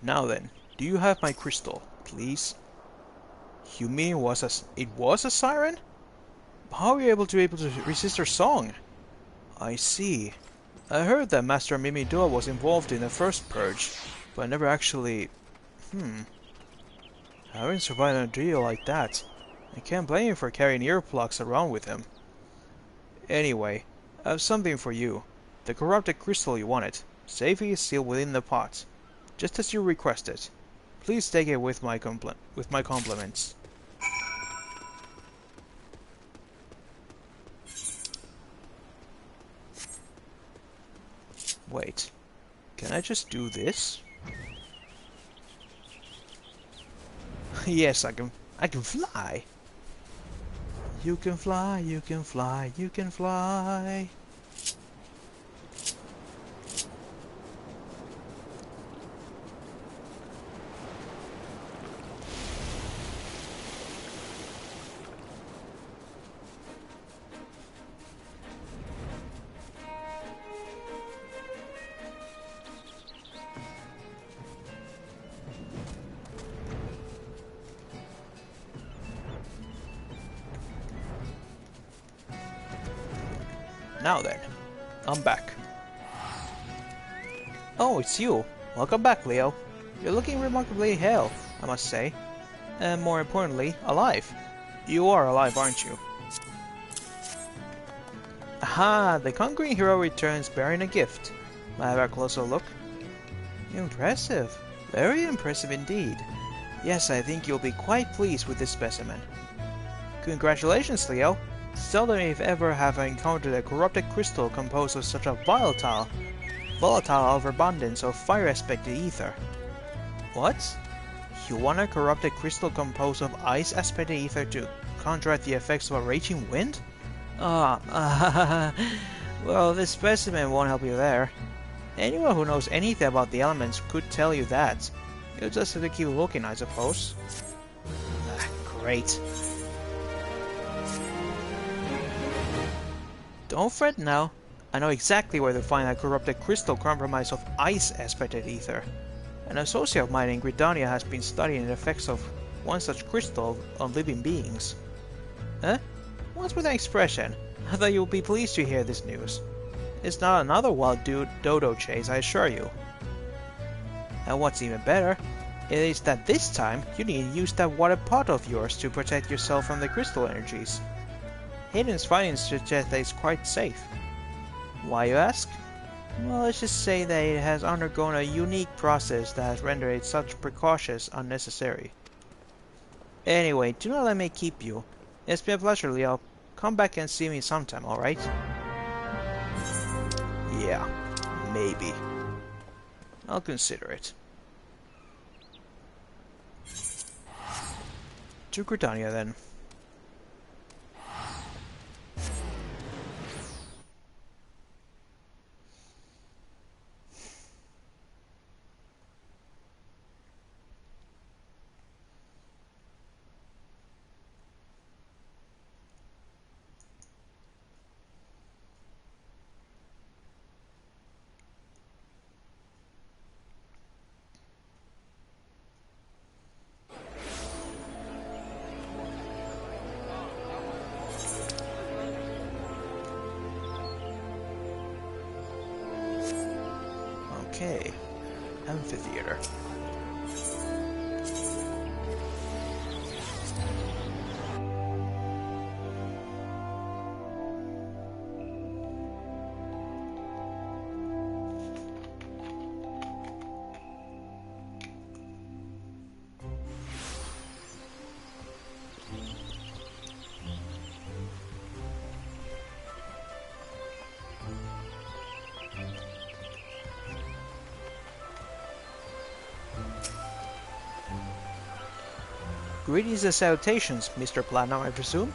Now then, do you have my crystal, please? You mean it was a siren? How are you able to resist her song? I see. I heard that Master Mimidoa was involved in the first purge, but I never actually... Having survived a deal like that, I can't blame him for carrying earplugs around with him. Anyway, I have something for you. The corrupted crystal you wanted. Safely sealed within the pot. Just as you requested. Please take it with my compliments. Wait. Can I just do this? Yes, I can fly. You can fly, you can fly, you can fly. Now then, I'm back. Oh, it's you. Welcome back, Leo. You're looking remarkably hale, I must say. And more importantly, alive. You are alive, aren't you? Aha! The conquering hero returns bearing a gift. May I have a closer look? Impressive. Very impressive indeed. Yes, I think you'll be quite pleased with this specimen. Congratulations, Leo. Seldom if ever have I encountered a corrupted crystal composed of such a volatile overabundance of fire-aspected ether. What? You want a corrupted crystal composed of ice-aspected ether to counteract the effects of a raging wind? Well, this specimen won't help you there. Anyone who knows anything about the elements could tell you that. You'll just have to keep looking, I suppose. Great. Don't fret now. I know exactly where to find that corrupted crystal compromised of ice-aspected ether. An associate of mine in Gridania has been studying the effects of one such crystal on living beings. Huh? What's with that expression? I thought you'll be pleased to hear this news. It's not another wild dodo chase, I assure you. And what's even better, is that this time you need to use that water pot of yours to protect yourself from the crystal energies. Hayden's findings suggest that it's quite safe. Why, you ask? Well, let's just say that it has undergone a unique process that has rendered it such precautions unnecessary. Anyway, do not let me keep you. It's been a pleasure, Leo. Come back and see me sometime, alright? Yeah, maybe. I'll consider it. To Gridania, then. Okay. Amphitheater. Greetings and salutations, Mr. Platinum, I presume?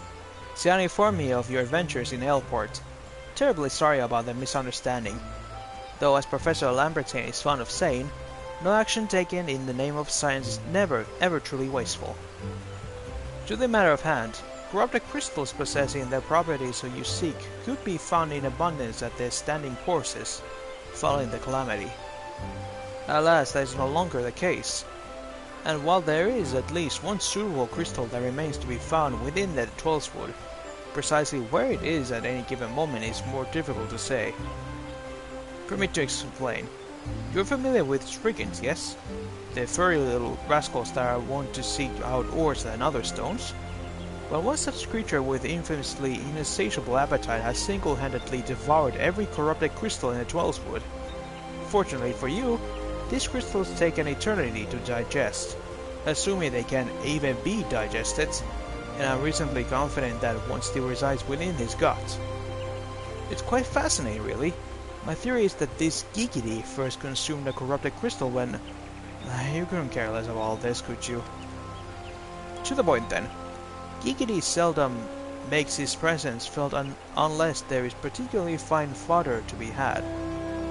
Sian informed me of your adventures in Airport. Terribly sorry about the misunderstanding. Though, as Professor Lambertine is fond of saying, no action taken in the name of science is never, ever truly wasteful. To the matter of hand, corrupted crystals possessing the properties you seek could be found in abundance at the standing courses, following the calamity. Alas, that is no longer the case. And while there is at least one suitable crystal that remains to be found within the 12th wood, precisely where it is at any given moment is more difficult to say. Permit to explain. You're familiar with Spriggans, yes? The furry little rascals that are wont to seek out ores and other stones? Well, one such creature with infamously insatiable appetite has single-handedly devoured every corrupted crystal in the 12th wood. Fortunately for you, these crystals take an eternity to digest, assuming they can even be digested, and I'm reasonably confident that one still resides within his gut. It's quite fascinating, really. My theory is that this Geekity first consumed a corrupted crystal when... You couldn't care less of all this, could you? To the point, then. Geekity seldom makes his presence felt unless there is particularly fine fodder to be had.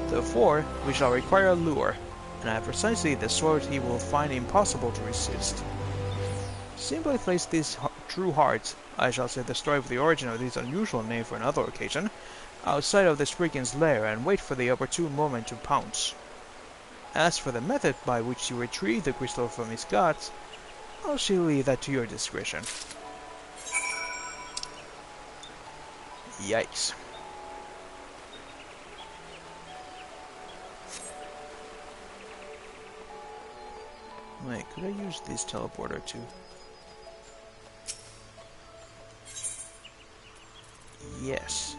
Therefore, we shall require a lure, and I have precisely the sort he will find impossible to resist. Simply place these true hearts, I shall say the story of the origin of this unusual name for another occasion, outside of the Spriggan's lair and wait for the opportune moment to pounce. As for the method by which you retrieve the crystal from his guts, I shall leave that to your discretion. Yikes. Wait, could I use this teleporter too? Yes.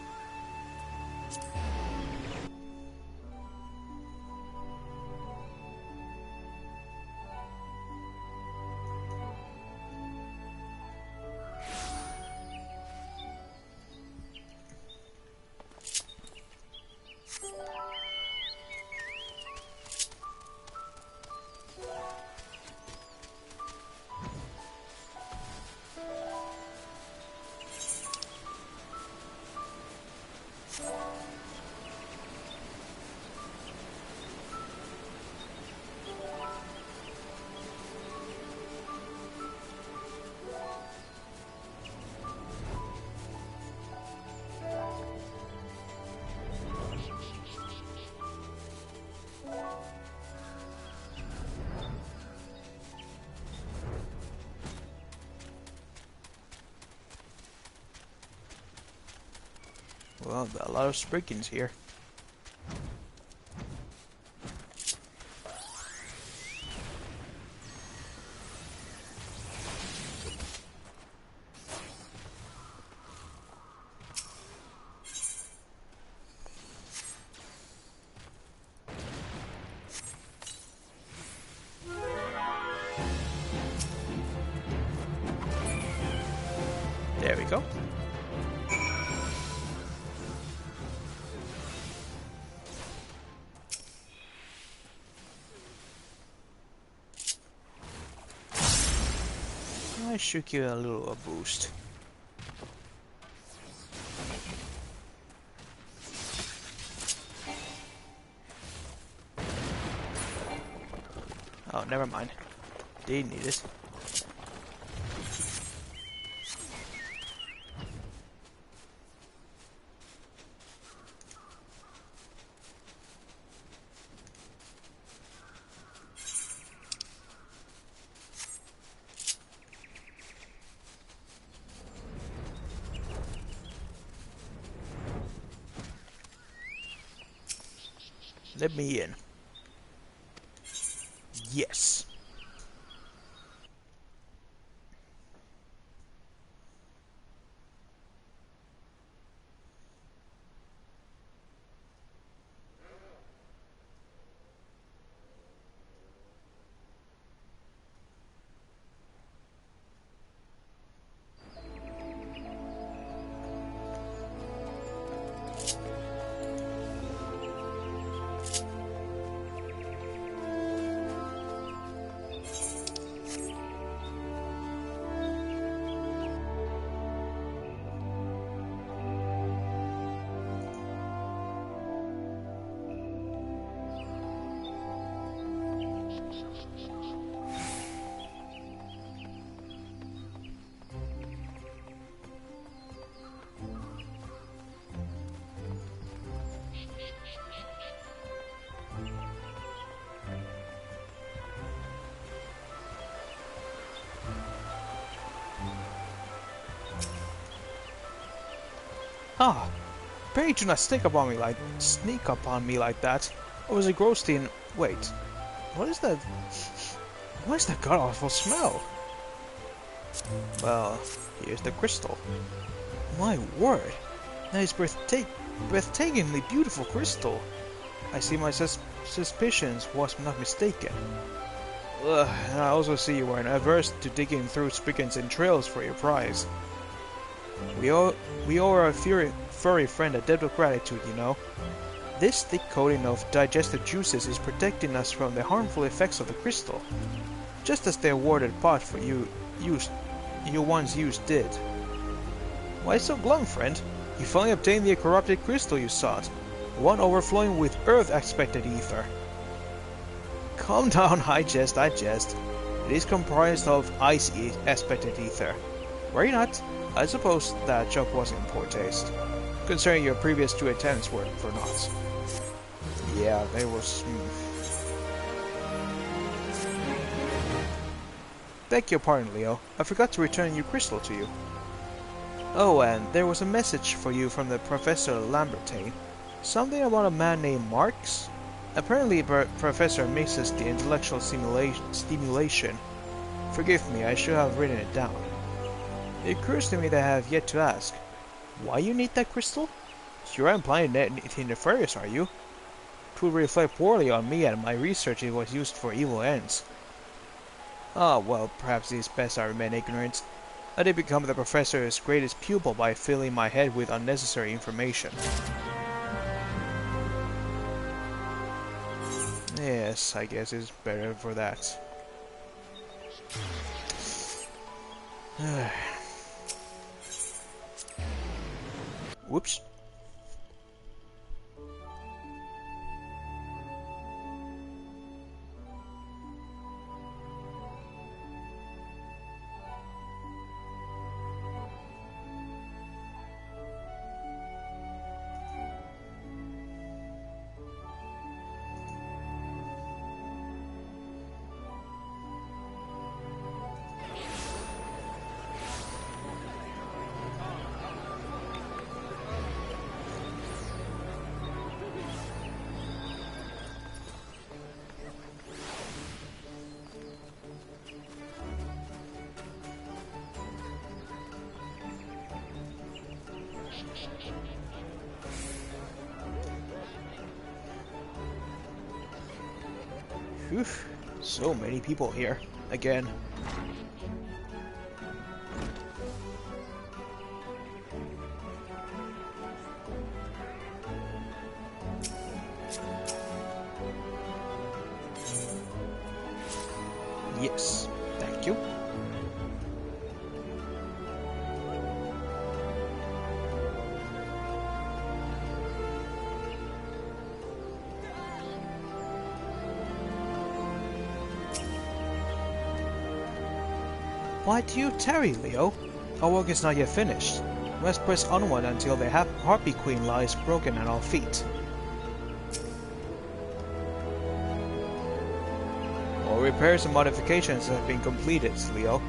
Well, a lot of Spriggans here. There we go. I should give it a little boost. Oh, never mind. Didn't need it. Let me in. Yes. Ah, pray do not sneak upon me like that. I was engrossed in. Wait, what is that? What is that god awful smell? Well, here's the crystal. My word, that is breathtakingly beautiful crystal. I see my suspicions was not mistaken. Ugh, and I also see you are averse to digging through spigots and trails for your prize. We owe our furry friend a debt of gratitude, you know. This thick coating of digestive juices is protecting us from the harmful effects of the crystal, just as the awarded pot for you once used did. Why so glum, friend? You finally obtained the corrupted crystal you sought, one overflowing with earth-expected ether. Calm down, I jest. It is comprised of ice-expected ether. Worry not. I suppose that joke wasn't in poor taste, considering your previous 2 attempts were not. Yeah, they were smooth. Beg your pardon, Leo. I forgot to return your crystal to you. Oh, and there was a message for you from the Professor Lambertine. Something about a man named Marx? Apparently, Professor misses the intellectual stimulation. Forgive me, I should have written it down. It occurs to me that I have yet to ask. Why you need that crystal? You aren't implying anything nefarious, are you? It would reflect poorly on me and my research if it was used for evil ends. Ah, well, perhaps it is best I remain ignorant. I did become the professor's greatest pupil by filling my head with unnecessary information. Yes, I guess it's better for that. Whoops. Oof, so many people here. Again. Yes, thank you. Why do you tarry, Leo? Our work is not yet finished. We must press onward until the Harpy Queen lies broken at our feet. All repairs and modifications have been completed, Leo.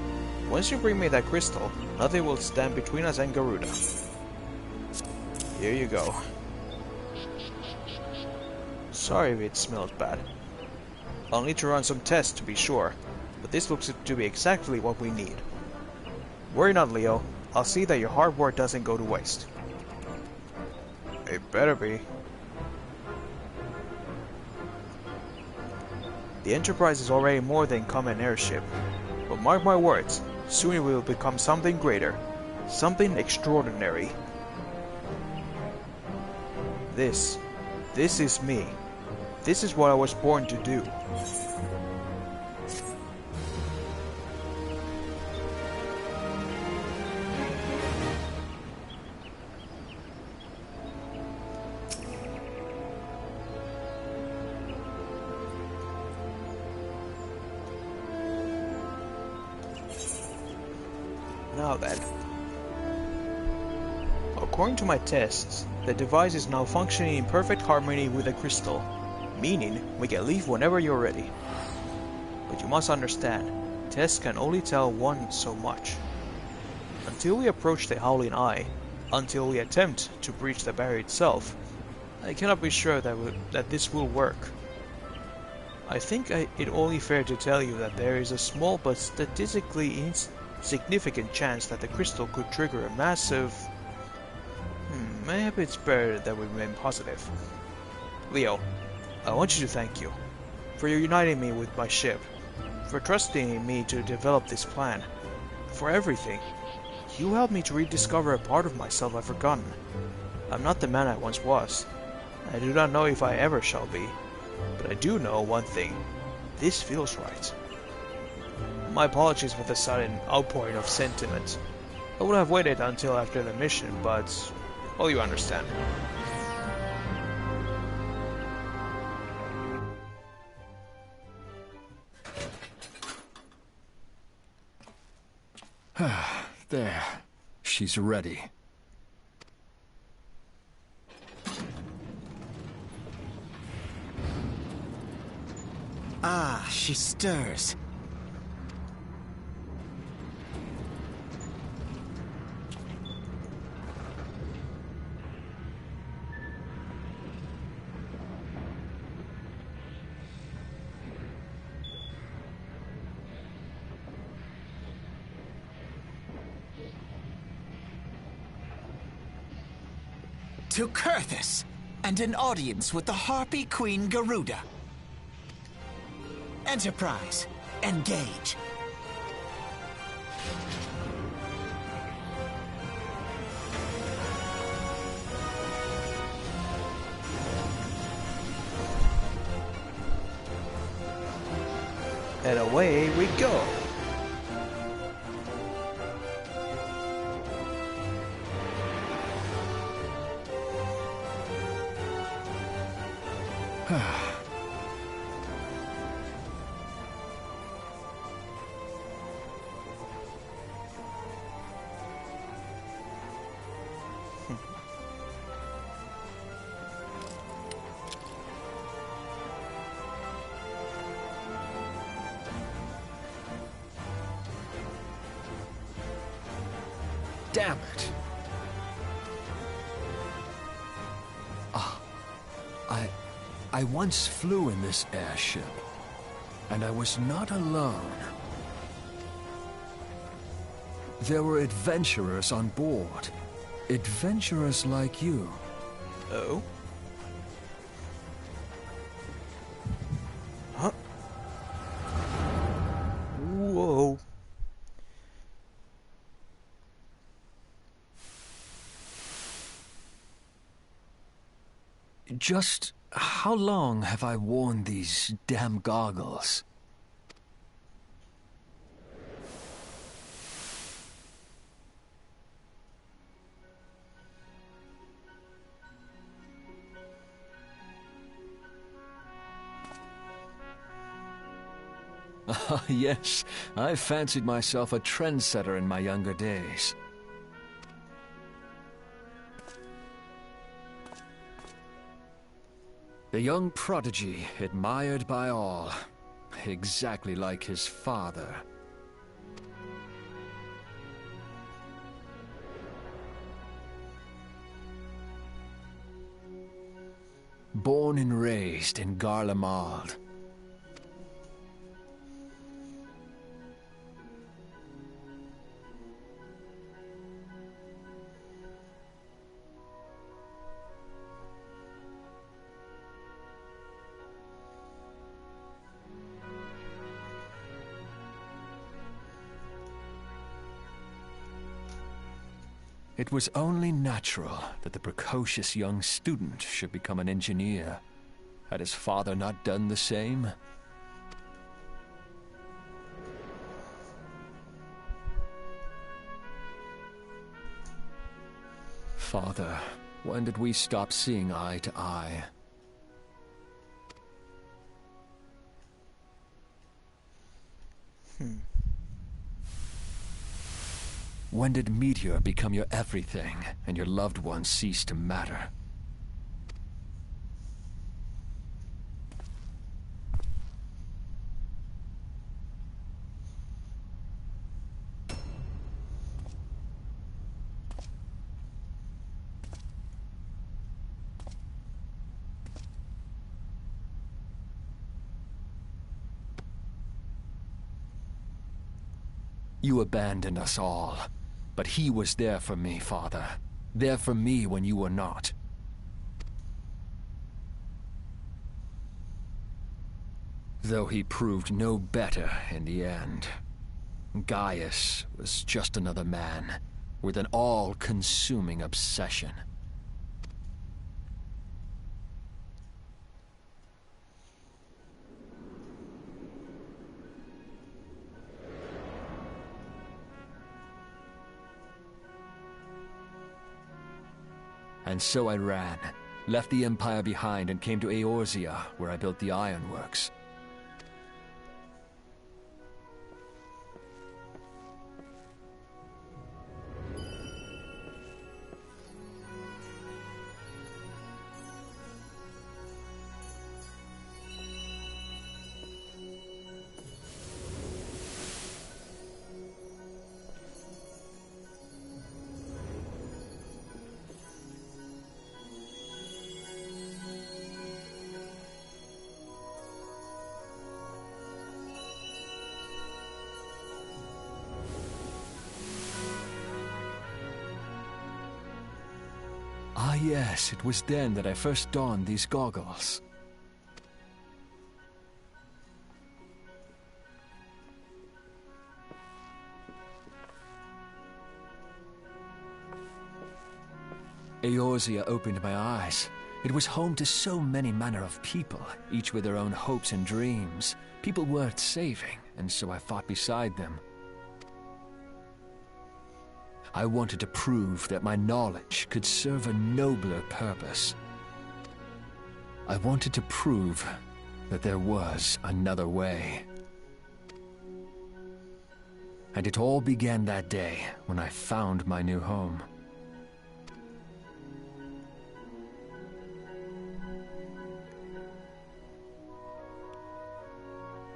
Once you bring me that crystal, nothing will stand between us and Garuda. Here you go. Sorry if it smelled bad. I'll need to run some tests to be sure, but this looks to be exactly what we need. Worry not, Leo. I'll see that your hard work doesn't go to waste. It better be. The Enterprise is already more than common airship, but mark my words, soon it will become something greater, something extraordinary. This is me. This is what I was born to do. Now then. According to my tests, the device is now functioning in perfect harmony with the crystal, meaning we can leave whenever you're ready. But you must understand, tests can only tell one so much. Until we approach the Howling Eye, until we attempt to breach the barrier itself, I cannot be sure that this will work. I think it only fair to tell you that there is a small but statistically insignificant chance that the crystal could trigger a massive... maybe it's better that we remain positive. Leo, I want you to thank you for uniting me with my ship, for trusting in me to develop this plan, for everything. You helped me to rediscover a part of myself I've forgotten. I'm not the man I once was. I do not know if I ever shall be, but I do know one thing. This feels right. My apologies for the sudden outpouring of sentiment. I would have waited until after the mission, but... well, you understand. There. She's ready. Ah, she stirs. To Kurthus, and an audience with the Harpy Queen Garuda. Enterprise, engage. And away we go. Damn it. I once flew in this airship, and I was not alone. There were adventurers on board. Adventurers like you. Oh? Huh? Whoa. Just how long have I worn these damn goggles? Ah, yes, I fancied myself a trendsetter in my younger days. The young prodigy, admired by all, exactly like his father. Born and raised in Garlemald. It was only natural that the precocious young student should become an engineer. Had his father not done the same? Father, when did we stop seeing eye to eye? When did Meteor become your everything, and your loved ones cease to matter? You abandoned us all. But he was there for me, Father. There for me when you were not. Though he proved no better in the end. Gaius was just another man, with an all-consuming obsession. And so I ran, left the Empire behind and came to Eorzea, where I built the ironworks. Ah yes, it was then that I first donned these goggles. Eorzea opened my eyes. It was home to so many manner of people, each with their own hopes and dreams. People worth saving, and so I fought beside them. I wanted to prove that my knowledge could serve a nobler purpose. I wanted to prove that there was another way. And it all began that day when I found my new home.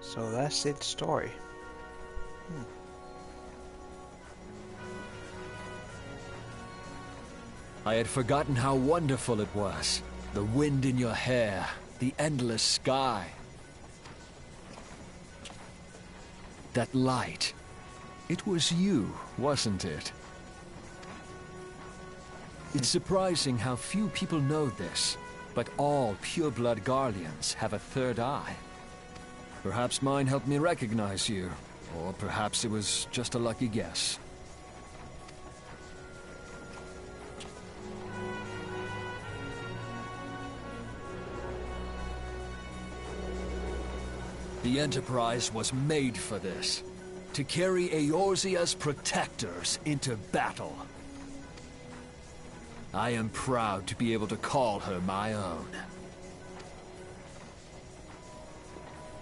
So that's its story. I had forgotten how wonderful it was. The wind in your hair, the endless sky. That light. It was you, wasn't it? It's surprising how few people know this, but all pure-blood Garleans have a third eye. Perhaps mine helped me recognize you, or perhaps it was just a lucky guess. The Enterprise was made for this. To carry Eorzea's protectors into battle. I am proud to be able to call her my own.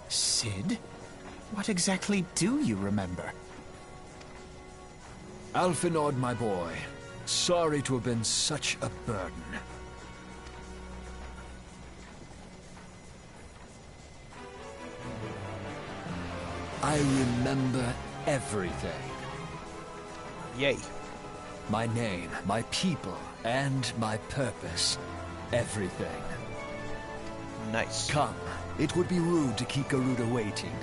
Sid? What exactly do you remember? Alphinaud, my boy. Sorry to have been such a burden. I remember everything. Yay. My name, my people, and my purpose. Everything. Nice. Come. It would be rude to keep Garuda waiting.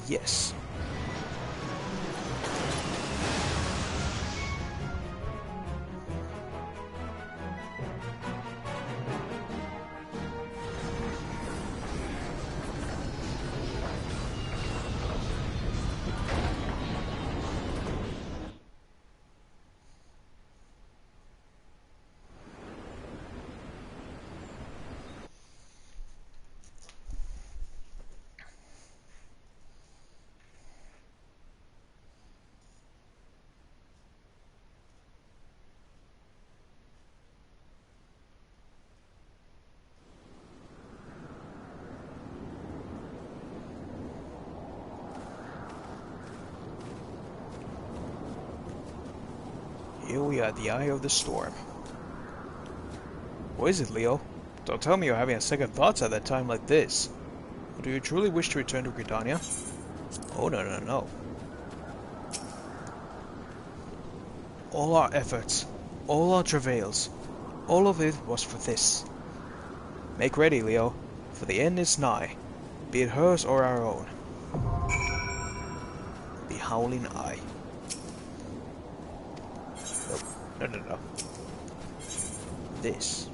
Yes. Here we are at the eye of the storm. What is it, Leo? Don't tell me you're having a second thoughts at a time like this. Do you truly wish to return to Gridania? Oh, no. All our efforts, all our travails, all of it was for this. Make ready, Leo, for the end is nigh, be it hers or our own. The Howling Eye. Nope. No. This.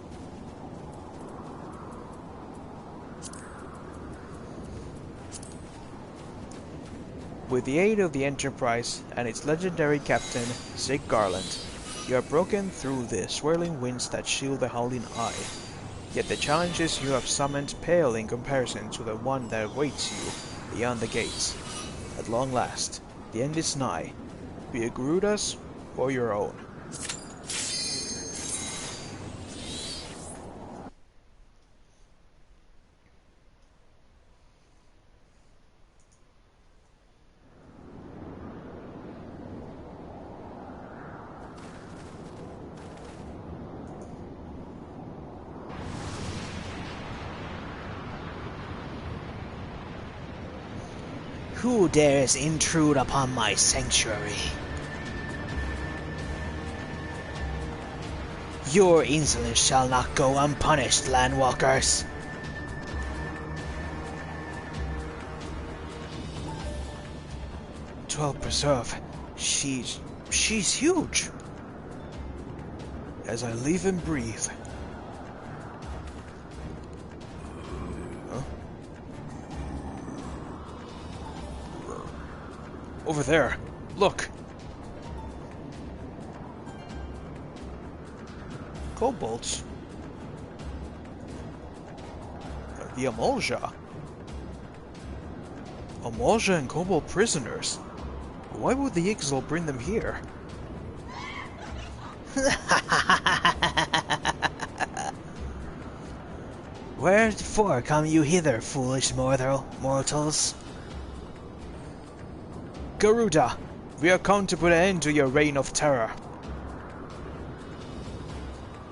With the aid of the Enterprise and its legendary captain, Zig Garland, you have broken through the swirling winds that shield the Howling Eye. Yet the challenges you have summoned pale in comparison to the one that awaits you beyond the gates. At long last, the end is nigh, be it Garuda's or your own. Who dares intrude upon my sanctuary? Your insolence shall not go unpunished, landwalkers. Twelve Preserve, she's huge. As I live and breathe. Over there, look! Kobolds. The Amolja. Amolja and Kobold prisoners. Why would the Ixal bring them here? Wherefore come you hither, foolish mortals? Garuda, we are come to put an end to your reign of terror.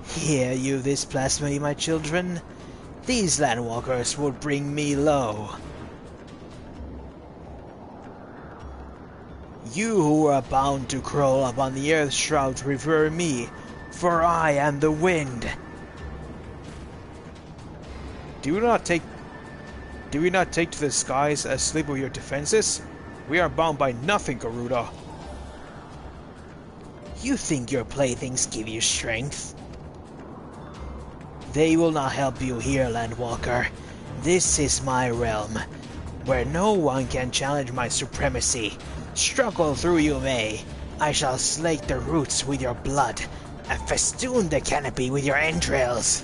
Hear you this blasphemy, my children? These landwalkers will bring me low. You who are bound to crawl upon the earth's shroud revere me, for I am the wind. Do we not take to the skies as slip of your defenses? We are bound by nothing, Garuda. You think your playthings give you strength? They will not help you here, Landwalker. This is my realm, where no one can challenge my supremacy. Struggle through you may. I shall slake the roots with your blood, and festoon the canopy with your entrails.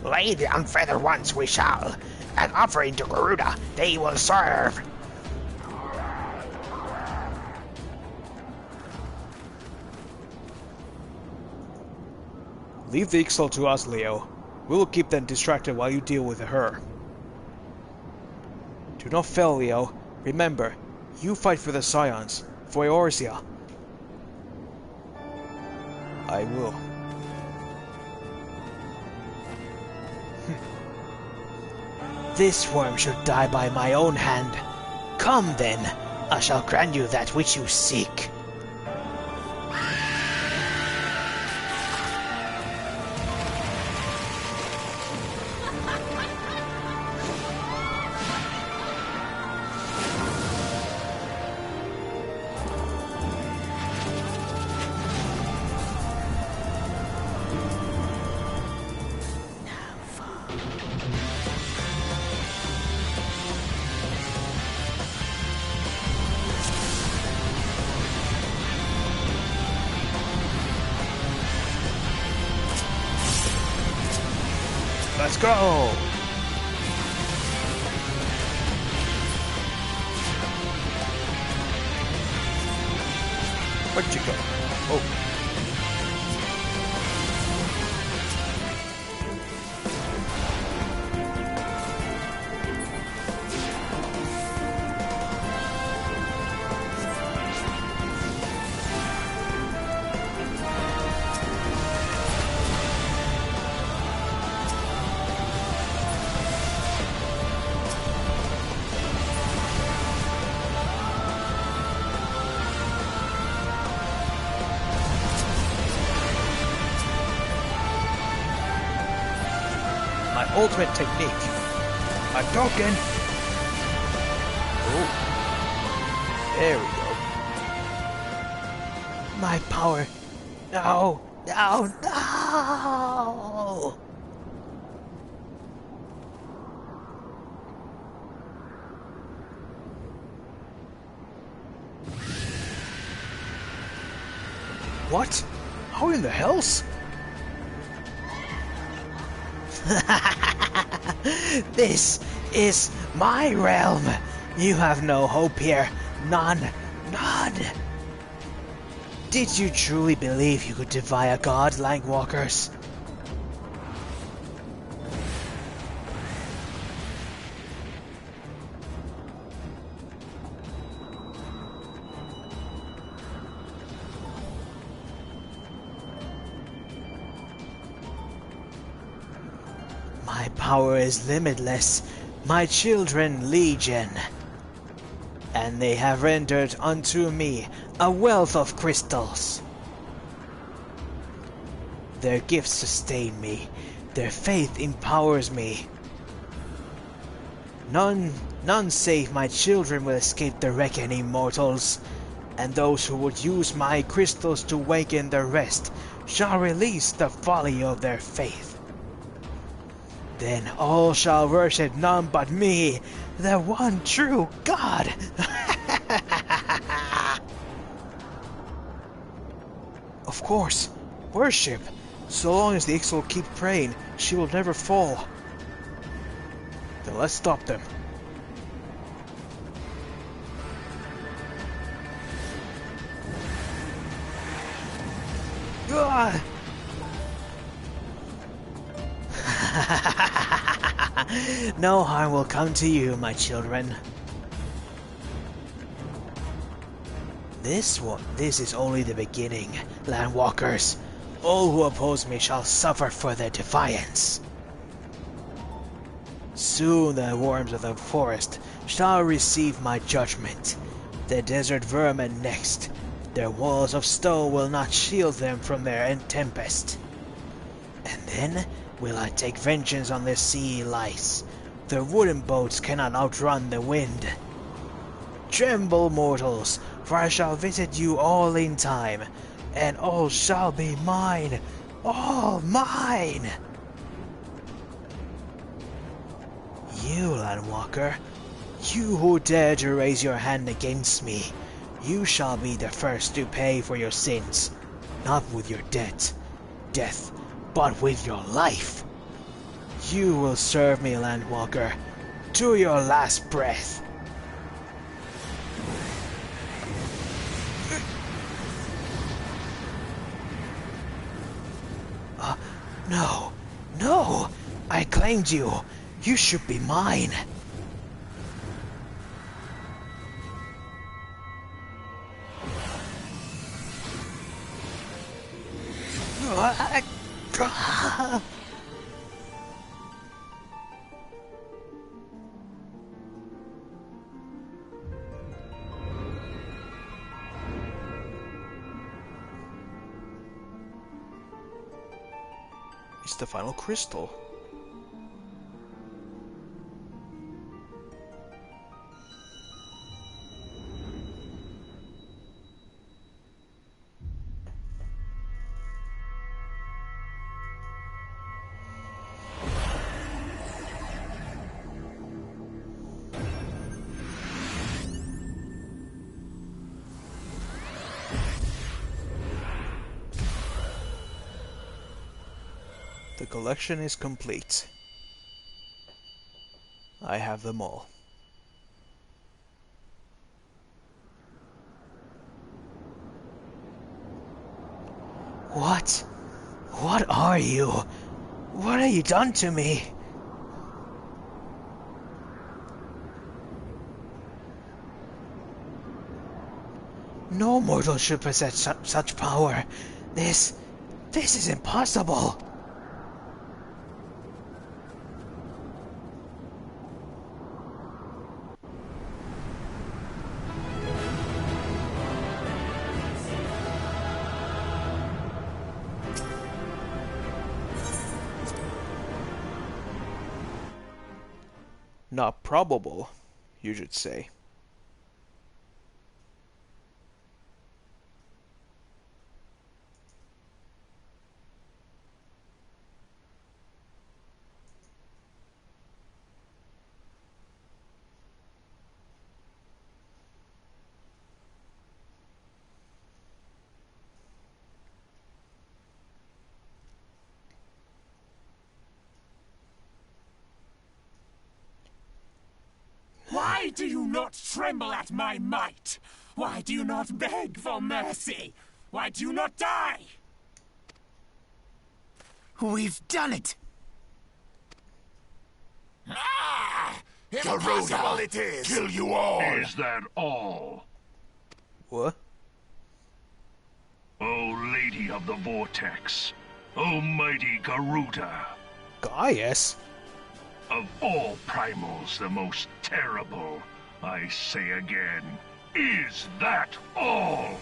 Lay the unfeathered ones we shall, and offering to Garuda they will serve. Leave the Ixal to us, Leo. We will keep them distracted while you deal with her. Do not fail, Leo. Remember, you fight for the Scions, for Eorzea. I will. This worm should die by my own hand. Come then, I shall grant you that which you seek. Let's go! Where'd you go? Oh. ultimate technique. Hadouken! Oh. There we go. My power. No! No! No! What? How in the hells? This is my realm. You have no hope here. None. None. Did you truly believe you could defy a god, Langwalkers? My power is limitless, my children legion. And they have rendered unto me a wealth of crystals. Their gifts sustain me, their faith empowers me. None save my children will escape the reckoning, mortals, and those who would use my crystals to waken the rest shall release the folly of their faith. Then all shall worship none but me, the one true God. Of course, worship. So long as the Ixal keep praying, she will never fall. Then let's stop them. Ah! No harm will come to you, my children. This is only the beginning, Landwalkers. All who oppose me shall suffer for their defiance. Soon the worms of the forest shall receive my judgment. The desert vermin next. Their walls of stone will not shield them from their tempest. And then will I take vengeance on the sea lice. Their wooden boats cannot outrun the wind. Tremble, mortals, for I shall visit you all in time, and all shall be mine, all mine! You, Landwalker, you who dare to raise your hand against me, you shall be the first to pay for your sins, not with your death, but with your life. You will serve me, Landwalker, to your last breath. No, no! I claimed you! You should be mine! It's the final crystal. The collection is complete. I have them all. What? What are you? What have you done to me? No mortal should possess such power. This is impossible. Not probable, you should say. Why do you not tremble at my might? Why do you not beg for mercy? Why do you not die? We've done it! Ah! Impossible it is! Kill you all! Is that all? What? O Lady of the Vortex, O mighty Garuda, Gaius? of all primals the most terrible, I say again, is that all?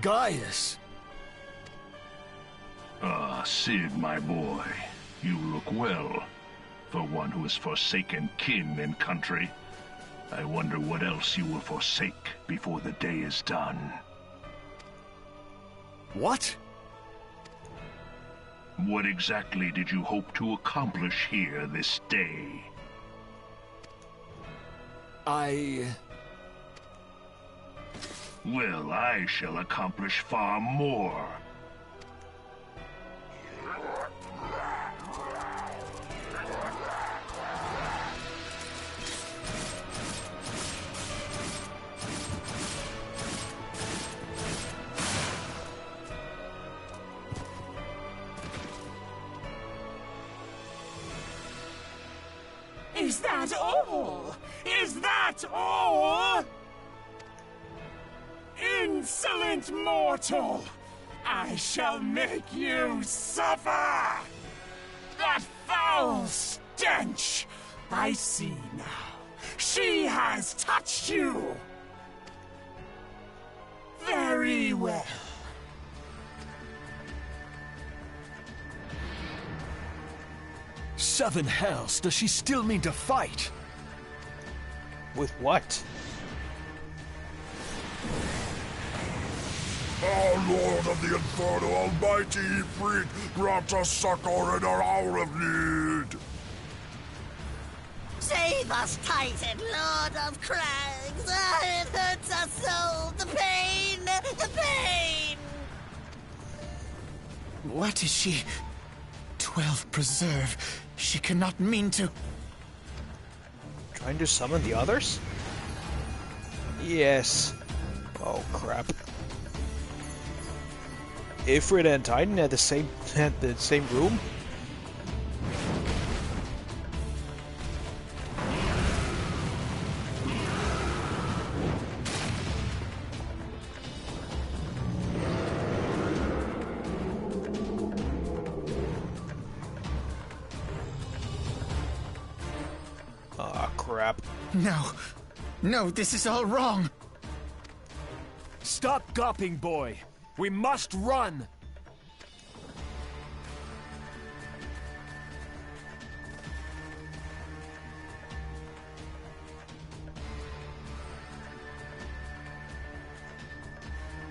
Gaius! Ah, Sid, my boy, you look well. For one who has forsaken kin and country, I wonder what else you will forsake before the day is done. What? What exactly did you hope to accomplish here this day? Well, I shall accomplish far more. Is that all? Is that all? Insolent mortal! I shall make you suffer! That foul stench! I see now. She has touched you! Very well. Seven hells, does she still mean to fight? With what? Our Lord of the Inferno, Almighty Ifrit, grant us succor in our hour of need! Save us, Titan, Lord of Crags! Ah, it hurts us so! The pain! The pain! What is she? 12 preserve. She cannot mean to... Trying to summon the others? Yes. Oh crap. Ifrit and Titan at the same room? Ah, crap. No. No, this is all wrong. Stop gawping, boy. We must run.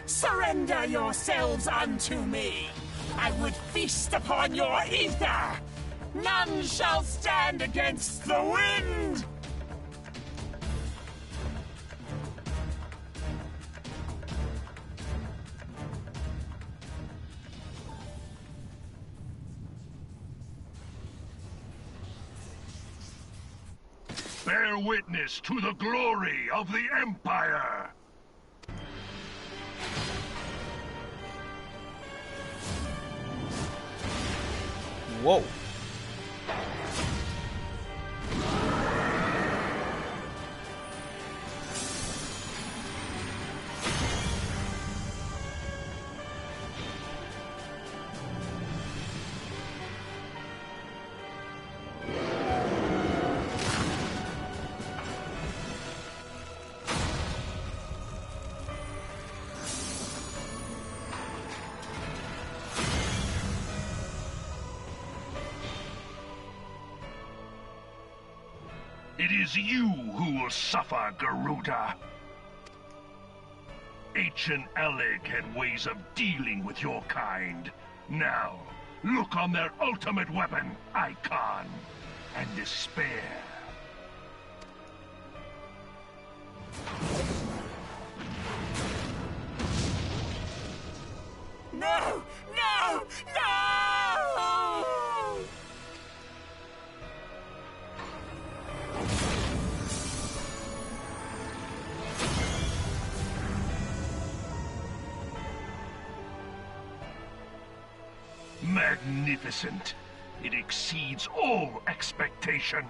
Surrender yourselves unto me! I would feast upon your ether! None shall stand against the wind! Bear witness to the glory of the Empire! Whoa. It is you who will suffer, Garuda. Ancient Alec had ways of dealing with your kind. Now, look on their ultimate weapon, Icon, and despair. No! No! No! Magnificent. It exceeds all expectation.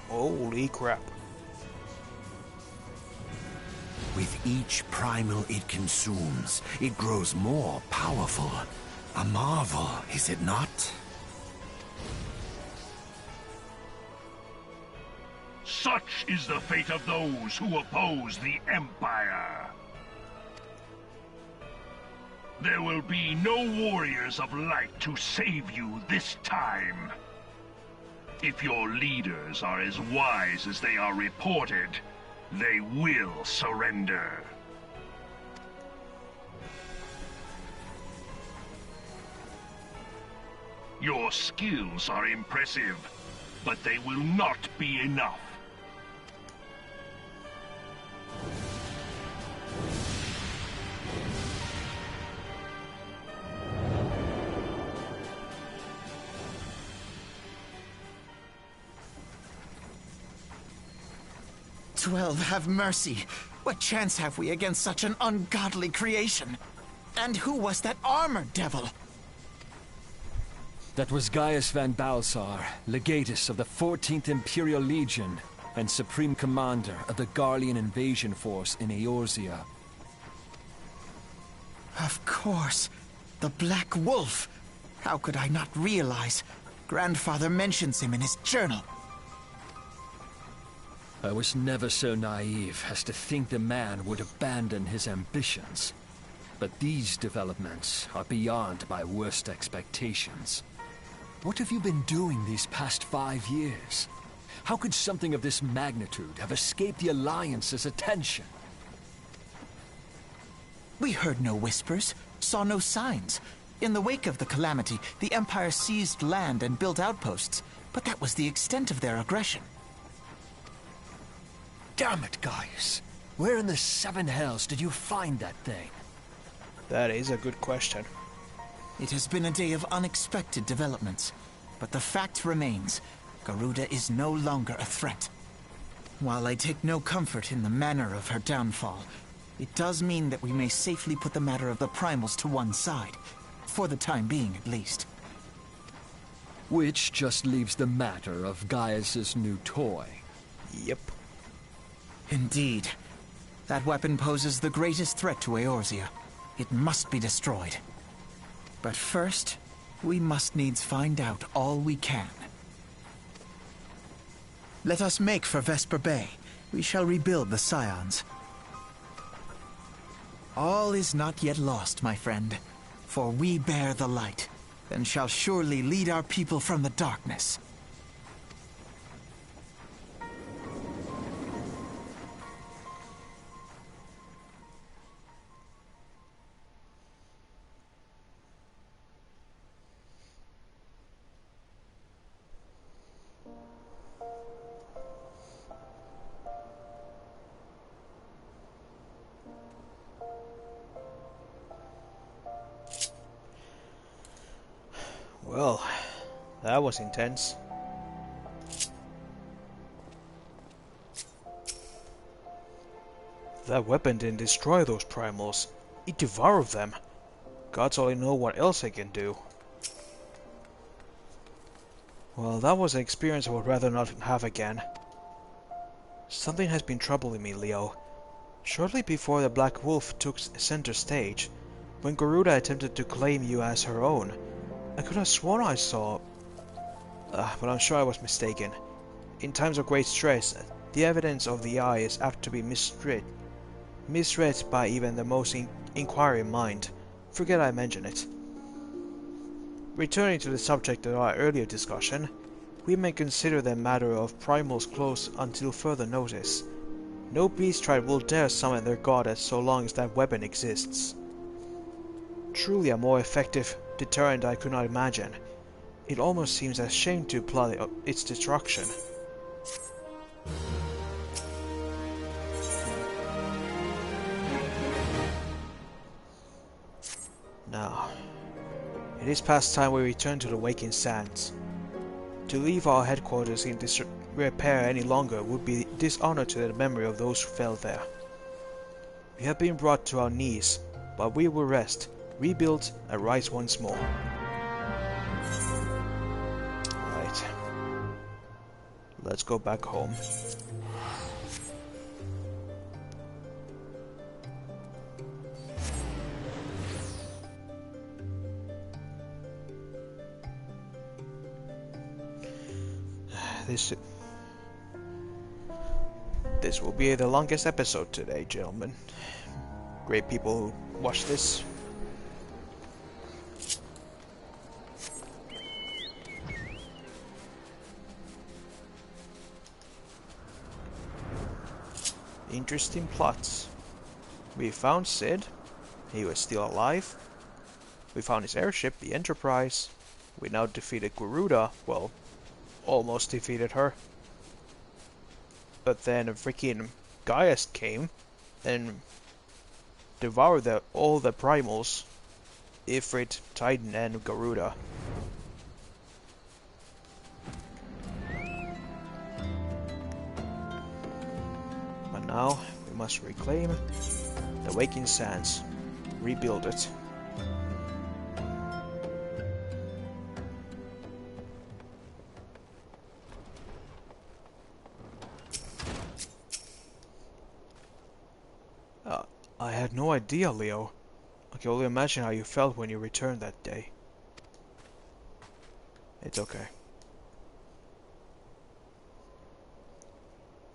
Holy crap. With each primal it consumes, it grows more powerful. A marvel, is it not? Such is the fate of those who oppose the Empire. There will be no warriors of light to save you this time. If your leaders are as wise as they are reported, they will surrender. Your skills are impressive, but they will not be enough. XII, have mercy. What chance have we against such an ungodly creation? And who was that armored devil? That was Gaius van Balsar, legatus of the 14th Imperial Legion and Supreme Commander of the Garlean invasion force in Eorzea. Of course. The Black Wolf. How could I not realize? Grandfather mentions him in his journal. I was never so naive as to think the man would abandon his ambitions. But these developments are beyond my worst expectations. What have you been doing these past 5 years? How could something of this magnitude have escaped the Alliance's attention? We heard no whispers, saw no signs. In the wake of the calamity, the Empire seized land and built outposts, but that was the extent of their aggression. Damn it, Gaius! Where in the seven hells did you find that thing? That is a good question. It has been a day of unexpected developments, but the fact remains, Garuda is no longer a threat. While I take no comfort in the manner of her downfall, it does mean that we may safely put the matter of the primals to one side, for the time being at least. Which just leaves the matter of Gaius's new toy. Yep. Indeed. That weapon poses the greatest threat to Eorzea. It must be destroyed. But first, we must needs find out all we can. Let us make for Vesper Bay. We shall rebuild the Scions. All is not yet lost, my friend, for we bear the light, and shall surely lead our people from the darkness. Well, that was intense. That weapon didn't destroy those primals. It devoured them. Gods only know what else it can do. Well, that was an experience I would rather not have again. Something has been troubling me, Leo. Shortly before the Black Wolf took center stage, when Garuda attempted to claim you as her own, I could have sworn I saw... but I'm sure I was mistaken. In times of great stress, the evidence of the eye is apt to be misread by even the most inquiring mind. Forget I mentioned it. Returning to the subject of our earlier discussion, we may consider the matter of primals closed until further notice. No beast tribe will dare summon their goddess so long as that weapon exists. Truly a more effective deterrent I could not imagine. It almost seems a shame to plot its destruction. Now, it is past time we return to the Waking Sands. To leave our headquarters in disrepair any longer would be dishonor to the memory of those who fell there. We have been brought to our knees, but we will rest, rebuild, and rise once more. Right. Let's go back home. This will be the longest episode today, gentlemen. Great people who watch this. Interesting plots. We found Sid. He was still alive. We found his airship, the Enterprise. We now defeated Garuda. Well, almost defeated her. But then a freaking Gaius came and devoured all the primals. Ifrit, Titan, and Garuda. But now we must reclaim the Waking Sands. Rebuild it. I had no idea, Leo. I can only imagine how you felt when you returned that day. It's okay.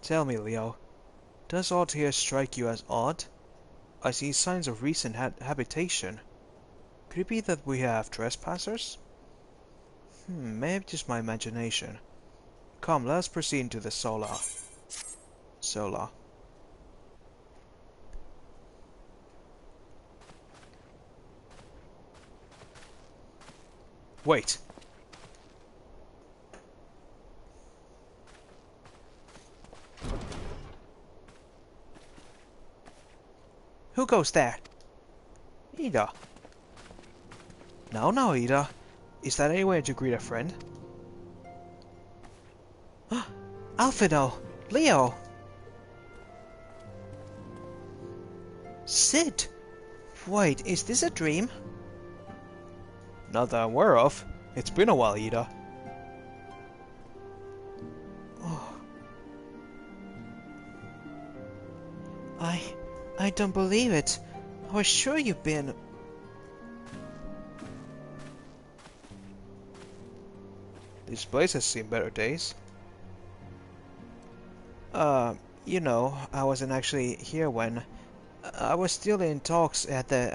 Tell me, Leo, does aught here strike you as odd? I see signs of recent habitation. Could it be that we have trespassers? Maybe just my imagination. Come, let us proceed into the Solar. Wait. Who goes there? Ida. No, Ida. Is that any way to greet a friend? Alfredo! Leo! Sid! Wait, is this a dream? Not that I'm aware of. It's been a while, Ida. Oh. I don't believe it. I was sure you've been... This place has seen better days. You know, I wasn't actually here when... I was still in talks at the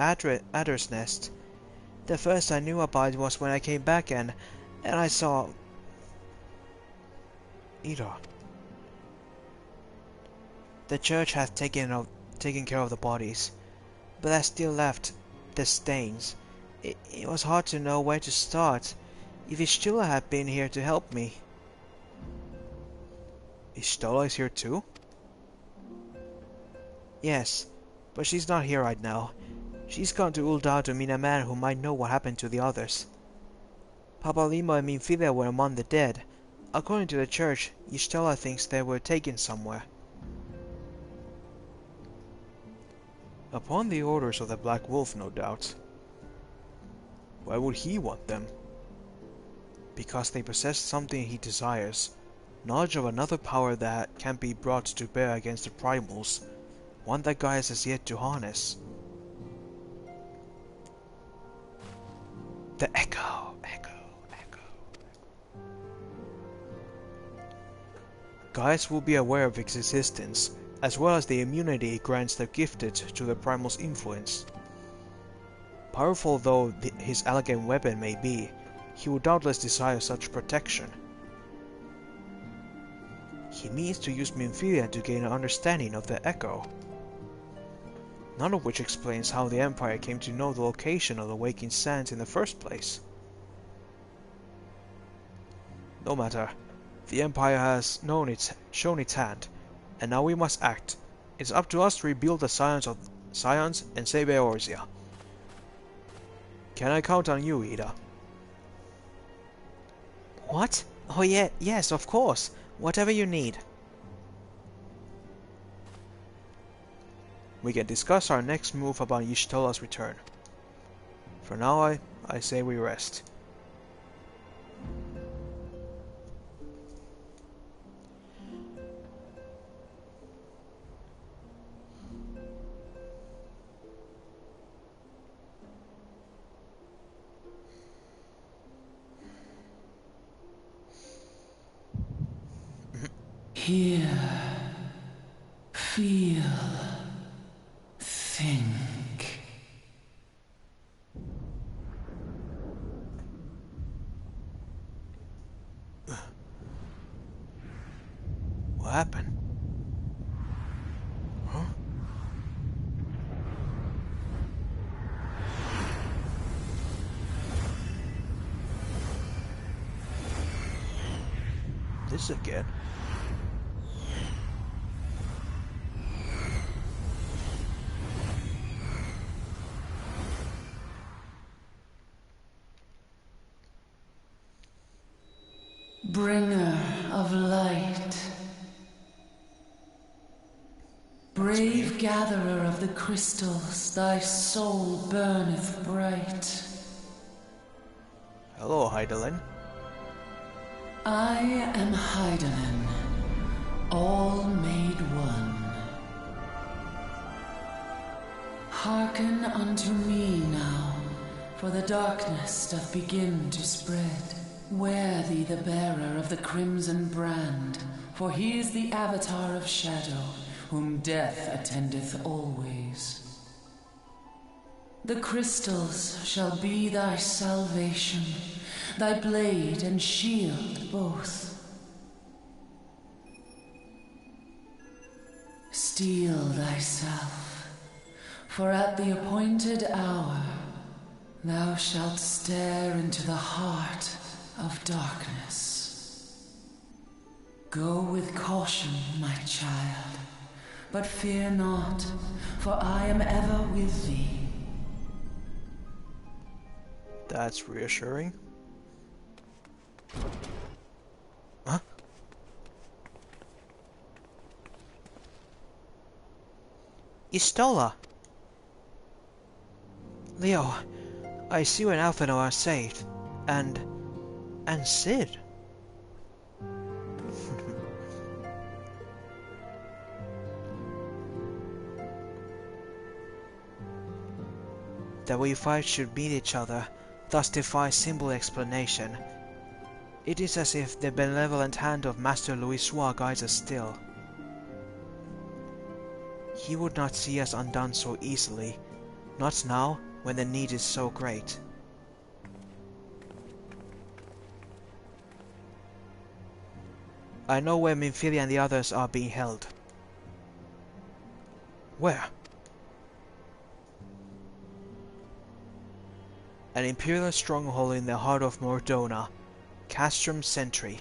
Adder's Nest. The first I knew about it was when I came back and I saw... Ida. The church had taken care of the bodies, but I still left the stains. It was hard to know where to start. If Ishtola had been here to help me. Ishtola is here too? Yes, but she's not here right now. She's gone to Uldar to meet a man who might know what happened to the others. Papa Lima and Minfilia were among the dead. According to the church, Ishtola thinks they were taken somewhere. Upon the orders of the Black Wolf, no doubt. Why would he want them? Because they possess something he desires. Knowledge of another power that can be brought to bear against the primals. One that Gaius has yet to harness. The echo. Gaius will be aware of its existence, as well as the immunity it grants the gifted to the primal's influence. Powerful though his elegant weapon may be, He would doubtless desire such protection. He means to use Minfilia to gain an understanding of the Echo. None of which explains how the Empire came to know the location of the Waking Sands in the first place. No matter. The Empire has shown its hand, and now we must act. It's up to us to rebuild the Scions and save Eorzea. Can I count on you, Ida? What? Oh yeah, yes, of course. Whatever you need. We can discuss our next move upon Y'shtola's return. For now, I say we rest. Hear, feel, think. What happened? Huh? This again? Bringer of light, brave gatherer of the crystals, thy soul burneth bright. Hello, Hydaelyn. I am Hydaelyn, all made one. Hearken unto me now, for the darkness doth begin to spread. Wear thee the bearer of the crimson brand, for he is the avatar of shadow, whom death attendeth always. The crystals shall be thy salvation, thy blade and shield both. Steel thyself, for at the appointed hour thou shalt stare into the heart of darkness. Go with caution, my child, but fear not, for I am ever with thee. That's reassuring. Huh? Y'shtola! Leo, I see you and Alphinaud are saved. And Cid. That we five should meet each other thus defies simple explanation. It is as if the benevolent hand of Master Louisoix guides us still. He would not see us undone so easily, not now when the need is so great. I know where Minfilia and the others are being held. Where? An Imperial stronghold in the heart of Mordona, Castrum Sentry.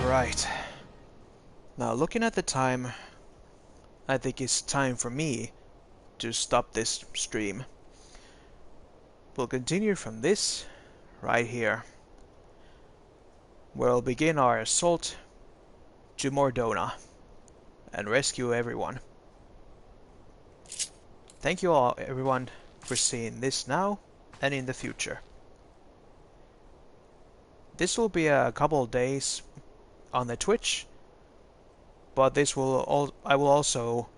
Right. Now, looking at the time, I think it's time for me to stop this stream. We'll continue from this right here, where we'll begin our assault to Mordona and rescue everyone. Thank you all, everyone, for seeing this now and in the future. This will be a couple of days on the Twitch, but this will I will also,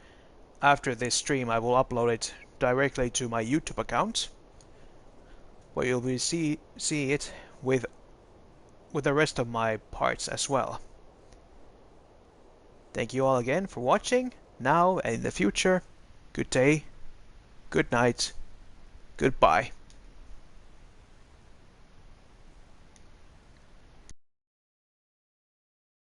after this stream, I will upload it directly to my YouTube account. where you'll be see it with the rest of my parts as well. Thank you all again for watching, now and in the future. Good day, good night, goodbye.